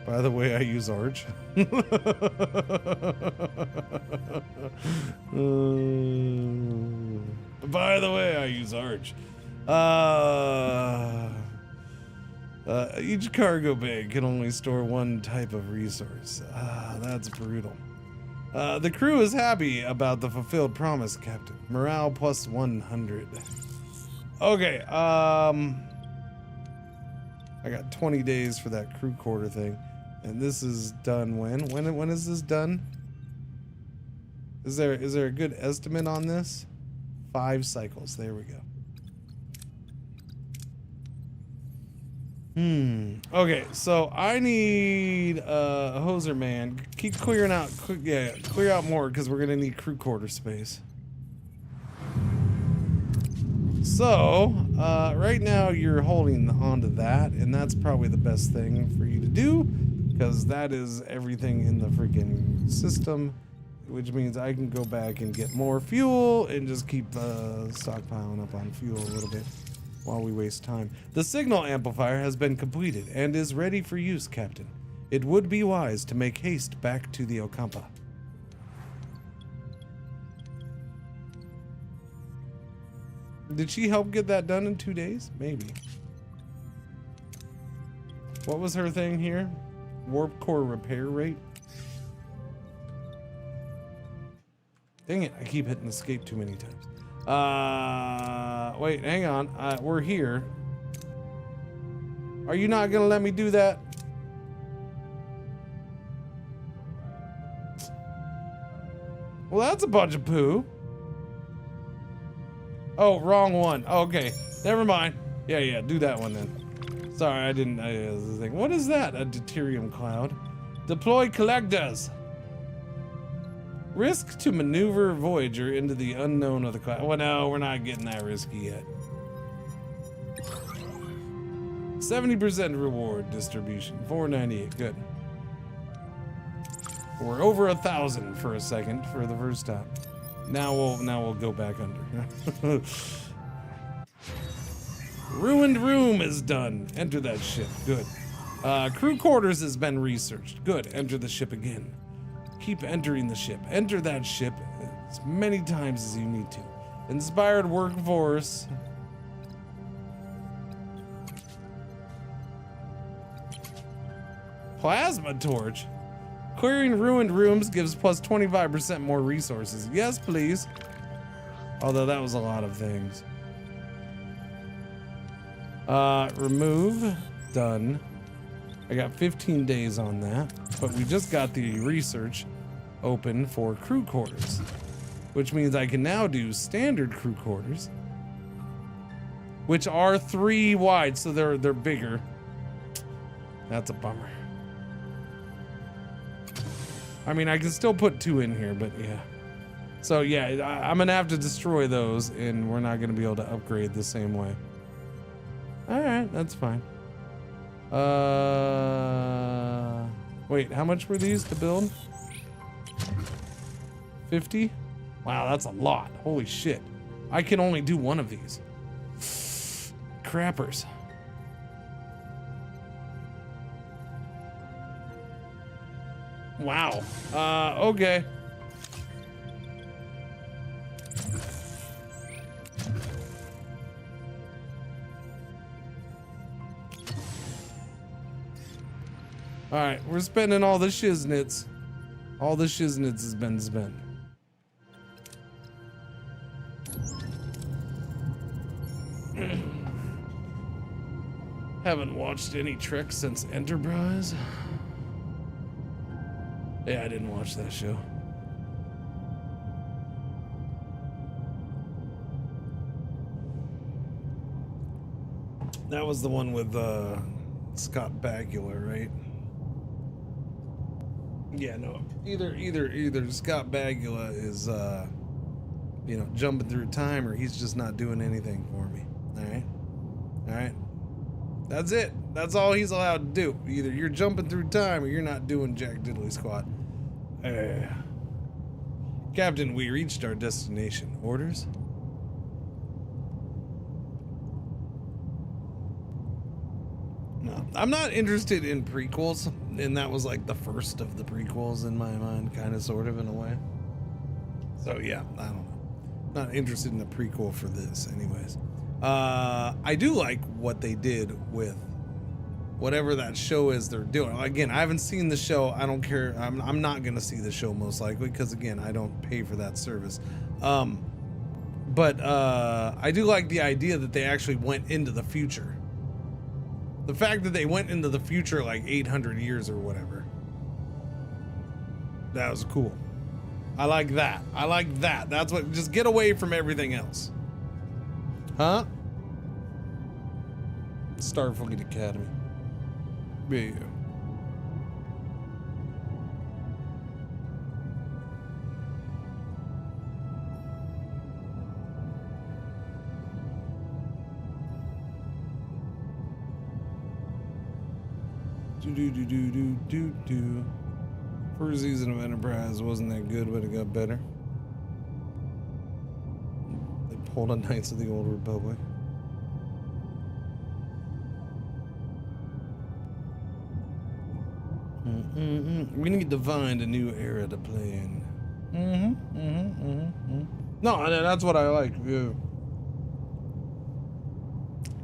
By the way, I use Arch. By the way, I use Arch. Each cargo bay can only store one type of resource. That's brutal. The crew is happy about the fulfilled promise, Captain. Morale plus 100. Okay, I got 20 days for that crew quarter thing. And this is done when? When is this done? Is there a good estimate on this? 5 cycles. There we go. Okay, so I need a hoser man. Keep clearing out. Clear out more because we're gonna need crew quarter space. So right now you're holding onto that, and that's probably the best thing for you to do because that is everything in the freaking system, which means I can go back and get more fuel and just keep stockpiling up on fuel a little bit while we waste time. The signal amplifier has been completed and is ready for use, Captain. It would be wise to make haste back to the Ocampa. Did she help get that done in 2 days? Maybe. What was her thing here? Warp core repair rate? Dang it, I keep hitting escape too many times. Wait, hang on. We're here. Are you not gonna let me do that? Well, that's a bunch of poo. Oh, wrong one. Okay, never mind. Yeah, do that one then. Sorry, I didn't. What is that? A deuterium cloud. Deploy collectors. Risk to maneuver Voyager into the unknown of the cloud. Well, no, we're not getting that risky yet. 70% reward distribution. 498. Good. We're over 1,000 for a second for the first time. Now we'll go back under. Ruined room is done. Enter that ship. Good. Crew quarters has been researched. Good. Enter the ship again. Keep entering the ship. Enter that ship as many times as you need to. Inspired workforce. Plasma torch. Clearing ruined rooms gives plus 25% more resources. Yes, please. Although that was a lot of things. Remove. Done. I got 15 days on that, but we just got the research open for crew quarters, which means I can now do standard crew quarters, which are 3 wide, so they're bigger. That's a bummer. I mean, I can still put 2 in here, but yeah. So yeah, I'm gonna have to destroy those, and we're not gonna be able to upgrade the same way. All right, that's fine. Wait, how much were these to build? 50? Wow, that's a lot. Holy shit. I can only do 1 of these. Crappers. Wow. Okay. All right, we're spending all the shiznits. All the shiznits has been spent. Haven't watched any Trek since Enterprise. Yeah, I didn't watch that show. That was the one with Scott Bakula, right? Yeah, no. Either Scott Bakula is you know, jumping through time, or he's just not doing anything for me. All right. That's it. That's all he's allowed to do. Either you're jumping through time, or you're not doing jack diddly squat. Captain, we reached our destination. Orders? No, I'm not interested in prequels, and that was like the first of the prequels in my mind, kind of, sort of, in a way. So yeah, I don't know. Not interested in the prequel for this, anyways. I do like what they did with whatever that show is they're doing. Again, I haven't seen the show. I don't care. I'm not gonna see the show most likely because, again, I don't pay for that service. But I do like the idea that they actually went into the future. The fact that they went into the future like 800 years or whatever. That was cool. I like that. I like that. That's what, just get away from everything else. Huh? Starfleet Academy. Yeah. Do. First season of Enterprise wasn't that good, but it got better. They pulled on Knights of the Old Republic. We need to find a new era to play in. No, that's what I like. Yeah.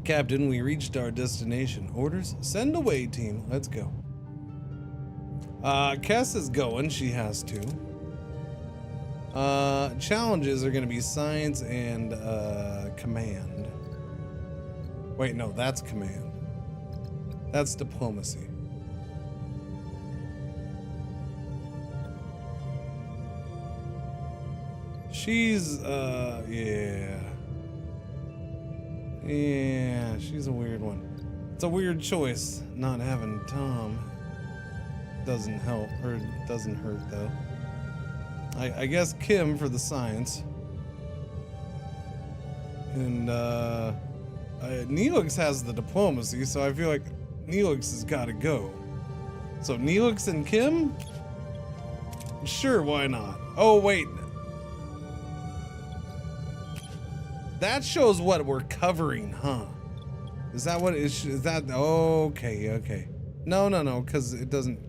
Captain, we reached our destination. Orders? Send away, team. Let's go. Cass is going. She has to. Challenges are going to be science and command. Wait, no, that's command. That's diplomacy. She's, yeah. Yeah, she's a weird one. It's a weird choice, not having Tom. Doesn't help, or doesn't hurt, though. I guess Kim for the science. And, Neelix has the diplomacy, so I feel like Neelix has got to go. So Neelix and Kim? Sure, why not? Oh, wait. That shows what we're covering, huh? Is that what it is that? Okay. No, because it doesn't.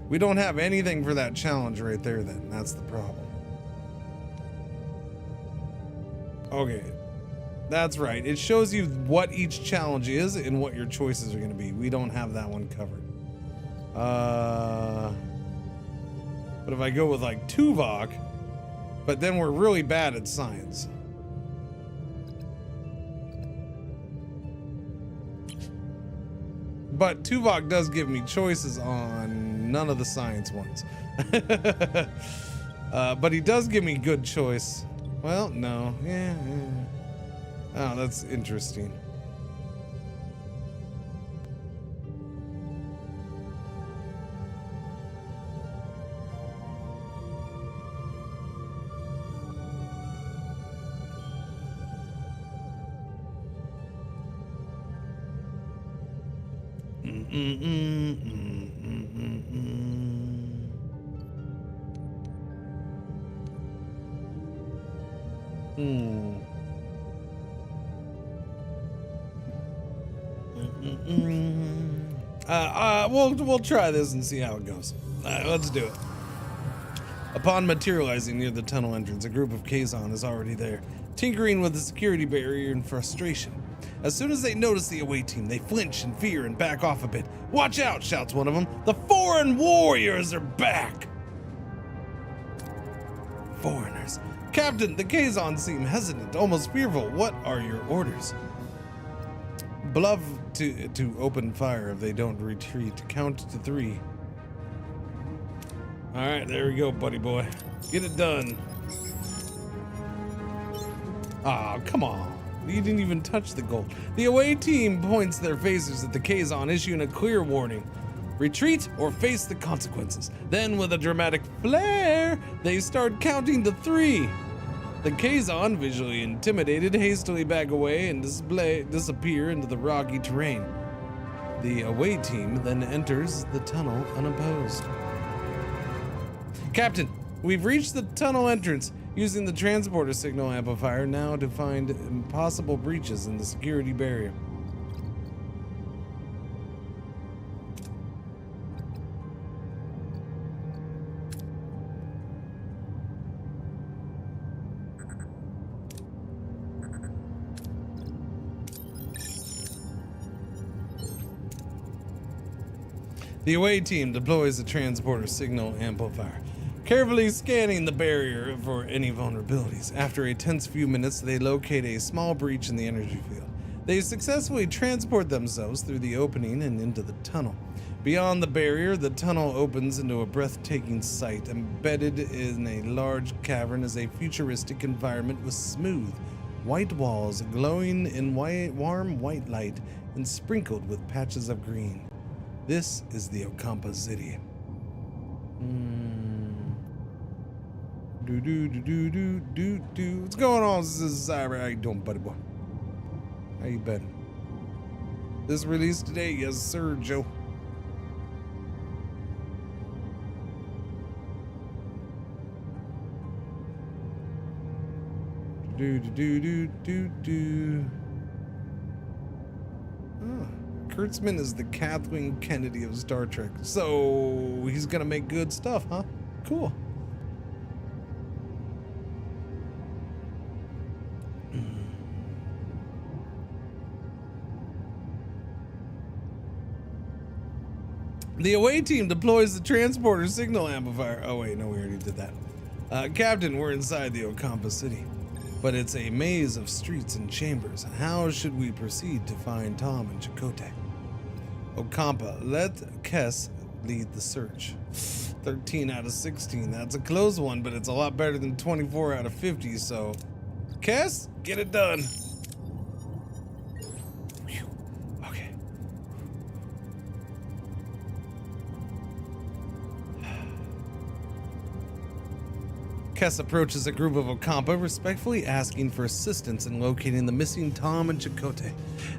We don't have anything for that challenge right there then. That's the problem. Okay. That's right. It shows you what each challenge is and what your choices are going to be. We don't have that one covered. But if I go with like Tuvok, but then we're really bad at science. But Tuvok does give me choices on none of the science ones. But he does give me good choice. Well, no. Yeah. Oh, that's interesting. We'll try this and see how it goes. Let's do it. Upon materializing near the tunnel entrance, a group of Kazon is already there, tinkering with the security barrier in frustration. As soon as they notice the away team, they flinch in fear and back off a bit. "Watch out," shouts one of them. "The foreign warriors are back." Foreigners. "Captain, the Kazon seem hesitant, almost fearful. What are your orders?" "Bluff to open fire if they don't retreat. Count to 3. All right, there we go, buddy boy. Get it done. Ah, come on. You didn't even touch the gold. The away team points their phasers at the Kazon, issuing a clear warning. Retreat or face the consequences. Then, with a dramatic flare, they start counting to 3. The Kazon, visually intimidated, hastily back away and disappear into the rocky terrain. The away team then enters the tunnel unopposed. "Captain, we've reached the tunnel entrance, using the transporter signal amplifier now to find impossible breaches in the security barrier." The away team deploys the transporter signal amplifier, carefully scanning the barrier for any vulnerabilities. After a tense few minutes, they locate a small breach in the energy field. They successfully transport themselves through the opening and into the tunnel. Beyond the barrier, the tunnel opens into a breathtaking sight. Embedded in a large cavern is a futuristic environment with smooth, white walls glowing in warm white light and sprinkled with patches of green. This is the Ocampa City. What's going on, Cyber? How you doing, buddy boy? How you been? This release today, yes sir, Joe. Kurtzman is the Kathleen Kennedy of Star Trek. So he's gonna make good stuff, huh? Cool. The away team deploys the transporter signal amplifier. Oh wait, no, we already did that. Captain, we're inside the Ocampa City, but it's a maze of streets and chambers. How should we proceed to find Tom and Chakotay? Ocampa, let Kess lead the search. 13 out of 16. That's a close one, but it's a lot better than 24 out of 50, so Kess, get it done. Whew. Okay. Kess approaches a group of Ocampa, respectfully asking for assistance in locating the missing Tom and Chakotay.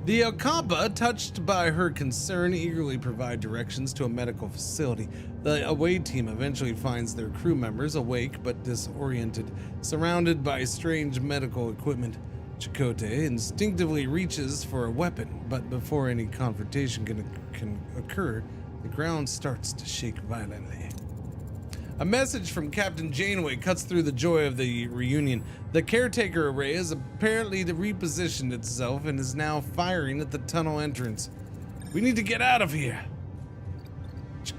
The Ocampa, touched by her concern, eagerly provide directions to a medical facility. The away team eventually finds their crew members awake but disoriented, surrounded by strange medical equipment. Chakotay instinctively reaches for a weapon, but before any confrontation can occur, the ground starts to shake violently. A message from Captain Janeway cuts through the joy of the reunion. The caretaker array has apparently repositioned itself and is now firing at the tunnel entrance. We need to get out of here.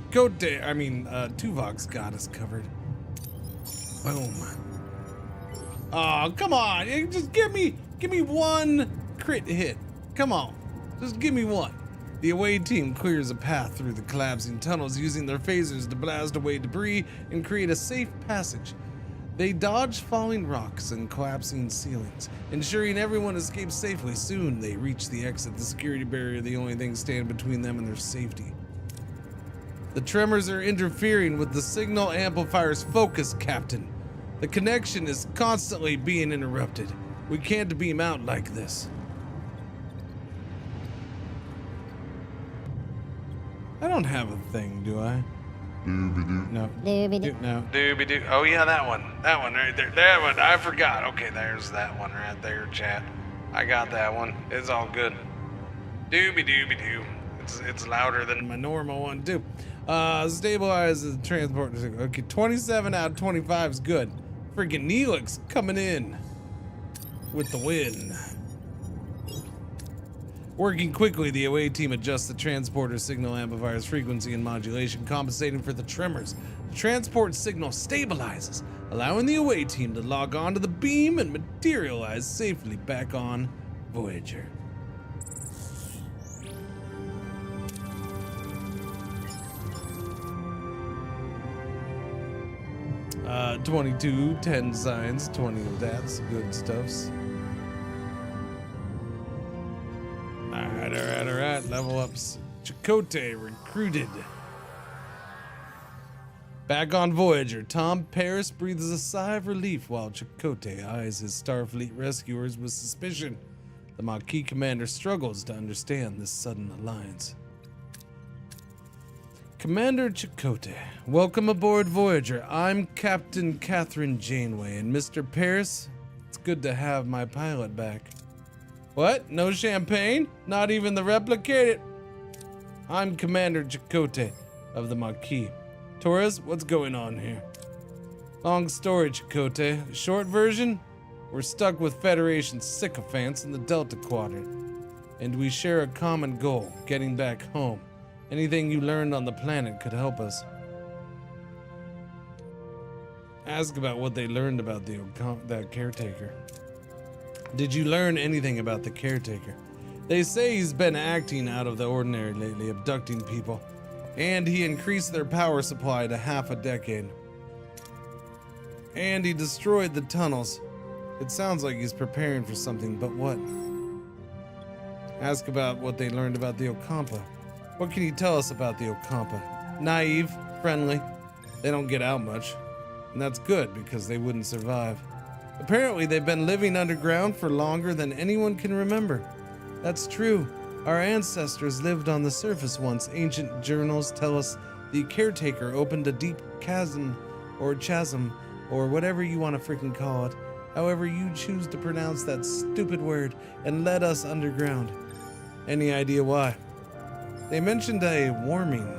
Tuvok's got us covered. Boom. Oh, come on. Just give me one crit hit. Come on. Just give me one. The away team clears a path through the collapsing tunnels, using their phasers to blast away debris and create a safe passage. They dodge falling rocks and collapsing ceilings, ensuring everyone escapes safely. Soon they reach the exit, the security barrier, the only thing standing between them and their safety. The tremors are interfering with the signal amplifier's focus, Captain. The connection is constantly being interrupted. We can't beam out like this. I don't have a thing, do I? Doobie-doo. No. Doobie-doo. No. Doobie-doo. Oh yeah, that one. That one right there. That one. I forgot. Okay, there's that one right there, chat. I got that one. It's all good. Doobie-doobie-doo. It's louder than my normal one too. Stabilize the transport. Okay, 27 out of 25 is good. Freaking Neelix coming in with the win. Working quickly, the away team adjusts the transporter signal amplifier's frequency and modulation, compensating for the tremors. The transport signal stabilizes, allowing the away team to log on to the beam and materialize safely back on Voyager. Uh, 22, 10 signs, 20 of that's good stuffs. Alright. Level ups. Chakotay recruited. Back on Voyager, Tom Paris breathes a sigh of relief while Chakotay eyes his Starfleet rescuers with suspicion. The Maquis commander struggles to understand this sudden alliance. Commander Chakotay, welcome aboard Voyager. I'm Captain Catherine Janeway, and Mr. Paris, it's good to have my pilot back. What? No champagne? Not even the replicated? I'm Commander Chakotay of the Maquis. Torres, what's going on here? Long story, Chakotay. Short version? We're stuck with Federation sycophants in the Delta Quadrant, and we share a common goal, getting back home. Anything you learned on the planet could help us. Ask about what they learned about that caretaker. Did you learn anything about the caretaker? They say he's been acting out of the ordinary lately, abducting people, and he increased their power supply to half a decade. And he destroyed the tunnels. It sounds like he's preparing for something, but what? Ask about what they learned about the Ocampa. What can you tell us about the Ocampa? Naive, friendly. They don't get out much. And that's good because they wouldn't survive. Apparently they've been living underground for longer than anyone can remember. That's true. Our ancestors lived on the surface once. Ancient journals tell us the caretaker opened a deep chasm, or whatever you want to freaking call it. However you choose to pronounce that stupid word, and led us underground. Any idea why? They mentioned a warming.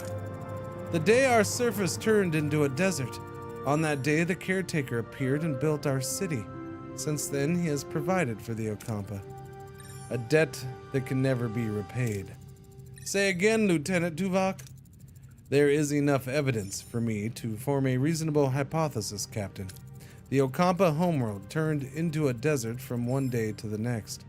The day our surface turned into a desert. On that day, the caretaker appeared and built our city. Since then, he has provided for the Ocampa. A debt that can never be repaid. Say again, Lieutenant Tuvok. There is enough evidence for me to form a reasonable hypothesis, Captain. The Ocampa homeworld turned into a desert from one day to the next.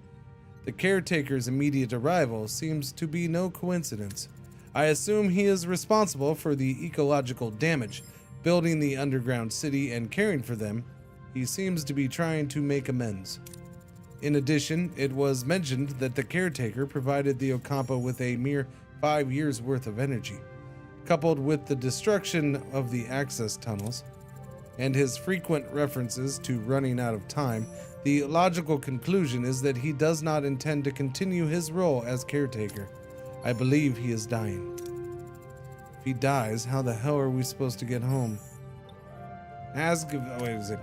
The caretaker's immediate arrival seems to be no coincidence. I assume he is responsible for the ecological damage, building the underground city and caring for them. He seems to be trying to make amends. In addition, it was mentioned that the caretaker provided the Ocampa with a mere 5 years' worth of energy. Coupled with the destruction of the access tunnels, and his frequent references to running out of time, the logical conclusion is that he does not intend to continue his role as caretaker. I believe he is dying. If he dies, how the hell are we supposed to get home? Wait a second.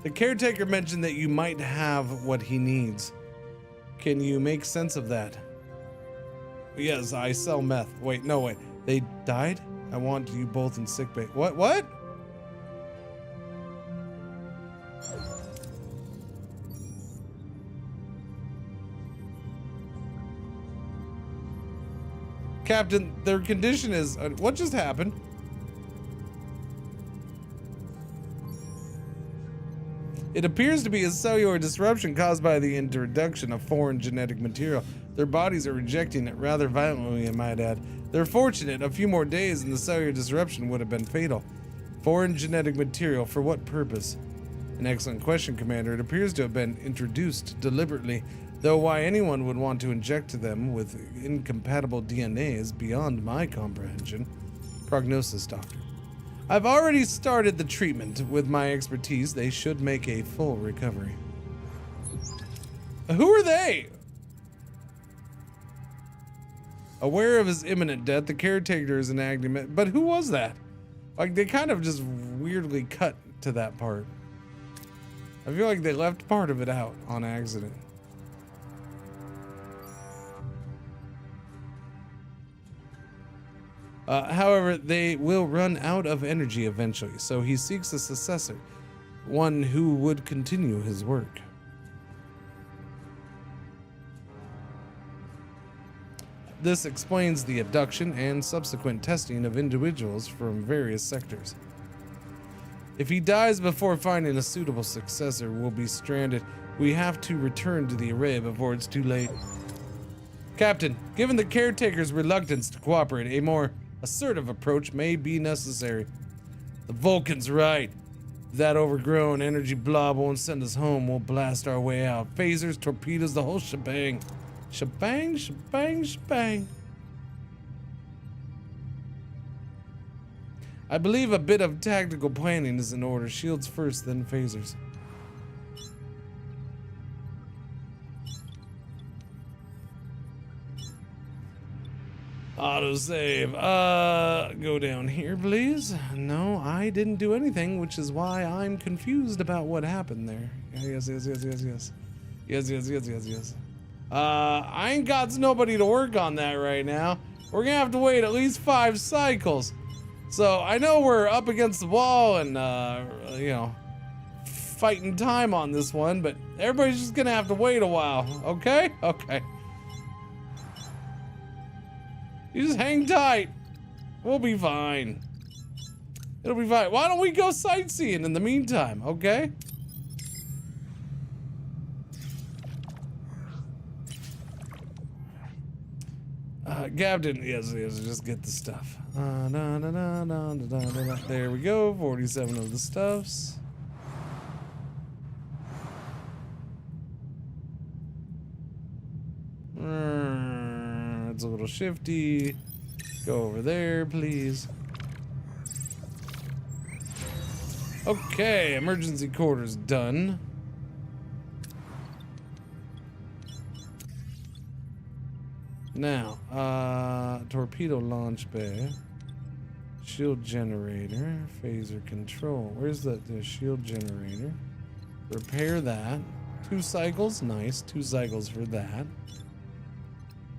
The caretaker mentioned that you might have what he needs. Can you make sense of that? Yes, I sell meth. Wait. They died? I want you both in sickbay. What? Captain, their condition is... what just happened? It appears to be a cellular disruption caused by the introduction of foreign genetic material. Their bodies are rejecting it rather violently, I might add. They're fortunate. A few more days and the cellular disruption would have been fatal. Foreign genetic material, for what purpose? An excellent question, Commander. It appears to have been introduced deliberately, though why anyone would want to inject them with incompatible DNA is beyond my comprehension. Prognosis, Doctor. I've already started the treatment. With my expertise, they should make a full recovery. Who are they? Aware of his imminent death, the caretaker is enacting. But who was that? Like, they kind of just weirdly cut to that part. I feel like they left part of it out on accident. However, they will run out of energy eventually, so he seeks a successor, one who would continue his work. This explains the abduction and subsequent testing of individuals from various sectors. If he dies before finding a suitable successor, we'll be stranded. We have to return to the array before it's too late. Captain, given the caretaker's reluctance to cooperate, a more assertive approach may be necessary. The Vulcan's right. If that overgrown energy blob won't send us home, we'll blast our way out. Phasers, torpedoes, the whole shebang. Shebang, shebang, shebang. I believe a bit of tactical planning is in order. Shields first, then phasers. Autosave. Go down here, please. No, I didn't do anything, which is why I'm confused about what happened there. Yes. Yes. I ain't got nobody to work on that right now. We're gonna have to wait at least 5 cycles. So I know we're up against the wall and, you know, fighting time on this one, but everybody's just gonna have to wait a while, okay? Okay. You just hang tight. We'll be fine. It'll be fine. Why don't we go sightseeing in the meantime, okay? Captain, yes, just get the stuff. There we go, 47 of the stuffs. It's a little shifty. Go over there, please. Okay, emergency quarters done. Now, torpedo launch bay, shield generator, phaser control. Where's the shield generator? Repair that. 2 cycles, nice. 2 cycles for that.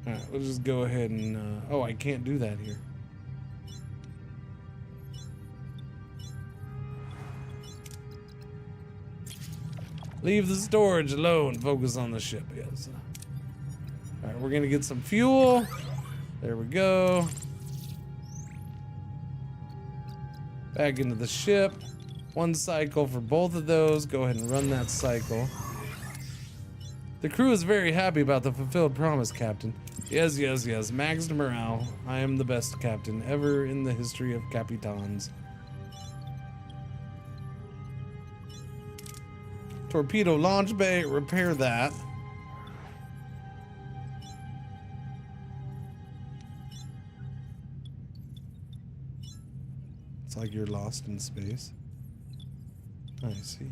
All right, we'll just go ahead and, oh, I can't do that here. Leave the storage alone. Focus on the ship, yes. All right, we're gonna get some fuel. There we go. Back into the ship. 1 cycle for both of those. Go ahead and run that cycle. The crew is very happy about the fulfilled promise, Captain. Yes. Max morale. I am the best captain ever in the history of capitans. Torpedo launch bay, repair that. It's like you're lost in space. I see.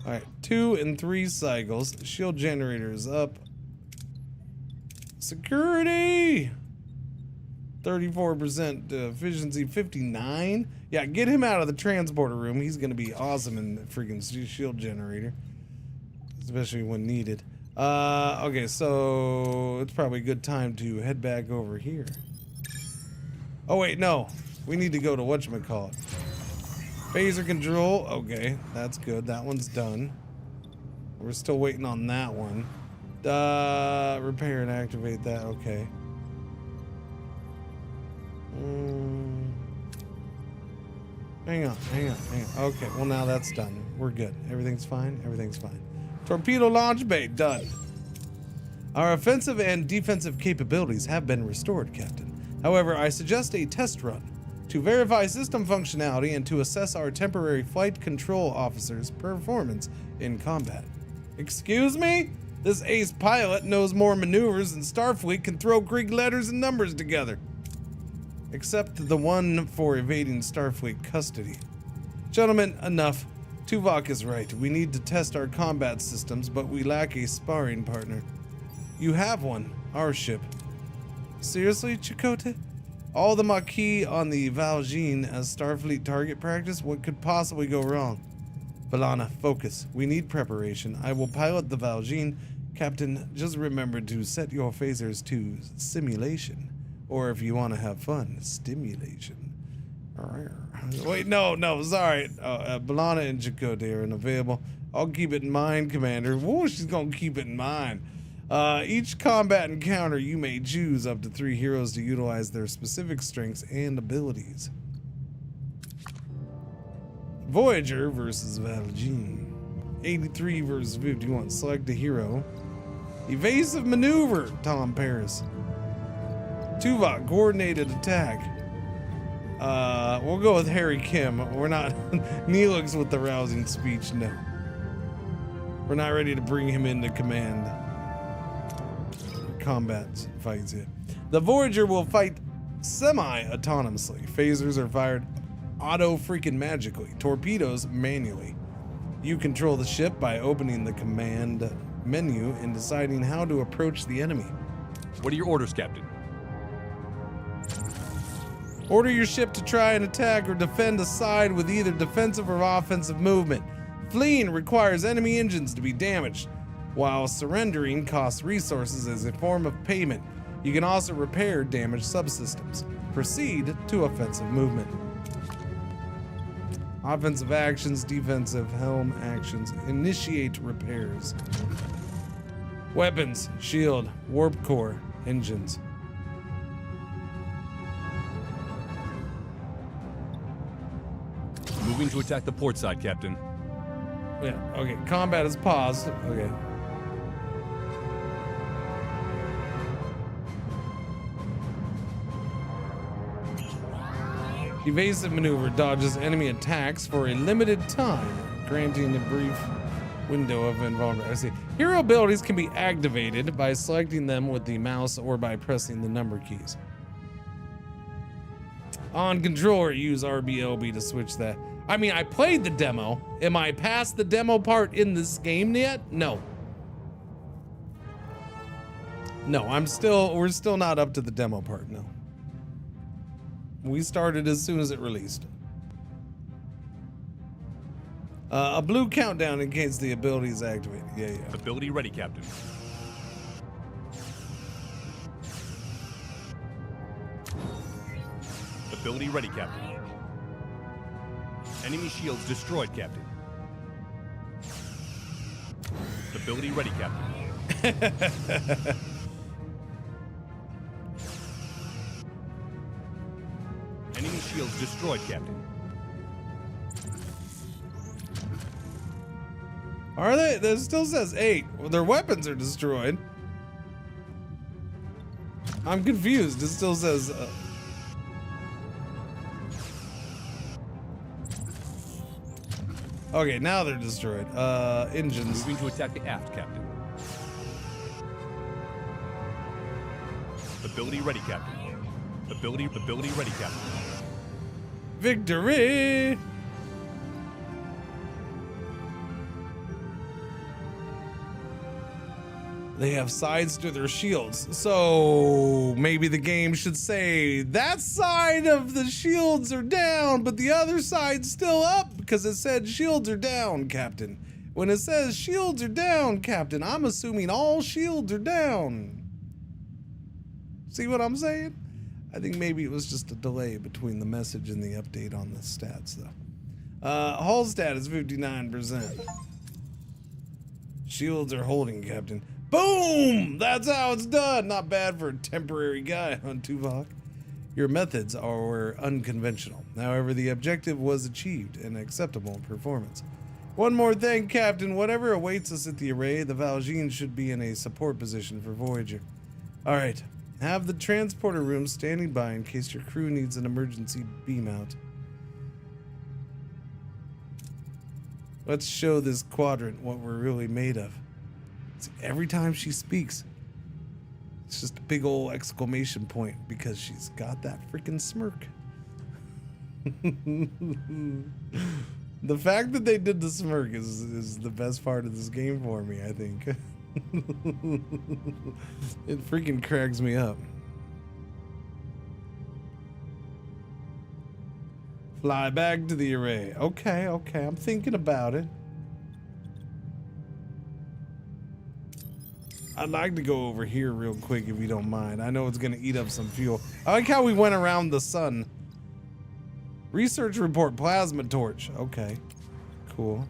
Alright, 2 and 3 cycles. Shield generator is up. Security! 34% efficiency, 59. Yeah, get him out of the transporter room. He's gonna be awesome in the freaking shield generator. Especially when needed. Okay, so it's probably a good time to head back over here. Oh wait, no. We need to go to whatchamacallit. Phaser control, okay, that's good. That one's done. We're still waiting on that one. Repair and activate that, okay. Hang on. Okay, well now that's done. We're good. Everything's fine. Torpedo launch bay, done. Our offensive and defensive capabilities have been restored, Captain. However, I suggest a test run to verify system functionality and to assess our temporary flight control officer's performance in combat. Excuse me? This ace pilot knows more maneuvers than Starfleet can throw Greek letters and numbers together. Except the one for evading Starfleet custody. Gentlemen, enough. Tuvok is right. We need to test our combat systems, but we lack a sparring partner. You have one, our ship. Seriously, Chakotay? All the Maquis on the Valjean as Starfleet target practice? What could possibly go wrong? B'Elanna, focus. We need preparation. I will pilot the Valjean. Captain, just remember to set your phasers to simulation. Or if you want to have fun, stimulation. Wait, no, sorry. B'Elanna and Chakotay are unavailable. I'll keep it in mind, Commander. Whoa, she's gonna keep it in mind. Each combat encounter, you may choose up to 3 heroes to utilize their specific strengths and abilities. Voyager versus Valjean. 83 versus 51. Select a hero. Evasive maneuver, Tom Paris. Tuvok, coordinated attack. We'll go with Harry Kim. We're not Neelix with the rousing speech, no. We're not ready to bring him into command. Combat fights it. The Voyager will fight semi-autonomously. Phasers are fired auto-freaking magically. Torpedoes manually. You control the ship by opening the command menu and deciding how to approach the enemy. What are your orders, Captain? Order your ship to try and attack or defend a side with either defensive or offensive movement. Fleeing requires enemy engines to be damaged, while surrendering costs resources as a form of payment. You can also repair damaged subsystems. Proceed to offensive movement. Offensive actions, defensive helm actions. Initiate repairs. Weapons, shield, warp core, engines. Moving to attack the port side, Captain. Yeah, okay. Combat is paused. Okay. Evasive maneuver dodges enemy attacks for a limited time, granting a brief window of invulnerability. I see. Hero abilities can be activated by selecting them with the mouse or by pressing the number keys. On controller, use RBLB to switch that. I mean, I played the demo. Am I past the demo part in this game yet? No. No, we're still not up to the demo part, no. We started as soon as it released. A blue countdown indicates the ability is activated. Yeah. Ability ready, Captain. Ability ready, Captain. Enemy shields destroyed, Captain. Ability ready, Captain. Enemy shields destroyed, Captain. Are they? That still says 8. Well, their weapons are destroyed. I'm confused. It still says... Okay, now they're destroyed. Engines. Moving to attack the aft, Captain. Ability ready, Captain. Ability ready, Captain. Victory! They have sides to their shields, so maybe the game should say that side of the shields are down, but the other side's still up because it said shields are down, Captain. When it says shields are down, Captain, I'm assuming all shields are down. See what I'm saying? I think maybe it was just a delay between the message and the update on the stats, though. Hull stat is 59%. Shields are holding, Captain. Boom! That's how it's done. Not bad for a temporary guy on Tuvok. Your methods are unconventional. However, the objective was achieved, an acceptable performance. One more thing, Captain. Whatever awaits us at the array, the Valjean should be in a support position for Voyager. All right. Have the transporter room standing by in case your crew needs an emergency beam out. Let's show this quadrant what we're really made of. See, every time she speaks, it's just a big old exclamation point because she's got that freaking smirk. The fact that they did the smirk is the best part of this game for me, I think. It freaking cracks me up. Fly back to the array. Okay, I'm thinking about it. I'd like to go over here real quick if you don't mind. I know it's gonna eat up some fuel. I like how we went around the sun. Research report, plasma torch. Okay, cool.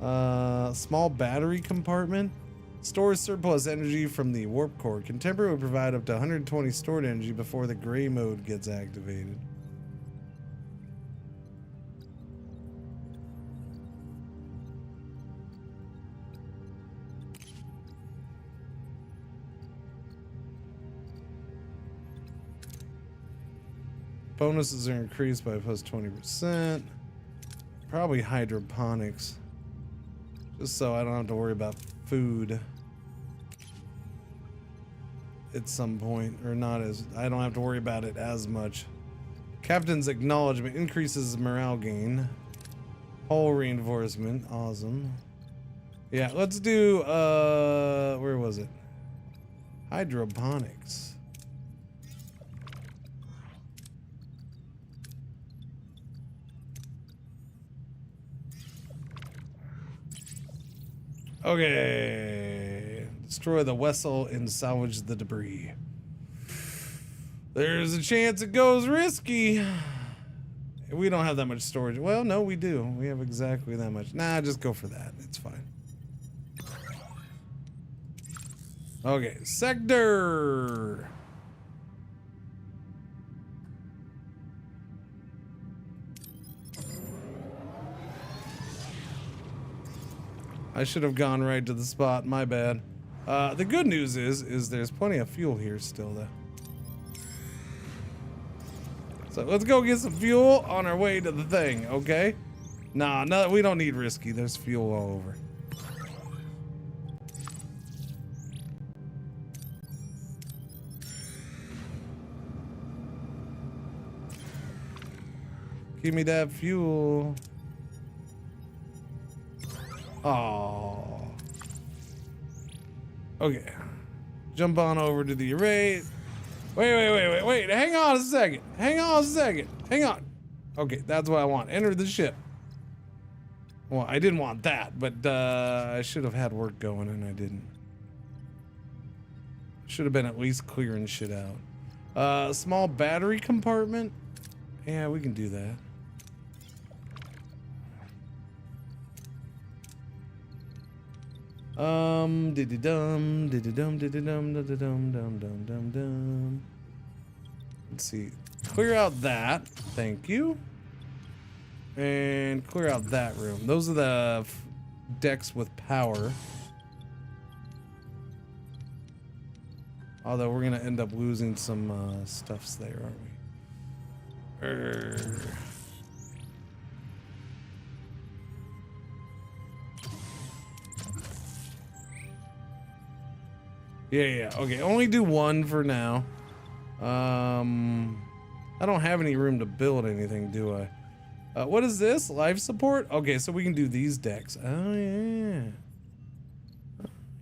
Small battery compartment. Stores surplus energy from the warp core. Can temporarily provide up to 120 stored energy before the gray mode gets activated. Bonuses are increased by plus 20%. Probably hydroponics. Just so I don't have to worry about food at some point, or not as I don't have to worry about it as much. Captain's acknowledgement increases morale gain. Hull reinforcement, awesome. Yeah, let's do where was it? Hydroponics. Okay. Destroy the vessel and salvage the debris. There's a chance it goes risky. We don't have that much storage. Well, no, we do. We have exactly that much. Nah, just go for that. It's fine. Okay, sector. I should have gone right to the spot. My bad. The good news is there's plenty of fuel here still, though. So let's go get some fuel on our way to the thing, okay? Nah, no, we don't need risky. There's fuel all over. Give me that fuel. Oh. Okay. Jump on over to the array. Wait. Hang on a second. Hang on. Okay, that's what I want. Enter the ship. Well, I didn't want that, but I should have had work going and I didn't. Should have been at least clearing shit out. Small battery compartment. Yeah, we can do that. Dum. Let's see. Clear out that. Thank you. And clear out that room. Those are the decks with power. Although we're gonna end up losing some stuffs there, aren't we? Yeah. Okay, only do one for now. I don't have any room to build anything, do I? What is this? Life support? Okay, so we can do these decks. Oh, yeah.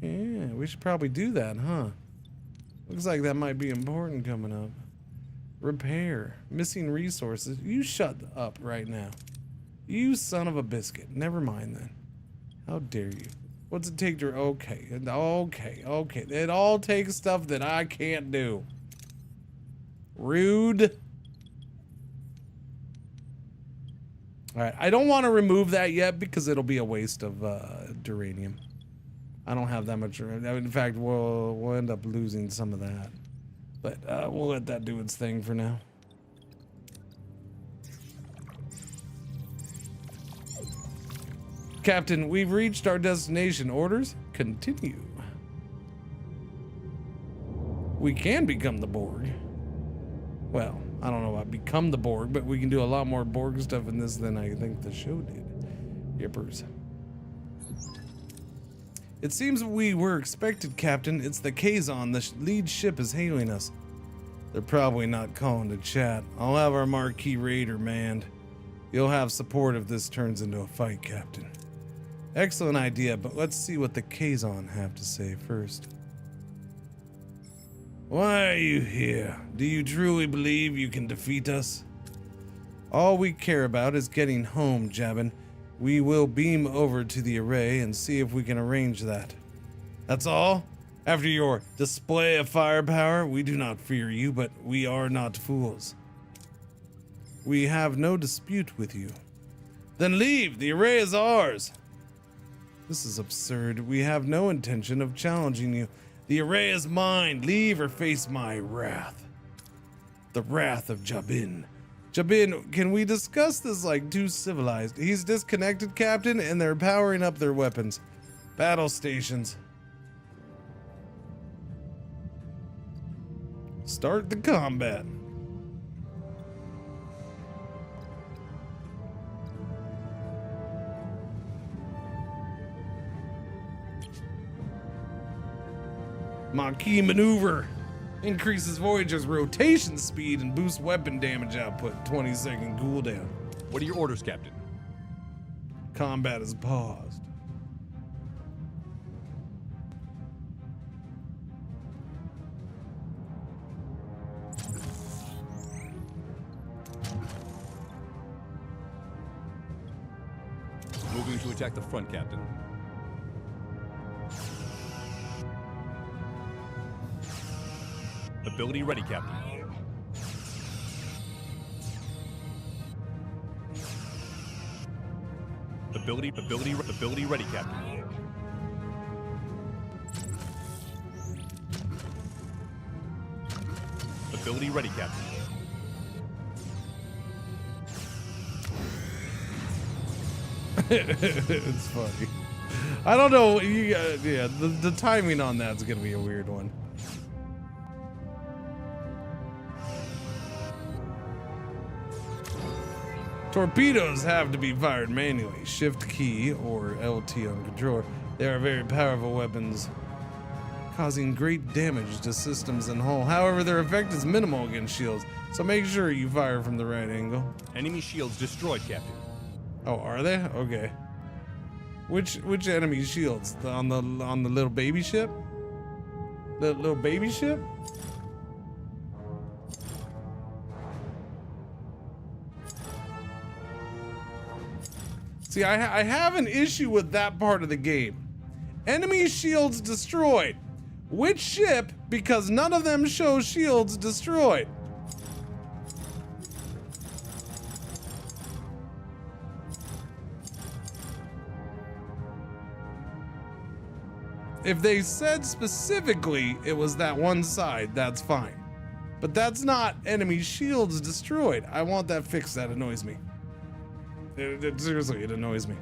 Yeah, we should probably do that, huh? Looks like that might be important coming up. Repair. Missing resources. You shut up right now. You son of a biscuit. Never mind then. How dare you? What's it take to... Okay. It all takes stuff that I can't do. Rude. Alright, I don't want to remove that yet because it'll be a waste of duranium. I don't have that much... In fact, we'll end up losing some of that. But we'll let that do its thing for now. Captain, we've reached our destination. Orders? Continue. We can become the Borg. Well, I don't know about become the Borg, but we can do a lot more Borg stuff in this than I think the show did. Yippers. It seems we were expected, Captain. It's the Kazon. The lead ship is hailing us. They're probably not calling to chat. I'll have our marquee raider manned. You'll have support if this turns into a fight, Captain. Excellent idea, but let's see what the Kazon have to say first. Why are you here? Do you truly believe you can defeat us? All we care about is getting home, Jabin. We will beam over to the array and see if we can arrange that. That's all? After your display of firepower, we do not fear you, but we are not fools. We have no dispute with you. Then leave, the array is ours. This is absurd. We have no intention of challenging you. The array is mine. Leave or face my wrath. The wrath of Jabin. Jabin, can we discuss this like too civilized? He's disconnected, Captain, and they're powering up their weapons. Battle stations. Start the combat. Maquis maneuver. Increases Voyager's rotation speed and boosts weapon damage output. 20-second cooldown. What are your orders, Captain? Combat is paused. Moving to attack the front, Captain. Ability ready, Captain. Ability ready, Captain. Ability ready, Captain. It's funny. I don't know. Yeah, the timing on that's gonna be a weird one. Torpedoes have to be fired manually. Shift key or LT on controller. They are very powerful weapons, causing great damage to systems and hull. However, their effect is minimal against shields, so make sure you fire from the right angle. Enemy shields destroyed, Captain. Oh, are they? Okay. Which enemy shields? On the little baby ship? The little baby ship? See, I have an issue with that part of the game. Enemy shields destroyed. Which ship? Because none of them show shields destroyed. If they said specifically it was that one side, that's fine. But that's not enemy shields destroyed. I want that fixed. That annoys me. Seriously, it annoys me.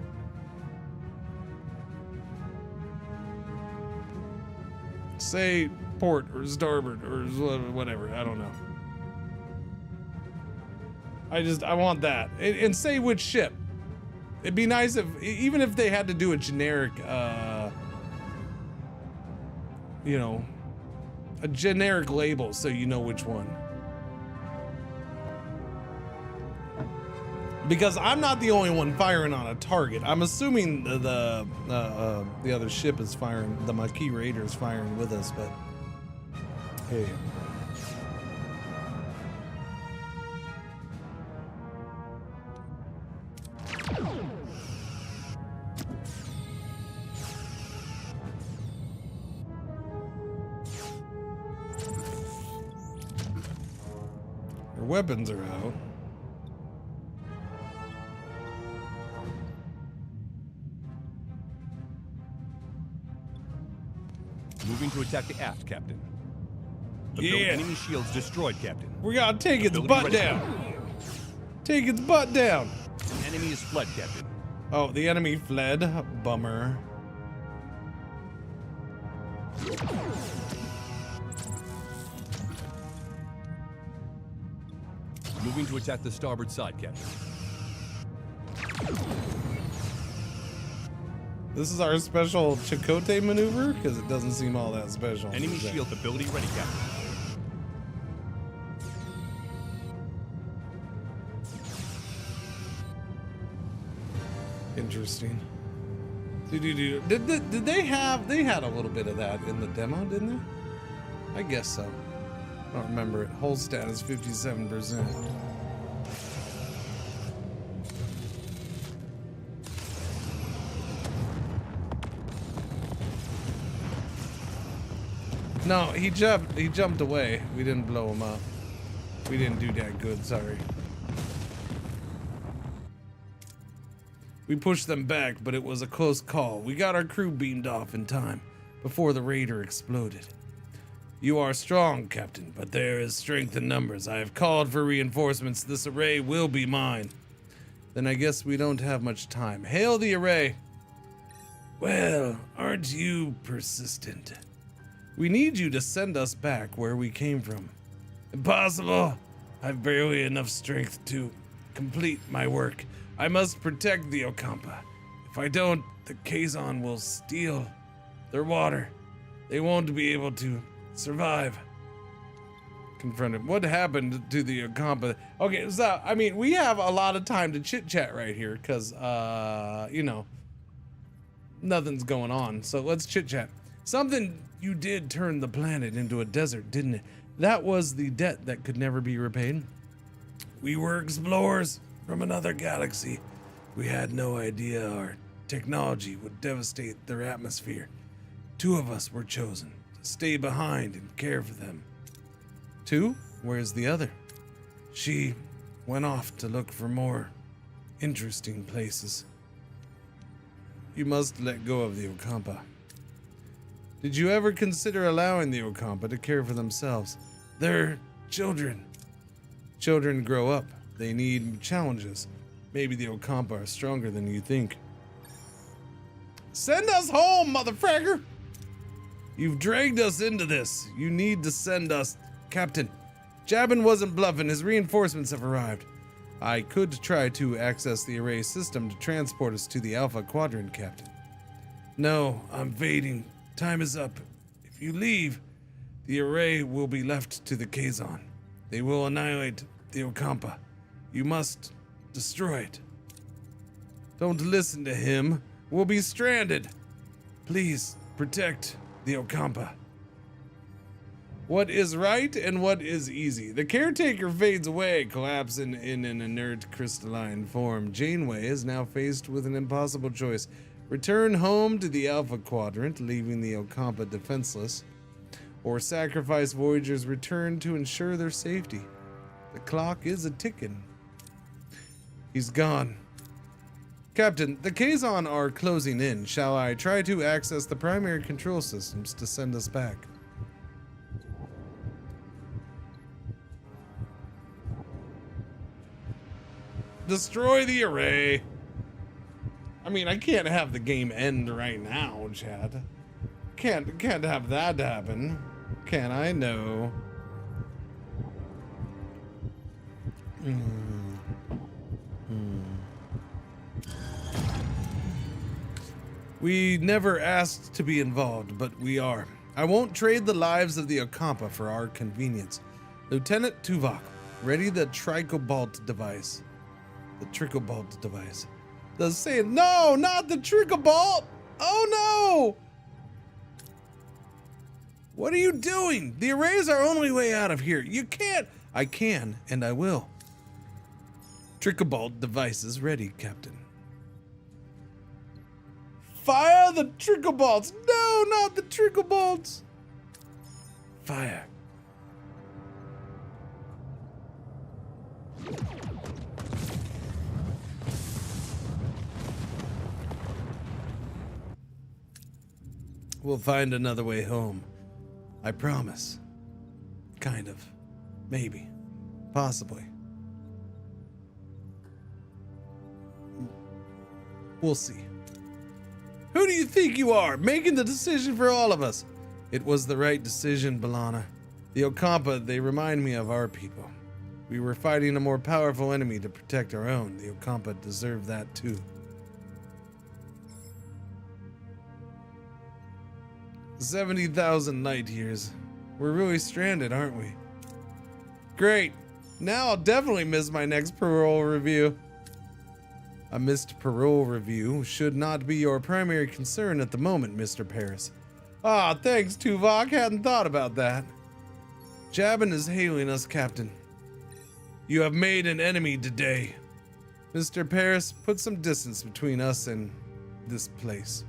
Say port or starboard or whatever. I don't know. I want that. And say which ship. It'd be nice if, even if they had to do a generic, you know, a generic label so you know which one. Because I'm not the only one firing on a target. I'm assuming the other ship is firing, the Maquis Raider is firing with us, but hey. Their weapons are out. Moving to attack the aft, Captain. Yeah. Enemy shields destroyed, Captain. We gotta take its Ability butt ready. down. Take its butt down. Enemy is fled, Captain. Oh, the enemy fled. Bummer. Moving to attack the starboard side, Captain. This is our special Chakotay maneuver because it doesn't seem all that special. Enemy shield ability ready, Captain. Interesting. Did they have? They had a little bit of that in the demo, didn't they? I guess so. I don't remember it. Hull stat is 57%. No, he jumped away. We didn't blow him up. We didn't do that good, sorry. We pushed them back, but it was a close call. We got our crew beamed off in time, before the raider exploded. You are strong, Captain, but there is strength in numbers. I have called for reinforcements. This array will be mine. Then I guess we don't have much time. Hail the array. Well, aren't you persistent? We need you to send us back where we came from. Impossible. I've barely enough strength to complete my work. I must protect the Ocampa. If I don't, the Kazon will steal their water. They won't be able to survive. Confronted. What happened to the Ocampa? Okay, so, I mean, we have a lot of time to chit-chat right here, because, you know, nothing's going on. So let's chit-chat. Something you did turn the planet into a desert, didn't it? That was the debt that could never be repaid. We were explorers from another galaxy. We had no idea our technology would devastate their atmosphere. 2 of us were chosen to stay behind and care for them. 2? Where's the other? She went off to look for more interesting places. You must let go of the Ocampa. Did you ever consider allowing the Ocampa to care for themselves? They're children. Children grow up. They need challenges. Maybe the Ocampa are stronger than you think. Send us home, motherfucker! You've dragged us into this. You need to send us... Captain, Jabin wasn't bluffing. His reinforcements have arrived. I could try to access the array system to transport us to the Alpha Quadrant, Captain. No, I'm fading. Time is up. If you leave, the array will be left to the Kazon. They will annihilate the Ocampa. You must destroy it. Don't listen to him. We'll be stranded. Please protect the Ocampa. What is right and what is easy? The caretaker fades away, collapsing in an inert crystalline form. Janeway is now faced with an impossible choice. Return home to the Alpha Quadrant, leaving the Ocampa defenseless, or sacrifice Voyager's return to ensure their safety. The clock is a-ticking. He's gone. Captain, the Kazon are closing in. Shall I try to access the primary control systems to send us back? Destroy the array. I mean, I can't have the game end right now, Chad. Can't have that happen. Can I? No. We never asked to be involved, but we are. I won't trade the lives of the Ocampa for our convenience. Lieutenant Tuvok, ready the Tricobalt device. The Tricobalt device. Does say no, not the Tricobalt! Oh no! What are you doing? The array's our only way out of here. You can't. I can, and I will. Tricobalt devices ready, Captain. Fire the Tricobalts! No, not the Tricobalts! Fire. We'll find another way home. I promise. Kind of. Maybe. Possibly. We'll see. Who do you think you are, making the decision for all of us? It was the right decision, B'Elanna. The Ocampa, they remind me of our people. We were fighting a more powerful enemy to protect our own. The Ocampa deserve that too. 70,000 light years. We're really stranded, aren't we? Great. Now I'll definitely miss my next parole review. A missed parole review should not be your primary concern at the moment, Mr. Paris. Ah, thanks, Tuvok. Hadn't thought about that. Jabin is hailing us, Captain. You have made an enemy today. Mr. Paris, put some distance between us and this place.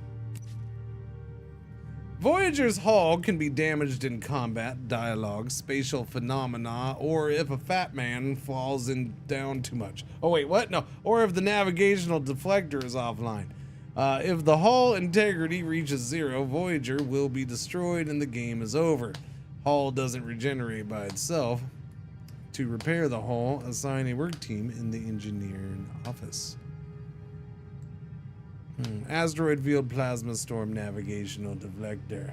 Voyager's hull can be damaged in combat, dialogue, spatial phenomena, or if a fat man falls in down too much. Oh wait, what? No. Or if the navigational deflector is offline. If the hull integrity reaches 0, Voyager will be destroyed and the game is over. Hull doesn't regenerate by itself. To repair the hull, assign a work team in the engineering office. Asteroid field plasma storm navigational deflector.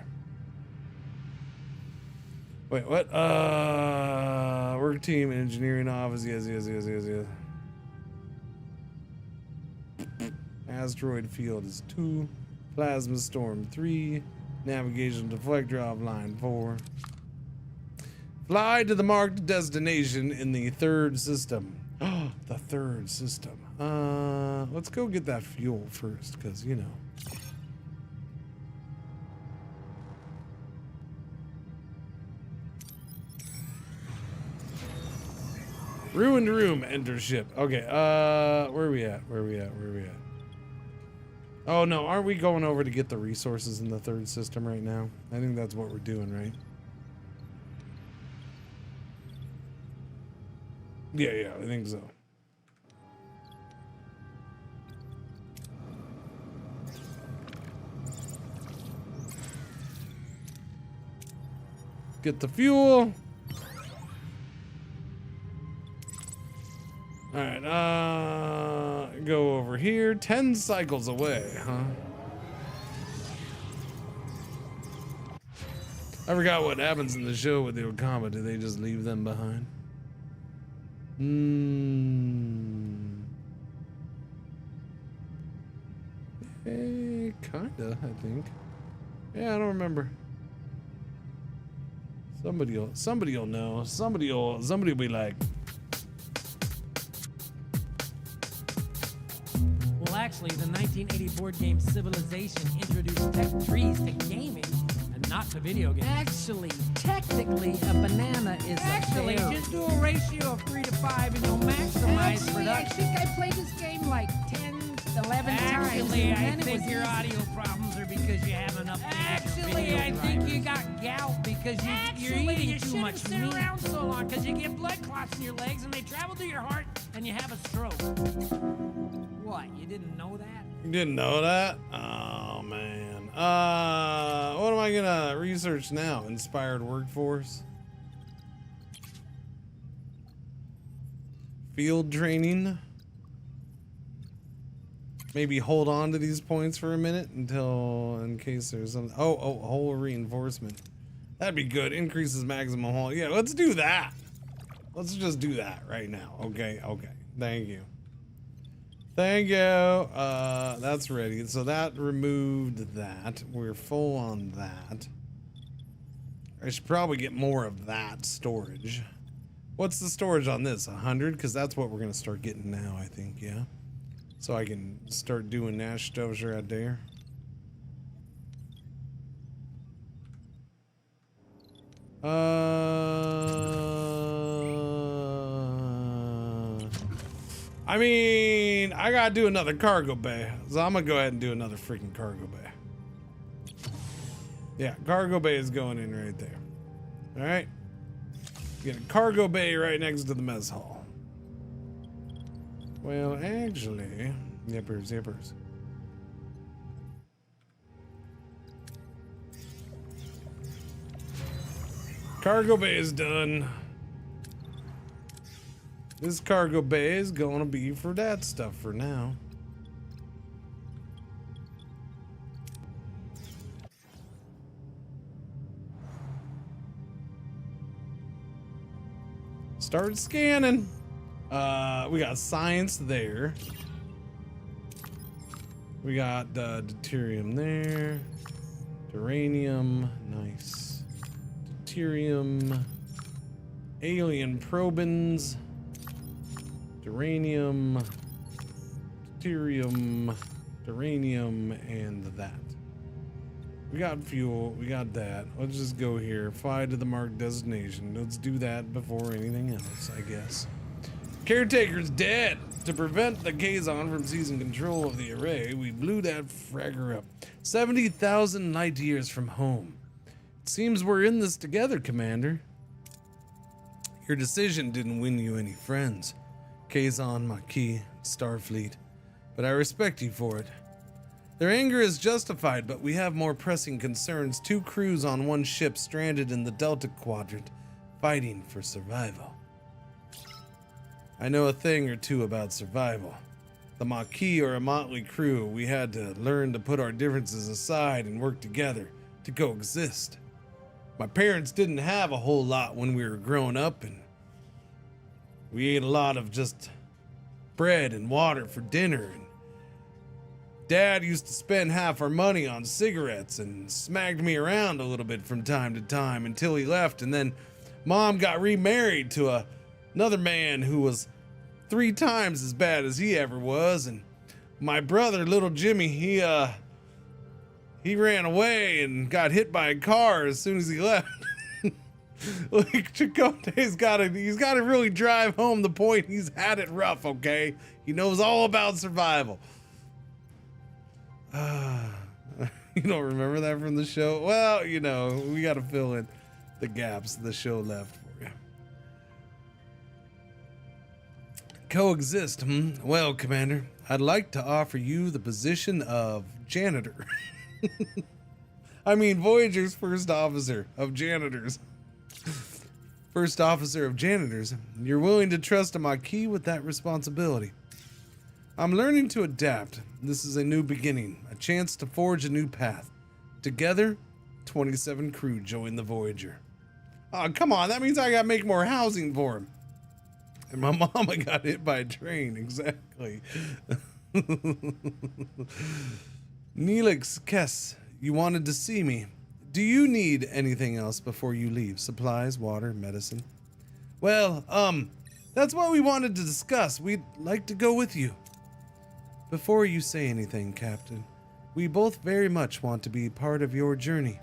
Wait, what? Work team engineering office. Yes. Asteroid field is 2. Plasma storm 3. Navigational deflector offline 4. Fly to the marked destination in the 3rd system. Oh, the 3rd system. Let's go get that fuel first, because, you know. Ruined room, enter ship. Okay, where are we at? Oh no, aren't we going over to get the resources in the 3rd system right now? I think that's what we're doing, right? Yeah, I think so. Get the fuel. All right, go over here. 10 cycles away, huh? I forgot what happens in the show with the Okama. Do they just leave them behind? Kinda, I think. Yeah, I don't remember. Somebody will know. Somebody will be like. Well, actually, the 1980 board game Civilization introduced tech trees to gaming and not to video games. Actually, technically, a banana is Actually, a berry. just do a ratio of 3 to 5 and you'll maximize Actually, I production. think I played this game like 10, 11 times. Actually, and I then it think was your easy. audio problems are because you haven't updated your Actually, video I driver. think you got gout because you're eating you too much sit meat. around so long because you get blood clots in your legs and they travel to your heart and you have a stroke. What? You didn't know that? You didn't know that? Oh man. What am I gonna research now? Inspired workforce. Field training. Maybe hold on to these points for a minute until, in case there's some. Oh, hull reinforcement. That'd be good. Increases maximum hull. Yeah, let's do that. Let's just do that right now. Okay. Thank you. That's ready. So that removed that. We're full on that. I should probably get more of that storage. What's the storage on this? 100? Because that's what we're gonna start getting now, I think. Yeah. So I can start doing that stuff right there. I mean, I gotta do another cargo bay, so I'm gonna go ahead and do another freaking cargo bay. Yeah, cargo bay is going in right there. All right, get a cargo bay right next to the mess hall. Well, actually, zippers. Cargo bay is done. This cargo bay is gonna be for that stuff for now. Start scanning. We got science there. We got deuterium there. Uranium, nice. Deuterium. Alien probins. Uranium. Deuterium. Uranium, and that. We got fuel, we got that. Let's just go here. Fly to the marked destination. Let's do that before anything else, I guess. Caretaker's dead. To prevent the Kazon from seizing control of the array, we blew that fragger up 70,000 light years from home. It seems we're in this together, Commander. Your decision didn't win you any friends, Kazon, Maquis, Starfleet, but I respect you for it. Their anger is justified, but we have more pressing concerns. 2 crews on one ship stranded in the Delta Quadrant, fighting for survival. I know a thing or two about survival. The Maquis are a motley crew. We had to learn to put our differences aside and work together to coexist. My parents didn't have a whole lot when we were growing up, and we ate a lot of just bread and water for dinner. And Dad used to spend half our money on cigarettes and smacked me around a little bit from time to time until he left, and then Mom got remarried to another man who was 3 times as bad as he ever was, and my brother, little Jimmy, he ran away and got hit by a car as soon as he left. Like, Chakotay's he's gotta really drive home the point. He's had it rough, okay? He knows all about survival. You don't remember that from the show? Well, you know, we gotta fill in the gaps the show left for you. Coexist, Well, Commander, I'd like to offer you the position of janitor. I mean, Voyager's first officer of janitors. First officer of janitors. You're willing to trust a Maquis with that responsibility. I'm learning to adapt. This is a new beginning, a chance to forge a new path. Together, 27 crew join the Voyager. Oh, come on, that means I gotta make more housing for him. And my mama got hit by a train, exactly. Neelix, Kess, you wanted to see me. Do you need anything else before you leave? Supplies, water, medicine? Well, that's what we wanted to discuss. We'd like to go with you. Before you say anything, Captain, we both very much want to be part of your journey.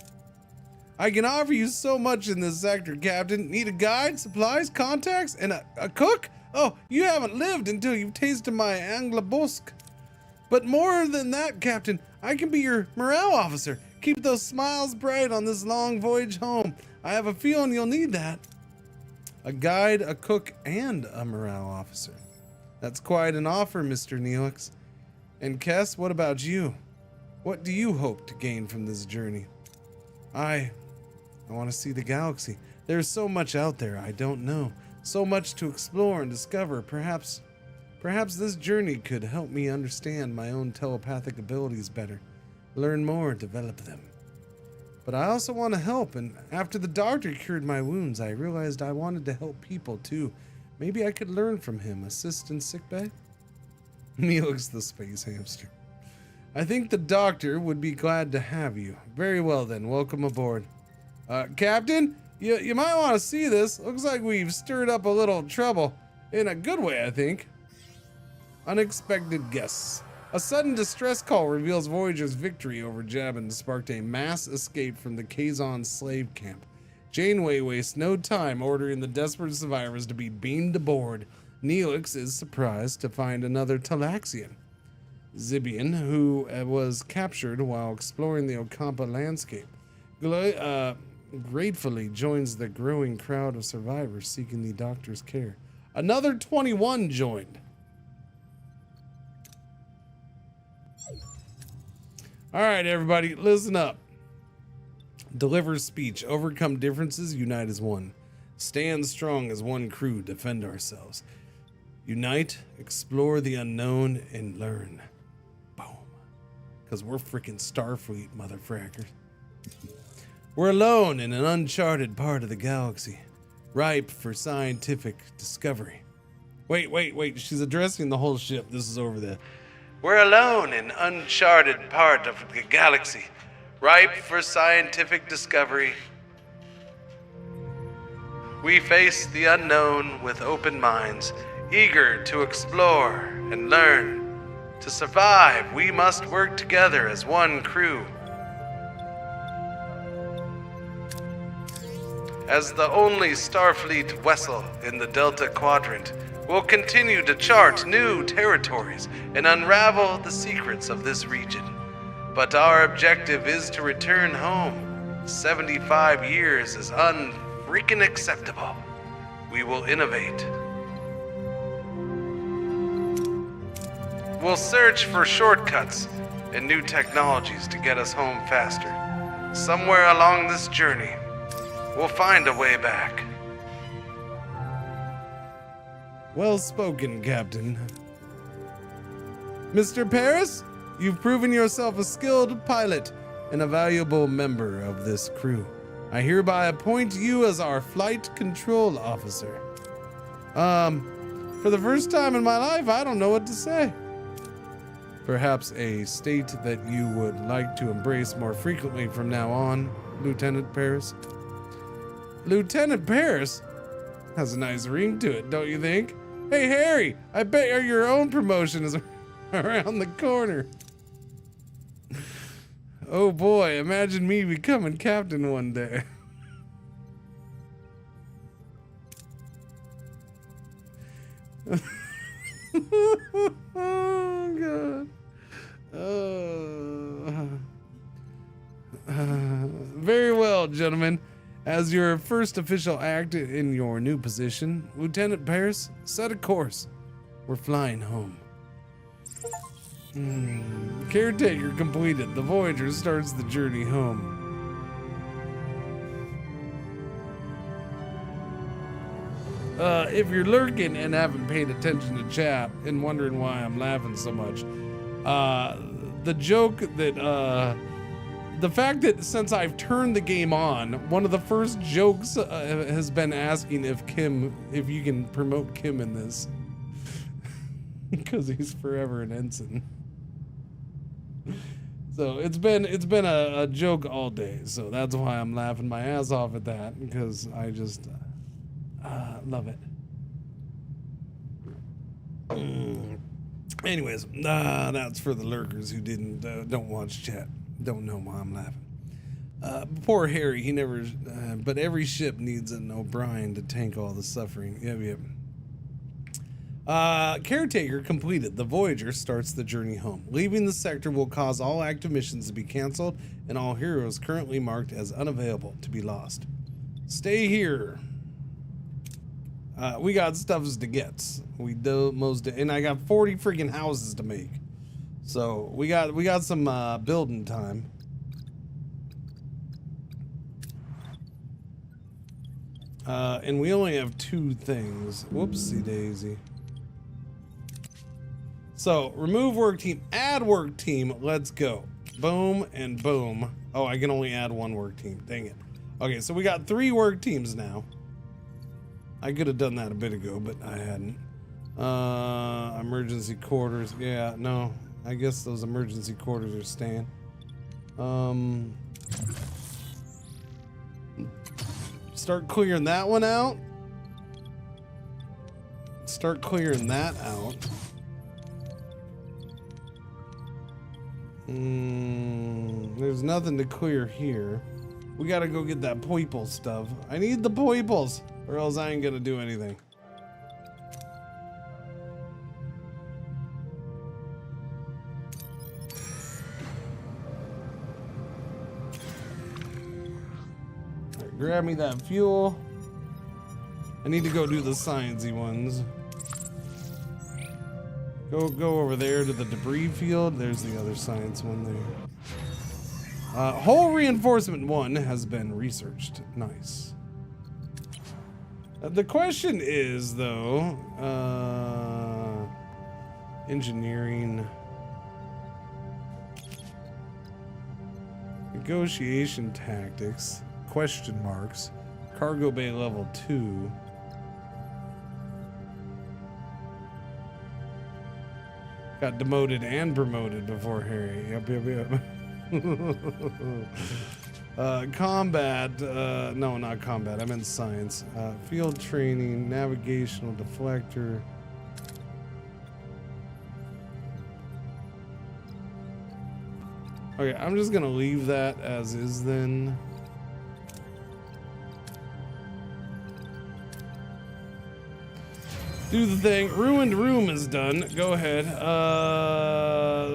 I can offer you so much in this sector, Captain. Need a guide, supplies, contacts, and a cook? Oh, you haven't lived until you've tasted my Anglabosque. But more than that, Captain, I can be your morale officer. Keep those smiles bright on this long voyage home. I have a feeling you'll need that. A guide, a cook, and a morale officer. That's quite an offer, Mr. Neelix. And Kess, what about you? What do you hope to gain from this journey? I want to see the galaxy. There's so much out there I don't know. So much to explore and discover. Perhaps this journey could help me understand my own telepathic abilities better. Learn more, develop them. But I also want to help, and after the doctor cured my wounds, I realized I wanted to help people too. Maybe I could learn from him, assist in sickbay? Neelix the space hamster. I think the doctor would be glad to have you. Very well then, welcome aboard. Captain, you might want to see this. Looks like we've stirred up a little trouble. In a good way, I think. Unexpected guests. A sudden distress call reveals Voyager's victory over Jabin sparked a mass escape from the Kazon slave camp. Janeway wastes no time ordering the desperate survivors to be beamed aboard. Neelix is surprised to find another Talaxian, Zibian, who was captured while exploring the Ocampa landscape. Gratefully joins the growing crowd of survivors seeking the doctor's care. Another 21 joined. All right, everybody, listen up. Deliver speech. Overcome differences, unite as one. Stand strong as one crew, defend ourselves. Unite, explore the unknown, and learn. Boom. Because we're freaking Starfleet, motherfrackers. We're alone in an uncharted part of the galaxy, ripe for scientific discovery. Wait, she's addressing the whole ship. This is over there. We're alone in uncharted part of the galaxy, ripe for scientific discovery. We face the unknown with open minds, eager to explore and learn. To survive, we must work together as one crew. As the only Starfleet vessel in the Delta Quadrant, We'll continue to chart new territories and unravel the secrets of this region. But our objective is to return home. 75 years is unfreaking acceptable. We will innovate. We'll search for shortcuts and new technologies to get us home faster. Somewhere along this journey, we'll find a way back. Well spoken, Captain. Mr. Paris, you've proven yourself a skilled pilot and a valuable member of this crew. I hereby appoint you as our flight control officer. For the first time in my life, I don't know what to say. Perhaps a state that you would like to embrace more frequently from now on, Lieutenant Paris? Lieutenant Paris? Has a nice ring to it, don't you think? Hey, Harry, I bet your own promotion is around the corner. Oh boy, imagine me becoming captain one day. Oh, God. Very well, gentlemen. As your first official act in your new position, Lieutenant Paris, set a course. We're flying home. Caretaker completed. The Voyager starts the journey home. If you're lurking and haven't paid attention to chat and wondering why I'm laughing so much, the joke that, the fact that since I've turned the game on, one of the first jokes has been asking if you can promote Kim in this. Because he's forever an ensign. So it's been a joke all day. So that's why I'm laughing my ass off at that, because I just love it. Anyways, that's for the lurkers who don't watch chat, don't know why I'm laughing. Poor Harry, he never. But every ship needs an O'Brien to tank all the suffering. Yep. Caretaker completed. The Voyager starts the journey home. Leaving the sector will cause all active missions to be canceled and all heroes currently marked as unavailable to be lost. Stay here. We got stuffs to get. We do and I got 40 freaking houses to make. So we got some building time. And we only have 2 things. Whoopsie daisy. So remove work team, add work team. Let's go. Boom and boom. Oh, I can only add 1 work team. Dang it. Okay, so we got 3 work teams now. I could have done that a bit ago, but I hadn't. Emergency quarters. Yeah, no. I guess those emergency quarters are staying. Start clearing that one out. Start clearing that out. There's nothing to clear here. We gotta go get that poiple stuff. I need the poiples, or else I ain't gonna do anything. Right, grab me that fuel. I need to go do the sciencey ones. Go over there to the debris field. There's the other science one there. Hull reinforcement 1 has been researched. Nice. The question is, though, engineering, negotiation tactics, question marks, cargo bay level 2. Got demoted and promoted before Harry. Yep. Combat, no, not combat. I meant science. Field training, navigational deflector. Okay, I'm just gonna leave that as is then. Do the thing. Ruined room is done. Go ahead.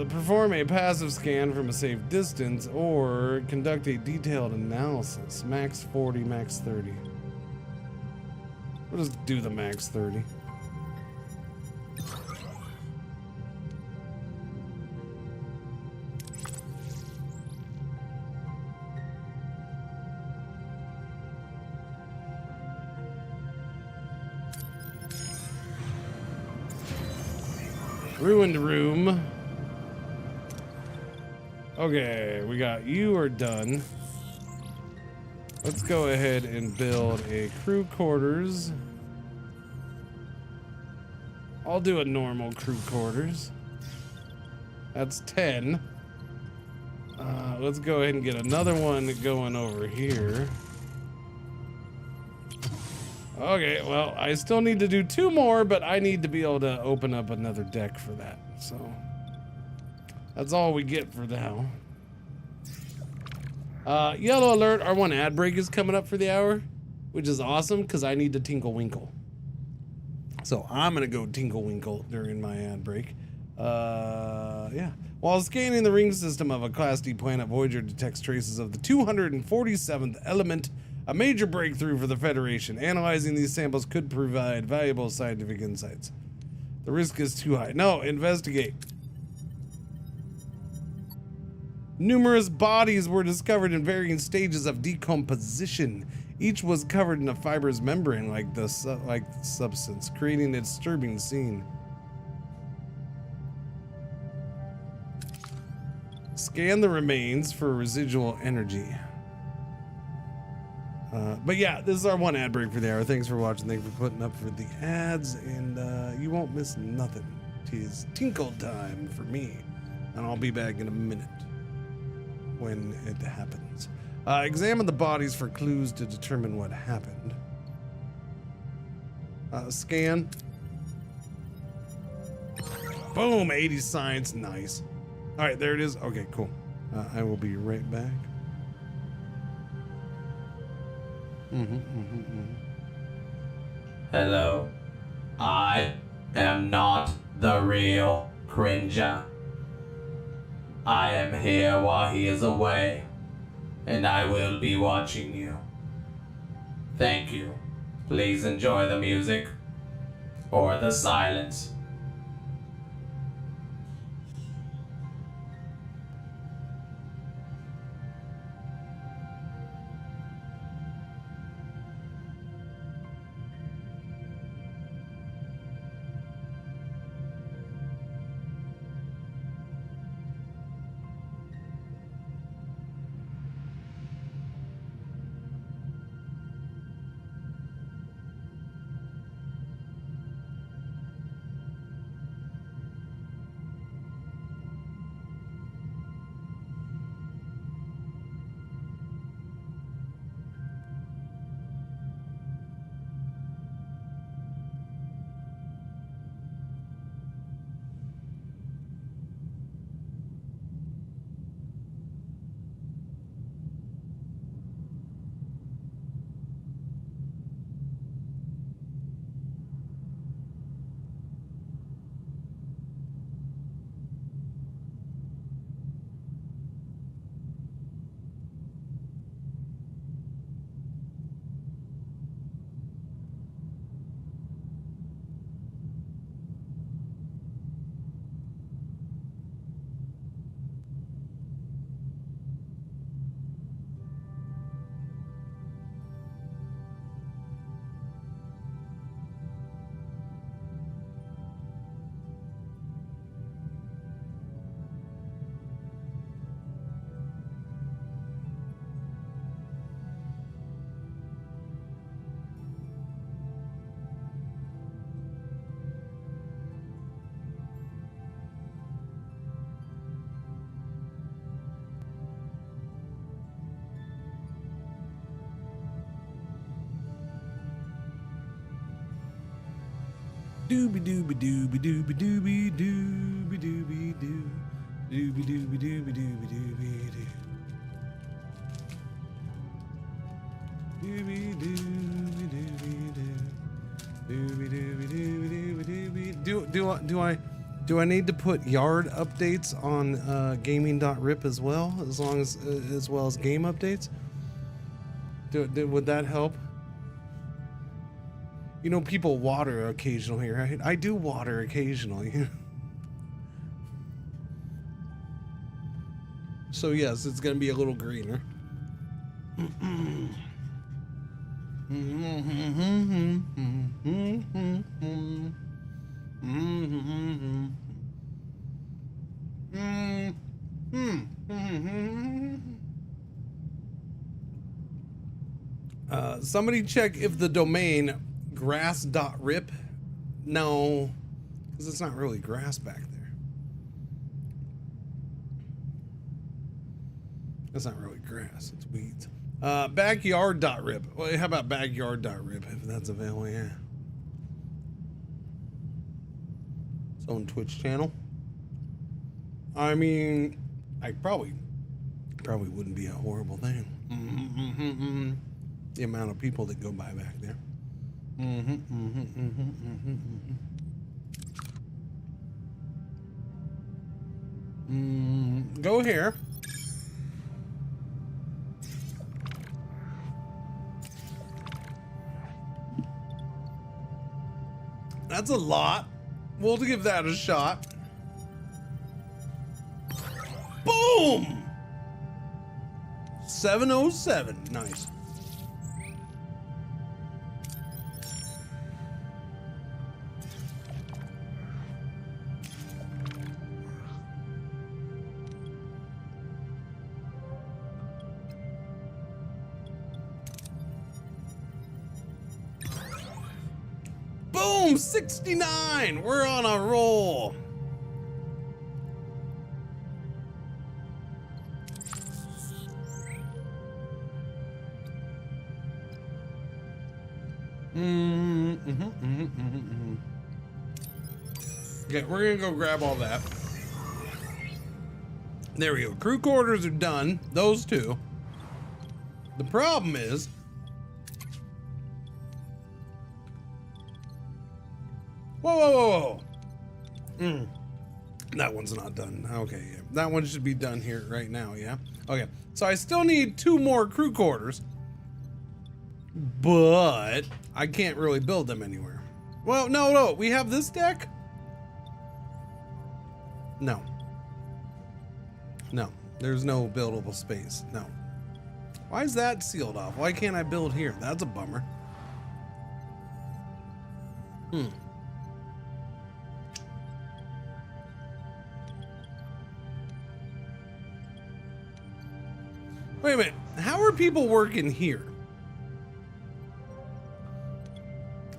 Perform a passive scan from a safe distance or conduct a detailed analysis. Max 40, max 30. We'll just do the max 30. Ruined room. Okay, we got you are done. Let's go ahead and build a crew quarters. I'll do a normal crew quarters. That's 10. Let's go ahead and get another one going over here. Okay, well, I still need to do 2 more, but I need to be able to open up another deck for that. So that's all we get for now. Yellow alert, our 1 ad break is coming up for the hour, which is awesome because I need to tinkle winkle. So I'm gonna go tinkle winkle during my ad break. Yeah. While scanning the ring system of a Class D planet, Voyager detects traces of the 247th element, a major breakthrough for the Federation. Analyzing these samples could provide valuable scientific insights. The risk is too high. No, investigate. Numerous bodies were discovered in varying stages of decomposition. Each was covered in a fibrous membrane like substance, creating a disturbing scene. Scan the remains for residual energy. But yeah, this is our 1 ad break for the hour. Thanks for watching. Thanks for putting up for the ads, and you won't miss nothing. 'Tis tinkle time for me, and I'll be back in a minute when it happens. Examine the bodies for clues to determine what happened. Scan. Boom, 80 science, nice. All right, there it is. Okay, cool. I will be right back. Hello. I am not the real Cringer. I am here while he is away, and I will be watching you. Thank you. Please enjoy the music or the silence. Dooby dooby dooby dooby dooby dooby dooby doo. Dooby dooby dooby dooby dooby doo. Dooby dooby dooby doo. Do I need to put yard updates on gaming.rip as well as game updates? Would that help? You know, people water occasionally, right? I do water occasionally. So yes, it's gonna be a little greener. Somebody check if the domain grass.rip. No, because it's not really grass back there. That's not really grass, it's weeds. Backyard.rip. Well, how about backyard.rip if that's available? Yeah. Its own Twitch channel. I mean, I probably wouldn't be a horrible thing. The amount of people that go by back there. Go here. That's a lot. We'll give that a shot. Boom! 707. Nice. Boom! 69! We're on a roll. Okay, we're gonna go grab all that. There we go. Crew quarters are done. Those two. The problem is, whoa. That one's not done. Okay, yeah. That one should be done here right now, yeah? Okay, so I still need 2 more crew quarters, but I can't really build them anywhere. Well, no, we have this deck? No, there's no buildable space, no. Why is that sealed off? Why can't I build here? That's a bummer. Wait a minute, how are people working here?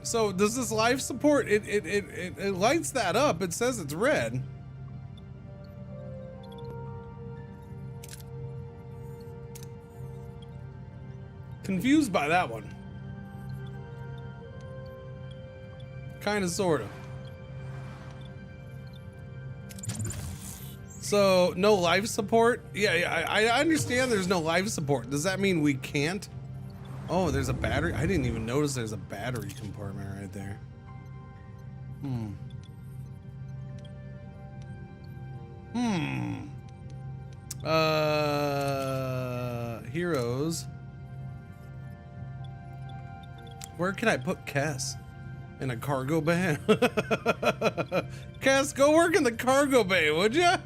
So does this life support, it lights that up, it says it's red. Confused by that one. Kinda, sorta. So, no life support? Yeah, I understand there's no life support. Does that mean we can't? Oh, there's a battery? I didn't even notice there's a battery compartment right there. Heroes. Where can I put Cass? In a cargo bay? Cass, go work in the cargo bay, would ya?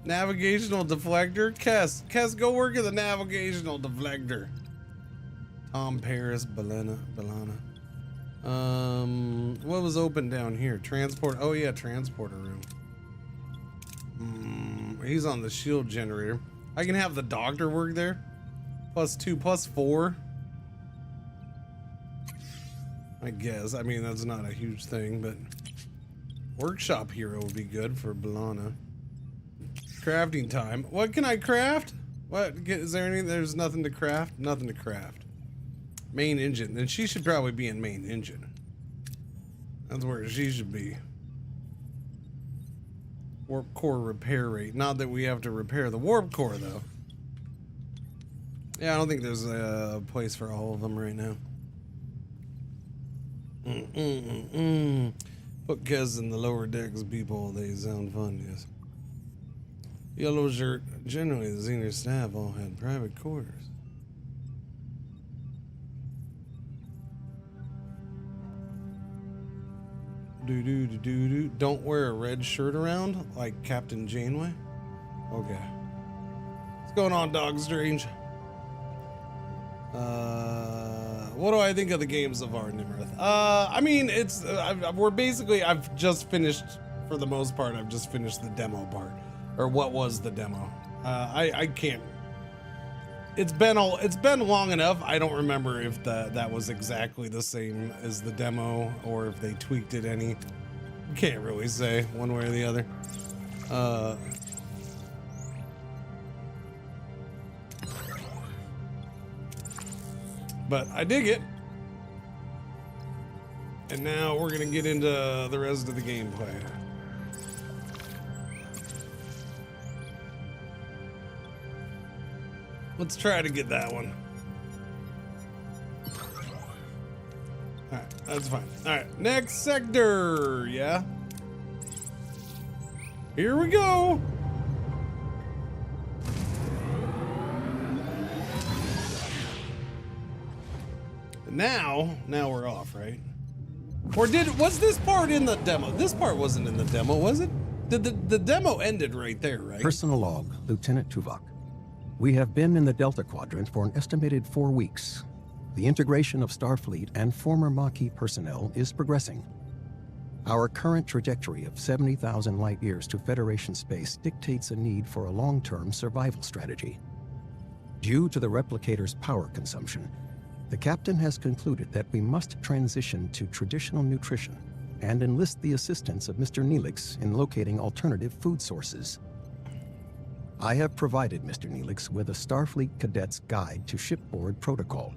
Navigational deflector? Cass, go work in the navigational deflector. Tom Paris, Belana. What was open down here? Transport, oh yeah, transporter room. He's on the shield generator. I can have the doctor work there. +2, +4. I guess. I mean, that's not a huge thing, but workshop hero would be good for Belana. Crafting time. What can I craft? What is there anything? There's nothing to craft. Nothing to craft. Main engine. Then she should probably be in main engine. That's where she should be. Warp core repair rate. Not that we have to repair the warp core though. Yeah, I don't think there's a place for all of them right now. Put Kez in the lower decks, people. They sound fun, yes. Yellow shirt. Generally, the senior staff all had private quarters. Don't wear a red shirt around like Captain Janeway. Okay. What's going on, Dog Strange? What do I think of the game so far, Nimrith? I mean, it's I've just finished, for the most part, I've just finished the demo part, or what was the demo. I can't. It's been long enough. I don't remember if that was exactly the same as the demo or if they tweaked it any. Can't really say one way or the other. But I dig it. And now we're gonna get into the rest of the gameplay. Let's try to get that one. Alright, that's fine. Alright, next sector, yeah? Here we go! Now we're off, right? Or was this part in the demo? This part wasn't in the demo, was it? The demo ended right there, right? Personal log, Lieutenant Tuvok. We have been in the Delta Quadrant for an estimated 4 weeks. The integration of Starfleet and former Maquis personnel is progressing. Our current trajectory of 70,000 light-years to Federation space dictates a need for a long-term survival strategy. Due to the replicator's power consumption, the captain has concluded that we must transition to traditional nutrition and enlist the assistance of Mr. Neelix in locating alternative food sources. I have provided Mr. Neelix with a Starfleet Cadet's Guide to Shipboard Protocol,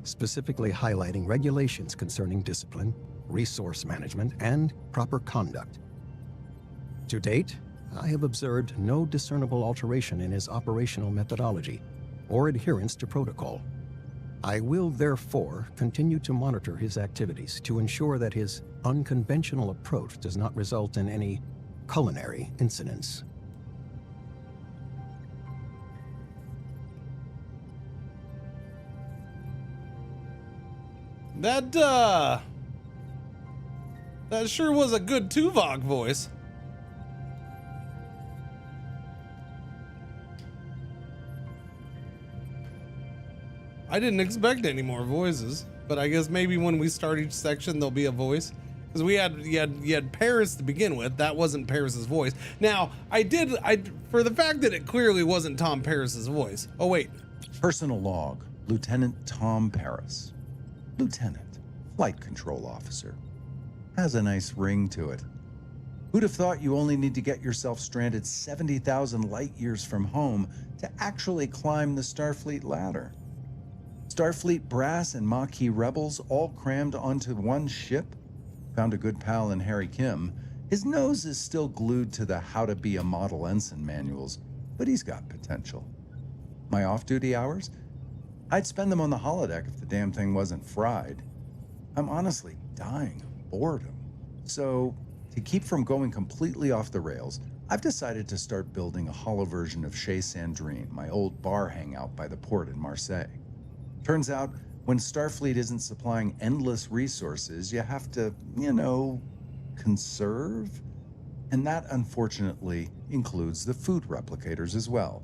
specifically highlighting regulations concerning discipline, resource management, and proper conduct. To date, I have observed no discernible alteration in his operational methodology or adherence to protocol. I will therefore continue to monitor his activities to ensure that his unconventional approach does not result in any culinary incidents. That sure was a good Tuvok voice. I didn't expect any more voices, but I guess maybe when we start each section there'll be a voice. Because you had Paris to begin with. That wasn't Paris's voice. Now, for the fact that it clearly wasn't Tom Paris's voice. Oh wait. Personal log, Lieutenant Tom Paris. Lieutenant, flight control officer. Has a nice ring to it. Who'd have thought you only need to get yourself stranded 70,000 light years from home to actually climb the Starfleet ladder? Starfleet brass and Maquis rebels all crammed onto one ship? Found a good pal in Harry Kim. His nose is still glued to the how to be a model ensign manuals, but he's got potential. My off-duty hours? I'd spend them on the holodeck if the damn thing wasn't fried. I'm honestly dying of boredom. So, to keep from going completely off the rails, I've decided to start building a holo version of Chez Sandrine, my old bar hangout by the port in Marseille. Turns out, when Starfleet isn't supplying endless resources, you have to, conserve. And that, unfortunately, includes the food replicators as well.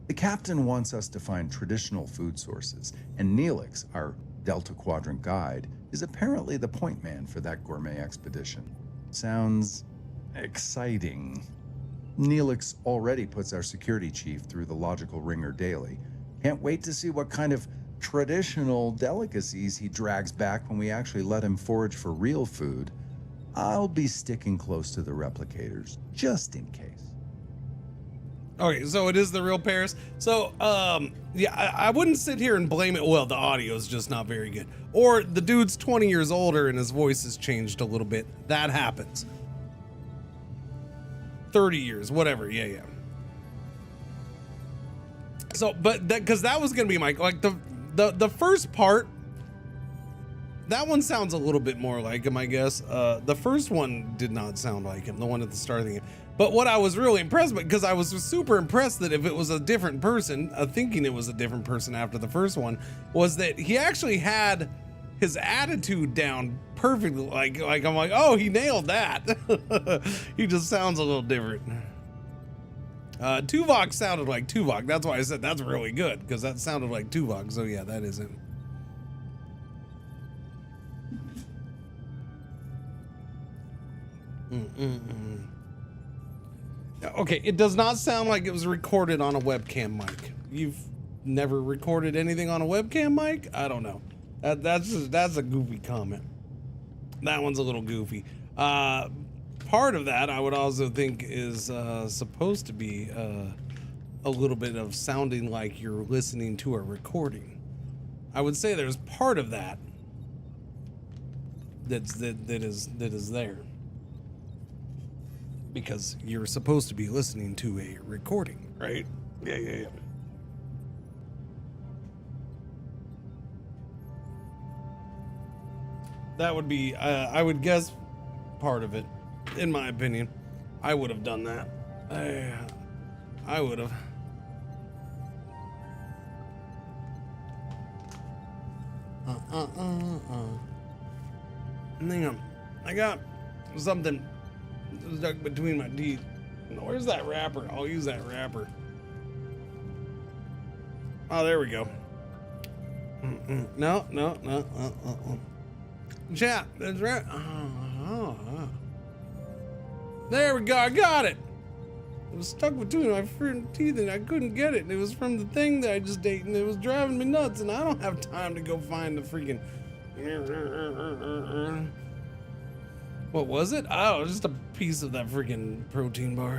The captain wants us to find traditional food sources, and Neelix, our Delta Quadrant guide, is apparently the point man for that gourmet expedition. Sounds exciting. Neelix already puts our security chief through the logical ringer daily. Can't wait to see what kind of traditional delicacies he drags back when we actually let him forage for real food. I'll be sticking close to the replicators, just in case. Okay, so it is the real Paris. So, yeah, I wouldn't sit here and blame it. Well, the audio is just not very good. Or the dude's 20 years older and his voice has changed a little bit. That happens. 30 years, whatever, yeah. So, but that, because that was gonna be my, like, the first part, that one sounds a little bit more like him, I guess. The first one did not sound like him, the one at the start of the game. But what I was really impressed with, because I was super impressed that if it was a different person, thinking it was a different person after the first one, was that he actually had his attitude down perfectly. Like I'm like, oh, he nailed that. He just sounds a little different. Tuvok sounded like Tuvok. That's why I said that's really good, because that sounded like Tuvok. So yeah, that is him. Okay, it does not sound like it was recorded on a webcam mic. You've never recorded anything on a webcam mic? I don't know. That's a goofy comment. That one's a little goofy. Part of that I would also think is supposed to be a little bit of sounding like you're listening to a recording. I would say there's part of that that is there, because you're supposed to be listening to a recording, right? Yeah. That would be, I would guess, part of it. In my opinion, I would have done that. I would have. Hang on, I got something stuck between my teeth. Where's that wrapper? I'll use that wrapper. Oh, there we go. No. Chat, that's right. There we go. I got it. It was stuck between my front teeth and I couldn't get it. And it was from the thing that I just ate, and it was driving me nuts. And I don't have time to go find the freaking. What was it? Oh, just a piece of that freaking protein bar.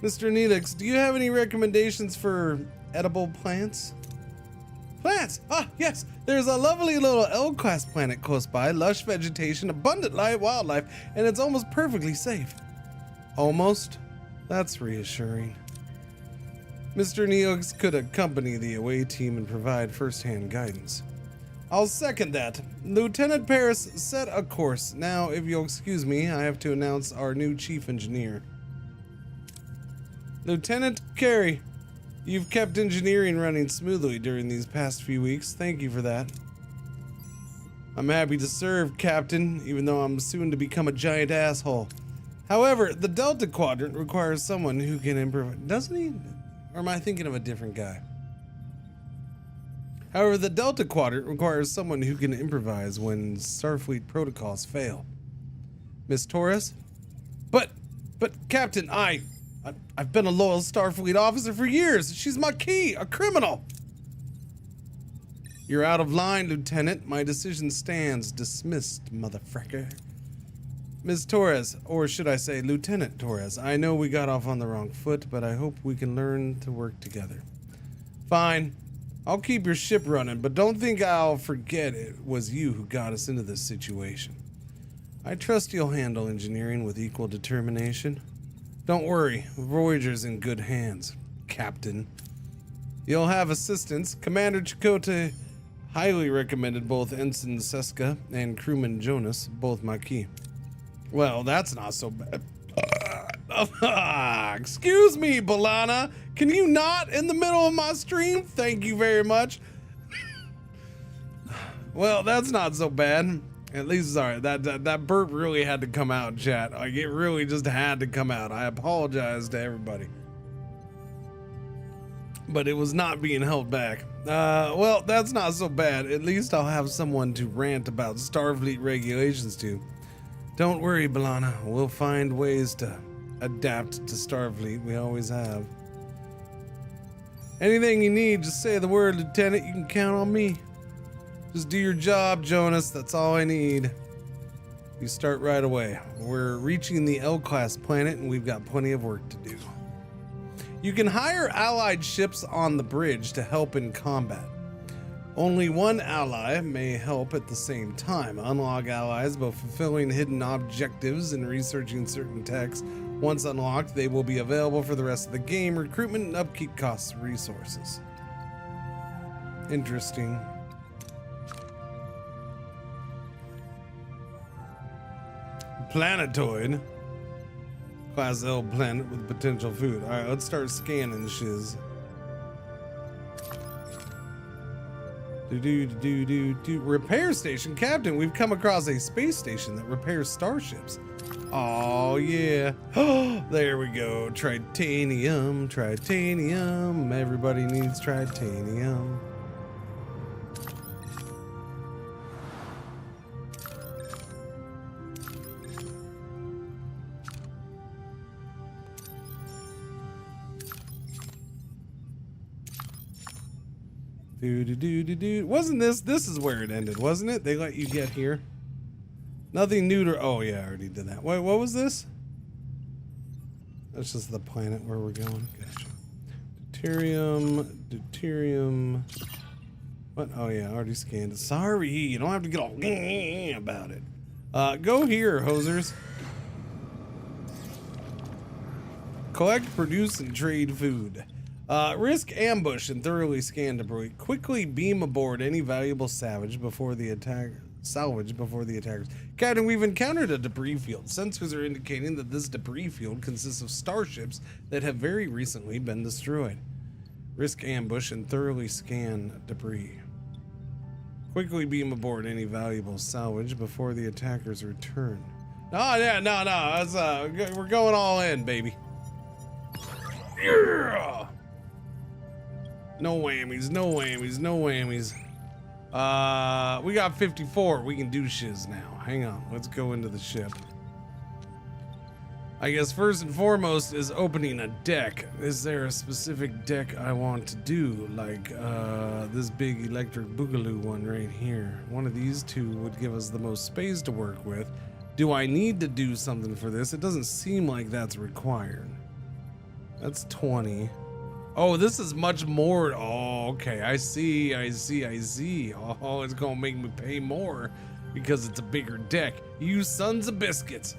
Mr. Neelix, do you have any recommendations for edible plants? Plants! Ah, yes! There's a lovely little L-class planet close by, lush vegetation, abundant wildlife, and it's almost perfectly safe. Almost? That's reassuring. Mr. Neelix could accompany the away team and provide first-hand guidance. I'll second that. Lieutenant Paris, set a course. Now, if you'll excuse me, I have to announce our new chief engineer. Lieutenant Carey, you've kept engineering running smoothly during these past few weeks. Thank you for that. I'm happy to serve, Captain, even though I'm soon to become a giant asshole. However, the Delta Quadrant requires someone who can improvise. Doesn't he? Or am I thinking of a different guy? However, the Delta Quadrant requires someone who can improvise when Starfleet protocols fail. Miss Torres? But Captain, I've been a loyal Starfleet officer for years. She's my key, a criminal. You're out of line, Lieutenant. My decision stands. Dismissed, motherfucker. Ms. Torres, or should I say Lieutenant Torres, I know we got off on the wrong foot, but I hope we can learn to work together. Fine. I'll keep your ship running, but don't think I'll forget it was you who got us into this situation. I trust you'll handle engineering with equal determination. Don't worry, Voyager's in good hands, Captain. You'll have assistance. Commander Chakotay highly recommended both Ensign Seska and Crewman Jonas, both Maquis. Well, that's not so bad. Excuse me, Balana. Can you not in the middle of my stream? Thank you very much. Well, that's not so bad. At least, sorry, that burp really had to come out, chat. Like, it really just had to come out. I apologize to everybody. But it was not being held back. Well, that's not so bad. At least I'll have someone to rant about Starfleet regulations to. Don't worry, Balana. We'll find ways to adapt to Starfleet. We always have. Anything you need, just say the word, Lieutenant. You can count on me. Just do your job, Jonas. That's all I need. You start right away. We're reaching the L-class planet, and we've got plenty of work to do. You can hire allied ships on the bridge to help in combat. Only one ally may help at the same time. Unlock allies by fulfilling hidden objectives and researching certain texts. Once unlocked, they will be available for the rest of the game. Recruitment and upkeep costs resources. Interesting. Planetoid. Class L planet with potential food. Alright, let's start scanning shiz. Repair station. Captain, we've come across a space station that repairs starships. Oh yeah. There we go. Tritanium. Tritanium. Everybody needs tritanium. Wasn't this is where it ended, wasn't it? They let you get here. Nothing new to, oh yeah, I already did that. Wait, what was this? That's just the planet where we're going. Gotcha. Deuterium. What? Oh yeah, I already scanned it. Sorry, you don't have to get all about it. Go here, hosers. Collect, produce, and trade food. Risk ambush and thoroughly scan debris. Quickly beam aboard any valuable salvage before the attackers. Captain, we've encountered a debris field. Sensors are indicating that this debris field consists of starships that have very recently been destroyed. Risk ambush and thoroughly scan debris. Quickly beam aboard any valuable salvage before the attackers return. Oh yeah, no. That's, we're going all in, baby. Yeah! No whammies, no whammies, no whammies. We got 54. We can do shiz now. Hang on. Let's go into the ship. I guess first and foremost is opening a deck. Is there a specific deck I want to do? Like this big electric boogaloo one right here. One of these two would give us the most space to work with. Do I need to do something for this? It doesn't seem like that's required. That's 20. Oh, this is much more. Oh, okay. I see. Oh, it's gonna make me pay more because it's a bigger deck. You sons of biscuits.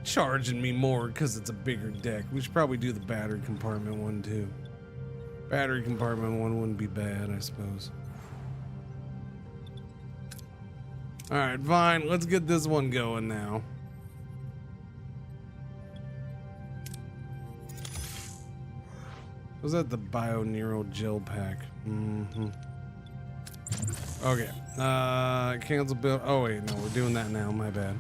Charging me more because it's a bigger deck. We should probably do the battery compartment one too. Battery compartment one wouldn't be bad, I suppose. All right, fine. Let's get this one going now. Was that the bio-neural gel pack? Okay. Cancel build. Oh wait, no, we're doing that now. My bad.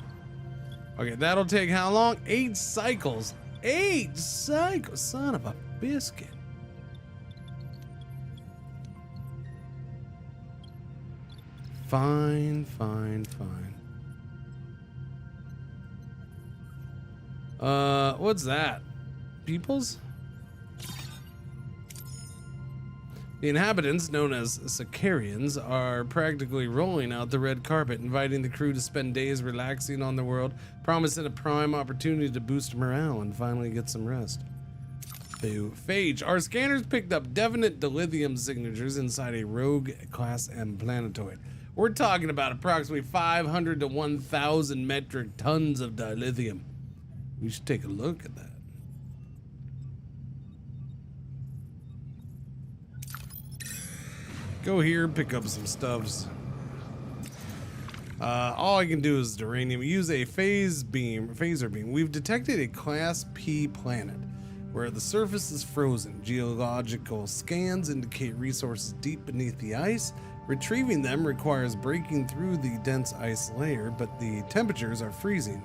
Okay, that'll take how long? 8 cycles. 8 cycles. Son of a biscuit. Fine. What's that? Peoples? The inhabitants, known as Sicarians, are practically rolling out the red carpet, inviting the crew to spend days relaxing on the world, promising a prime opportunity to boost morale and finally get some rest. Phage, our scanners picked up definite dilithium signatures inside a rogue Class M planetoid. We're talking about approximately 500 to 1,000 metric tons of dilithium. We should take a look at that. Go here, pick up some stuffs. All I can do is uranium. Use a phaser beam. We've detected a Class P planet where the surface is frozen. Geological scans indicate resources deep beneath the ice. Retrieving them requires breaking through the dense ice layer, but the temperatures are freezing,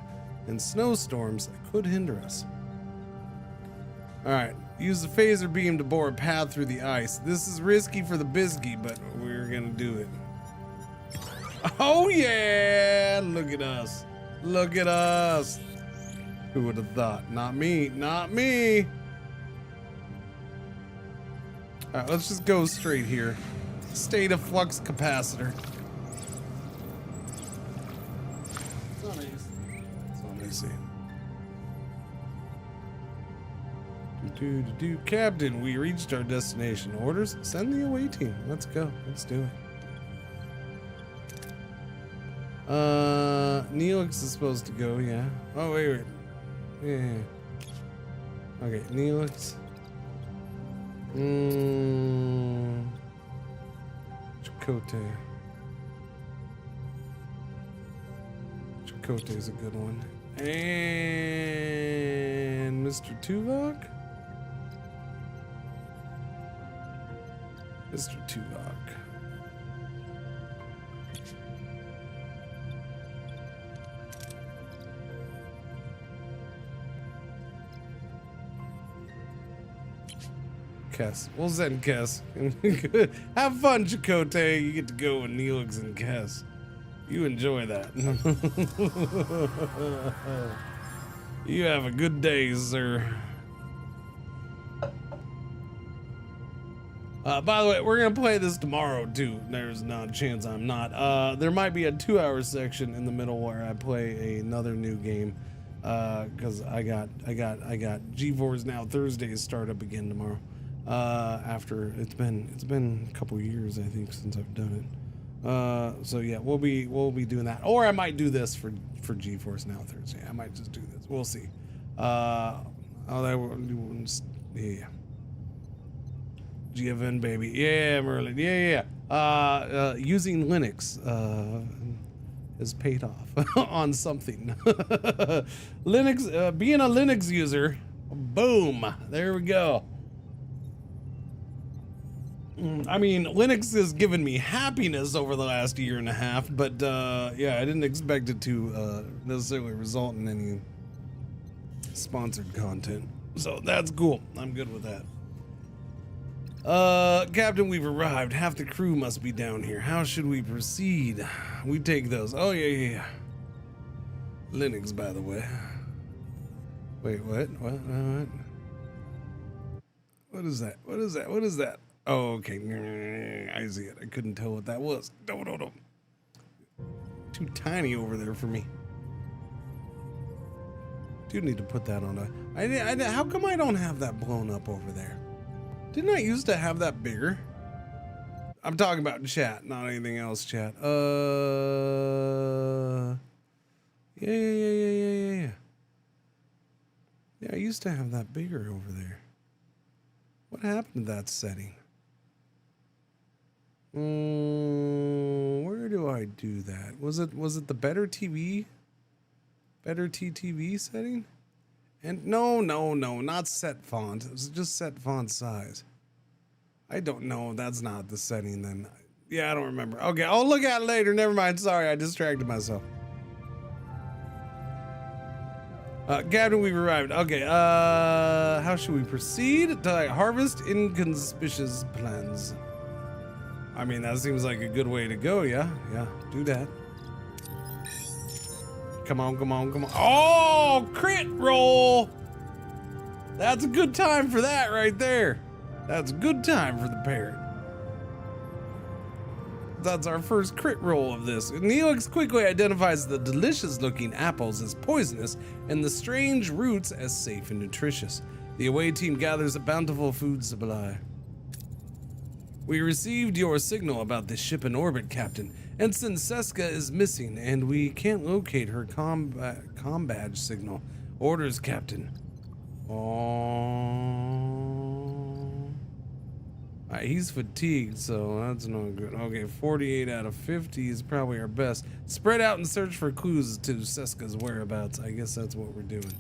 and snowstorms could hinder us. All right. Use the phaser beam to bore a path through the ice. This is risky for the biscuit, but we're gonna do it. Oh yeah! Look at us. Look at us. Who would have thought? Not me. Not me. All right, let's just go straight here. State of flux capacitor. It's not easy. It's not easy. Captain, we reached our destination. Orders? Send the away team. Let's go. Let's do it. Neelix is supposed to go, yeah. Oh, wait. Yeah. Okay, Neelix. Chakotay. Chakotay is a good one. And Mr. Tuvok? Mr. Tuvok. Kess. We'll send Kess. Have fun, Chakotay. You get to go with Neelix and Kess. You enjoy that. You have a good day, sir. By the way, we're gonna play this tomorrow too. There's not a chance I'm not. There might be a 2-hour section in the middle where I play another new game. Cause I got GeForce Now Thursdays start up again tomorrow. After it's been a couple years, I think, since I've done it. So yeah, we'll be doing that, or I might do this for GeForce Now Thursday. I might just do this. We'll see. Yeah. GFN baby, yeah, Merlin, yeah. Using Linux has paid off on something. Linux, being a Linux user, boom, there we go. I mean, Linux has given me happiness over the last year and a half, but yeah, I didn't expect it to necessarily result in any sponsored content. So that's cool. I'm good with that. Captain, we've arrived. Half the crew must be down here. How should we proceed? We take those. Oh, yeah. Linux, by the way. Wait, what? What is that? What is that? Oh, okay. I see it. I couldn't tell what that was. No. Too tiny over there for me. Do need to put that on a... how come I don't have that blown up over there? Didn't I used to have that bigger? I'm talking about chat, not anything else, chat. Yeah. Yeah, I used to have that bigger over there. What happened to that setting? Where do I do that? Was it the better TV? Better TTV setting? And no, not set font. It was just set font size. I don't know. That's not the setting then. Yeah, I don't remember. Okay, I'll look at it later. Never mind. Sorry, I distracted myself. Captain, we've arrived. Okay, how should we proceed? To harvest inconspicuous plans. I mean, that seems like a good way to go, yeah? Yeah, do that. Come on. Oh, crit roll! That's a good time for that right there. That's a good time for the parrot. That's our first crit roll of this. Neelix quickly identifies the delicious looking apples as poisonous and the strange roots as safe and nutritious. The away team gathers a bountiful food supply. We received your signal about the ship in orbit, Captain. Ensign Seska is missing, and we can't locate her comm badge signal. Orders, Captain. Oh. He's fatigued, so that's not good. Okay, 48 out of 50 is probably our best. Spread out and search for clues to Seska's whereabouts. I guess that's what we're doing.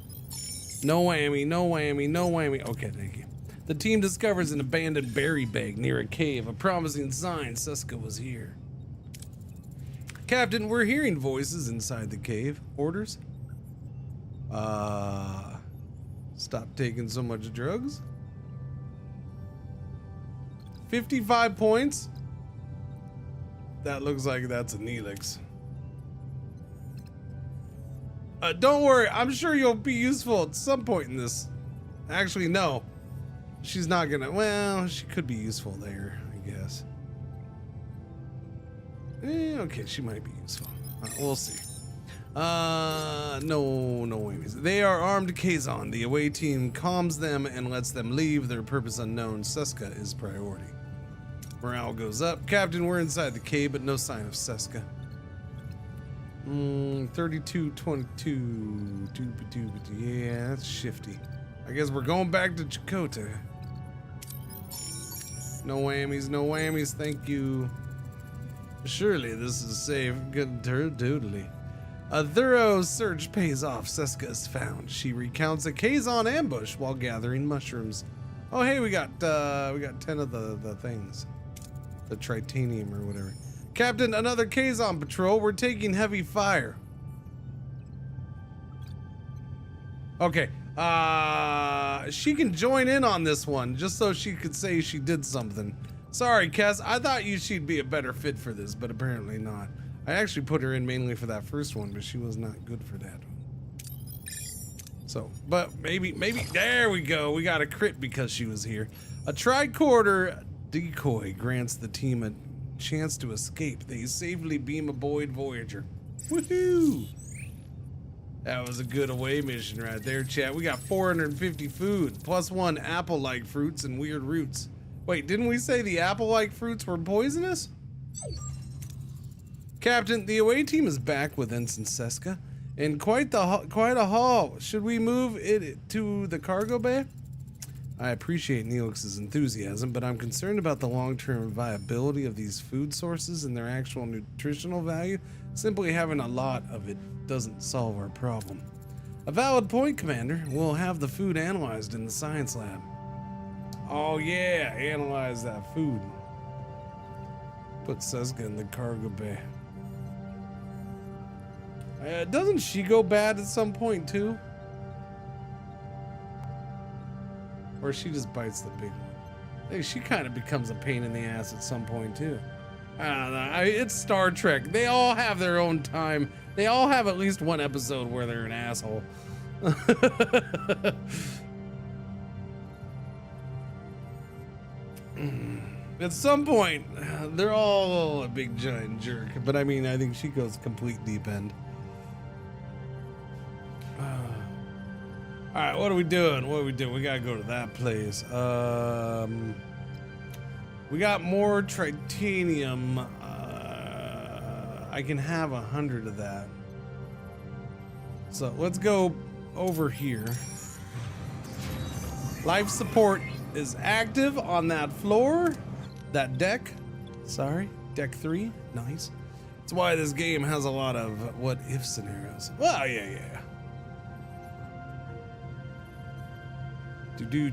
No whammy. Okay, thank you. The team discovers an abandoned berry bag near a cave, a promising sign Seska was here. Captain, we're hearing voices inside the cave. Orders? Stop taking so much drugs. 55 points. That looks like that's a Neelix. Don't worry, I'm sure you'll be useful at some point in this. Actually, no. She's not gonna, well, she could be useful there, I guess. Okay, she might be useful. We'll see. No whammies. They are armed Kazon. The away team calms them and lets them leave. Their purpose unknown. Seska is priority. Morale goes up. Captain, we're inside the cave, but no sign of Seska. 3222. Yeah, that's shifty. I guess we're going back to Chakotay. No whammies, thank you. Surely this is safe. Good doodly. A thorough search pays off. Seska is found. She recounts a Kazon ambush while gathering mushrooms. Oh hey, we got 10 of the things. The tritanium or whatever. Captain, another Kazon patrol. We're taking heavy fire. Okay. She can join in on this one just so she could say she did something. Sorry, Kes. I thought she'd be a better fit for this, but apparently not. I actually put her in mainly for that first one, but she was not good for that one. So, but maybe, there we go. We got a crit because she was here. A tricorder decoy grants the team a chance to escape. They safely beam aboard Voyager. Woohoo! That was a good away mission right there, chat. We got 450 food, plus 1 apple-like fruits and weird roots. Wait, didn't we say the apple-like fruits were poisonous? Captain, the away team is back with Ensign Seska, and quite a haul. Should we move it to the cargo bay? I appreciate Neelix's enthusiasm, but I'm concerned about the long-term viability of these food sources and their actual nutritional value. Simply having a lot of it doesn't solve our problem. A valid point, Commander. We'll have the food analyzed in the science lab. Oh yeah, analyze that food. Put Seska in the cargo bay. Doesn't she go bad at some point too? Or she just bites the big one? I think she kind of becomes a pain in the ass at some point too. I don't know. It's Star Trek. They all have their own time. They all have at least one episode where they're an asshole. At some point, they're all a big giant jerk. But I mean, I think she goes complete deep end. All right, what are we doing? We gotta go to that place. We got more tritanium. I can have 100 of that. So let's go over here. Life support is active on that floor, that deck. Sorry, deck 3. Nice. That's why this game has a lot of what if scenarios. Well, yeah. Do.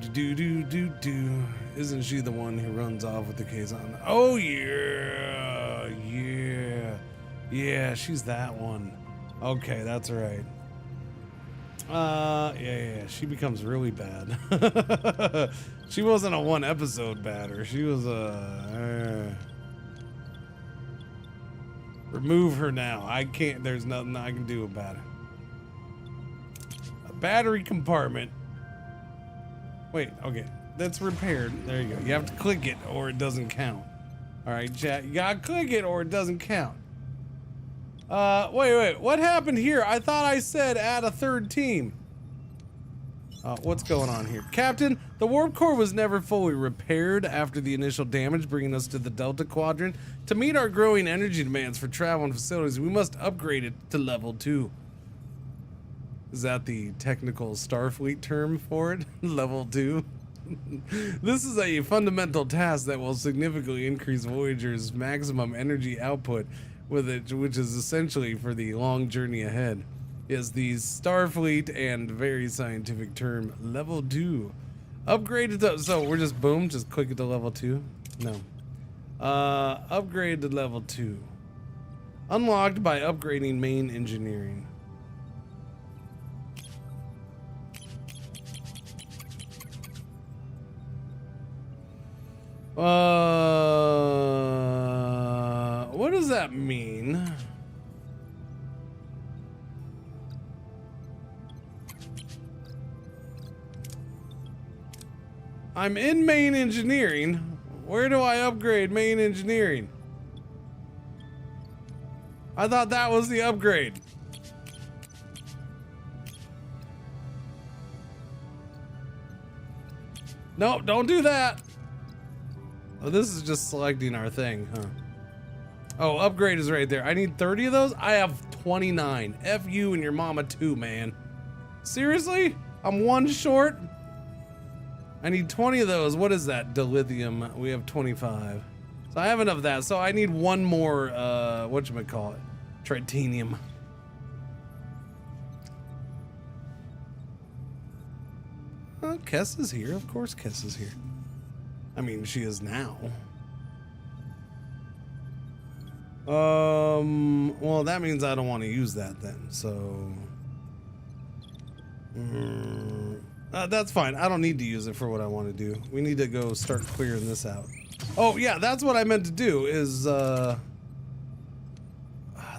Isn't she the one who runs off with the Kazon? Oh yeah, she's that one. Okay, that's right. Yeah, she becomes really bad. She wasn't a 1 episode batter. She was remove her now. I can't, there's nothing I can do about it. A battery compartment. Wait, okay, that's repaired. There you go. You have to click it or it doesn't count. All right, chat, you gotta click it or it doesn't count. Wait, what happened here? I thought I said add a 3rd team. What's going on here? Captain, the warp core was never fully repaired after the initial damage, bringing us to the Delta Quadrant. To meet our growing energy demands for travel and facilities, we must upgrade it to level 2. Is that the technical Starfleet term for it? Level 2? This is a fundamental task that will significantly increase Voyager's maximum energy output with it, which is essentially for the long journey ahead. Is the Starfleet and very scientific term level 2. Upgraded to, so we're just boom, just click it to level 2? No. Upgrade to level 2. Unlocked by upgrading main engineering. What does that mean? I'm in main engineering. Where do I upgrade main engineering? I thought that was the upgrade. No, don't do that. Oh, this is just selecting our thing, huh? Oh, upgrade is right there. I need 30 of those. I have 29. F you and your mama too, man. Seriously? I'm one short? I need 20 of those. What is that? Dilithium. We have 25. So I have enough of that. So I need one more, whatchamacallit? Tritanium. Oh, Kess is here. Of course Kess is here. I mean, she is now. Well, that means I don't want to use that then. So, that's fine. I don't need to use it for what I want to do. We need to go start clearing this out. Oh yeah, that's what I meant to do is,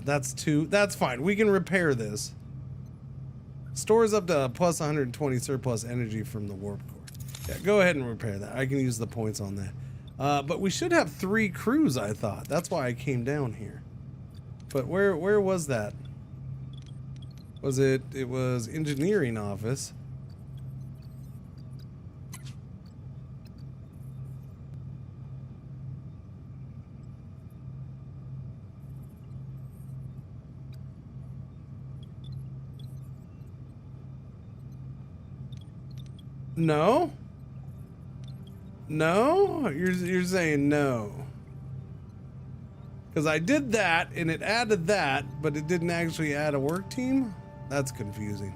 that's two. That's fine. We can repair this. Stores up to plus 120 surplus energy from the warp core. Yeah, go ahead and repair that. I can use the points on that. But we should have 3 crews, I thought. That's why I came down here. But where was that? Was it was engineering office. No? No? You're saying no. Because I did that and it added that, but it didn't actually add a work team? That's confusing.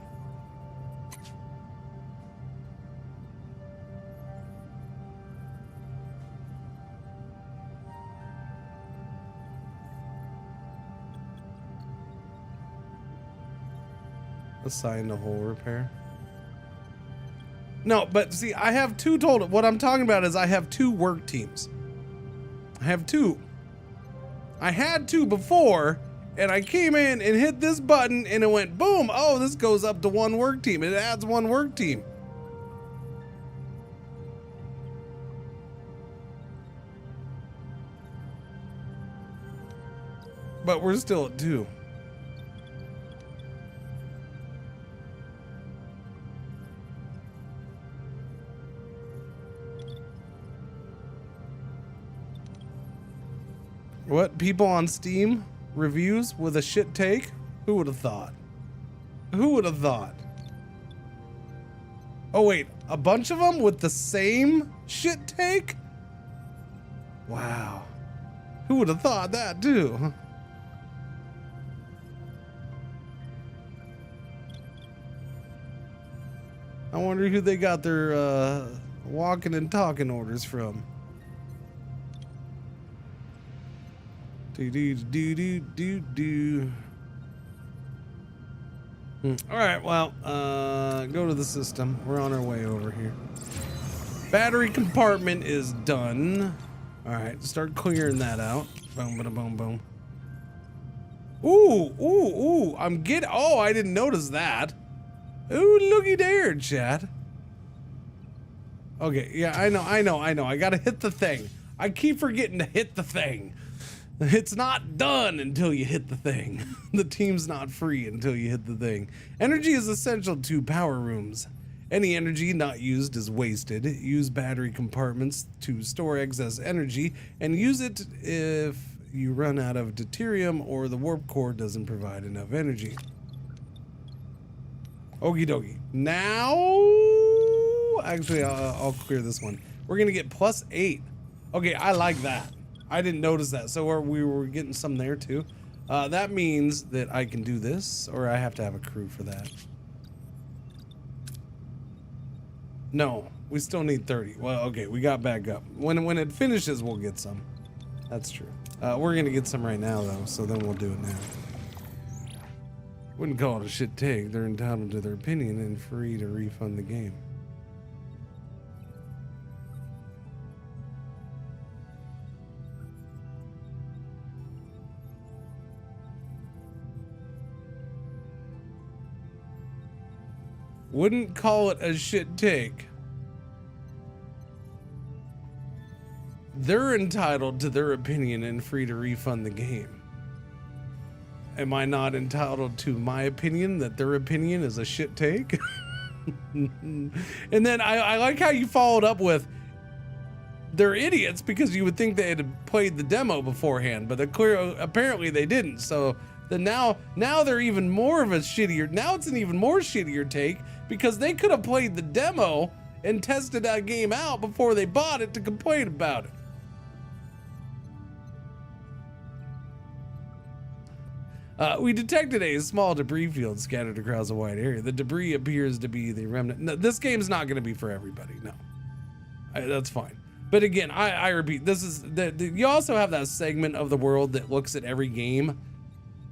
Assign the whole repair. No, but see, I have 2 total. What I'm talking about is I have 2 work teams. I have 2. I had 2 before, and I came in and hit this button, and it went boom. Oh, this goes up to 1 work team. It adds 1 work team. But we're still at 2. What? People on Steam reviews with a shit take? Who would have thought? Who would have thought? Oh wait, a bunch of them with the same shit take? Wow. Who would have thought that too? I wonder who they got their walking and talking orders from. All right, well, go to the system. We're on our way over here. Battery compartment is done. All right, start clearing that out. Boom, boom, boom, boom. Ooh, ooh, ooh! Oh, I didn't notice that. Ooh, looky there, chat. Okay, yeah, I know. I gotta hit the thing. I keep forgetting to hit the thing. It's not done until you hit the thing. The team's not free until you hit the thing. Energy is essential to power rooms. Any energy not used is wasted. Use battery compartments to store excess energy and use it if you run out of deuterium or the warp core doesn't provide enough energy. Okie dokie. Now, actually, I'll clear this one. We're gonna get +8. Okay, I like that. I didn't notice that, so we were getting some there too. That means that I can do this, or I have to have a crew for that. No, we still need 30. Well, okay, we got back up. When it finishes, we'll get some. That's true. We're gonna get some right now though, so then we'll do it now. Wouldn't call it a shit take. They're entitled to their opinion and free to refund the game. Wouldn't call it a shit take. They're entitled to their opinion and free to refund the game. Am I not entitled to my opinion that their opinion is a shit take? And then I like how you followed up with, they're idiots because you would think they had played the demo beforehand, but apparently they didn't. So then now they're even more of a shittier, now it's an even more shittier take because they could have played the demo and tested that game out before they bought it to complain about it. We detected a small debris field scattered across a wide area. The debris appears to be the remnant. No, this game's not going to be for everybody. No, that's fine. But again, I repeat, this is you also have that segment of the world that looks at every game,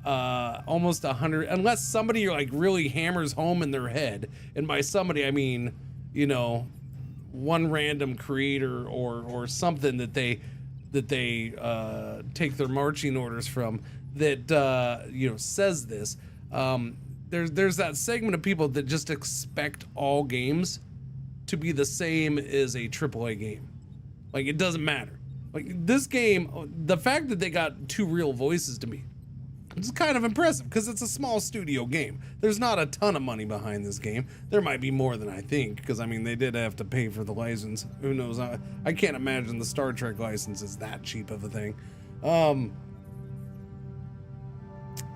almost 100, unless somebody like really hammers home in their head. And by somebody, I mean, you know, one random creator or something that they take their marching orders from. That you know, says this. There's that segment of people that just expect all games to be the same as a AAA game. Like, it doesn't matter. Like, this game, the fact that they got 2 real voices to me, it's kind of impressive because it's a small studio game. There's not a ton of money behind this game. There might be more than I think, because I mean, they did have to pay for the license. Who knows? I can't imagine the Star Trek license is that cheap of a thing.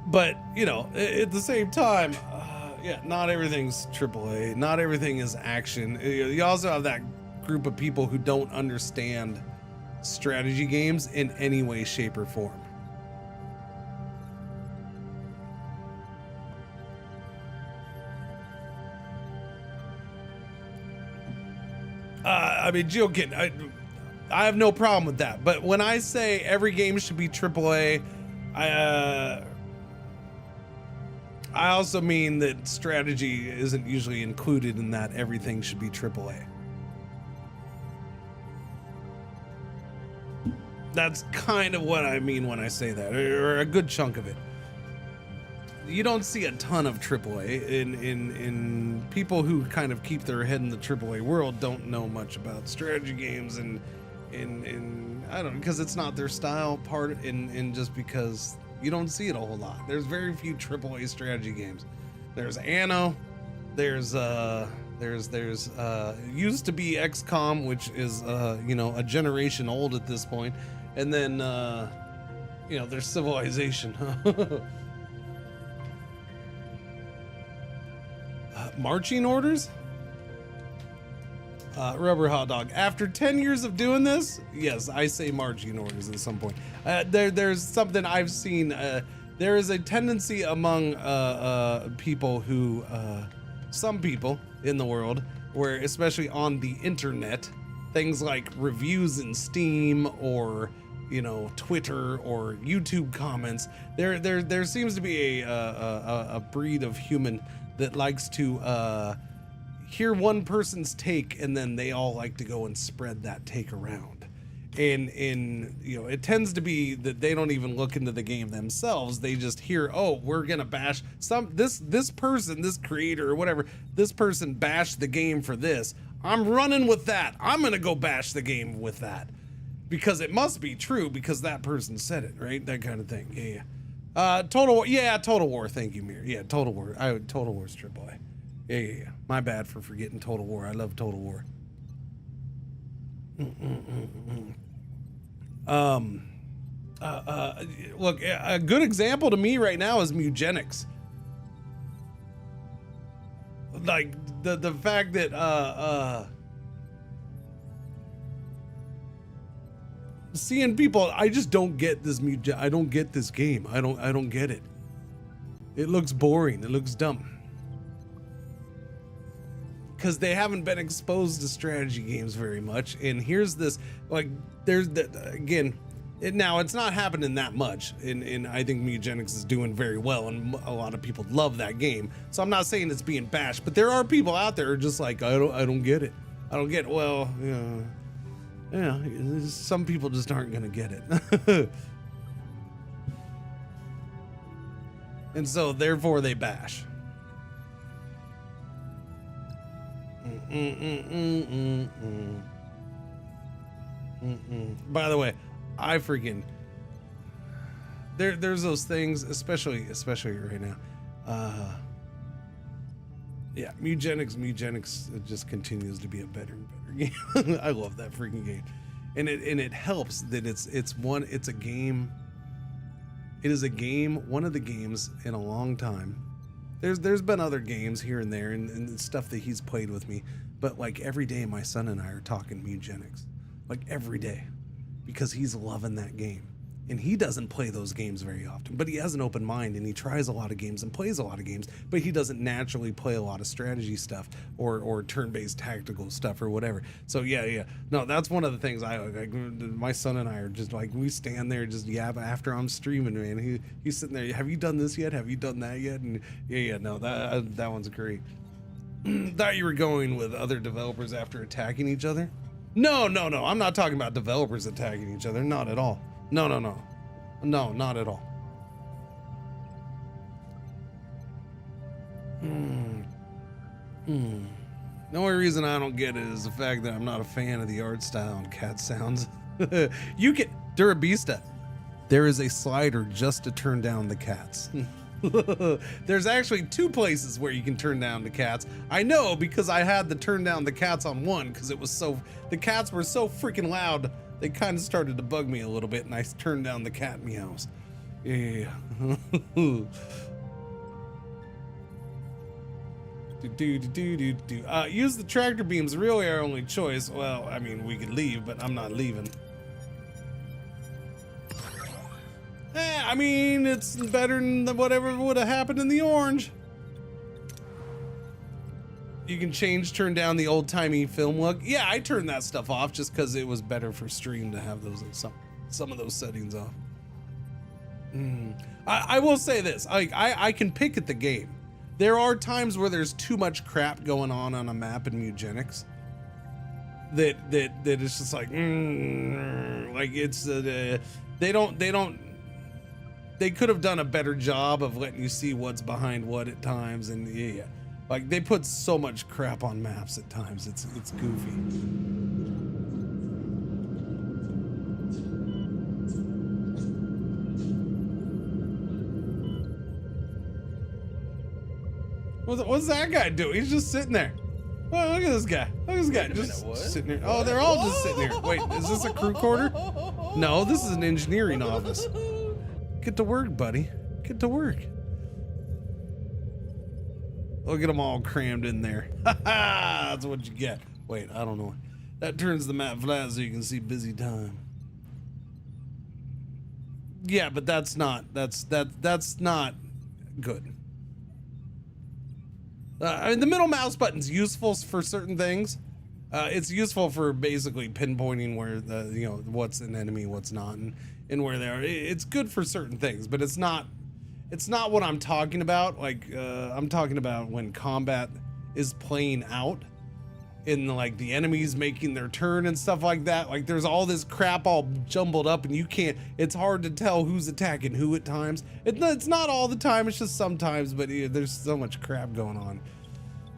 But, you know, at the same time, yeah, not everything's AAA. Not everything is action. You also have that group of people who don't understand strategy games in any way, shape, or form. I mean, joking. I have no problem with that. But when I say every game should be AAA, I also mean that strategy isn't usually included in that everything should be AAA. That's kind of what I mean when I say that, or a good chunk of it. You don't see a ton of AAA in people who kind of keep their head in the AAA world don't know much about strategy games and I don't know, because it's not their style and just because you don't see it a whole lot. There's very few AAA strategy games. There's Anno. There's used to be XCOM, which is you know, a generation old at this point, and then you know, there's Civilization. Marching orders. Rubber Hot Dog. After 10 years of doing this, yes, I say marching orders at some point. There's something I've seen. There is a tendency among people who, some people in the world, where especially on the internet, things like reviews in Steam or, you know, Twitter or YouTube comments, there seems to be a breed of human that likes to hear one person's take and then they all like to go and spread that take around. And you know, it tends to be that they don't even look into the game themselves. They just hear, oh, we're gonna bash this person, this creator or whatever, this person bashed the game for this. I'm running with that. I'm gonna go bash the game with that. Because it must be true because that person said it, right? That kind of thing. Yeah. Total War. Thank you, Mir. Yeah, Total War. Total War's AAA. Yeah. My bad for forgetting Total War. I love Total War. Look, a good example to me right now is Mugenics. Like the fact that seeing people, I just don't get this I don't get this game. I don't get it. It looks boring. It looks dumb. Because they haven't been exposed to strategy games very much. And here's this, like, there's the, again, now it's not happening that much. And I think Mugenics is doing very well. And a lot of people love that game. So I'm not saying it's being bashed, but there are people out there who are just like, I don't get it. I don't get it. Well, yeah, some people just aren't going to get it. And so therefore they bash. By the way, I freaking there's those things, especially right now. Yeah, Mugenics it just continues to be a better and better game. I love that freaking game. And it helps that it's a game. It is a game, one of the games in a long time. There's been other games here and there and stuff that he's played with me, but like every day my son and I are talking Mugenics. Like every day. Because he's loving that game. And he doesn't play those games very often, but he has an open mind and he tries a lot of games and plays a lot of games, but he doesn't naturally play a lot of strategy stuff or turn-based tactical stuff or whatever. So yeah. No, that's one of the things I like. My son and I are just like, we stand there just after I'm streaming, man. He's sitting there, have you done this yet? Have you done that yet? And no, that one's great. Thought you were going with other developers after attacking each other. No, I'm not talking about developers attacking each other, not at all. No, not at all. The only reason I don't get it is the fact that I'm not a fan of the art style and cat sounds. You can Durabista. There is a slider just to turn down the cats. There's actually 2 places where you can turn down the cats. I know because I had to turn down the cats on one because the cats were so freaking loud. They kind of started to bug me a little bit, and I turned down the cat meows. Yeah. Use the tractor beams. Really our only choice. Well, I mean, we could leave, but I'm not leaving. I mean, it's better than whatever would have happened in the orange. You can turn down the old-timey film look. Yeah, I turned that stuff off just because it was better for stream to have those some of those settings off. I will say this, I can pick at the game. There are times where there's too much crap going on a map in Mugenics that it's just like it's they could have done a better job of letting you see what's behind what at times, and yeah. Like, they put so much crap on maps at times, it's goofy. What's that guy doing? He's just sitting there. Oh, look at this guy. Look at this guy. Just sitting there. Oh, they're all just sitting there. Wait, is this a crew quarter? No, this is an engineering office. Get to work, buddy. Get to work. Look at them all crammed in there. That's what you get. Wait, I don't know. That turns the map flat so you can see busy time. Yeah, but that's not good. I mean, the middle mouse button's useful for certain things. It's useful for basically pinpointing where what's an enemy, what's not, and where they are. It's good for certain things, but it's not what I'm talking about. Like, I'm talking about when combat is playing out and like the enemies making their turn and stuff like that. Like, there's all this crap all jumbled up and it's hard to tell who's attacking who at times. It's not all the time, it's just sometimes, but there's so much crap going on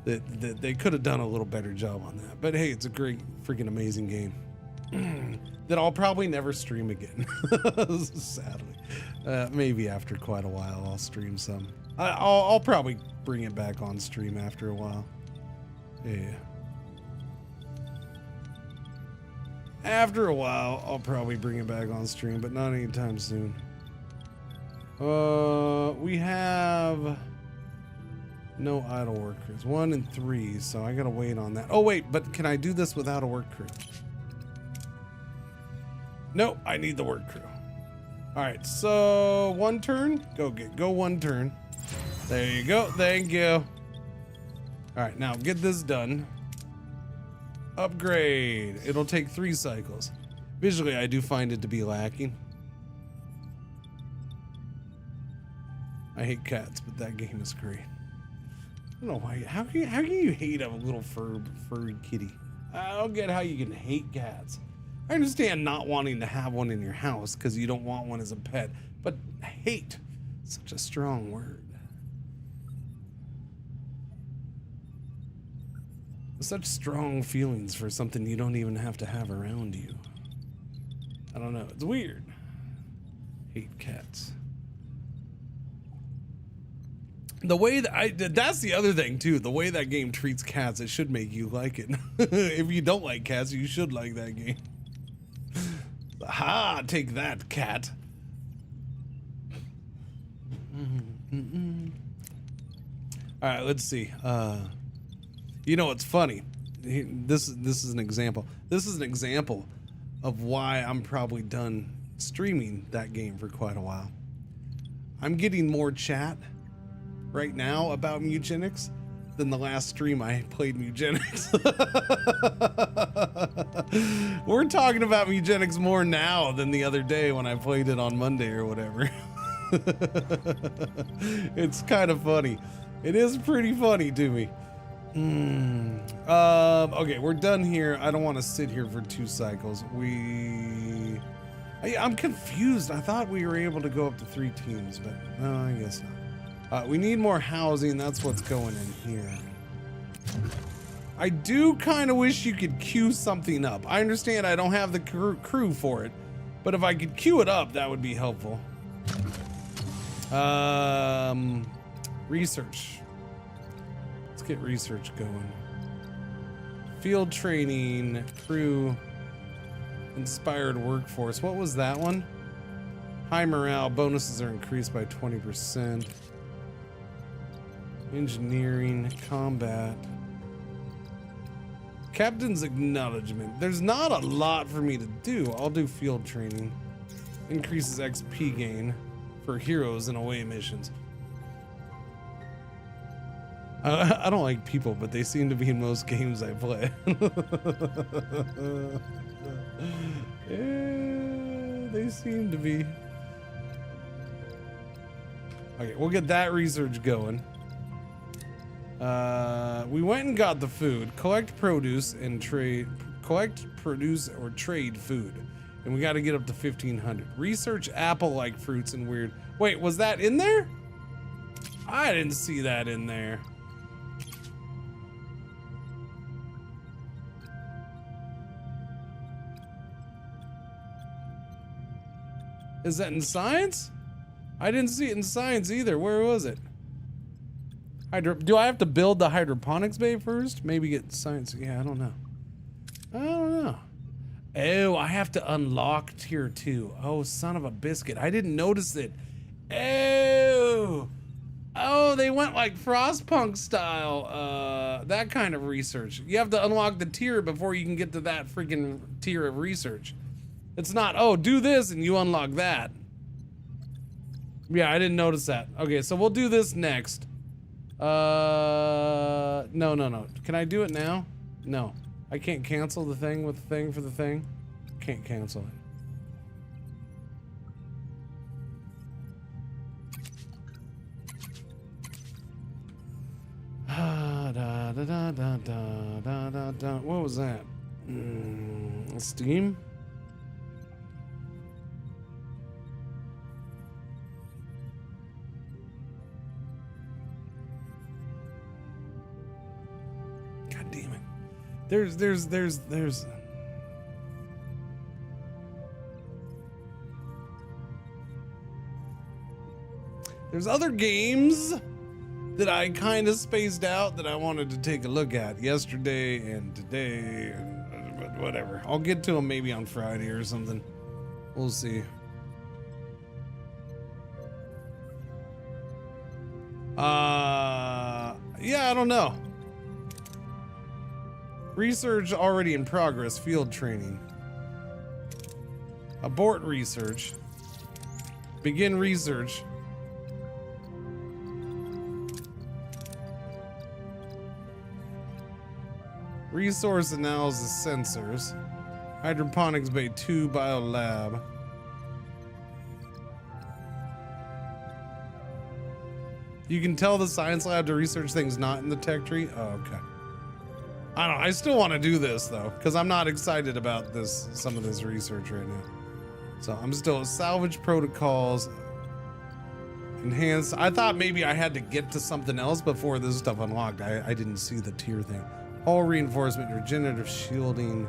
that they could have done a little better job on that. But hey, it's a great freaking amazing game that I'll probably never stream again. Sadly. Maybe after quite a while I'll stream some. I'll probably bring it back on stream after a while. Yeah. After a while I'll probably bring it back on stream, but not anytime soon. We have no idle workers. 1 and 3, so I gotta wait on that. Oh wait, but can I do this without a work crew? Nope, I need the work crew. All right, so 1 turn. Go 1 turn. There you go. Thank you. All right, now get this done. Upgrade. It'll take 3 cycles. Visually, I do find it to be lacking. I hate cats, but that game is great. I don't know why. How can you hate a little furry kitty? I don't get how you can hate cats. I understand not wanting to have one in your house because you don't want one as a pet, but hate, such a strong word. Such strong feelings for something you don't even have to have around you. I don't know, it's weird. Hate cats. The way that that's the other thing too. The way that game treats cats, it should make you like it. If you don't like cats, you should like that game. Ha! Take that, cat. All right, let's see. You know, it's funny. This is an example. This is an example of why I'm probably done streaming that game for quite a while. I'm getting more chat right now about Mutagenics than the last stream I played Mutagenics. We're talking about Mutagenics more now than the other day when I played it on Monday or whatever. It's kind of funny. It is pretty funny to me. Okay, we're done here. I don't want to sit here for 2 cycles. I'm confused. I thought we were able to go up to 3 teams, but no, I guess not. We need more housing. That's what's going in here. I do kind of wish you could queue something up. I understand I don't have the crew for it, but if I could queue it up, that would be helpful. Research. Let's get research going. Field training, crew, inspired workforce. What was that one? High morale, bonuses are increased by 20%. Engineering, combat. Captain's acknowledgement. There's not a lot for me to do. I'll do field training. Increases XP gain for heroes and away missions. I don't like people, but they seem to be in most games I play. Yeah, they seem to be. Okay, we'll get that research going. We went and got the food. Collect produce and trade. Collect produce or trade food. And we got to get up to 1,500. Research apple-like fruits and weird. Wait, was that in there? I didn't see that in there. Is that in science? I didn't see it in science either. Where was it? Do I have to build the hydroponics bay first? Maybe get science. Yeah, I don't know. I don't know. Oh, I have to unlock tier 2. Oh, son of a biscuit. I didn't notice it. Oh. Oh, they went like Frostpunk style. That kind of research. You have to unlock the tier before you can get to that freaking tier of research. It's not, oh, do this and you unlock that. Yeah, I didn't notice that. Okay, so we'll do this next. No. Can I do it now? No. I can't cancel the thing with the thing for the thing. Can't cancel it. What was that? Steam? God damn it. There's other games that I kind of spaced out that I wanted to take a look at yesterday and today, but whatever. I'll get to them maybe on Friday or something. We'll see. Yeah, I don't know. Research already in progress. Field training. Abort research. Begin research. Resource analysis sensors. Hydroponics Bay 2 Bio Lab. You can tell the science lab to research things not in the tech tree. Oh, okay. I don't know. I still want to do this though, because I'm not excited about this, some of this research right now. So I'm still salvage protocols. Enhanced. I thought maybe I had to get to something else before this stuff unlocked. I didn't see the tier thing. Hull reinforcement, regenerative shielding,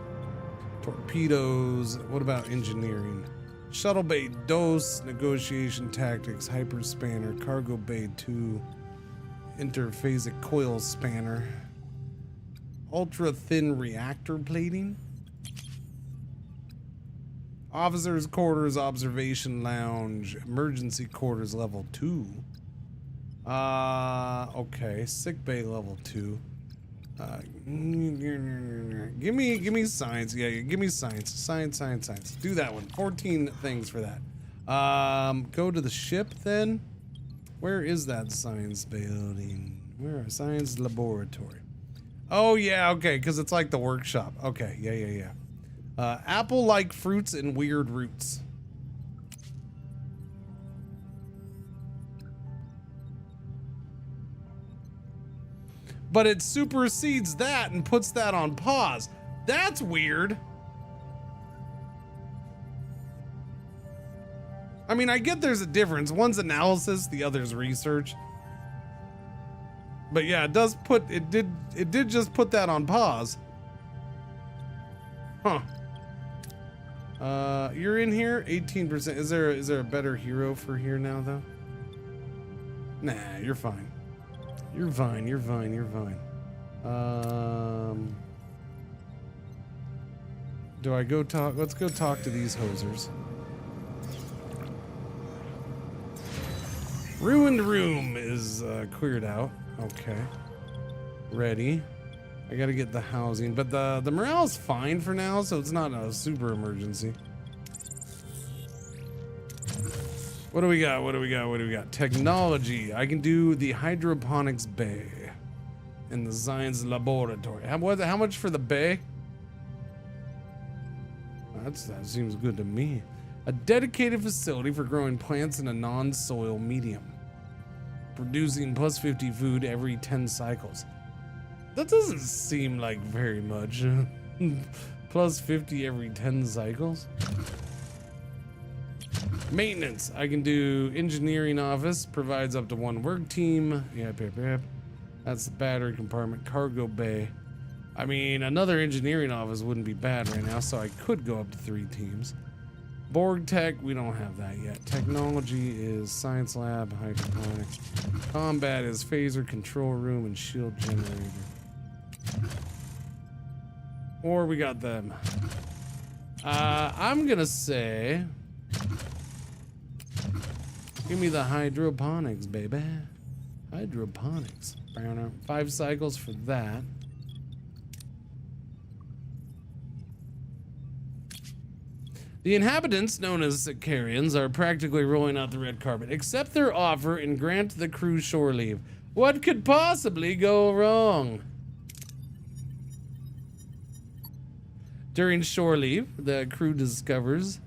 torpedoes. What about engineering? Shuttle bay dose, negotiation tactics, hyper spanner, cargo bay 2. Interphasic coil spanner. Ultra thin reactor plating. Officers' quarters, observation lounge, emergency quarters level 2. Okay, sick bay level 2. Give me science. Yeah, give me science. Science. Do that one. 14 things for that. Go to the ship then. Where is that science building? Where? Science laboratory. Oh yeah, okay, because it's like the workshop. Okay, yeah. Apple-like fruits and weird roots. But it supersedes that and puts that on pause. That's weird. I mean, I get there's a difference. One's analysis, the other's research. But yeah, it does put it did just put that on pause. Huh. You're in here, 18%. Is there a better hero for here now though? Nah, you're fine. You're fine. Do I go talk? Let's go talk to these hosers. Ruined room is cleared out. Okay. Ready. I gotta get the housing, but the morale's fine for now, so it's not a super emergency. What do we got? Technology. I can do the hydroponics bay and the science laboratory. How much for the bay? That seems good to me. A dedicated facility for growing plants in a non-soil medium. Producing plus 50 food every 10 cycles. That doesn't seem like very much. Plus 50 every 10 cycles. Maintenance. I can do engineering office. Provides up to 1 work team. Yep. That's the battery compartment. Cargo bay. I mean, another engineering office wouldn't be bad right now, so I could go up to 3 teams. Borg tech, we don't have that yet. Technology is science lab, hydroponics. Combat is phaser control room and shield generator. Or we got them. I'm gonna say, give me the hydroponics, baby. Hydroponics. 5 cycles for that. The inhabitants, known as Sicarians, are practically rolling out the red carpet. Accept their offer and grant the crew shore leave. What could possibly go wrong? During shore leave, the crew discovers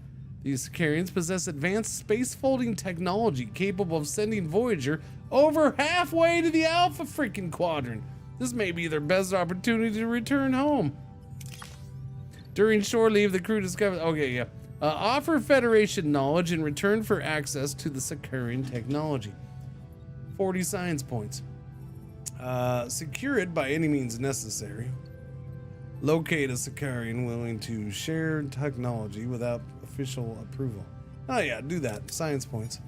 these Sicarians possess advanced space folding technology capable of sending Voyager over halfway to the Alpha freaking Quadrant. This may be their best opportunity to return home. During shore leave, the crew discovers... Okay, yeah. Offer Federation knowledge in return for access to the Sicarian technology. 40 science points. Secure it by any means necessary. Locate a Sicarian willing to share technology without official approval. Oh yeah, do that. Science points.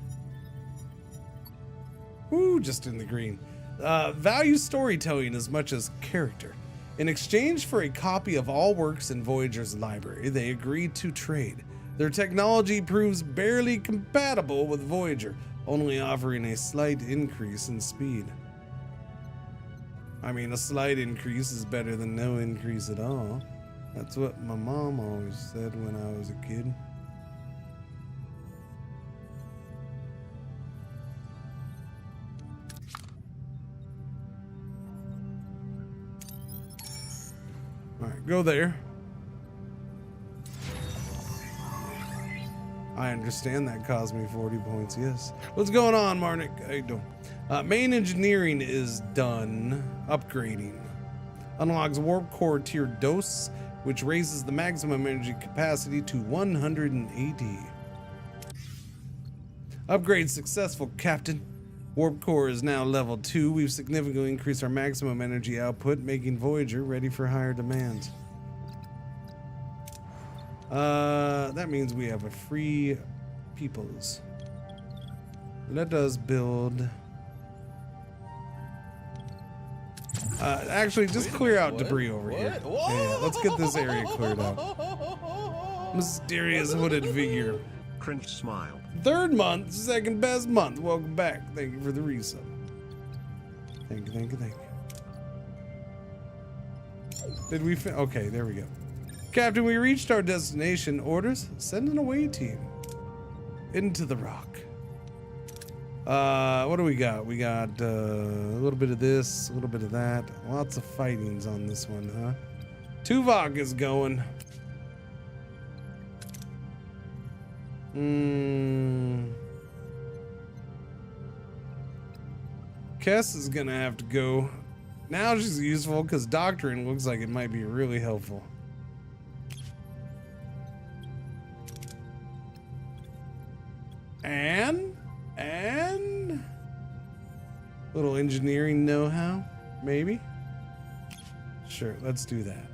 Woo, just in the green. Value storytelling as much as character. In exchange for a copy of all works in Voyager's library, they agreed to trade. Their technology proves barely compatible with Voyager, only offering a slight increase in speed. I mean, a slight increase is better than no increase at all. That's what my mom always said when I was a kid. All right, go there. I understand that cost me 40 points, yes. What's going on, Marnik? How you doing? Main engineering is done. Upgrading. Unlocks warp core tier dose, which raises the maximum energy capacity to 180. Upgrade successful, Captain. Warp core is now level 2. We've significantly increased our maximum energy output, making Voyager ready for higher demands. That means we have a free peoples. Let us build Actually, just clear out What? debris over here. What? Yeah, let's get this area cleared out. Mysterious hooded figure. Cringe smile. 3rd month, 2nd best month. Welcome back. Thank you for the resub. Thank you, thank you, thank you. Did we okay, there we go. Captain, we reached our destination. Orders? Send an away team. Into the rock. What do we got? We got a little bit of this, a little bit of that. Lots of fightings on this one, huh? Tuvok is going. Kess is gonna have to go. Now she's useful because doctrine looks like it might be really helpful. And little engineering know-how, maybe? Sure, let's do that.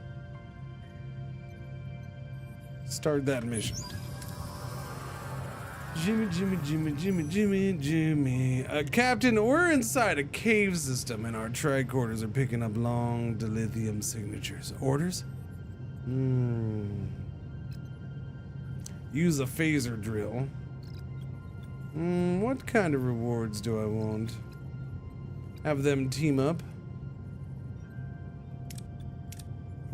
Start that mission. Jimmy. Captain, we're inside a cave system and our tricorders are picking up long dilithium signatures. Orders? Use a phaser drill. What kind of rewards do I want? Have them team up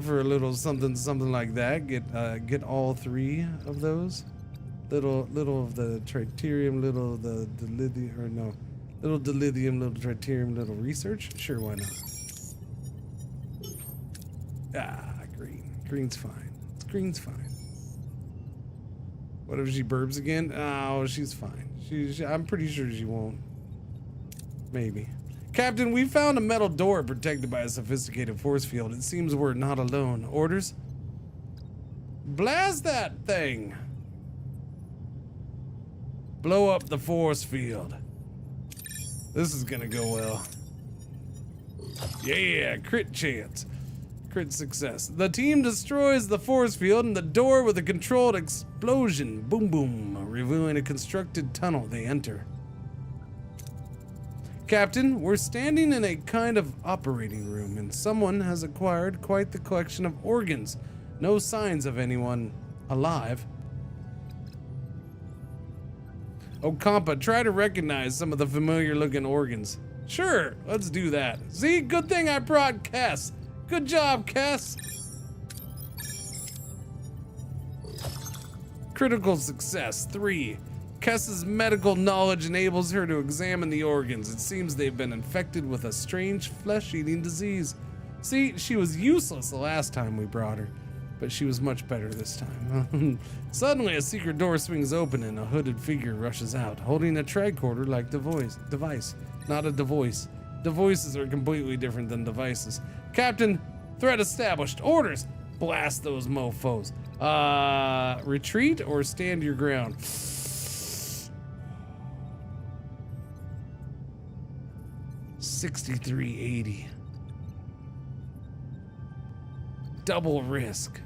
for a little something like that. Get all 3 of those. Little of the tritium, little of the dilithium, or no, little dilithium, little tritium, little research. Sure, why not? Green. Green's fine. Green's fine. What if she burps again? Oh, she's fine. I'm pretty sure she won't. Maybe. Captain, we found a metal door protected by a sophisticated force field. It seems we're not alone. Orders? Blast that thing! Blow up the force field. This is gonna go well. Yeah, crit chance. Crit success. The team destroys the force field and the door with a controlled explosion. Boom, boom, revealing a constructed tunnel they enter. Captain, we're standing in a kind of operating room and someone has acquired quite the collection of organs. No signs of anyone alive. Oh, Compa, try to recognize some of the familiar looking organs. Sure, let's do that. See, good thing I brought Kess. Good job, Kess. Critical success, 3. Kess's medical knowledge enables her to examine the organs. It seems they've been infected with a strange flesh-eating disease. See, she was useless the last time we brought her, but she was much better this time. Suddenly, a secret door swings open and a hooded figure rushes out, holding a tricorder-like device. Not a devoice. Devoices are completely different than devices. Captain, threat established. Orders! Blast those mofos. Retreat or stand your ground? 6380. Double risk.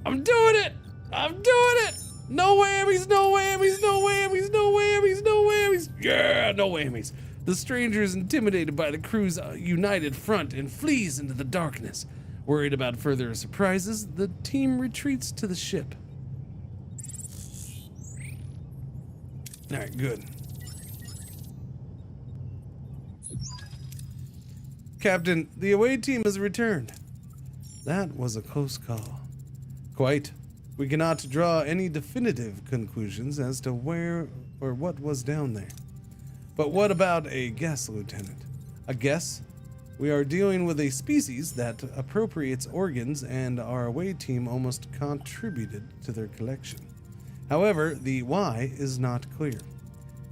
I'm doing it! I'm doing it! No whammies, no whammies, no whammies, no whammies, no whammies. Yeah, no whammies. The stranger is intimidated by the crew's united front and flees into the darkness. Worried about further surprises, the team retreats to the ship. All right, good. Captain, the away team has returned. That was a close call. Quite. We cannot draw any definitive conclusions as to where or what was down there. But what about a guess, Lieutenant? A guess? We are dealing with a species that appropriates organs, and our away team almost contributed to their collection. However, the why is not clear.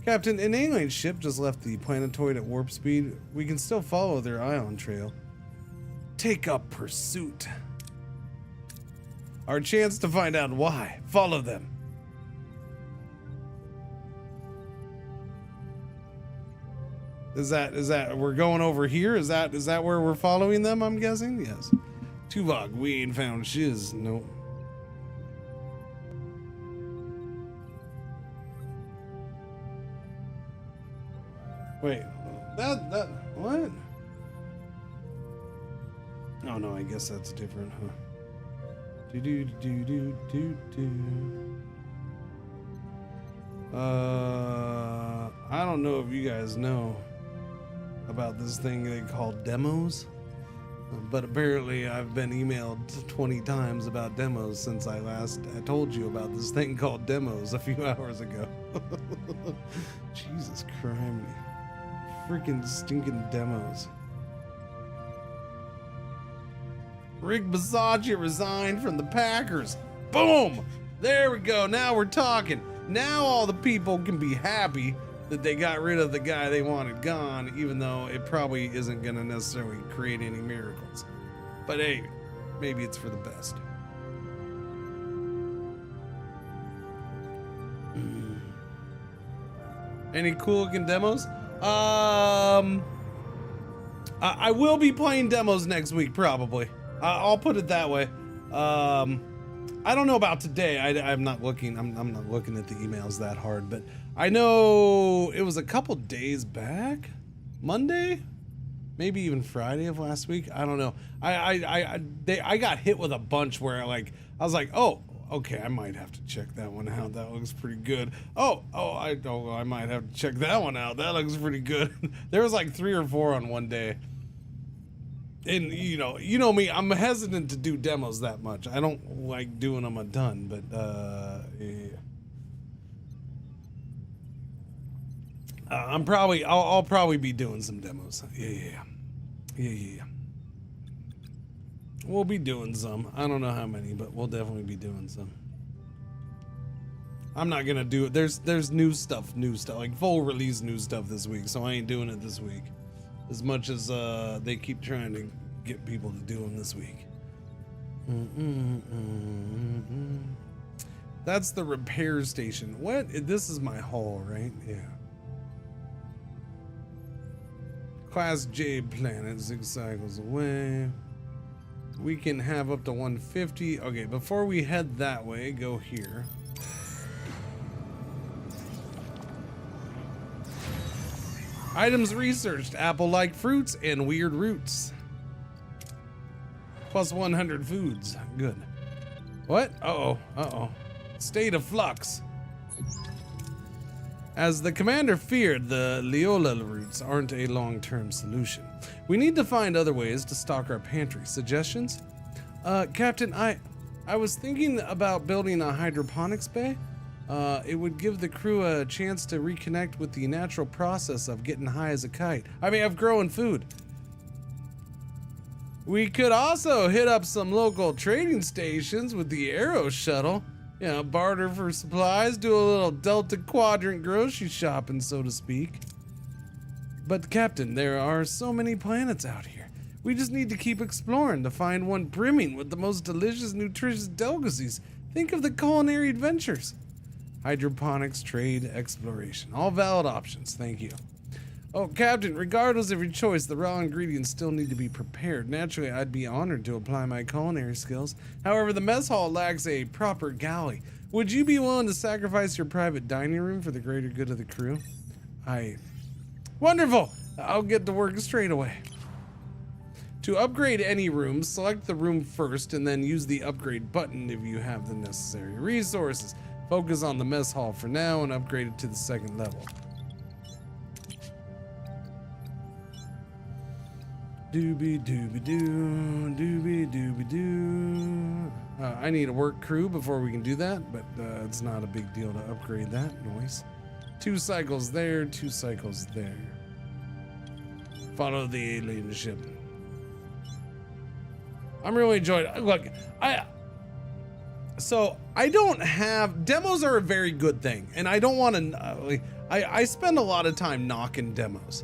Captain, an alien ship just left the planetoid at warp speed. We can still follow their ion trail. Take up pursuit. Our chance to find out why. Follow them. Is that we're going over here? Is that where we're following them, I'm guessing? Yes. Tuvok, we ain't found shiz. Nope. Wait, What? Oh no, I guess that's different, huh? I don't know if you guys know about this thing they call demos, but apparently I've been emailed 20 times about demos since I told you about this thing called demos a few hours ago. Jesus Christ. Freaking stinking demos. Rick Bisaccia resigned from the Packers. Boom! There we go. Now we're talking. Now all the people can be happy that they got rid of the guy they wanted gone, even though it probably isn't going to necessarily create any miracles. But hey, maybe it's for the best. Any cool looking demos? I will be playing demos next week, probably. I'll put it that way. I don't know about today. I'm not looking. I'm not looking at the emails that hard, but I know it was a couple days back, Monday, maybe even Friday of last week. I don't know. I got hit with a bunch where I was like, oh, okay, I might have to check that one out. That looks pretty good. I might have to check that one out. That looks pretty good. There was like 3 or 4 on one day. And you know me, I'm hesitant to do demos that much. I don't like doing them a ton, but yeah. I'll probably be doing some demos. Yeah. We'll be doing some. I don't know how many, but we'll definitely be doing some. I'm not gonna do it. There's new stuff, like full release new stuff this week, so I ain't doing it this week. As much as they keep trying to get people to do them this week. That's the repair station. What? This is my hull, right? Yeah. Class J planet, 6 cycles away. We can have up to 150. Okay, before we head that way, go here. Items researched, apple-like fruits and weird roots. Plus 100 foods, good. What? Uh-oh. State of flux. As the commander feared, the Leola roots aren't a long-term solution. We need to find other ways to stock our pantry. Suggestions? Captain, I was thinking about building a hydroponics bay. It would give the crew a chance to reconnect with the natural process of getting high as a kite. Of growing food. We could also hit up some local trading stations with the Aero shuttle. Barter for supplies, do a little Delta Quadrant grocery shopping, so to speak. But Captain, there are so many planets out here. We just need to keep exploring to find one brimming with the most delicious, nutritious delicacies. Think of the culinary adventures. Hydroponics, trade, exploration. All valid options, thank you. Oh, Captain, regardless of your choice, the raw ingredients still need to be prepared. Naturally, I'd be honored to apply my culinary skills. However, the mess hall lacks a proper galley. Would you be willing to sacrifice your private dining room for the greater good of the crew? Wonderful! I'll get to work straight away. To upgrade any room, select the room first and then use the upgrade button if you have the necessary resources. Focus on the mess hall for now and upgrade it to the 2nd level. Doobie doobie doo, doobie doobie doo. I need a work crew before we can do that, but it's not a big deal to upgrade that. Noise. 2 cycles there, 2 cycles there. Follow the alien ship. I'm really enjoying it. Look, I don't have demos are a very good thing, and I don't want to. I spend a lot of time knocking demos.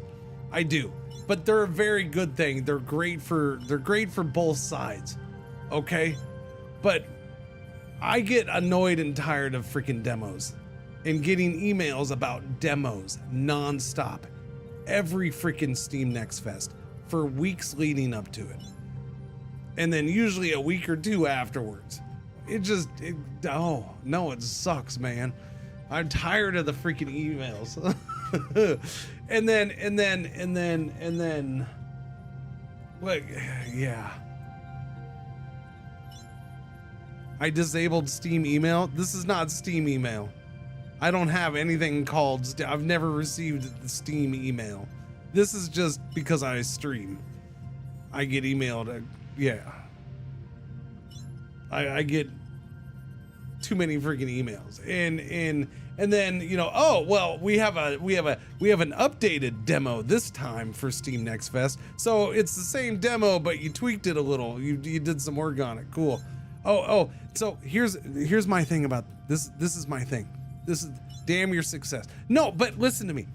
I do. But they're a very good thing. They're great for both sides. Okay? But I get annoyed and tired of freaking demos and getting emails about demos nonstop every freaking Steam Next Fest for weeks leading up to it. And then usually a week or 2 afterwards. It sucks, man. I'm tired of the freaking emails. and then, like, yeah. I disabled Steam email. This is not Steam email. I don't have anything called, I've never received the Steam email. This is just because I stream. I get emailed, yeah. I get too many freaking emails. And then, you know, oh, well, we have an updated demo this time for Steam Next Fest. So it's the same demo, but you tweaked it a little. You did some work on it. Cool. Oh, so here's my thing about this. This is my thing. This is damn your success. No, but listen to me.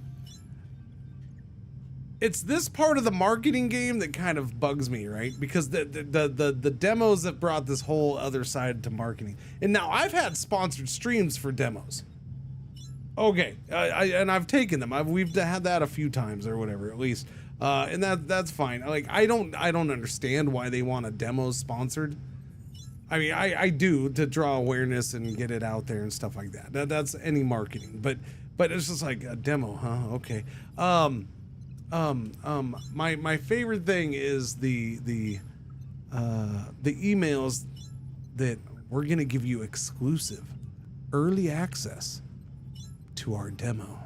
It's this part of the marketing game that kind of bugs me, right? Because the demos that brought this whole other side to marketing. And now I've had sponsored streams for demos. Okay, and I've taken them. We've had that a few times or whatever, at least, and that's fine. Like I don't understand why they want a demo sponsored. I mean, I do, to draw awareness and get it out there and stuff like that. That's any marketing, but it's just like a demo, huh? Okay. My favorite thing is the emails that we're gonna give you exclusive early access to our demo.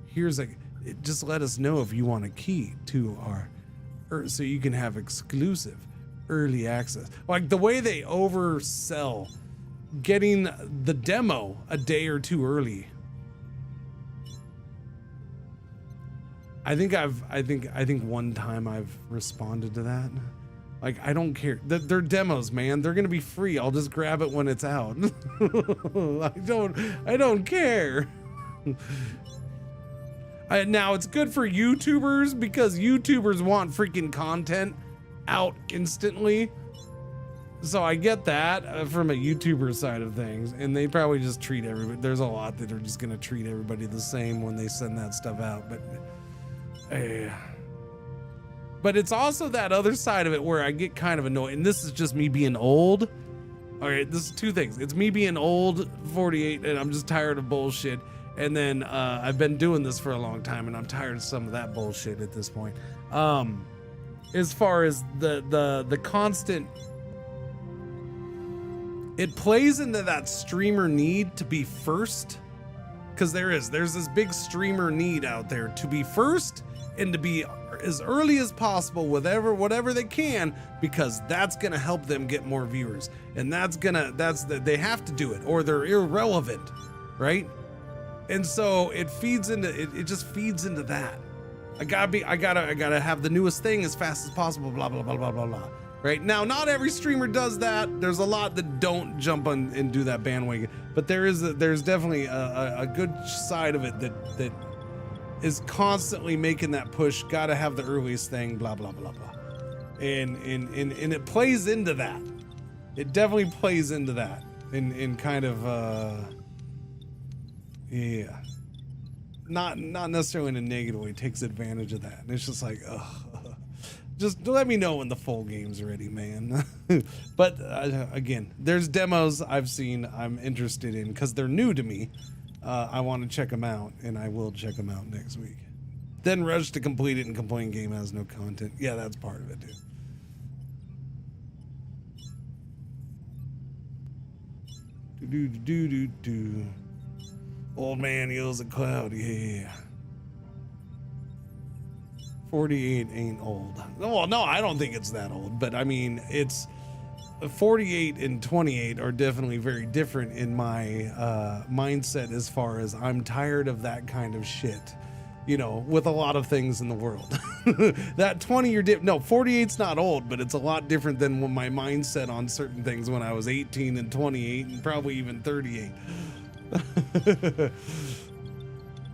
Here's just let us know if you want a key to our, so you can have exclusive early access. Like the way they oversell getting the demo a day or two early. I think one time I've responded to that. Like, I don't care. They're demos, man. They're gonna be free. I'll just grab it when it's out. I don't care. Now it's good for YouTubers because YouTubers want freaking content out instantly. So I get that from a YouTuber side of things, and they probably just treat everybody. There's a lot that are just gonna treat everybody the same when they send that stuff out, but it's also that other side of it where I get kind of annoyed, and this is just me being old. All right, this is two things. It's me being old, 48, and I'm just tired of bullshit. And then I've been doing this for a long time, and I'm tired of some of that bullshit at this point. As far as the constant, it plays into that streamer need to be first, because there's this big streamer need out there to be first and to be as early as possible with whatever they can, because that's gonna help them get more viewers, and they have to do it or they're irrelevant, right? And so it feeds into it just feeds into that. I gotta have the newest thing as fast as possible, blah blah blah blah blah blah. Right now, not every streamer does that. There's a lot that don't jump on and do that bandwagon, but there's definitely a good side of it that is constantly making that push. Gotta have the earliest thing, blah blah blah blah, and it plays into that. It definitely plays into that, in kind of yeah, not necessarily in a negative way. It takes advantage of that, and it's just like, just let me know when the full game's ready, man. But again, there's demos I've seen I'm interested in because they're new to me. I want to check them out, and I will check them out next week. Then rush to complete it and complain game has no content. Yeah, that's part of it, dude. Old man yells at cloud, yeah. 48 ain't old. Well, no, I don't think it's that old, but I mean, it's 48 and 28 are definitely very different in my mindset, as far as I'm tired of that kind of shit, you know, with a lot of things in the world. That 20-year dip, no, 48's not old, but it's a lot different than when my mindset on certain things when I was 18 and 28 and probably even 38.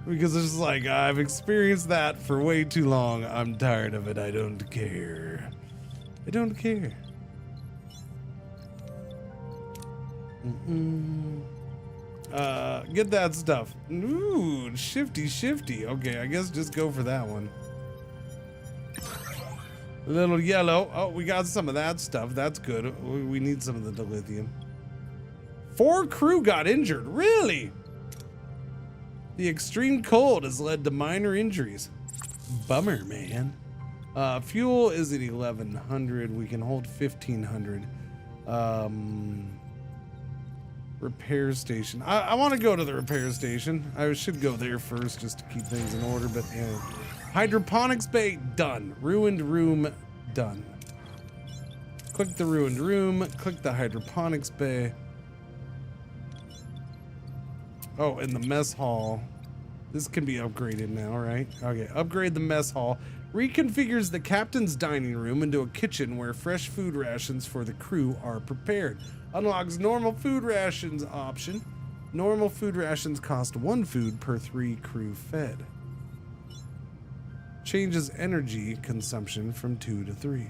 Because it's just like, I've experienced that for way too long. I'm tired of it. I don't care. I don't care. Get that stuff. Ooh, shifty. Okay, I guess just go for that one. A little yellow. Oh, we got some of that stuff. That's good. We need some of the dilithium. 4 crew got injured. Really? The extreme cold has led to minor injuries. Bummer, man. Fuel is at 1100. We can hold 1500. Repair station. I want to go to the repair station. I should go there first just to keep things in order, but yeah. Hydroponics bay, done. Ruined room, done. Click the ruined room, click the hydroponics bay. Oh, and the mess hall. This can be upgraded now, right? Okay, upgrade the mess hall. Reconfigures the captain's dining room into a kitchen where fresh food rations for the crew are prepared. Unlocks normal food rations option. Normal food rations cost 1 food per 3 crew fed. Changes energy consumption from 2 to 3.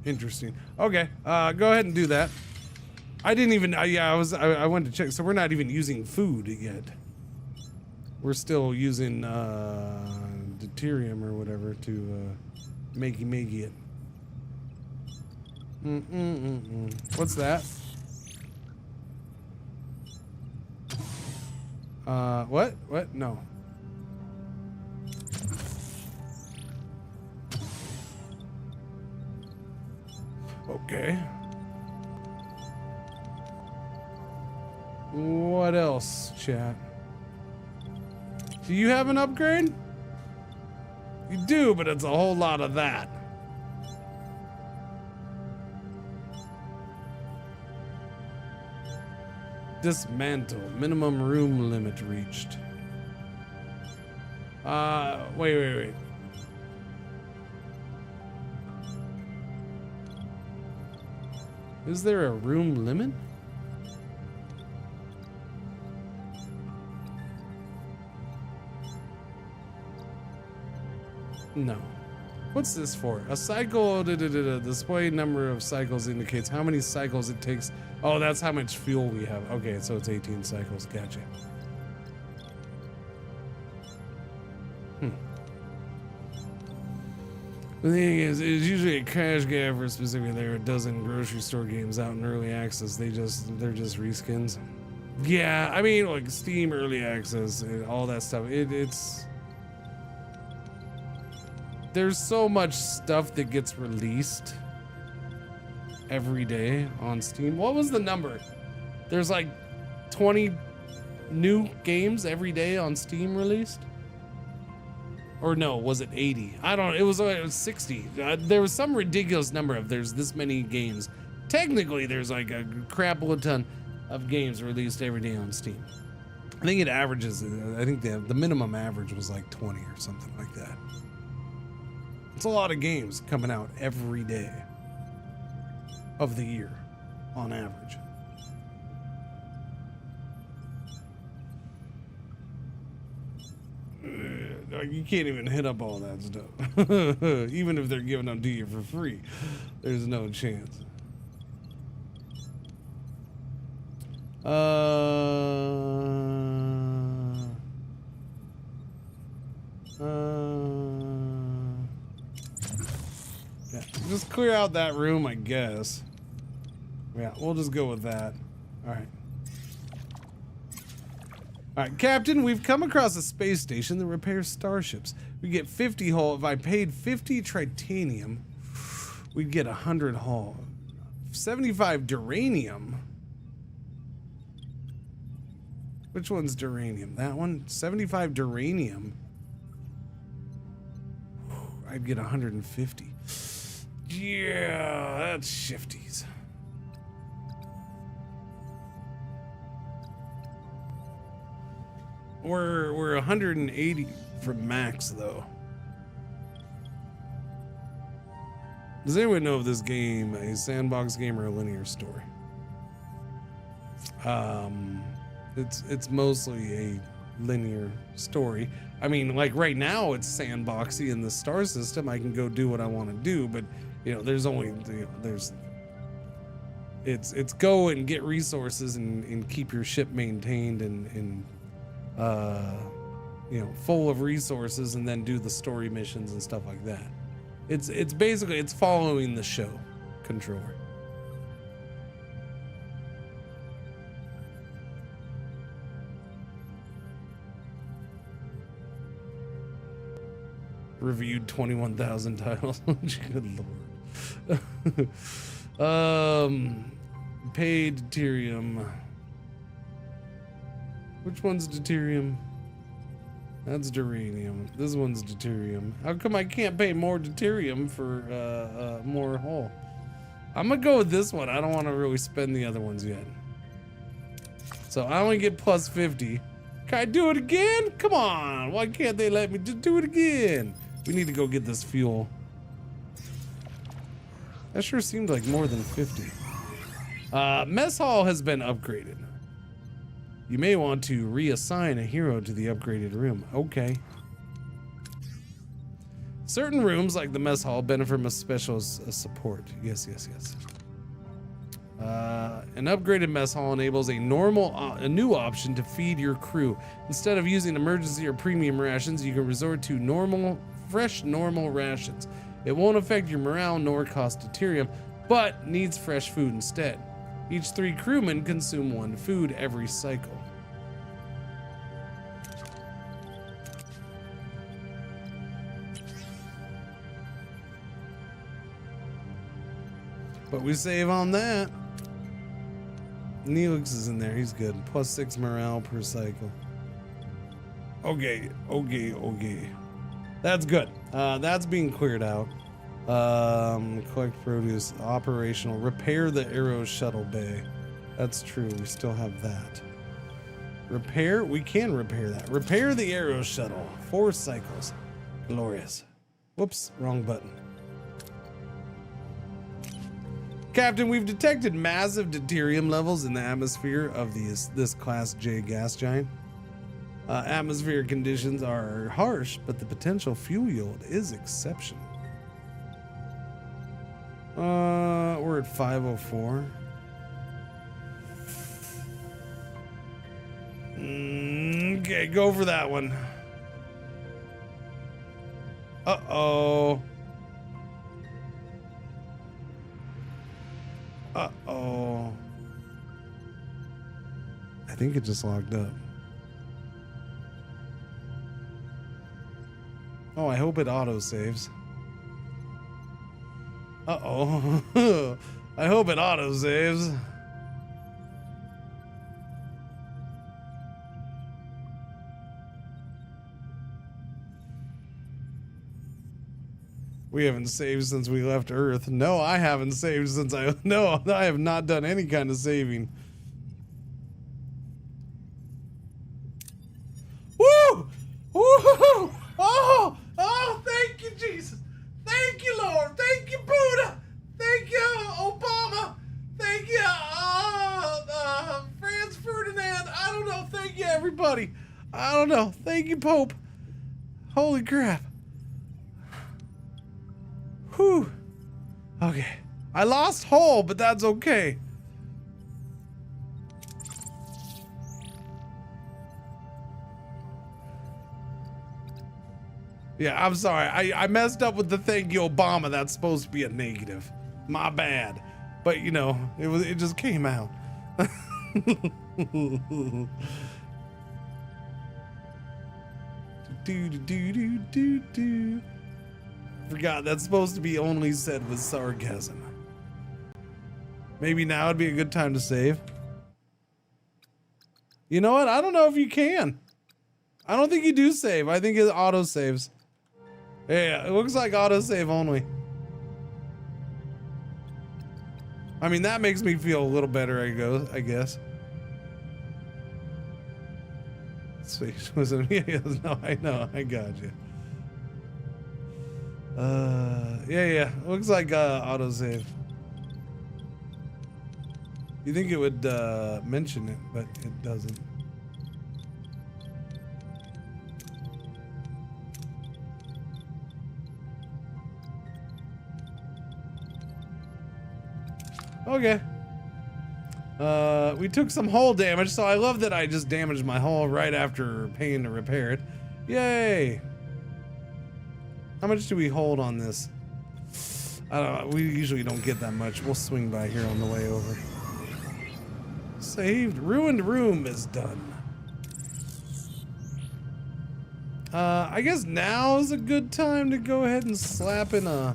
Interesting. Okay, go ahead and do that. I didn't even. Yeah, I went to check. So we're not even using food yet. We're still using deuterium or whatever to make it. What's that? What? What? No. Okay. What else, chat? Do you have an upgrade? You do, but it's a whole lot of that. Dismantle. Minimum room limit reached. Wait. Is there a room limit? No. What's this for? A cycle, display number of cycles indicates how many cycles it takes. Oh, that's how much fuel we have. Okay, so it's 18 cycles. Gotcha. The thing is, it's usually a crash gap for specifically. There are a dozen grocery store games out in early access. They're just reskins. Yeah, I mean, like Steam early access and all that stuff. It's there's so much stuff that gets released every day on Steam. What was the number? There's like 20 new games every day on Steam released. Or no, was it 80? I don't know. It was 60. There was some ridiculous number of there's this many games. Technically, there's like a crap ton of games released every day on Steam. I think it averages, I think the minimum average was like 20 or something like that. It's a lot of games coming out every day of the year on average. You can't even hit up all that stuff. Even if they're giving them to you for free, there's no chance. Yeah, just clear out that room, I guess. Yeah, we'll just go with that. All right. All right, Captain, we've come across a space station that repairs starships. We get 50 hull. If I paid 50 tritanium, we'd get 100 hull. 75 duranium. Which one's duranium? That one? 75 duranium. I'd get 150. Yeah, that's shifties. We're 180 from max though. Does anyone know if this game a sandbox game or a linear story? It's mostly a linear story. I mean, like right now it's sandboxy in the star system. I can go do what I want to do, but you know, there's only there's It's go and get resources and keep your ship maintained and you know, full of resources, and then do the story missions and stuff like that. It's basically, it's following the show controller. Reviewed 21,000 titles. Good lord. Paid deuterium. Which one's deuterium? That's duranium. This one's deuterium. How come I can't pay more deuterium for more hull? I'm gonna go with this one. I don't want to really spend the other ones yet. So I only get plus 50. Can I do it again? Come on. Why can't they let me just do it again? We need to go get this fuel. That sure seemed like more than 50. Mess hall has been upgraded. You may want to reassign a hero to the upgraded room. Okay. Certain rooms, like the mess hall, benefit from a special support. Yes, yes, yes. An upgraded mess hall enables a new option to feed your crew. Instead of using emergency or premium rations, you can resort to fresh normal rations. It won't affect your morale nor cost deuterium, but needs fresh food instead. Each 3 crewmen consume 1 food every cycle. But we save on that. Neelix is in there, he's good. Plus 6 morale per cycle. Okay. That's good. That's being cleared out. Collect produce, operational. Repair the Aero shuttle bay. That's true, we still have that. Repair, we can repair that. Repair the Aero shuttle. 4 cycles. Glorious. Whoops, wrong button. Captain, we've detected massive deuterium levels in the atmosphere of this Class J gas giant. Atmospheric conditions are harsh, but the potential fuel yield is exceptional. We're at 504. Okay, go for that one. Uh-oh. Uh-oh. I think it just locked up. Oh, I hope it auto-saves. Uh-oh. I hope it auto-saves. We haven't saved since we left Earth. No, I haven't saved since I have not done any kind of saving. Woo! Woo! Oh, thank you, Jesus. Thank you, Lord. Thank you, Buddha. Thank you, Obama. Thank you, Franz Ferdinand. I don't know. Thank you, everybody. I don't know. Thank you, Pope. Holy crap. Whew. Okay. I lost hull, but that's okay. Yeah, I'm sorry. I messed up with the thank you, Obama. That's supposed to be a negative. My bad. But you know, it just came out. do. Forgot that's supposed to be only said with sarcasm. Maybe now would be a good time to save. You know what? I don't know if you can. I don't think you do save. I think it auto saves. Yeah, it looks like auto save only. I mean, that makes me feel a little better, I guess. Sweet. Was it me? No, I know. I got you. Yeah. Looks like autosave. You think it would mention it, but it doesn't. Okay. We took some hull damage, so I love that I just damaged my hull right after paying to repair it. Yay! How much do we hold on this? I don't know. We usually don't get that much. We'll swing by here on the way over. Saved. Ruined room is done. I guess now is a good time to go ahead and slap in a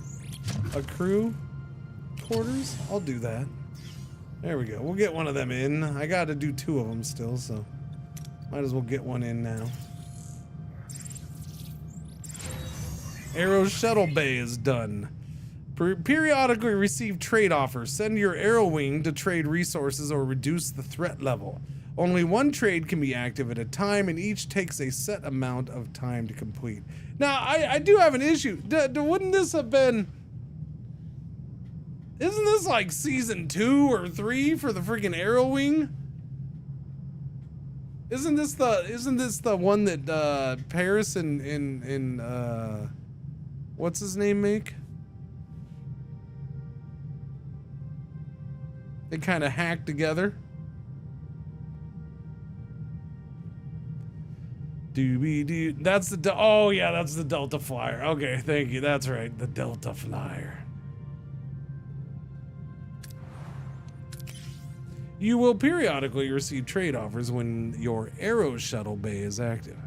crew quarters. I'll do that. There we go. We'll get one of them in. I got to do 2 of them still, so might as well get one in now. Arrow shuttle bay is done. Periodically receive trade offers. Send your arrow wing to trade resources or reduce the threat level. Only 1 trade can be active at a time, and each takes a set amount of time to complete. Now, I do have an issue. Wouldn't this have been... Isn't this like season 2 or 3 for the freaking arrow wing? Isn't this the one that Paris and what's his name make? They kind of hack together. Doobie-doo. That's the oh yeah, that's the Delta Flyer. Okay, thank you. That's right, the Delta Flyer. You will periodically receive trade offers when your arrow shuttle bay is active.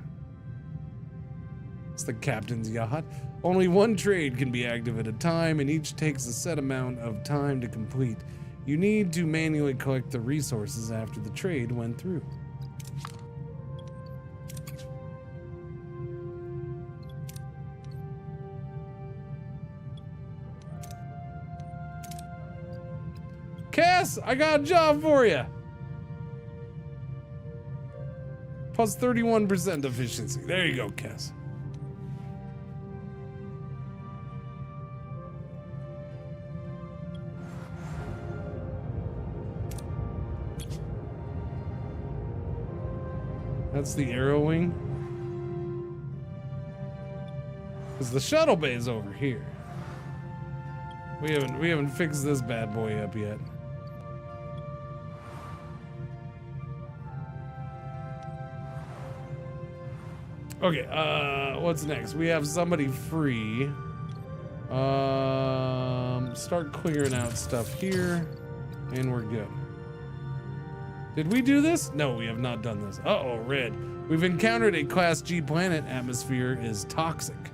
It's the captain's yacht. Only 1 trade can be active at a time, and each takes a set amount of time to complete. You need to manually collect the resources after the trade went through. Cass, I got a job for you. Plus 31% efficiency. There you go, Cass. That's the arrow wing. Because the shuttle bay is over here. We haven't fixed this bad boy up yet. Okay, what's next? We have somebody free. Start clearing out stuff here, and we're good. Did we do this? No, we have not done this. Uh-oh, red. We've encountered a Class G planet. Atmosphere is toxic,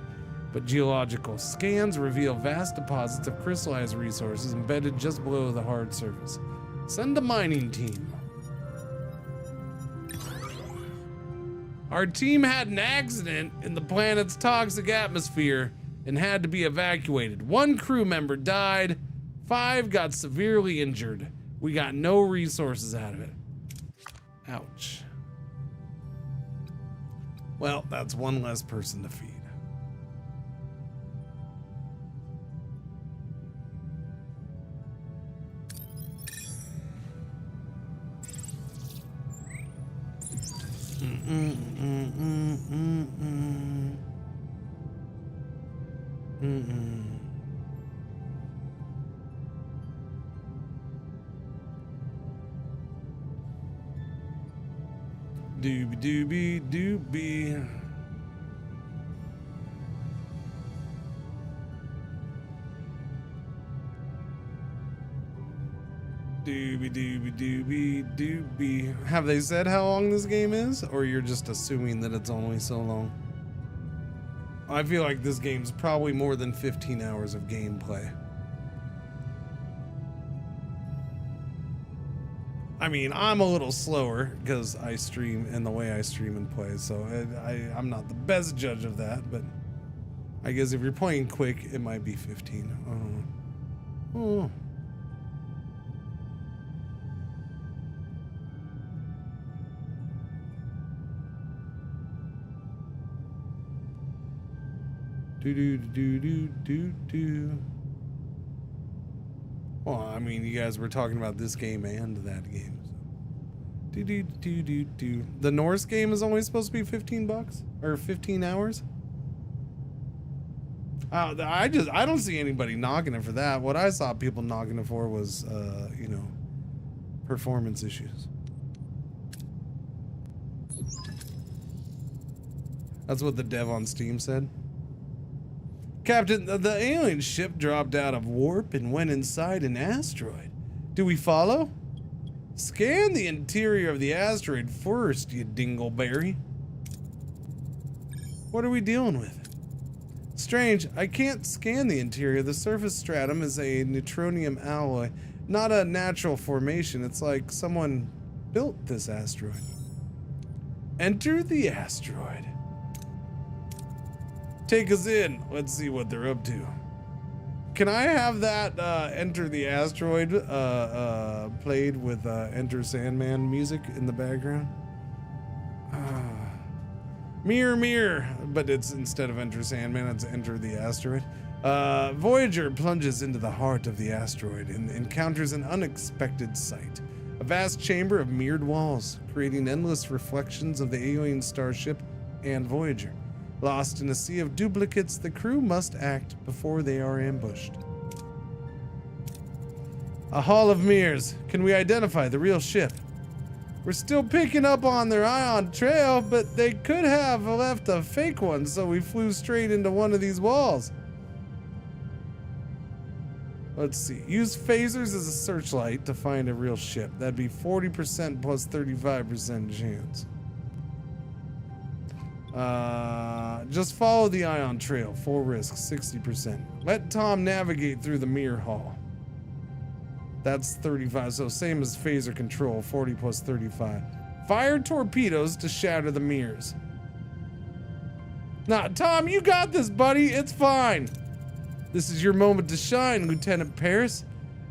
but geological scans reveal vast deposits of crystallized resources embedded just below the hard surface. Send a mining team. Our team had an accident in the planet's toxic atmosphere and had to be evacuated. 1 crew member died, 5 got severely injured. We got no resources out of it. Ouch. Well, that's 1 less person to feed. Doobie doobie doobie. Doobie doobie doobie doobie. Have they said how long this game is, or you're just assuming that it's only so long? I feel like this game's probably more than 15 hours of gameplay. I mean, I'm a little slower because I stream and the way I stream and play, so I'm not the best judge of that, but I guess if you're playing quick, it might be 15. I don't know. Oh. Do. Well, I mean, you guys were talking about this game and that game. Do. The Norse game is only supposed to be $15 or 15 hours. I don't see anybody knocking it for that. What I saw people knocking it for was, you know, performance issues. That's what the dev on Steam said. Captain, the alien ship dropped out of warp and went inside an asteroid. Do we follow? Scan the interior of the asteroid first, you dingleberry. What are we dealing with? Strange, I can't scan the interior. The surface stratum is a neutronium alloy, not a natural formation. It's like someone built this asteroid. Enter the asteroid. Take us in. Let's see what they're up to. Can I have that Enter the Asteroid played with Enter Sandman music in the background? Mirror, mirror, but it's instead of Enter Sandman, it's Enter the Asteroid. Voyager plunges into the heart of the asteroid and encounters an unexpected sight. A vast chamber of mirrored walls, creating endless reflections of the alien starship and Voyager. Lost in a sea of duplicates, the crew must act before they are ambushed. A hall of mirrors. Can we identify the real ship? We're still picking up on their ion trail, but they could have left a fake one, so we flew straight into one of these walls. Let's see. Use phasers as a searchlight to find a real ship. That'd be 40% plus 35% chance. Just follow the ion trail. Full risk, 60%. Let Tom navigate through the mirror hall. That's 35, so same as phaser control, 40 plus 35. Fire torpedoes to shatter the mirrors. Nah, Tom, you got this, buddy. It's fine. This is your moment to shine, Lieutenant Paris.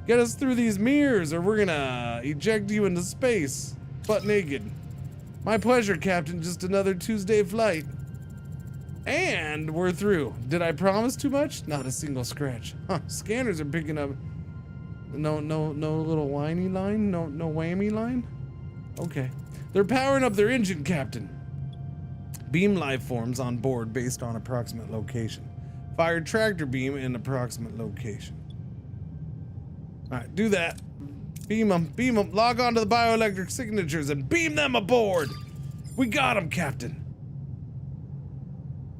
Get us through these mirrors or we're gonna eject you into space, butt naked. My pleasure, Captain. Just another Tuesday flight. And we're through. Did I promise too much? Not a single scratch. Huh, scanners are picking up. No little whiny line? No whammy line? Okay. They're powering up their engine, Captain. Beam life forms on board based on approximate location. Fire tractor beam in approximate location. Alright, do that. Beam them, log on to the bioelectric signatures and beam them aboard! We got them, Captain!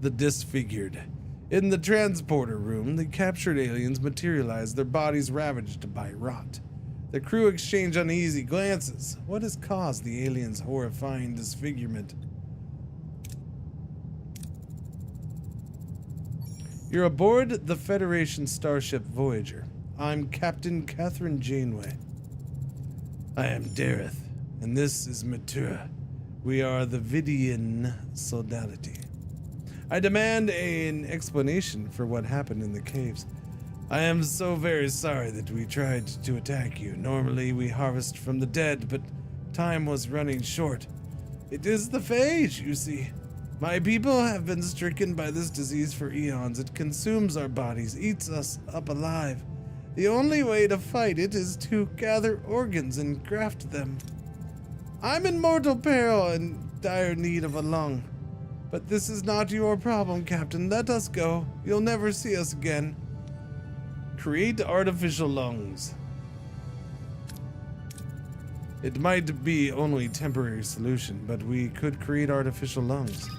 The disfigured. In the transporter room, the captured aliens materialize, their bodies ravaged by rot. The crew exchange uneasy glances. What has caused the aliens' horrifying disfigurement? You're aboard the Federation starship Voyager. I'm Captain Catherine Janeway. I am Dareth, and this is Matura. We are the Vidian Sodality. I demand an explanation for what happened in the caves. I am so very sorry that we tried to attack you. Normally we harvest from the dead, but time was running short. It is the phage, you see. My people have been stricken by this disease for eons. It consumes our bodies, eats us up alive. The only way to fight it is to gather organs and graft them. I'm in mortal peril and dire need of a lung. But this is not your problem, Captain. Let us go. You'll never see us again. Create artificial lungs. It might be only temporary solution, but we could create artificial lungs.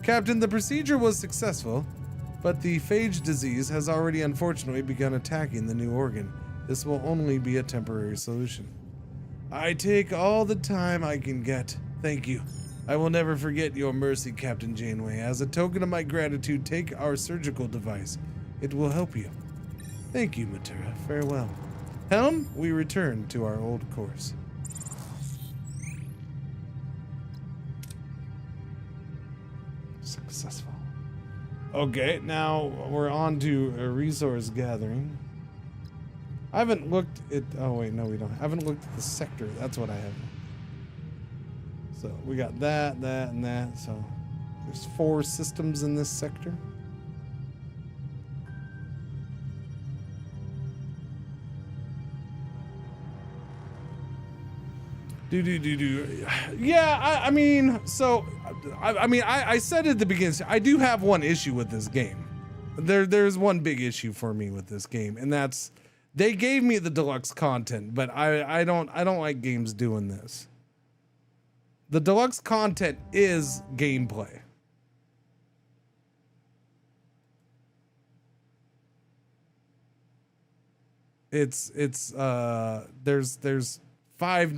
Captain, the procedure was successful, but the phage disease has already unfortunately begun attacking the new organ. This will only be a temporary solution. I take all the time I can get. Thank you. I will never forget your mercy, Captain Janeway. As a token of my gratitude, take our surgical device. It will help you. Thank you, Matura. Farewell. Helm, we return to our old course. Successful. Okay, now we're on to a resource gathering. I haven't looked at, oh wait, no we don't. I haven't looked at the sector. That's what I have. So we got that, that, and that. So there's 4 systems in this sector. Yeah, I mean, so, I said at the beginning, I do have one issue with this game. There's one big issue for me with this game, and that's They gave me the deluxe content, but I don't like games doing this. The deluxe content is gameplay. There's five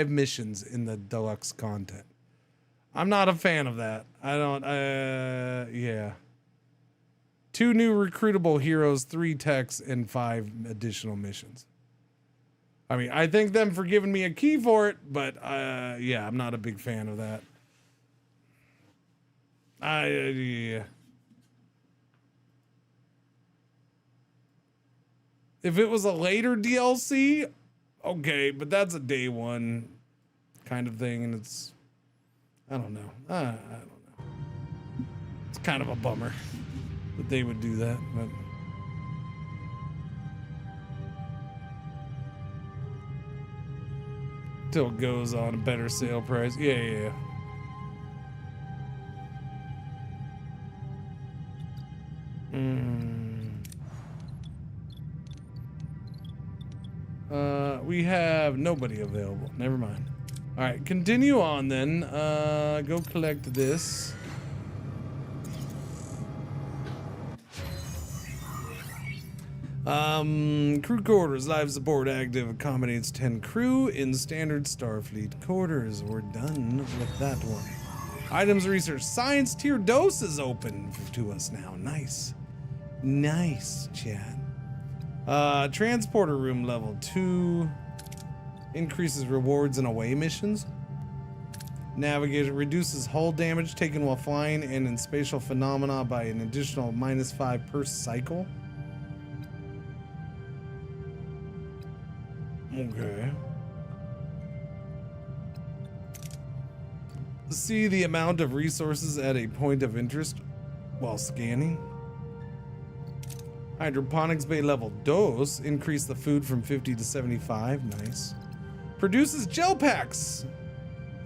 missions in the deluxe content. I'm not a fan of that. I don't yeah. 2 new recruitable heroes, 3 techs, and 5 additional missions. I mean, I thank them for giving me a key for it, but yeah, I'm not a big fan of that. Yeah. If it was a later DLC, okay, but that's a day one kind of thing, and it's, I don't know. I don't know. It's kind of a bummer that they would do that, but till it goes on a better sale price. Yeah. We have nobody available. Never mind. All right, continue on then. Go collect this. Crew quarters, live support active, accommodates 10 crew in standard Starfleet quarters. We're done with that one. Items research, science tier dose is open to us now. Nice, Chad. Transporter room level 2 increases rewards and away missions. Navigator reduces hull damage taken while flying and in spatial phenomena by an additional -5 per cycle. Okay. See the amount of resources at a point of interest while scanning. Hydroponics bay level dose. Increase the food from 50 to 75. Nice. Produces gel packs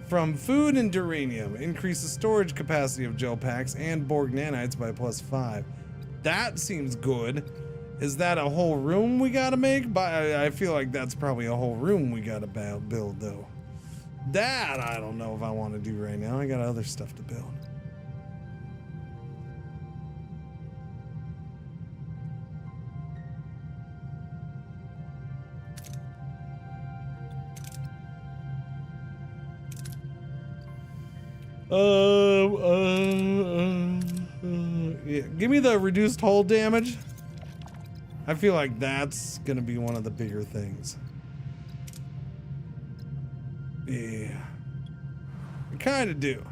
from food and duranium. Increases storage capacity of gel packs and Borg nanites by +5. That seems good. Is that a whole room we gotta make? I feel like that's probably a whole room we gotta build though. That I don't know if I want to do right now. I got other stuff to build. Yeah, give me the reduced hull damage. I feel like that's gonna be one of the bigger things. Yeah, I kind of do.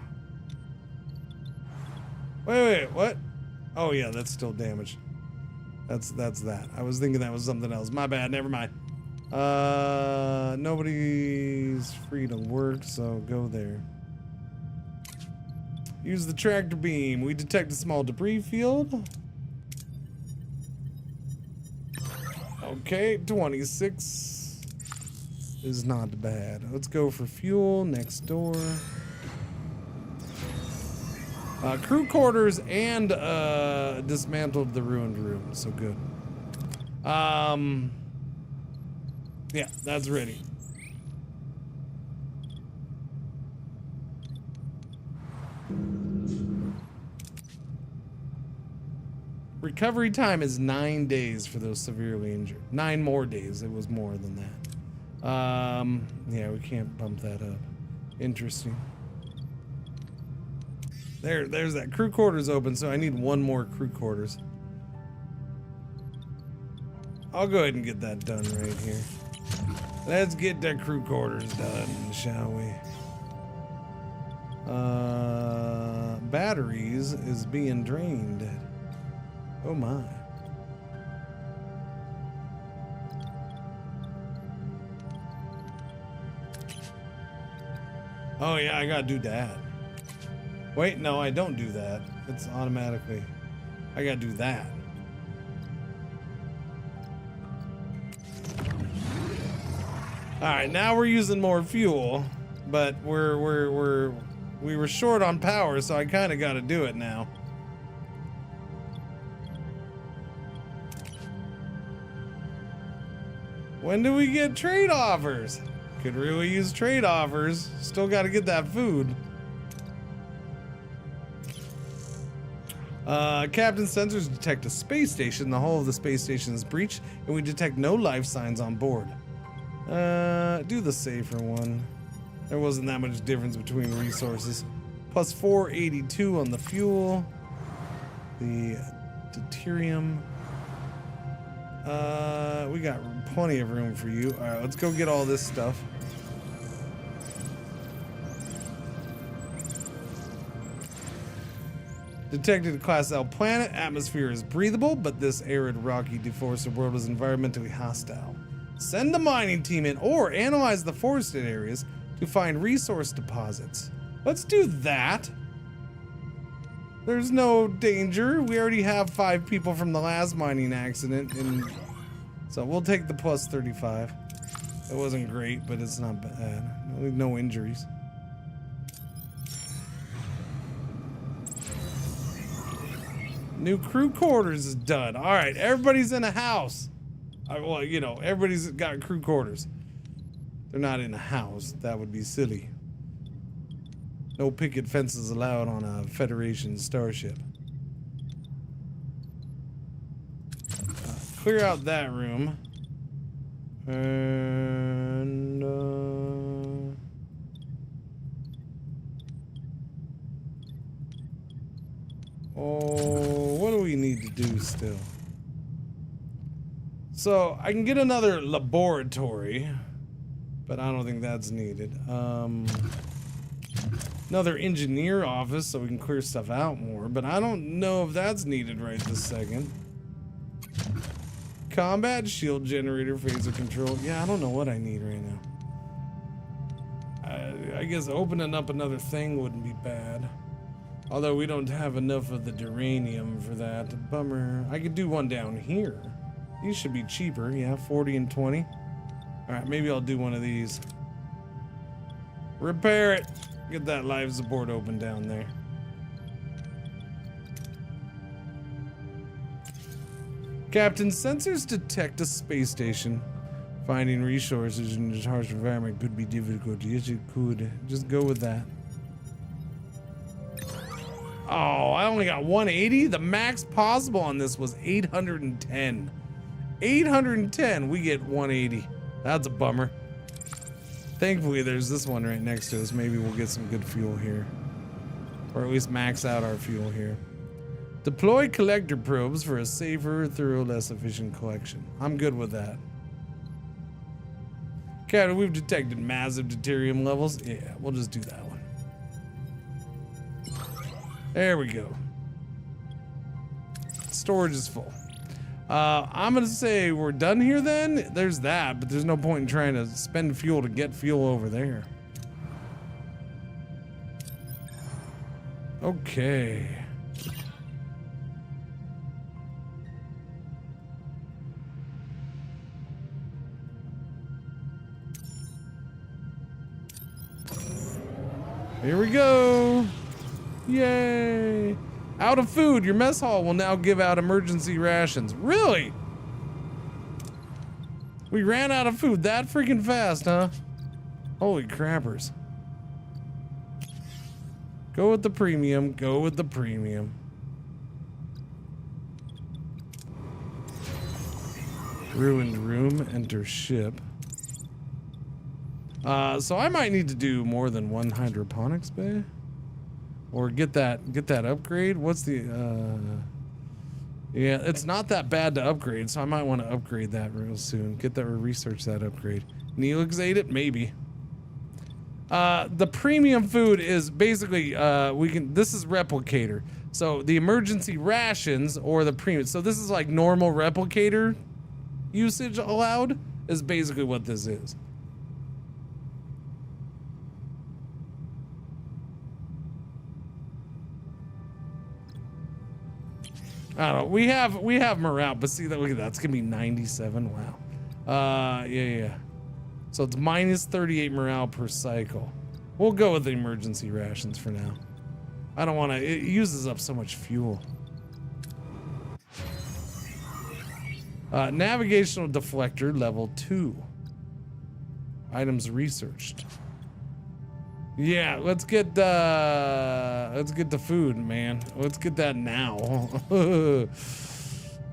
Wait, what? Oh yeah, that's still damage. That's that. I was thinking that was something else. My bad. Never mind. Nobody's free to work, so go there. Use the tractor beam. We detect a small debris field. Okay, 26 is not bad. Let's go for fuel next door. Crew quarters and dismantled the ruined room, so good. Yeah, that's ready. Recovery time is 9 days for those severely injured. 9 more days. It was more than that. Yeah, we can't bump that up. Interesting. There's that crew quarters open, so I need 1 more crew quarters. I'll go ahead and get that done right here. Let's get that crew quarters done, shall we? Batteries is being drained. Oh my. Oh yeah, I gotta do that. Wait, no, I don't do that. It's automatically. I gotta do that. All right, now we're using more fuel, but we were short on power, so I kind of got to do it now. When do we get trade offers? Could really use trade offers. Still got to get that food. Captain sensors detect a space station. The hull of the space station is breached, and we detect no life signs on board. Do the safer one. There wasn't that much difference between resources. Plus 482 on the fuel. The deuterium. We got plenty of room for you. All right, let's go get all this stuff. Detected a Class L planet. Atmosphere is breathable, but this arid, rocky, deforested world is environmentally hostile. Send a mining team in or analyze the forested areas to find resource deposits. Let's do that. There's no danger. We already have 5 people from the last mining accident, and so we'll take the plus 35. It wasn't great, but it's not bad. No injuries. New crew quarters is done. All right, everybody's in a house. Well, you know, everybody's got crew quarters. They're not in a house. That would be silly. No picket fences allowed on a Federation starship. Clear out that room. And oh, what do we need to do still? So I can get another laboratory, but I don't think that's needed. Another engineer office so we can clear stuff out more, but I don't know if that's needed right this second. Combat shield generator, phaser control. Yeah, I don't know what I need right now. I guess opening up another thing wouldn't be bad. Although we don't have enough of the duranium for that. Bummer. I could do one down here. These should be cheaper. Yeah, 40 and 20. Alright, maybe I'll do one of these. Repair it. Get that life support open down there. Captain, sensors detect a space station. Finding resources in this harsh environment could be difficult. Yes, it could. Just go with that. Oh, I only got 180. The max possible on this was 810. 810. We get 180. That's a bummer. Thankfully, there's this one right next to us. Maybe we'll get some good fuel here. Or at least max out our fuel here. Deploy collector probes for a safer, thorough, less efficient collection. I'm good with that. Captain, we've detected massive deuterium levels. Yeah, we'll just do that one. There we go. Storage is full. I'm gonna say we're done here then. There's that, but there's no point in trying to spend fuel to get fuel over there. Okay. Here we go. Yay. Out of food, your mess hall will now give out emergency rations. Really? We ran out of food that freaking fast, huh? Holy crappers. Go with the premium, go with the premium. Ruined room, enter ship. So I might need to do more than one hydroponics bay. Or get that upgrade. What's the yeah, it's not that bad to upgrade, so I might want to upgrade that real soon. Get that or research that upgrade. Neelixate it, maybe. The premium food is basically this is replicator. So the emergency rations or the premium. So this is like normal replicator usage allowed is basically what this is. I don't know. We have morale, but see that, look at that. It's gonna be 97. Wow. Yeah. So it's minus 38 morale per cycle. We'll go with the emergency rations for now. I don't want to. It uses up so much fuel. Navigational deflector level 2. Items researched. Yeah, let's get the food, man. Let's get that now.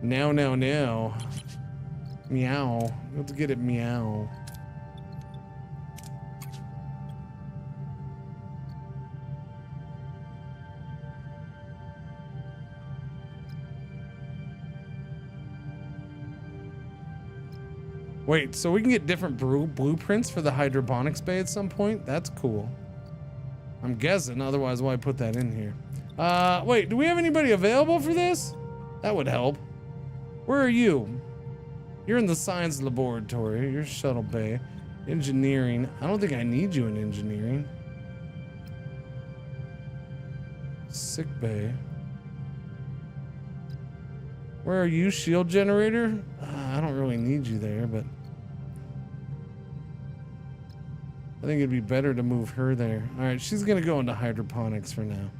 now. Meow. Let's get it meow. Wait, so we can get different blueprints for the hydroponics bay at some point? That's cool. I'm guessing, otherwise why put that in here? Wait, do we have anybody available for this? That would help. Where are you? You're in the science laboratory. You're shuttle bay. Engineering. I don't think I need you in engineering. Sick bay. Where are you? Shield generator? I don't really need you there, but I think it'd be better to move her there. All right, she's gonna go into hydroponics for now.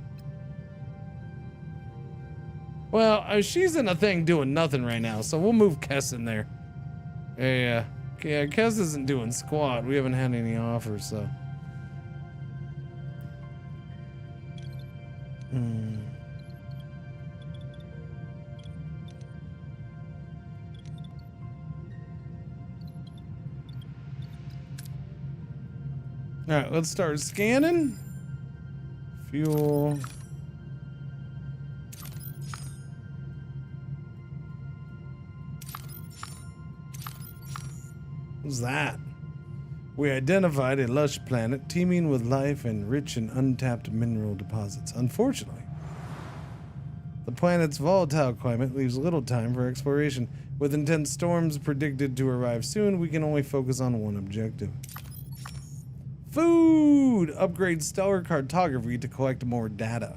Well, she's in a thing doing nothing right now, so we'll move Kess in there. Yeah, Kess isn't doing squat. We haven't had any offers, so. All right, let's start scanning. Fuel. What's that? We identified a lush planet teeming with life and rich in untapped mineral deposits. Unfortunately, the planet's volatile climate leaves little time for exploration. With intense storms predicted to arrive soon, we can only focus on one objective. Food! Upgrade stellar cartography to collect more data.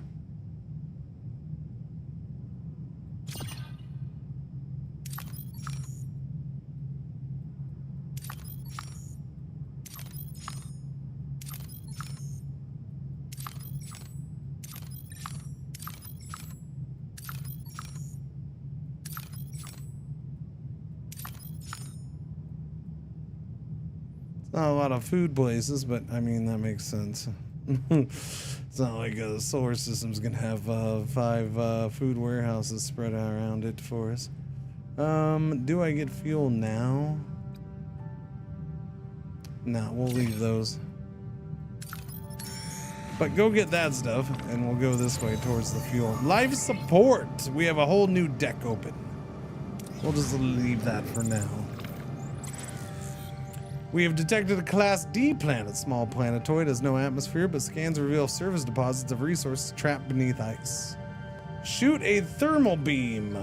Not a lot of food places, but I mean, that makes sense. It's not like the solar system's gonna have 5 food warehouses spread out around it for us. Do I get fuel now? No, we'll leave those. But go get that stuff, and we'll go this way towards the fuel. Life support! We have a whole new deck open. We'll just leave that for now. We have detected a Class D planet. Small planetoid, has no atmosphere, but scans reveal surface deposits of resources trapped beneath ice. Shoot a thermal beam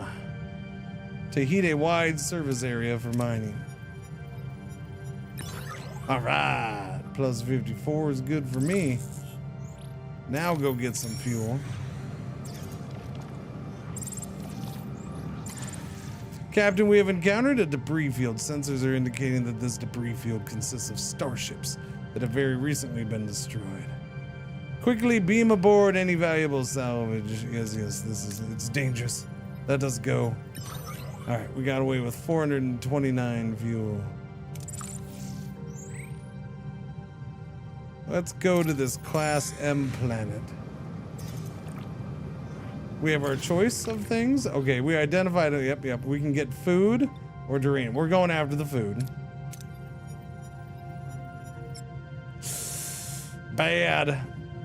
to heat a wide surface area for mining. Alright, plus 54 is good for me. Now go get some fuel. Captain, we have encountered a debris field. Sensors are indicating that this debris field consists of starships that have very recently been destroyed. Quickly beam aboard any valuable salvage. Yes, it's dangerous. Let us go. All right, we got away with 429 fuel. Let's go to this Class M planet. We have our choice of things. Okay, we identified it. Yep. We can get food or Doreen. We're going after the food. Bad.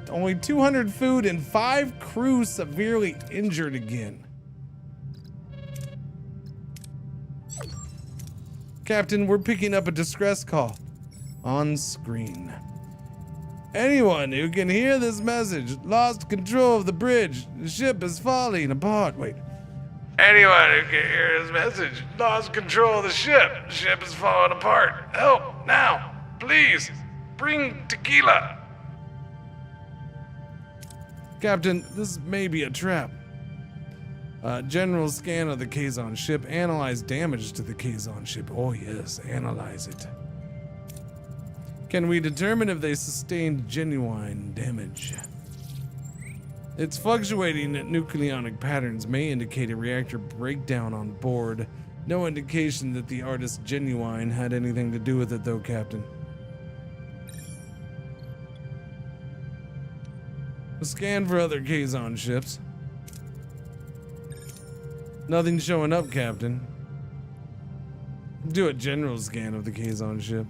Only 200 food and 5 crew severely injured again. Captain, we're picking up a distress call. On screen. Anyone who can hear this message, lost control of the bridge. The ship is falling apart. Wait. Anyone who can hear this message, lost control of the ship. The ship is falling apart. Help, now, please. Bring tequila. Captain, this may be a trap. General scan of the Kazon ship. Analyze damage to the Kazon ship. Oh yes, analyze it. Can we determine if they sustained genuine damage? Its fluctuating nucleonic patterns may indicate a reactor breakdown on board. No indication that the artist Genuine had anything to do with it, though, Captain. Scan for other Kazon ships. Nothing showing up, Captain. Do a general scan of the Kazon ship.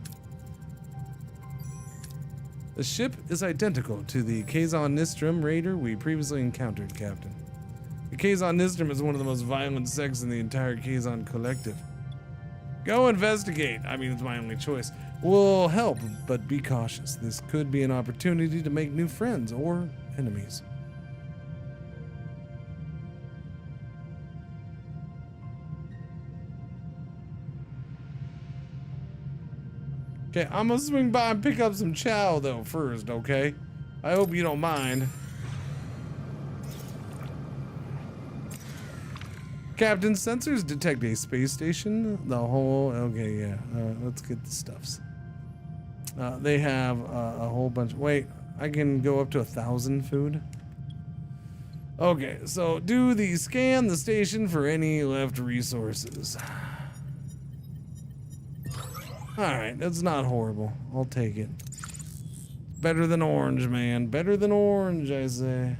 The ship is identical to the Kazon Nistrum raider we previously encountered, Captain. The Kazon Nistrum is one of the most violent sects in the entire Kazon collective. Go investigate. I mean, it's my only choice. We'll help, but be cautious. This could be an opportunity to make new friends or enemies. Okay, I'm gonna swing by and pick up some chow though first, okay? I hope you don't mind. Captain, sensors detect a space station. The whole, okay, yeah. Let's get the stuffs. They have a whole bunch. Wait, I can go up to 1,000 food. Okay, so do the scan the station for any left resources. Alright, that's not horrible. I'll take it. Better than orange, man. Better than orange, I say.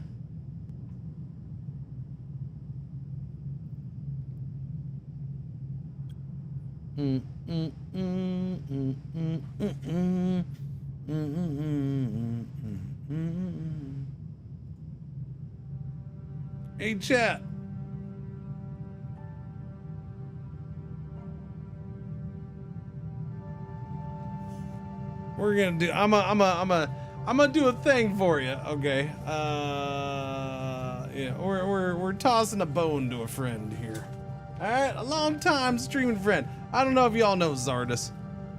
Hey, chat. We're gonna do. I'm gonna do a thing for you, okay? Yeah, we're tossing a bone to a friend here. All right, a long time streaming friend. I don't know if y'all know Zardus.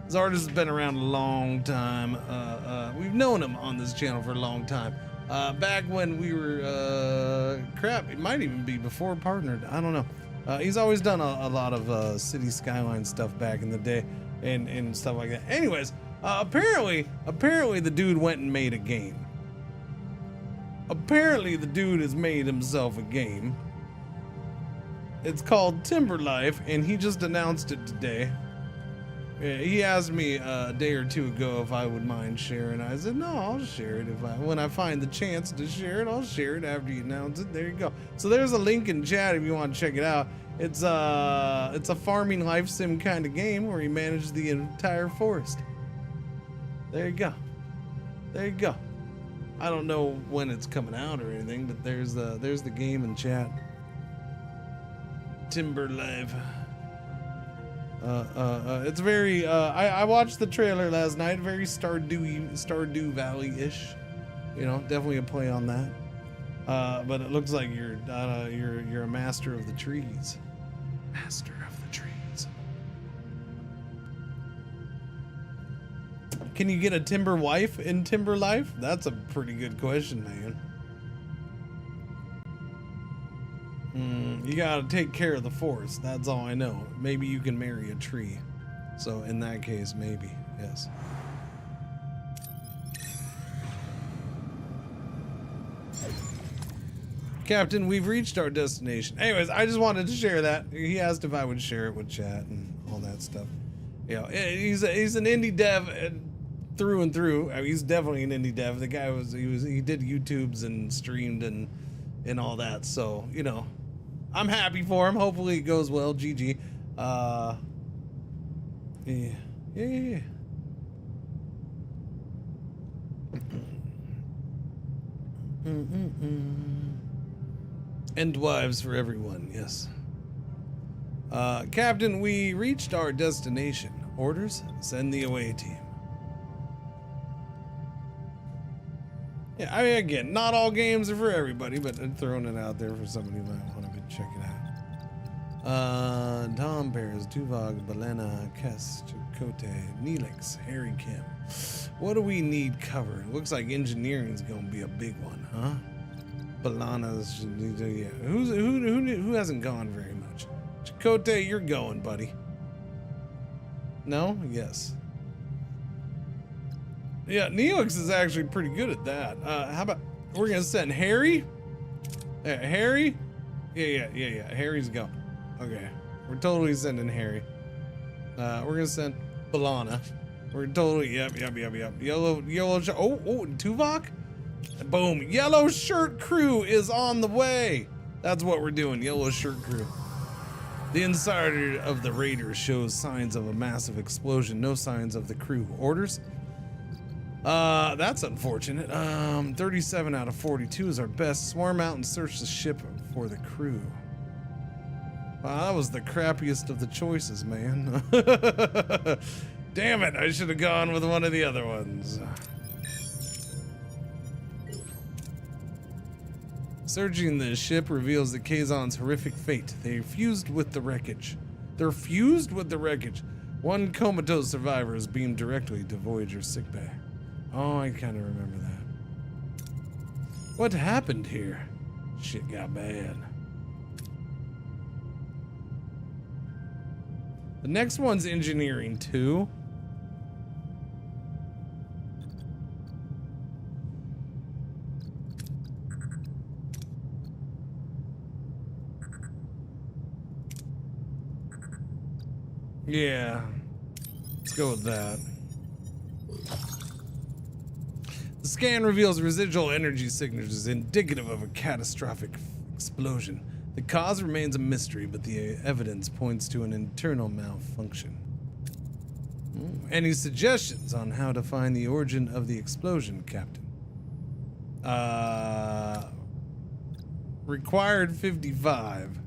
Zardus has been around a long time. We've known him on this channel for a long time. Back when we were, crap, it might even be before partnered. I don't know. He's always done a lot of City Skyline stuff back in the day and stuff like that. Anyways. Apparently the dude went and made a game. Apparently the dude has made himself a game. It's called Timber Life, and he just announced it today. He asked me a day or two ago if I would mind sharing. I said, no, I'll share it. When I find the chance to share it, I'll share it after you announce it. There you go. So there's a link in chat if you want to check it out. It's a farming life sim kind of game where you manage the entire forest. There you go. There you go. I don't know when it's coming out or anything, but there's the game in chat. Timber Life. It's very. I watched the trailer last night. Very Stardew Valley-ish. You know, definitely a play on that. But it looks like you're a master of the trees. Master of the trees. Can you get a timber wife in Timber Life? That's a pretty good question, man. You gotta take care of the forest. That's all I know. Maybe you can marry a tree. So in that case, maybe, yes. Captain, we've reached our destination. Anyways, I just wanted to share that. He asked if I would share it with chat and all that stuff. You know, he's an indie dev through and through. I mean, he's definitely an indie dev. The guy he did YouTubes and streamed and all that. So, you know, I'm happy for him. Hopefully it goes well. GG. Yeah. End wives for everyone, yes. Captain, we reached our destination. Orders? Send the away team. Yeah, I mean, again, not all games are for everybody, but I'm throwing it out there for somebody who might want to go check it out. Tom Bears, Tuvok, Balena, Kess, Chakotay, Neelix, Harry Kim. What do we need covered? Looks like engineering's gonna be a big one, huh? Balana's, yeah. Who hasn't gone very much? Chakotay, you're going, buddy. No? Yes. Yeah, Neelix is actually pretty good at that. How about we're gonna send Harry? Harry? Yeah. Harry's going. Okay. We're totally sending Harry. We're gonna send Balana. We're totally, yep. Yellow, oh, Tuvok? Boom, yellow shirt crew is on the way. That's what we're doing, yellow shirt crew. The insider of the Raiders shows signs of a massive explosion, no signs of the crew. Orders? That's unfortunate. 37 out of 42 is our best. Swarm out and search the ship for the crew. Wow, that was the crappiest of the choices, man. Damn it, I should have gone with one of the other ones. Searching the ship reveals the Kazon's horrific fate. They're fused with the wreckage. One comatose survivor is beamed directly to Voyager's sickbay. Oh, I kind of remember that. What happened here? Shit got bad. The next one's engineering too. Yeah, let's go with that. The scan reveals residual energy signatures indicative of a catastrophic explosion. The cause remains a mystery, but the evidence points to an internal malfunction. Any suggestions on how to find the origin of the explosion, Captain? Required 55.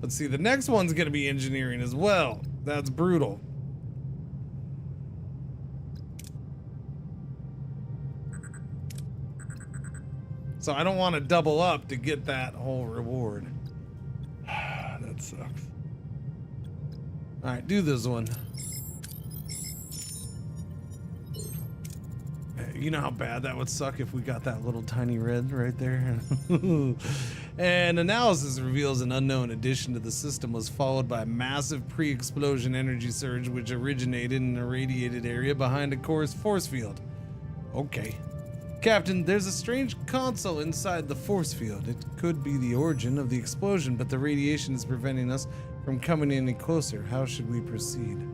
Let's see, the next one's gonna be engineering as well. That's brutal. So I don't want to double up to get that whole reward. That sucks. All right, do this one. You know how bad that would suck if we got that little tiny red right there. And analysis reveals an unknown addition to the system was followed by a massive pre-explosion energy surge which originated in a radiated area behind a core's force field. Okay. Captain, there's a strange console inside the force field. It could be the origin of the explosion, but the radiation is preventing us from coming any closer. How should we proceed?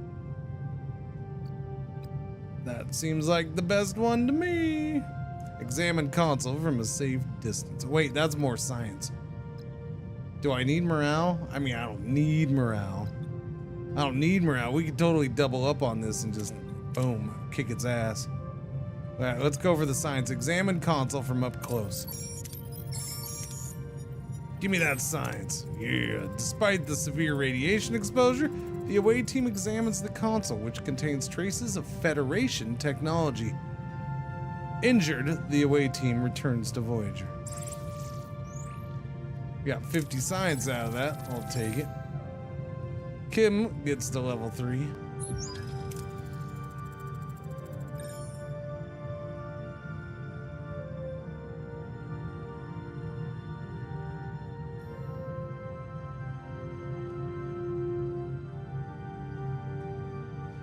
That seems like the best one to me. Examine console from a safe distance. Wait, that's more science. Do I need morale? I mean, I don't need morale. We could totally double up on this and just, boom, kick its ass. All right, let's go for the science. Examine console from up close. Give me that science. Yeah. Despite the severe radiation exposure, the away team examines the console, which contains traces of Federation technology. Injured, the away team returns to Voyager. We got 50 science out of that. I'll take it. Kim gets to level 3.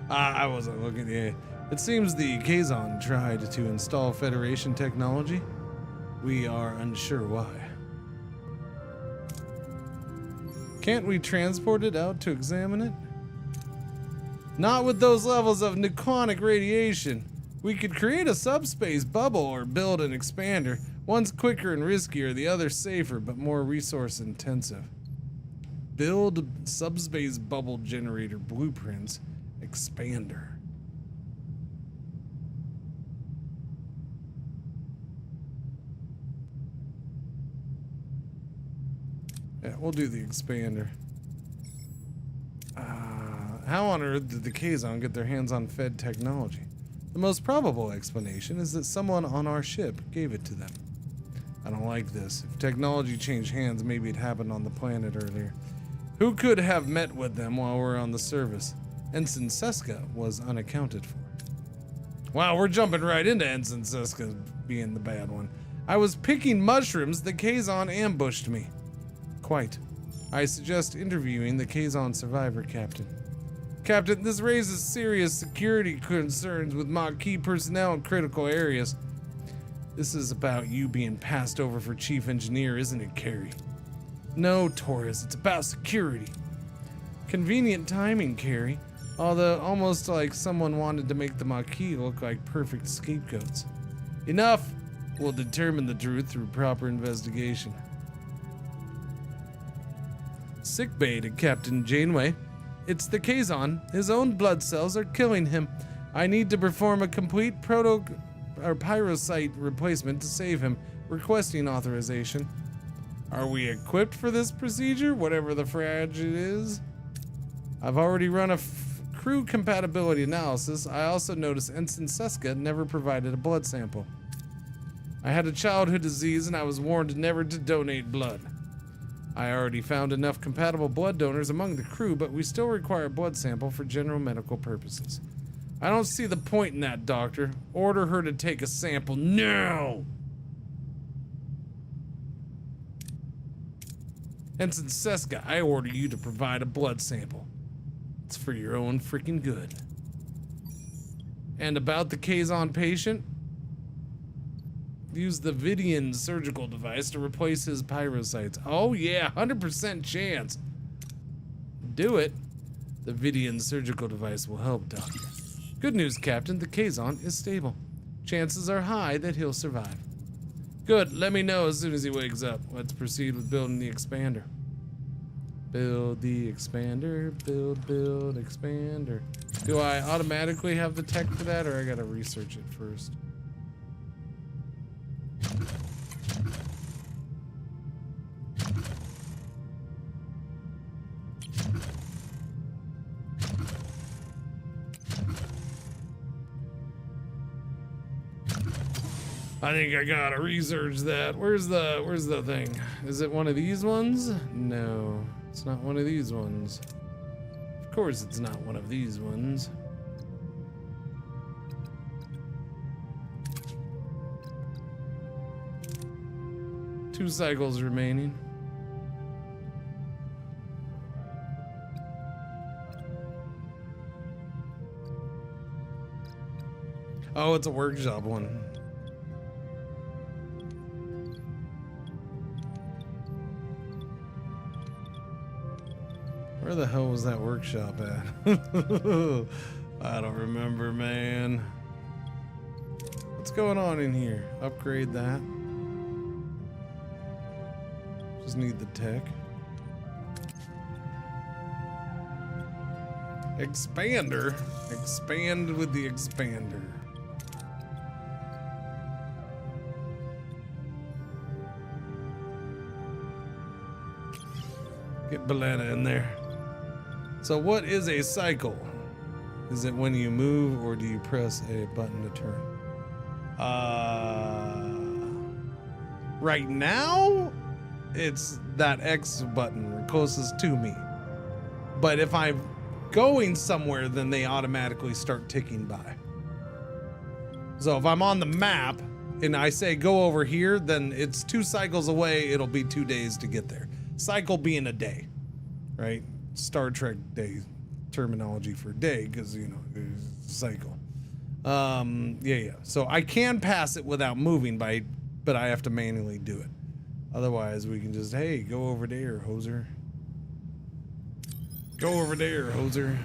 I wasn't looking. Yeah. It seems the Kazon tried to install Federation technology. We are unsure why. Can't we transport it out to examine it? Not with those levels of nucleonic radiation. We could create a subspace bubble or build an expander. One's quicker and riskier, the other safer but more resource intensive. Build subspace bubble generator blueprints. Expander. Yeah, we'll do the expander. How on earth did the Kazon get their hands on Fed technology? The most probable explanation is that someone on our ship gave it to them. I don't like this. If technology changed hands, maybe it happened on the planet earlier. Who could have met with them while we're on the service? Ensign Seska was unaccounted for. Wow, we're jumping right into Ensign Seska being the bad one. I was picking mushrooms, the Kazon ambushed me. Quite. I suggest interviewing the Kazon survivor, Captain. Captain, this raises serious security concerns with Maquis personnel in critical areas. This is about you being passed over for chief engineer, isn't it, Carrie? No, Torres, it's about security. Convenient timing, Carrie. Although almost like someone wanted to make the Maquis look like perfect scapegoats. Enough! We'll determine the truth through proper investigation. Sickbay to Captain Janeway. It's the Kazon. His own blood cells are killing him. I need to perform a complete pyrocyte replacement to save him. Requesting authorization. Are we equipped for this procedure, whatever the frag it is? I've already run a crew compatibility analysis. I also noticed Ensign Seska never provided a blood sample. I had a childhood disease and I was warned never to donate blood. I already found enough compatible blood donors among the crew, but we still require a blood sample for general medical purposes. I don't see the point in that, Doctor. Order her to take a sample now! Ensign Seska, I order you to provide a blood sample. It's for your own freaking good. And about the Kazon patient, use the Vidian surgical device to replace his pyrocytes. Oh yeah, 100% chance. Do it. The Vidian surgical device will help, Doctor. Good news, Captain, the Kazon is stable. Chances are high that he'll survive. Good, let me know as soon as he wakes up. Let's proceed with building the expander. Build the expander, build expander. Do I automatically have the tech for that, or I gotta research it first? I think I gotta research that. Where's the thing? Is it one of these ones? No, it's not one of these ones. Of course it's not one of these ones. Two cycles remaining. Oh, it's a workshop one. Where the hell was that workshop at? I don't remember, man. What's going on in here? Upgrade that. Just need the tech. Expander. Expand with the expander. Get Belana in there. So what is a cycle? Is it when you move or do you press a button to turn? Right now, it's that X button closest to me. But if I'm going somewhere, then they automatically start ticking by. So if I'm on the map and I say go over here, then it's 2 cycles away. It'll be 2 days to get there. Cycle being a day, right? Star Trek day terminology for day, because you know, cycle. Yeah. So I can pass it without moving but I have to manually do it. Otherwise, we can just, hey, go over there, hoser. Go over there, hoser.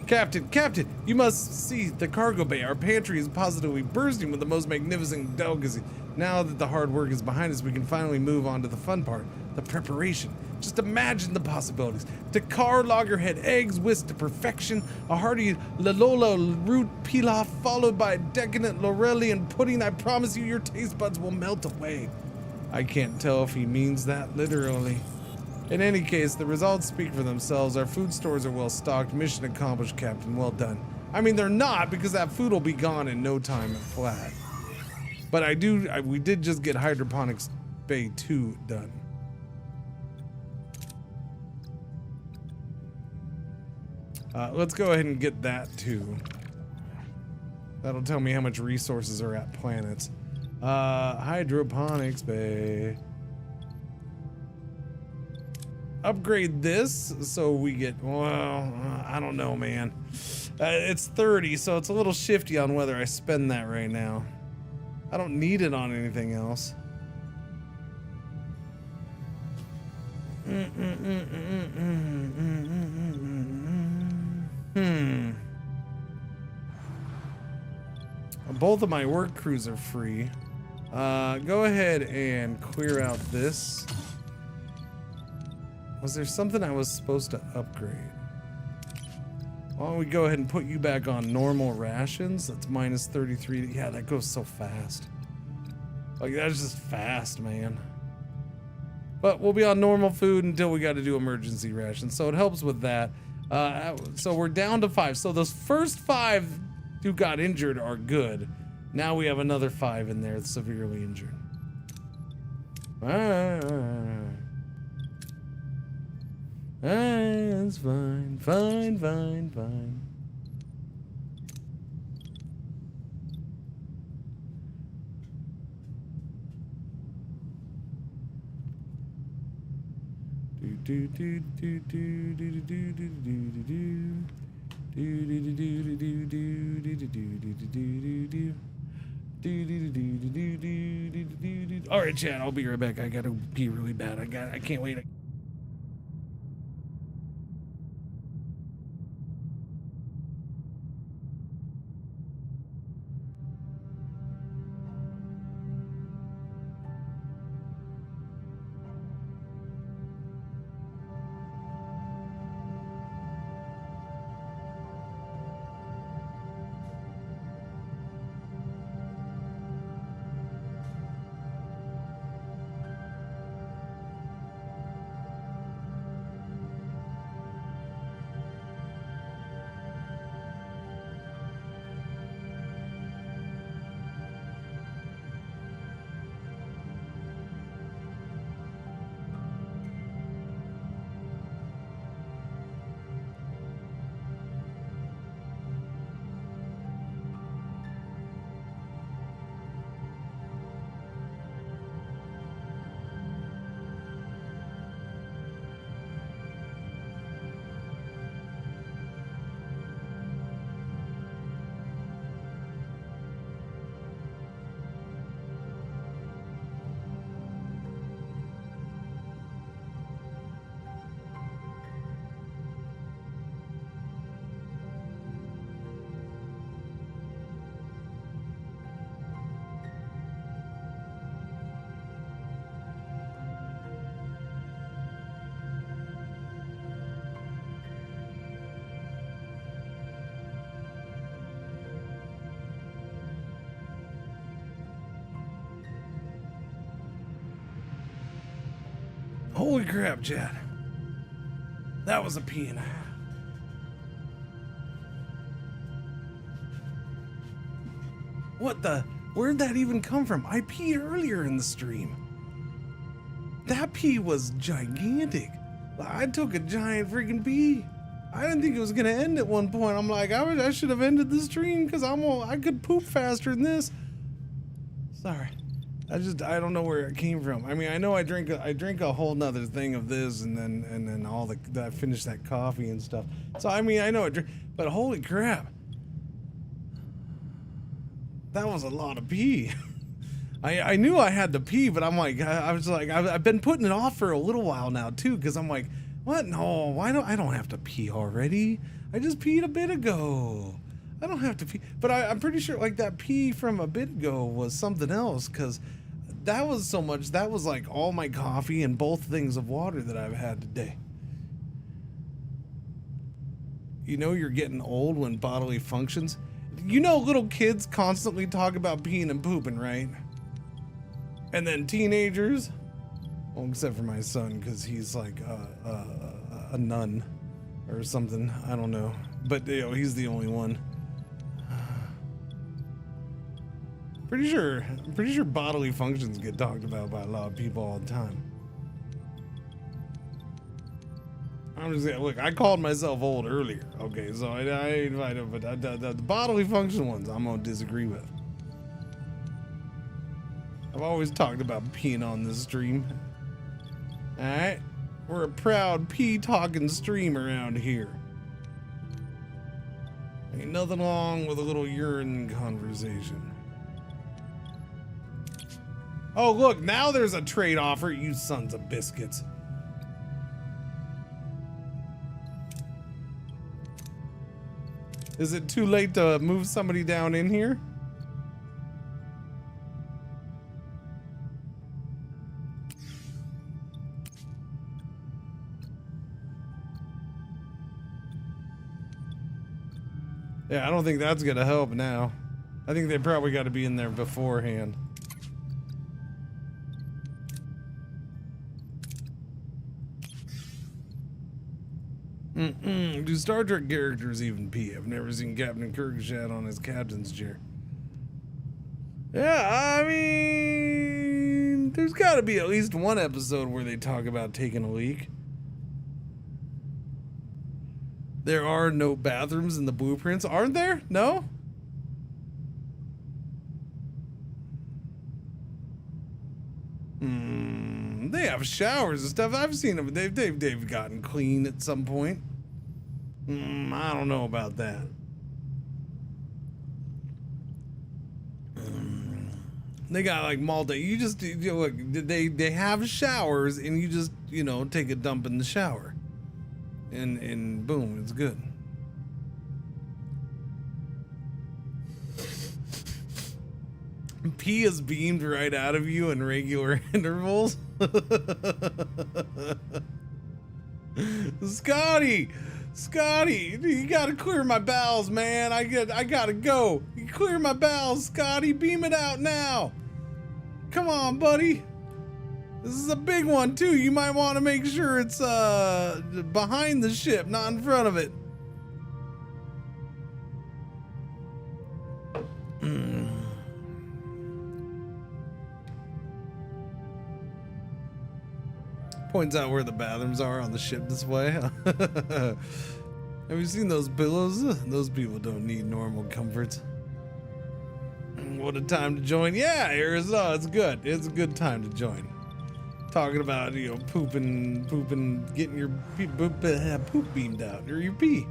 Captain, you must see the cargo bay. Our pantry is positively bursting with the most magnificent delicacy. Now that the hard work is behind us, we can finally move on to the fun part, the preparation. Just imagine the possibilities. Dakar loggerhead eggs whisked to perfection, a hearty Lalola root pilaf followed by a decadent Laurelian pudding. I promise you your taste buds will melt away. I can't tell if he means that literally. In any case, the results speak for themselves. Our food stores are well stocked. Mission accomplished, Captain. Well done. I mean, they're not, because that food will be gone in no time flat. But we did just get Hydroponics Bay 2 done. Let's go ahead and get that too. That'll tell me how much resources are at planets. Hydroponics Bay. Upgrade this so we get, well, I don't know, man. It's 30, so it's a little shifty on whether I spend that right now. I don't need it on anything else. Both of my work crews are free. Go ahead and clear out this. Was there something I was supposed to upgrade? Why don't we go ahead and put you back on normal rations? That's minus 33. Yeah, that goes so fast. Like, that's just fast, man. But we'll be on normal food until we got to do emergency rations. So it helps with that. So we're down to 5. So those first 5 who got injured are good. Now we have another 5 in there severely injured. It's fine, fine, fine, fine. Do do do do do do do do do do. All right, Chad, I'll be right back. I gotta pee really bad. I can't wait. Holy crap, Chad. That was a peeing. What the? Where'd that even come from? I peed earlier in the stream. That pee was gigantic. I took a giant freaking pee. I didn't think it was gonna end at one point. I'm like, I should have ended the stream because I could poop faster than this. Sorry. I don't know where it came from. I mean, I know I drink a whole nother thing of this, and then all I finished that coffee and stuff. So I mean, I know it, but holy crap, that was a lot of pee. I knew I had to pee, but I'm like, I was like, I've been putting it off for a little while now too, because I'm like, what? No, I don't have to pee already. I just peed a bit ago. I don't have to pee, but I'm pretty sure like that pee from a bit ago was something else, because that was so much. That was like all my coffee and both things of water that I've had today. You know you're getting old when bodily functions. You know little kids constantly talk about peeing and pooping, right? And then teenagers, well, except for my son, because he's like a nun or something. I don't know, but you know, he's the only one. I'm pretty sure bodily functions get talked about by a lot of people all the time. I'm just saying, look, I called myself old earlier, okay, so I but the bodily function ones I'm gonna disagree with. I've always talked about peeing on this stream. Alright? We're a proud pee-talking stream around here. Ain't nothing wrong with a little urine conversation. Oh, look, now there's a trade offer, you sons of biscuits. Is it too late to move somebody down in here? Yeah, I don't think that's gonna help now. I think they probably got to be in there beforehand. Do Star Trek characters even pee? I've never seen Captain Kirk shat on his captain's chair. Yeah, I mean, there's got to be at least one episode where they talk about taking a leak. There are no bathrooms in the blueprints, aren't there? No? They have showers and stuff. I've seen them. They've gotten clean at some point. I don't know about that. They got like multi. You just look. They have showers, and you just take a dump in the shower, and boom, it's good. Pee is beamed right out of you in regular intervals. Scotty, you gotta clear my bowels, man. I gotta go. You clear my bowels, Scotty. Beam it out now. Come on, buddy. This is a big one too. You might want to make sure it's behind the ship, not in front of it. Points out where the bathrooms are on the ship display. Have you seen those pillows? Those people don't need normal comforts. What a time to join. Yeah, Arizona, it's good. It's a good time to join. Talking about, pooping, getting your poop beamed out, or your pee.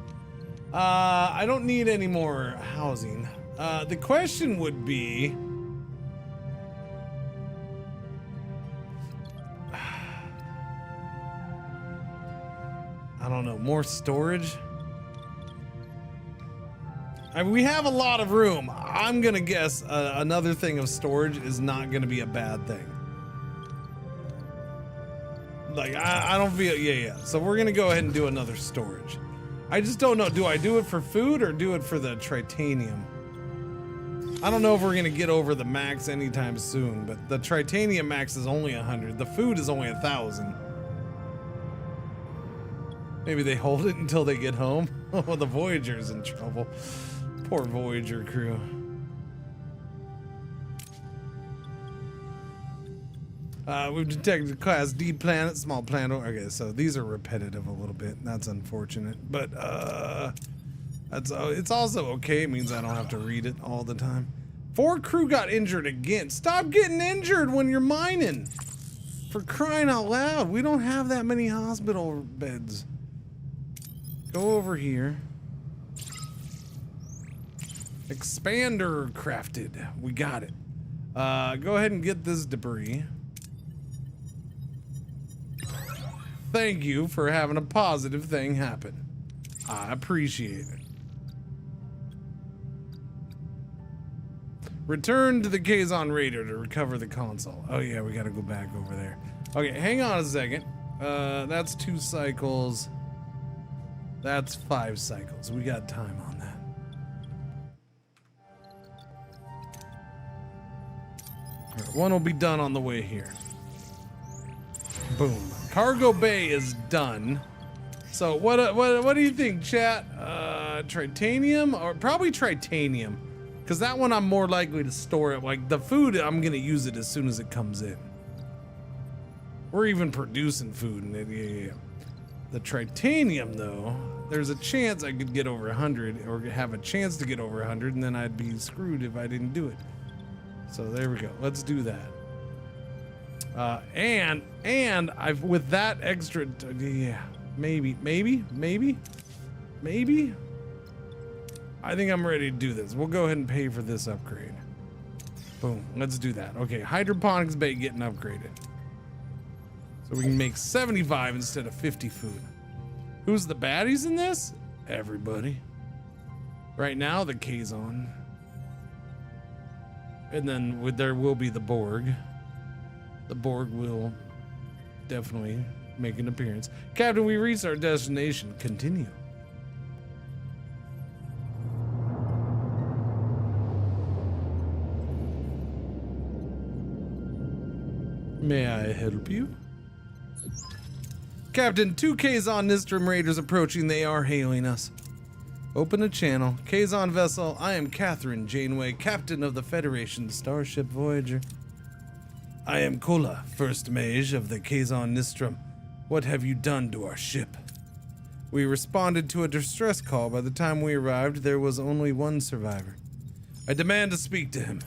I don't need any more housing. The question would be, I don't know, more storage? I mean, we have a lot of room. I'm gonna guess another thing of storage is not gonna be a bad thing. Like, I don't feel, yeah. So we're gonna go ahead and do another storage. I just don't know, do I do it for food or do it for the tritanium? I don't know if we're gonna get over the max anytime soon, but the tritanium max is only 100. The food is only 1,000. Maybe they hold it until they get home. Oh, the Voyager's in trouble. Poor Voyager crew. We've detected Class D planet, small planet. Okay, so these are repetitive a little bit. That's unfortunate, but it's also okay. It means I don't have to read it all the time. 4 crew got injured again. Stop getting injured when you're mining. For crying out loud, we don't have that many hospital beds. Go over here. Expander crafted. We got it. Go ahead and get this debris. Thank you for having a positive thing happen. I appreciate it. Return to the Kazon Raider to recover the console. Oh yeah, we gotta go back over there. Okay, hang on a second. That's 2 cycles. That's 5 cycles. We got time on that. Right, one will be done on the way here. Boom. Cargo bay is done. So what do you think, chat? Tritanium or probably tritanium, because that one I'm more likely to store it. Like the food, I'm gonna use it as soon as it comes in. We're even producing food in it. Yeah. The tritanium, though, there's a chance I could get over 100, or have a chance to get over 100, and then I'd be screwed if I didn't do it. So there we go. Let's do that. And I've with that extra, yeah, maybe. I think I'm ready to do this. We'll go ahead and pay for this upgrade. Boom. Let's do that. Okay, hydroponics bay getting upgraded. So we can make 75 instead of 50 food. Who's the baddies in this? Everybody. Right now, the Kazon. And then there will be the Borg. The Borg will definitely make an appearance. Captain, we reached our destination. Continue. May I help you? Captain, 2 Kazon Nistrum raiders approaching. They are hailing us. Open a channel. Kazon vessel, I am Catherine Janeway, captain of the Federation Starship Voyager. I am Kola, first mage of the Kazon Nistrum. What have you done to our ship? We responded to a distress call. By the time we arrived, there was only one survivor. I demand to speak to him.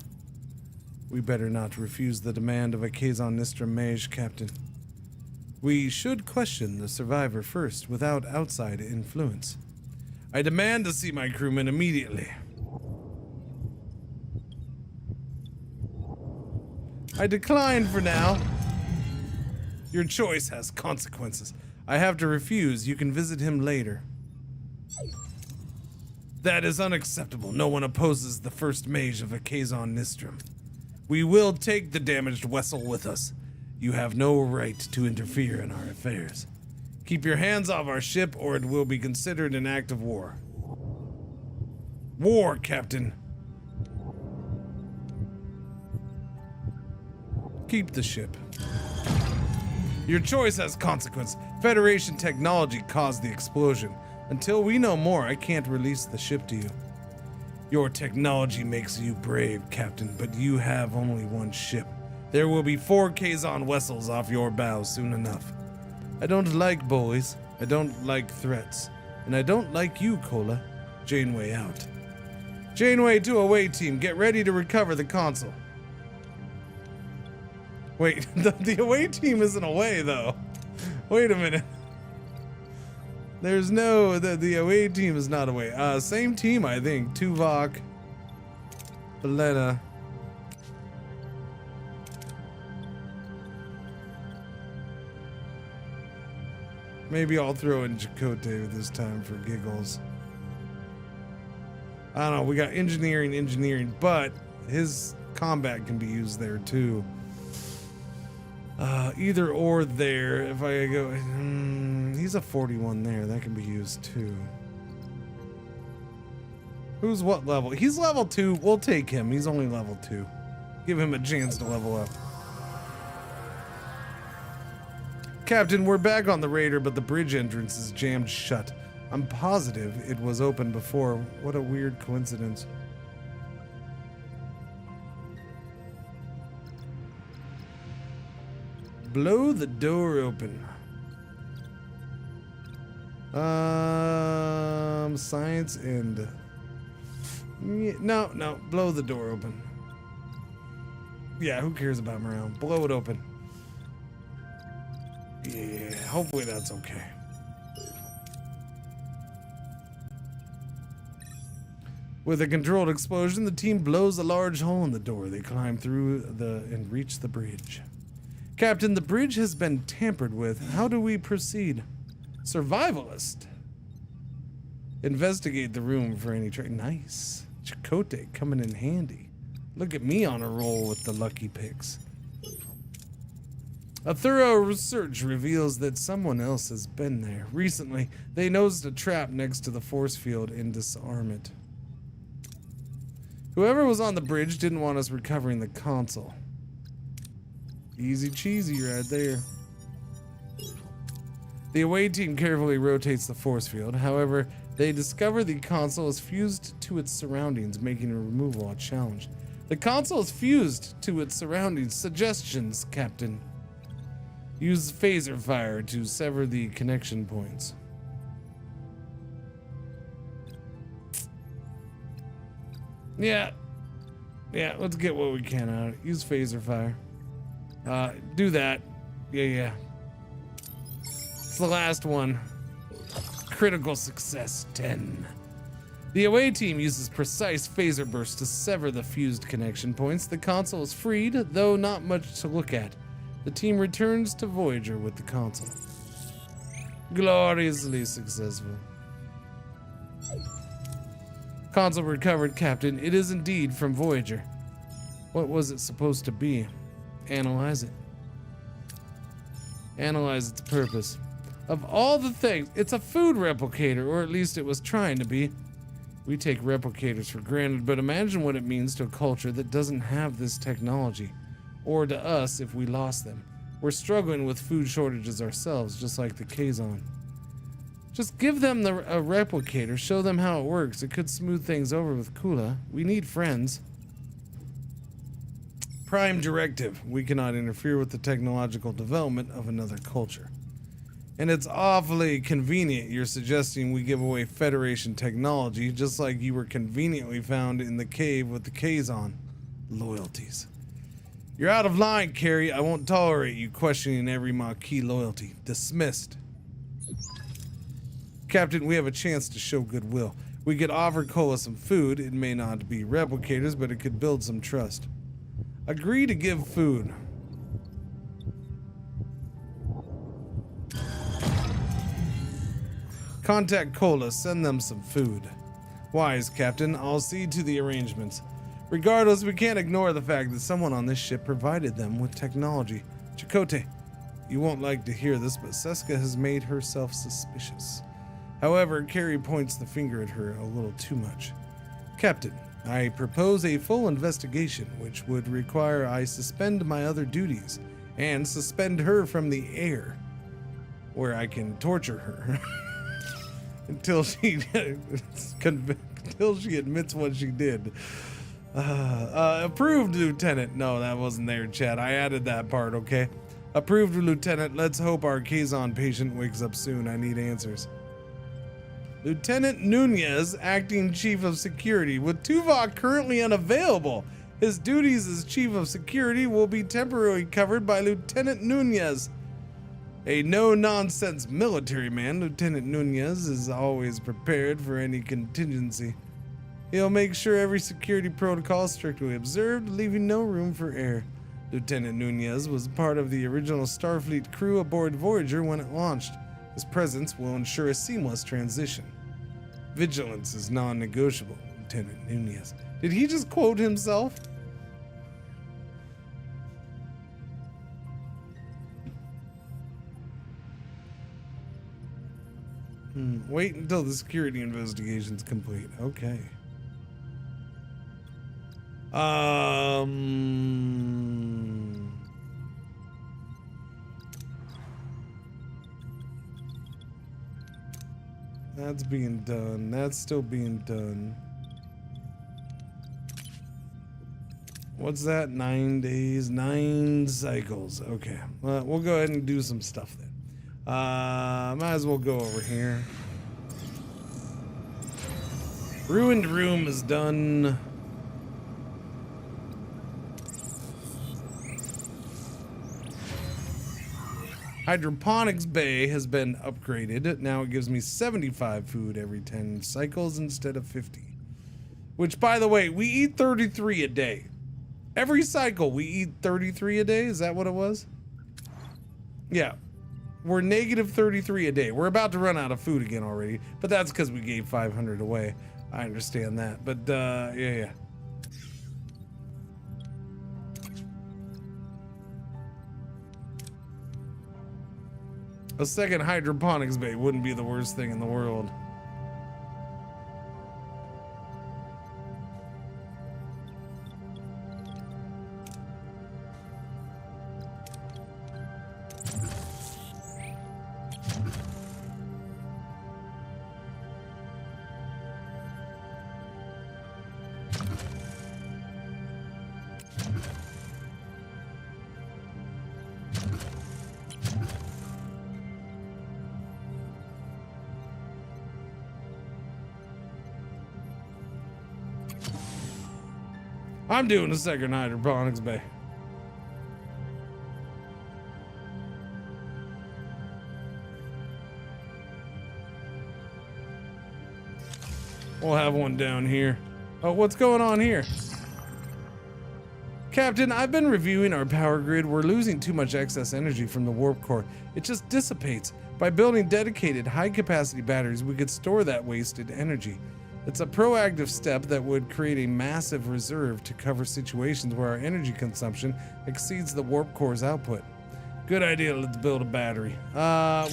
We better not refuse the demand of a Kazon Nistrum mage, Captain. We should question the survivor first, without outside influence. I demand to see my crewman immediately. I decline for now. Your choice has consequences. I have to refuse. You can visit him later. That is unacceptable. No one opposes the first mage of a Kazon Nistrum. We will take the damaged vessel with us. You have no right to interfere in our affairs. Keep your hands off our ship, or it will be considered an act of war. War, Captain. Keep the ship. Your choice has consequence. Federation technology caused the explosion. Until we know more, I can't release the ship to you. Your technology makes you brave, Captain, but you have only one ship. There will be 4 Kazon vessels off your bow soon enough. I don't like bullies, I don't like threats, and I don't like you, Kola. Janeway out. Janeway to away team, get ready to recover the console. Wait, the away team isn't away though. Wait a minute. There's no, the away team is not away. Same team, I think. Tuvok, Belena. Maybe I'll throw in Chakotay this time for giggles. I don't know, we got engineering, but his combat can be used there too. Either or there, if I go, he's a 41 there, that can be used too. Who's what level? He's level 2, we'll take him, he's only level 2. Give him a chance to level up. Captain, we're back on the Raider, but the bridge entrance is jammed shut. I'm positive it was open before. What a weird coincidence. Blow the door open. Science and... No, blow the door open. Yeah, who cares about morale? Blow it open. Yeah, hopefully that's okay. With a controlled explosion, the team blows a large hole in the door. They climb through and reach the bridge. Captain, the bridge has been tampered with. How do we proceed? Survivalist. Investigate the room for any Nice. Chakotay coming in handy. Look at me on a roll with the lucky picks. A thorough research reveals that someone else has been there. Recently, they noticed a trap next to the force field and disarm it. Whoever was on the bridge didn't want us recovering the console. Easy cheesy right there. The away team carefully rotates the force field. However, they discover the console is fused to its surroundings, making removal a challenge. The console is fused to its surroundings. Suggestions, Captain. Use phaser fire to sever the connection points. Yeah, let's get what we can out of it. Use phaser fire. Do that. Yeah. It's the last one. Critical success 10. The away team uses precise phaser bursts to sever the fused connection points. The console is freed, though not much to look at. The team returns to Voyager with the console. Gloriously successful. Console recovered, Captain. It is indeed from Voyager. What was it supposed to be? Analyze it. Analyze its purpose. Of all the things, it's a food replicator, or at least it was trying to be. We take replicators for granted, but imagine what it means to a culture that doesn't have this technology, or to us if we lost them. We're struggling with food shortages ourselves, just like the Kazon. Just give them a replicator, show them how it works. It could smooth things over with Kula. We need friends. Prime directive. We cannot interfere with the technological development of another culture. And it's awfully convenient you're suggesting we give away Federation technology, just like you were conveniently found in the cave with the Kazon. Loyalties. You're out of line, Carrie. I won't tolerate you questioning every Maquis loyalty. Dismissed. Captain, we have a chance to show goodwill. We could offer Kola some food. It may not be replicators, but it could build some trust. Agree to give food. Contact Kola, send them some food. Wise, Captain. I'll see to the arrangements. Regardless, we can't ignore the fact that someone on this ship provided them with technology. Chakotay, you won't like to hear this, but Seska has made herself suspicious. However, Carrie points the finger at her a little too much. Captain, I propose a full investigation, which would require I suspend my other duties and suspend her from the air, where I can torture her until she admits what she did. Approved, Lieutenant. No, that wasn't there, Chad. I added that part, okay? Approved, Lieutenant. Let's hope our Kazon patient wakes up soon. I need answers. Lieutenant Nunez, Acting Chief of Security. With Tuvok currently unavailable, his duties as Chief of Security will be temporarily covered by Lieutenant Nunez. A no-nonsense military man, Lieutenant Nunez is always prepared for any contingency. He'll make sure every security protocol is strictly observed, leaving no room for error. Lieutenant Nunez was part of the original Starfleet crew aboard Voyager when it launched. His presence will ensure a seamless transition. Vigilance is non-negotiable, Lieutenant Nunez. Did he just quote himself? Wait until the security investigation's complete. Okay. That's being done. That's still being done. What's that? 9 days, 9 cycles. Okay. We'll go ahead and do some stuff then. Might as well go over here. Ruined room is done. Hydroponics bay has been upgraded. Now it gives me 75 food every 10 cycles instead of 50. Which, by the way, we eat 33 a day. Every cycle we eat 33 a day. Is that what it was? Yeah. We're negative 33 a day. We're about to run out of food again already. But that's because we gave 500 away. I understand that. But, yeah. A second hydroponics bay wouldn't be the worst thing in the world. I'm doing a second hydroponics bay. We'll have one down here. Oh, what's going on here? Captain, I've been reviewing our power grid. We're losing too much excess energy from the warp core. It just dissipates. By building dedicated high-capacity batteries, we could store that wasted energy. It's a proactive step that would create a massive reserve to cover situations where our energy consumption exceeds the warp core's output. Good idea, let's build a battery.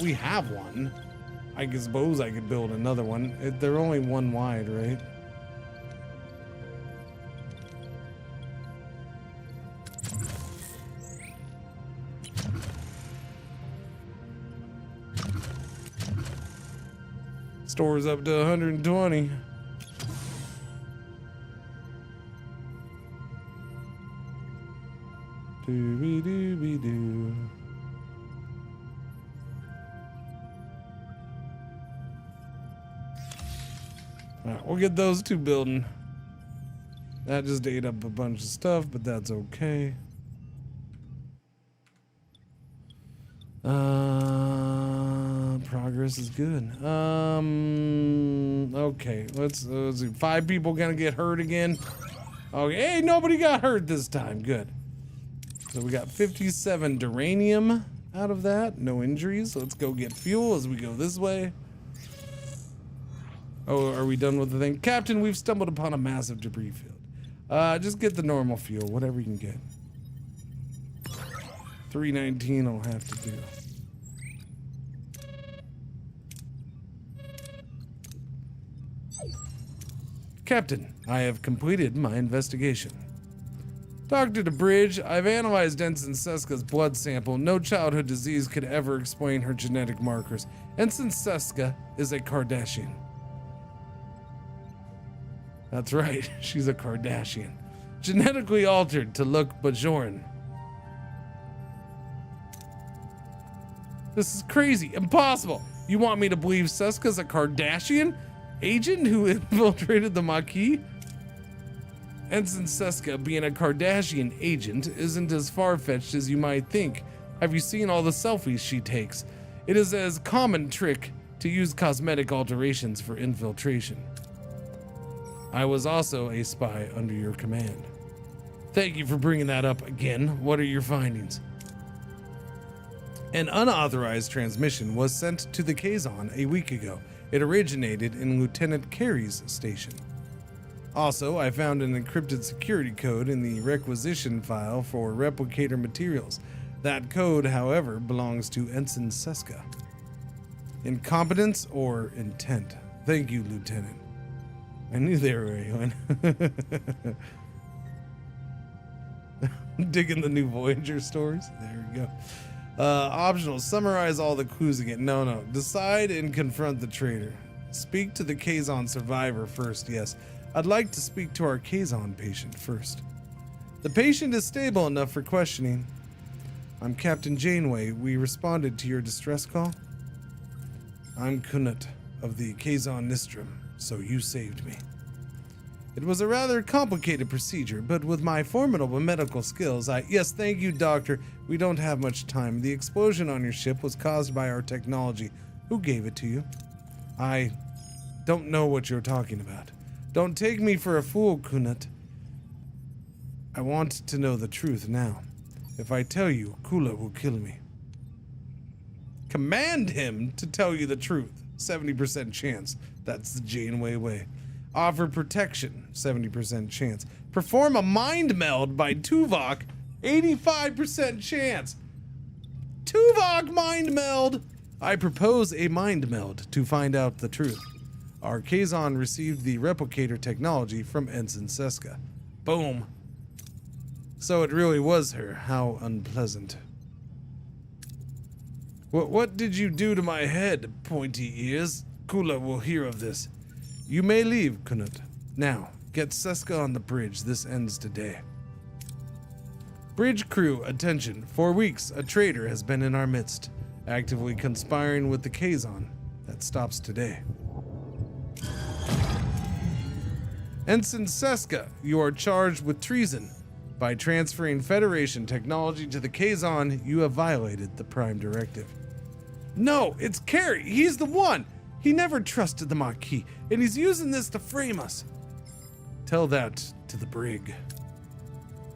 We have one. I suppose I could build another one. They're only one wide, right? Store's up to 120. Dooby-dooby-doo. Alright, we'll get those two building. That just ate up a bunch of stuff, but that's okay. Progress is good. Okay, let's see. 5 people gonna get hurt again. Okay, hey, nobody got hurt this time. Good. So we got 57 duranium out of that. No injuries. Let's go get fuel as we go this way. Oh, are we done with the thing? Captain, we've stumbled upon a massive debris field. Just get the normal fuel, whatever you can get. 319 I'll have to do. Captain, I have completed my investigation. Dr. DeBridge, I've analyzed Ensign Seska's blood sample. No childhood disease could ever explain her genetic markers. Ensign Seska is a Kardashian. That's right, she's a Kardashian. Genetically altered to look Bajoran. This is crazy, impossible. You want me to believe Seska's a Kardashian agent who infiltrated the Maquis? Ensign Seska being a Kardashian agent isn't as far-fetched as you might think. Have you seen all the selfies she takes? It is a common trick to use cosmetic alterations for infiltration. I was also a spy under your command. Thank you for bringing that up again. What are your findings? An unauthorized transmission was sent to the Kazon a week ago. It originated in Lieutenant Carey's station. Also, I found an encrypted security code in the requisition file for replicator materials. That code, however, belongs to Ensign Seska. Incompetence or intent? Thank you, Lieutenant. I knew they were alien. Digging the new Voyager stories. There we go. Optional. Summarize all the clues again. No. Decide and confront the traitor. Speak to the Kazon survivor first. Yes. I'd like to speak to our Kazon patient first. The patient is stable enough for questioning. I'm Captain Janeway. We responded to your distress call. I'm Kunut of the Kazon Nistrum, so you saved me. It was a rather complicated procedure, but with my formidable medical skills, Yes, thank you, Doctor. We don't have much time. The explosion on your ship was caused by our technology. Who gave it to you? I don't know what you're talking about. Don't take me for a fool, Kunut. I want to know the truth now. If I tell you, Kula will kill me. Command him to tell you the truth. 70% chance. That's the Janeway way. Offer protection. 70% chance. Perform a mind meld by Tuvok. 85% chance. Tuvok mind meld. I propose a mind meld to find out the truth. Our Kazon received the replicator technology from Ensign Seska. Boom. So it really was her. How unpleasant. What did you do to my head, pointy ears? Kula will hear of this. You may leave, Kunut. Now, get Seska on the bridge. This ends today. Bridge crew, attention. For weeks, a traitor has been in our midst, actively conspiring with the Kazon. That stops today. Ensign Seska, you are charged with treason. By transferring Federation technology to the Kazon, you have violated the Prime Directive. No, it's Carey. He's the one. He never trusted the Maquis, and he's using this to frame us. Tell that to the brig.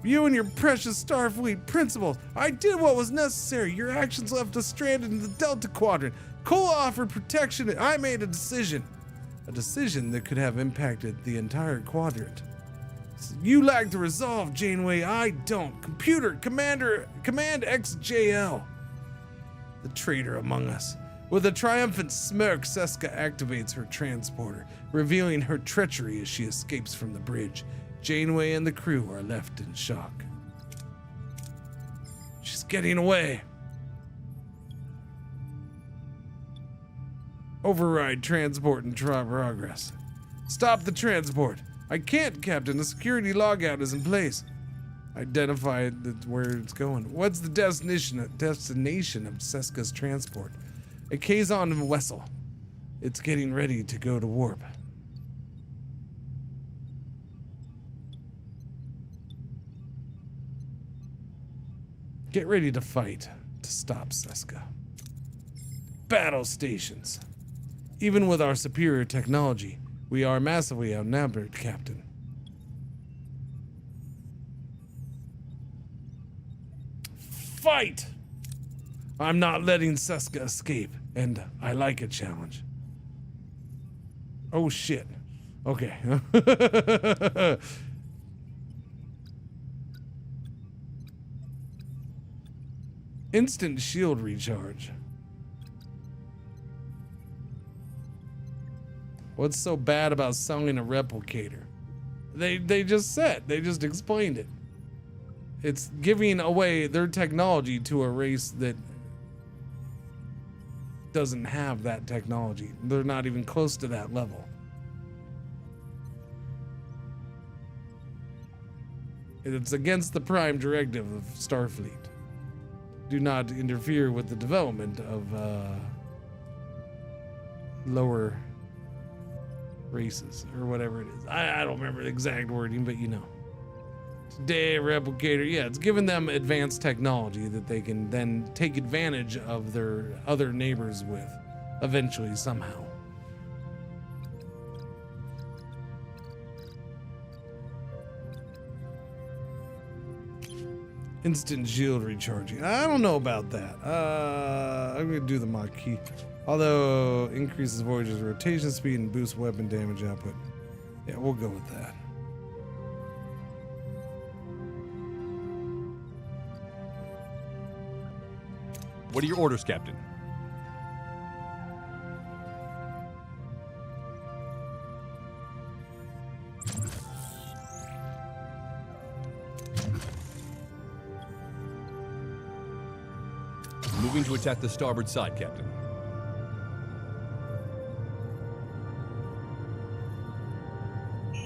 You and your precious Starfleet principles. I did what was necessary. Your actions left us stranded in the Delta Quadrant. Kola offered protection, and I made a decision. A decision that could have impacted the entire quadrant. You lack the resolve, Janeway. I don't. Computer, Command XJL. The traitor among us. With a triumphant smirk, Seska activates her transporter, revealing her treachery as she escapes from the bridge. Janeway and the crew are left in shock. She's getting away. Override transport and progress. Stop the transport. I can't, Captain. The security logout is in place. Identify where it's going. What's the destination of Seska's transport? A Kazon vessel. It's getting ready to go to warp. Get ready to fight to stop Seska. Battle stations. Even with our superior technology, we are massively outnumbered, Captain. Fight! I'm not letting Seska escape, and I like a challenge. Oh shit. Okay. Instant shield recharge. What's so bad about selling a replicator? They just said, they just explained it. It's giving away their technology to a race that doesn't have that technology. They're not even close to that level. It's against the prime directive of Starfleet. Do not interfere with the development of lower races or whatever it is. I don't remember the exact wording, but you know. Today, replicator, yeah, it's giving them advanced technology that they can then take advantage of their other neighbors with eventually somehow. Instant shield recharging. I don't know about that. I'm gonna do the Maquis. Although increases Voyager's rotation speed and boosts weapon damage output. Yeah, we'll go with that. What are your orders, Captain? Moving to attack the starboard side, Captain.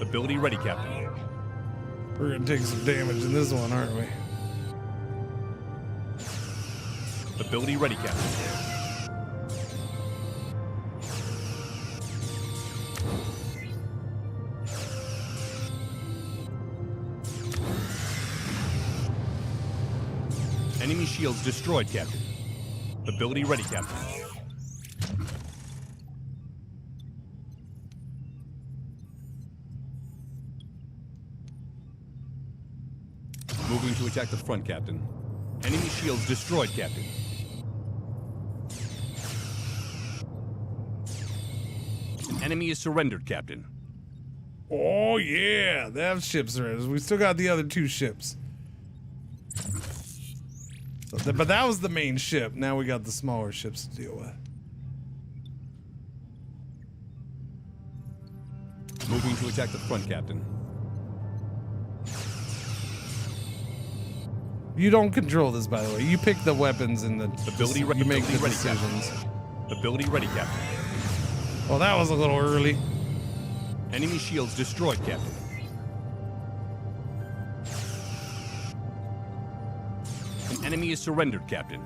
Ability ready, Captain. We're gonna take some damage in this one, aren't we? Ability ready, Captain. Enemy shields destroyed, Captain. Ability ready, Captain. Moving to attack the front, Captain. Enemy shields destroyed, Captain. An enemy is surrendered, Captain. Oh yeah, that ship's surrendered. We still got the other two ships. So but that was the main ship. Now we got the smaller ships to deal with. Moving to attack the front, Captain. You don't control this, by the way. You pick the weapons and the Ability you ready, make the ready, decisions. Captain. Ability ready, Captain. Well, that was a little early. Enemy shields destroyed, Captain. An enemy is surrendered, Captain.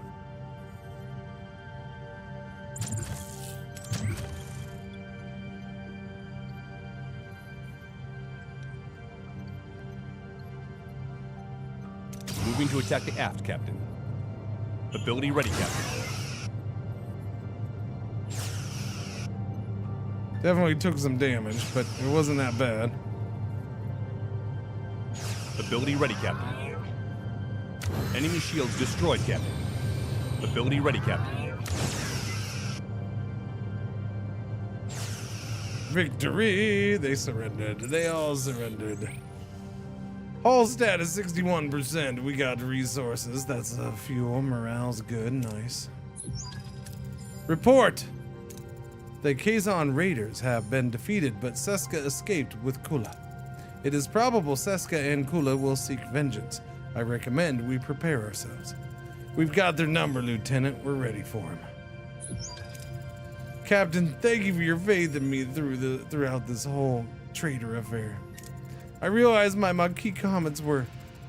Moving to attack the aft, Captain. Ability ready, Captain. Definitely took some damage, but it wasn't that bad. Ability ready, Captain. Enemy shields destroyed, Captain. Ability ready, Captain. Victory! They surrendered. They all surrendered. Hull stat is 61%. We got resources. That's fuel. Morale's good. Nice. Report! The Kazon raiders have been defeated, but Seska escaped with Kula. It is probable Seska and Kula will seek vengeance. I recommend we prepare ourselves. We've got their number, Lieutenant. We're ready for him. Captain, thank you for your faith in me throughout this whole traitor affair. I realize my Maquis comments were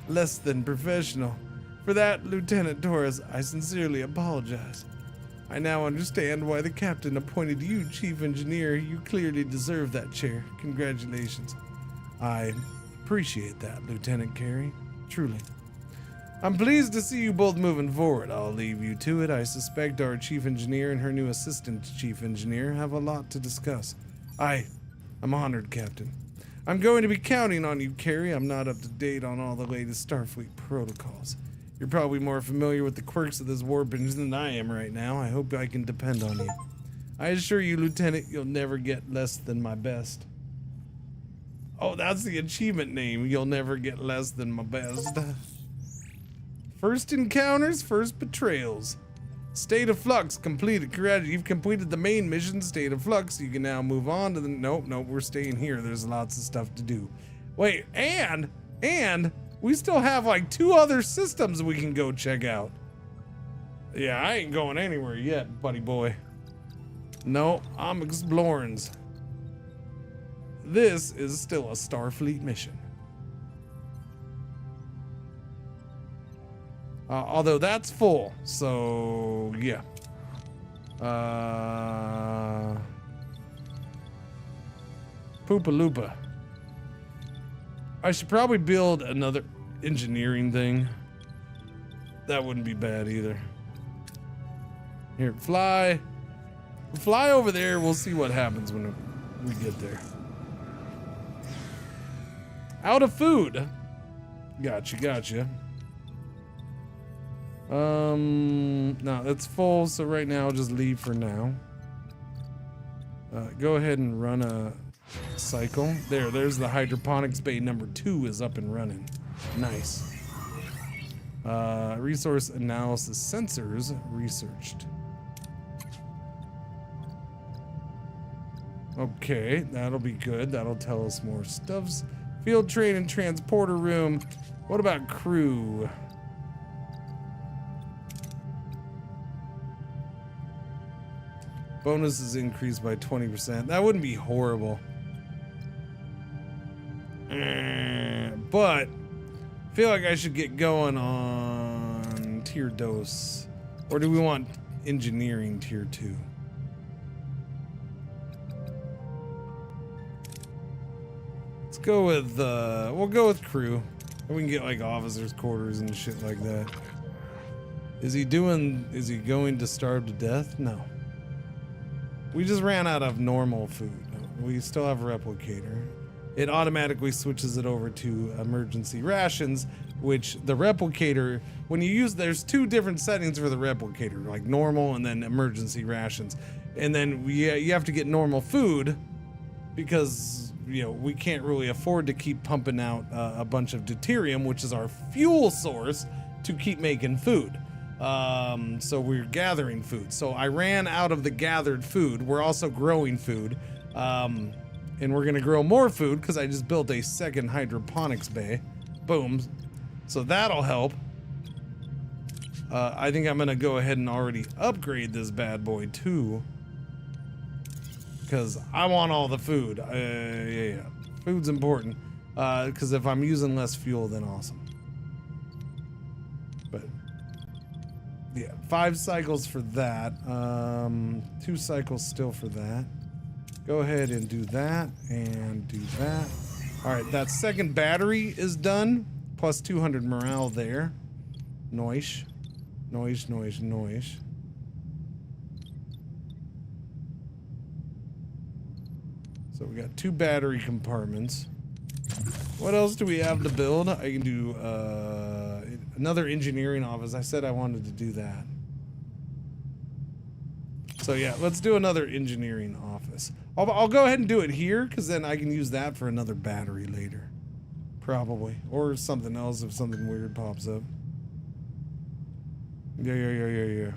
less than professional. For that, Lieutenant Torres, I sincerely apologize. I now understand why the captain appointed you chief engineer. You clearly deserve that chair. Congratulations. I appreciate that, Lieutenant Carey. Truly. I'm pleased to see you both moving forward. I'll leave you to it. I suspect our chief engineer and her new assistant chief engineer have a lot to discuss. I'm honored, Captain. I'm going to be counting on you, Carey. I'm not up to date on all the latest Starfleet protocols. You're probably more familiar with the quirks of this warp engine than I am right now. I hope I can depend on you. I assure you, Lieutenant, you'll never get less than my best. Oh, that's the achievement name. You'll never get less than my best. First encounters, first betrayals. State of Flux completed. You've completed the main mission, State of Flux. You can now move on to the... Nope, we're staying here. There's lots of stuff to do. Wait, and we still have like 2 other systems we can go check out. Yeah, I ain't going anywhere yet, buddy boy. No, I'm exploring. This is still a Starfleet mission. Although that's full, so yeah. Poopa-loopa. I should probably build another engineering thing. That wouldn't be bad either. Here, fly. Fly over there. We'll see what happens when we get there. Out of food. Gotcha. No, it's full, so right now I'll just leave for now. Go ahead and run a cycle. There's the hydroponics bay number 2 is up and running. Nice. Resource analysis sensors researched. Okay, that'll be good. That'll tell us more stuffs. Field train and transporter room. What about crew? Bonus is increased by 20%. That wouldn't be horrible. But I feel like I should get going on tier dose. Or do we want engineering tier 2? Let's go with we'll go with crew. And we can get like officers' quarters and shit like that. Is he going to starve to death? No. We just ran out of normal food. We still have a replicator. It automatically switches it over to emergency rations, which the replicator, when you use, there's 2 different settings for the replicator, like normal and then emergency rations. And then you have to get normal food because, you know, we can't really afford to keep pumping out a bunch of deuterium, which is our fuel source to keep making food. So we're gathering food. So I ran out of the gathered food. We're also growing food. And we're gonna grow more food because I just built a second hydroponics bay. Boom. So that'll help. I think I'm gonna go ahead and already upgrade this bad boy too. Because I want all the food. Yeah. Food's important. Because if I'm using less fuel, then awesome. But yeah, 5 cycles for that. 2 cycles still for that. Go ahead and do that and do that. All right, that second battery is done. Plus 200 morale there. Noish. So we got 2 battery compartments. What else do we have to build? I can do another engineering office. I said I wanted to do that. So yeah, let's do another engineering office. I'll go ahead and do it here because then I can use that for another battery later. Probably. Or something else if something weird pops up. Yeah.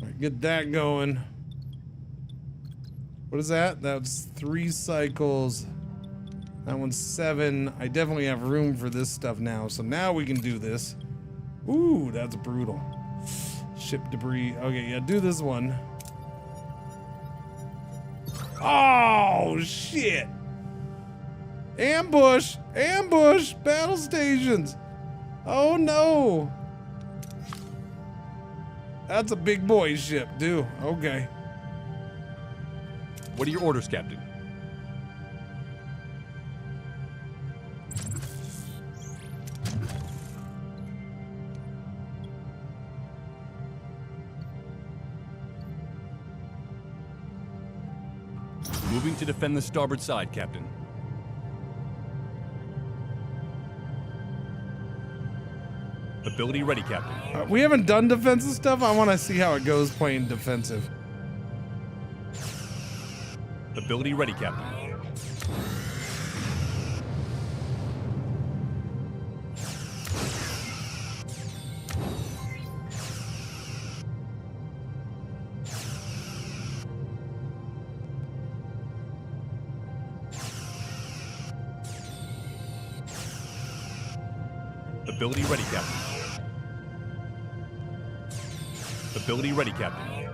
Alright, get that going. What is that? That's 3 cycles. That one's 7. I definitely have room for this stuff now. So now we can do this. Ooh, that's brutal. Ship debris. Okay, yeah, do this one. Oh, shit. Ambush! Ambush! Battle stations! Oh, no. That's a big boy ship, dude. Okay. What are your orders, Captain? Moving to defend the starboard side, Captain. Ability ready, Captain. We haven't done defensive stuff. I want to see how it goes playing defensive. Ability ready, Captain. Ability ready, Captain. Ability ready, Captain.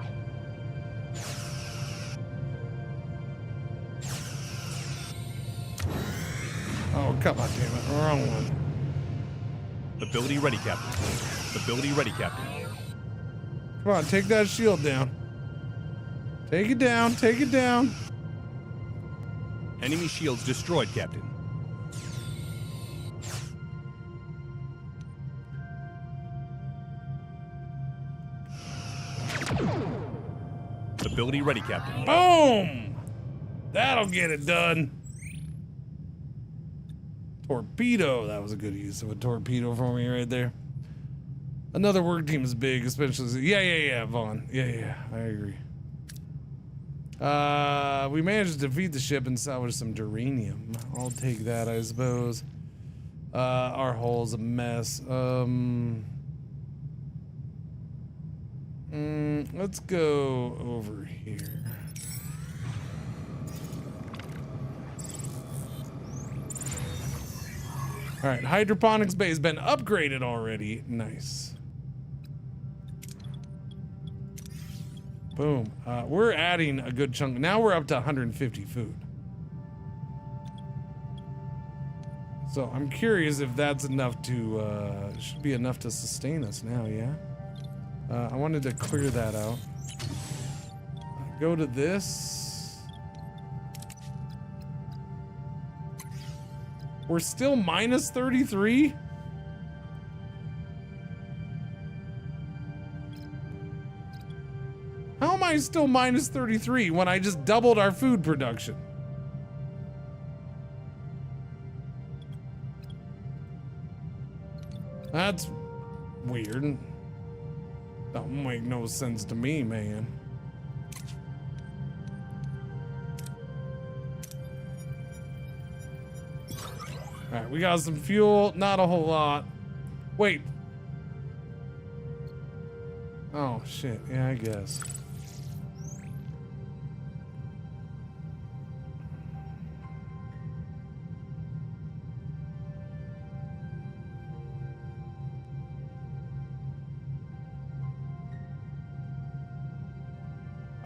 Oh, come on, damn it. Wrong one. Ability ready, Captain. Ability ready, Captain. Come on, take that shield down. Take it down. Take it down. Enemy shields destroyed, Captain. Ability ready, Captain. Boom! That'll get it done. Torpedo. That was a good use of a torpedo for me right there. Another work team is big, especially. Yeah, Vaughn. Yeah, I agree. We managed to defeat the ship and salvage some duranium. I'll take that, I suppose. Our hull's a mess. Let's go over here. All right, hydroponics bay has been upgraded already. Nice. Boom. We're adding a good chunk. Now we're up to 150 food. So I'm curious if that's enough to, should be enough to sustain us now, yeah? I wanted to clear that out. Go to this. We're still minus 33? How am I still minus 33 when I just doubled our food production? That's weird. Don't make no sense to me, man. All right, we got some fuel, not a whole lot. Wait. Oh, shit. Yeah, I guess.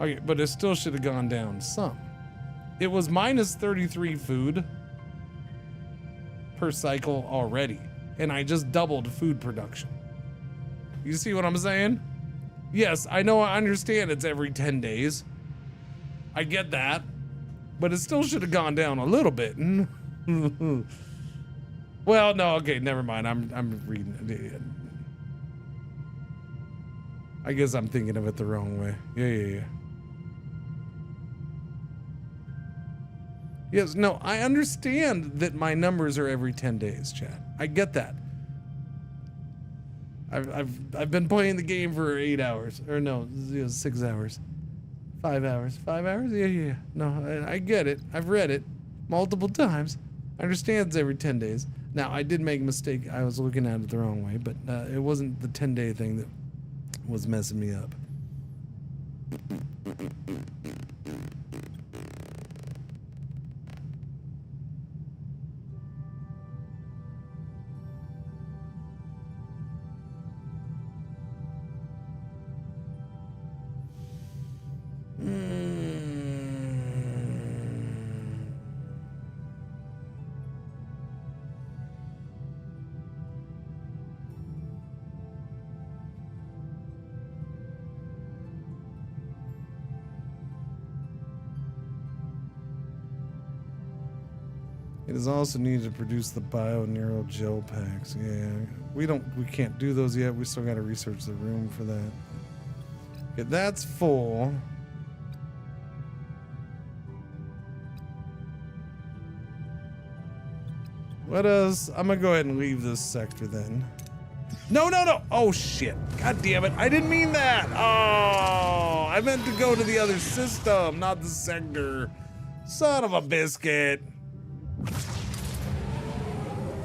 Okay, but it still should have gone down some. It was minus 33 food per cycle already, and I just doubled food production. You see what I'm saying? Yes, I know, I understand it's every 10 days. I get that, but it still should have gone down a little bit. Well, no, okay, never mind. I'm reading it. I guess I'm thinking of it the wrong way. Yeah. Yes, no, I understand that my numbers are every 10 days, Chad. I get that. I've been playing the game for 8 hours, or no, 6 hours, 5 hours, 5 hours. Yeah. No, I get it. I've read it multiple times. I understand it's every 10 days. Now I did make a mistake. I was looking at it the wrong way, but it wasn't the 10-day thing that was messing me up. It is also needed to produce the bio-neural gel packs. Yeah, we can't do those yet. We still got to research the room for that. Okay, that's full. Let us, I'm gonna go ahead and leave this sector then. No. Oh shit. God damn it. I didn't mean that. Oh, I meant to go to the other system, not the sector. Son of a biscuit.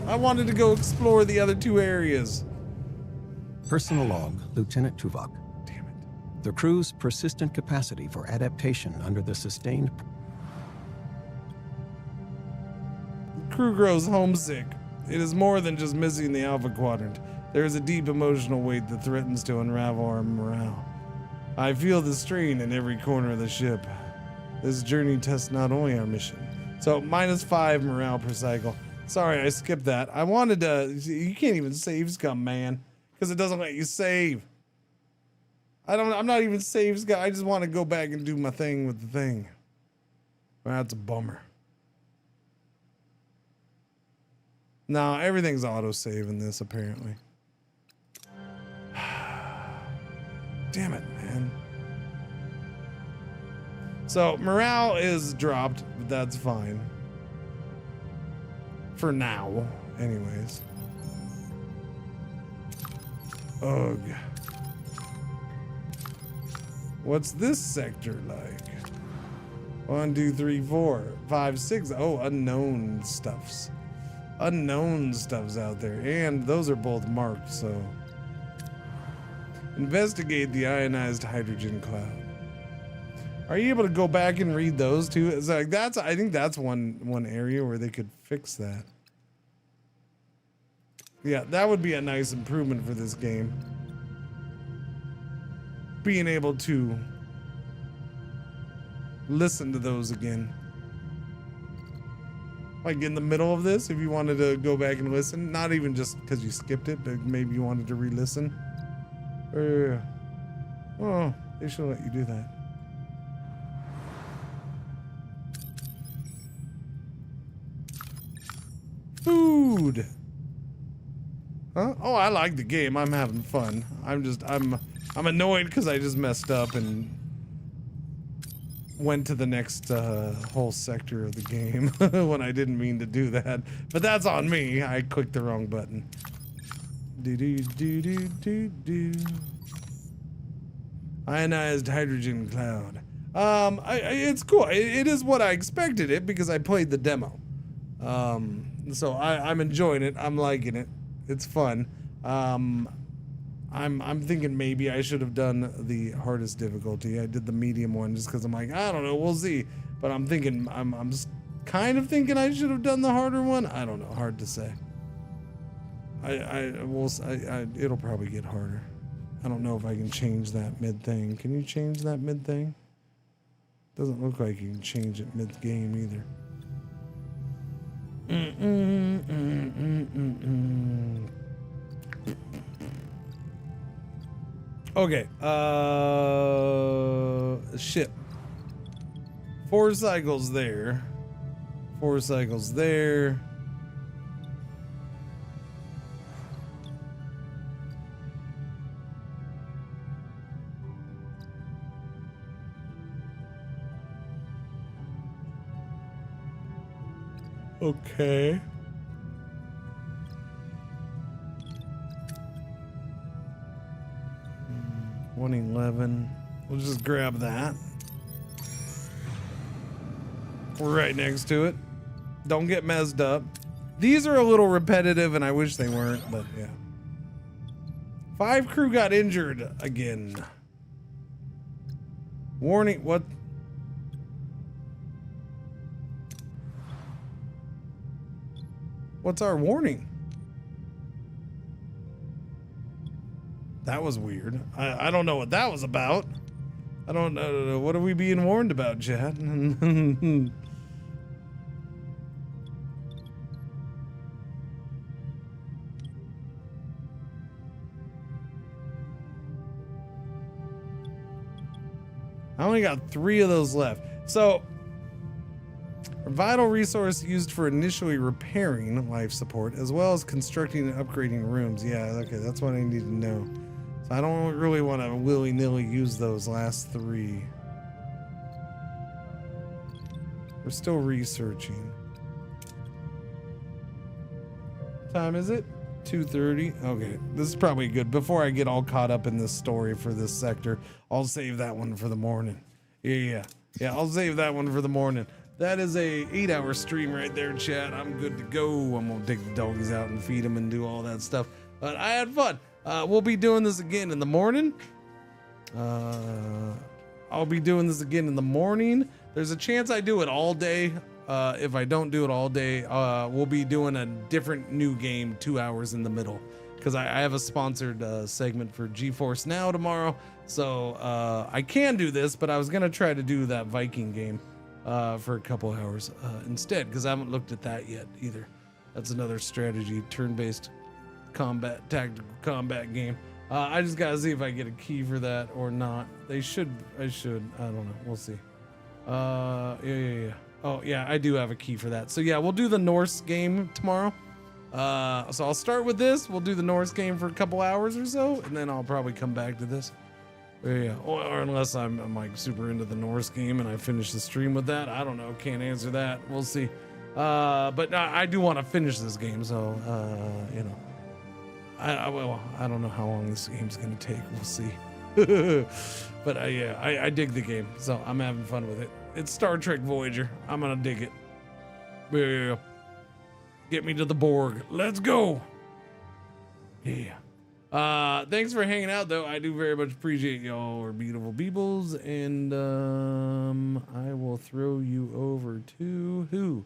I wanted to go explore the other 2 areas. Personal log, Lieutenant Tuvok. Damn it. The crew's persistent capacity for adaptation under the sustained... The crew grows homesick. It is more than just missing the Alpha Quadrant. There is a deep emotional weight that threatens to unravel our morale. I feel the strain in every corner of the ship. This journey tests not only our mission. So, -5 morale per cycle. Sorry, I skipped that. I wanted to... You can't even save scum, man. Because it doesn't let you save. I'm not even save scum. I just want to go back and do my thing with the thing. Well, that's a bummer. No, everything's auto-save in this, apparently. Damn it, man. So, morale is dropped, but that's fine. For now, anyways. Ugh. What's this sector like? 1, 2, 3, 4, 5, 6. Oh, unknown stuffs. Unknown stuffs out there. And those are both marked, so. Investigate the ionized hydrogen cloud. Are you able to go back and read those too? It's like I think that's one area where they could fix that. Yeah, that would be a nice improvement for this game. Being able to listen to those again. Like in the middle of this, if you wanted to go back and listen, not even just because you skipped it, but maybe you wanted to re-listen. Oh, they should let you do that. Food. Huh? Oh, I like the game. I'm having fun. I'm annoyed because I just messed up and went to the next whole sector of the game when I didn't mean to do that. But that's on me. I clicked the wrong button. Do. Ionized hydrogen cloud. It's cool. It is what I expected it because I played the demo. So I'm enjoying it. I'm liking it. It's fun. I'm thinking maybe I should have done the hardest difficulty. I did the medium one just because I'm like, I don't know, we'll see. But I'm thinking, I'm kind of thinking I should have done the harder one. I don't know, hard to say. It'll probably get harder. I don't know if I can change that mid thing. Can you change that mid thing? Doesn't look like you can change it mid game either. Okay, ship. 4 cycles there. 4 cycles there. Okay. 2011. We'll just grab that. We're right next to it. Don't get messed up. These are a little repetitive and I wish they weren't, but yeah. 5 crew got injured again. Warning, what? What's our warning? That was weird. I don't know what that was about. I don't know. What are we being warned about, chat? I only got 3 of those left. So, a vital resource used for initially repairing life support, as well as constructing and upgrading rooms. Yeah, okay, that's what I need to know. So I don't really want to willy-nilly use those last 3. We're still researching. What time is it? 2:30. Okay, this is probably good. Before I get all caught up in this story for this sector, I'll save that one for the morning. Yeah, I'll save that one for the morning. That is a 8-hour stream right there, chat. I'm good to go. I'm gonna take the doggies out and feed them and do all that stuff. But I had fun. We'll be doing this again in the morning. I'll be doing this again in the morning. There's a chance I do it all day. If I don't do it all day, we'll be doing a different new game 2 hours in the middle. Because I have a sponsored segment for GeForce Now tomorrow. So I can do this, but I was going to try to do that Viking game for a couple hours instead. Because I haven't looked at that yet either. That's another strategy, turn-based combat, tactical combat game. I just got to see if I get a key for that or not. I should. I don't know. We'll see. Yeah. Oh, yeah, I do have a key for that. So, yeah, we'll do the Norse game tomorrow. So I'll start with this. We'll do the Norse game for a couple hours or so, and then I'll probably come back to this. Yeah, or unless I'm like super into the Norse game and I finish the stream with that. I don't know. Can't answer that. We'll see. But I do want to finish this game, so, you know. I don't know how long this game's going to take. We'll see. But yeah, I dig the game, so I'm having fun with it. It's Star Trek Voyager. I'm gonna dig it. Yeah. Get me to the Borg. Let's go. Yeah. Thanks for hanging out, though. I do very much appreciate y'all, our beautiful peoples, and I will throw you over to who?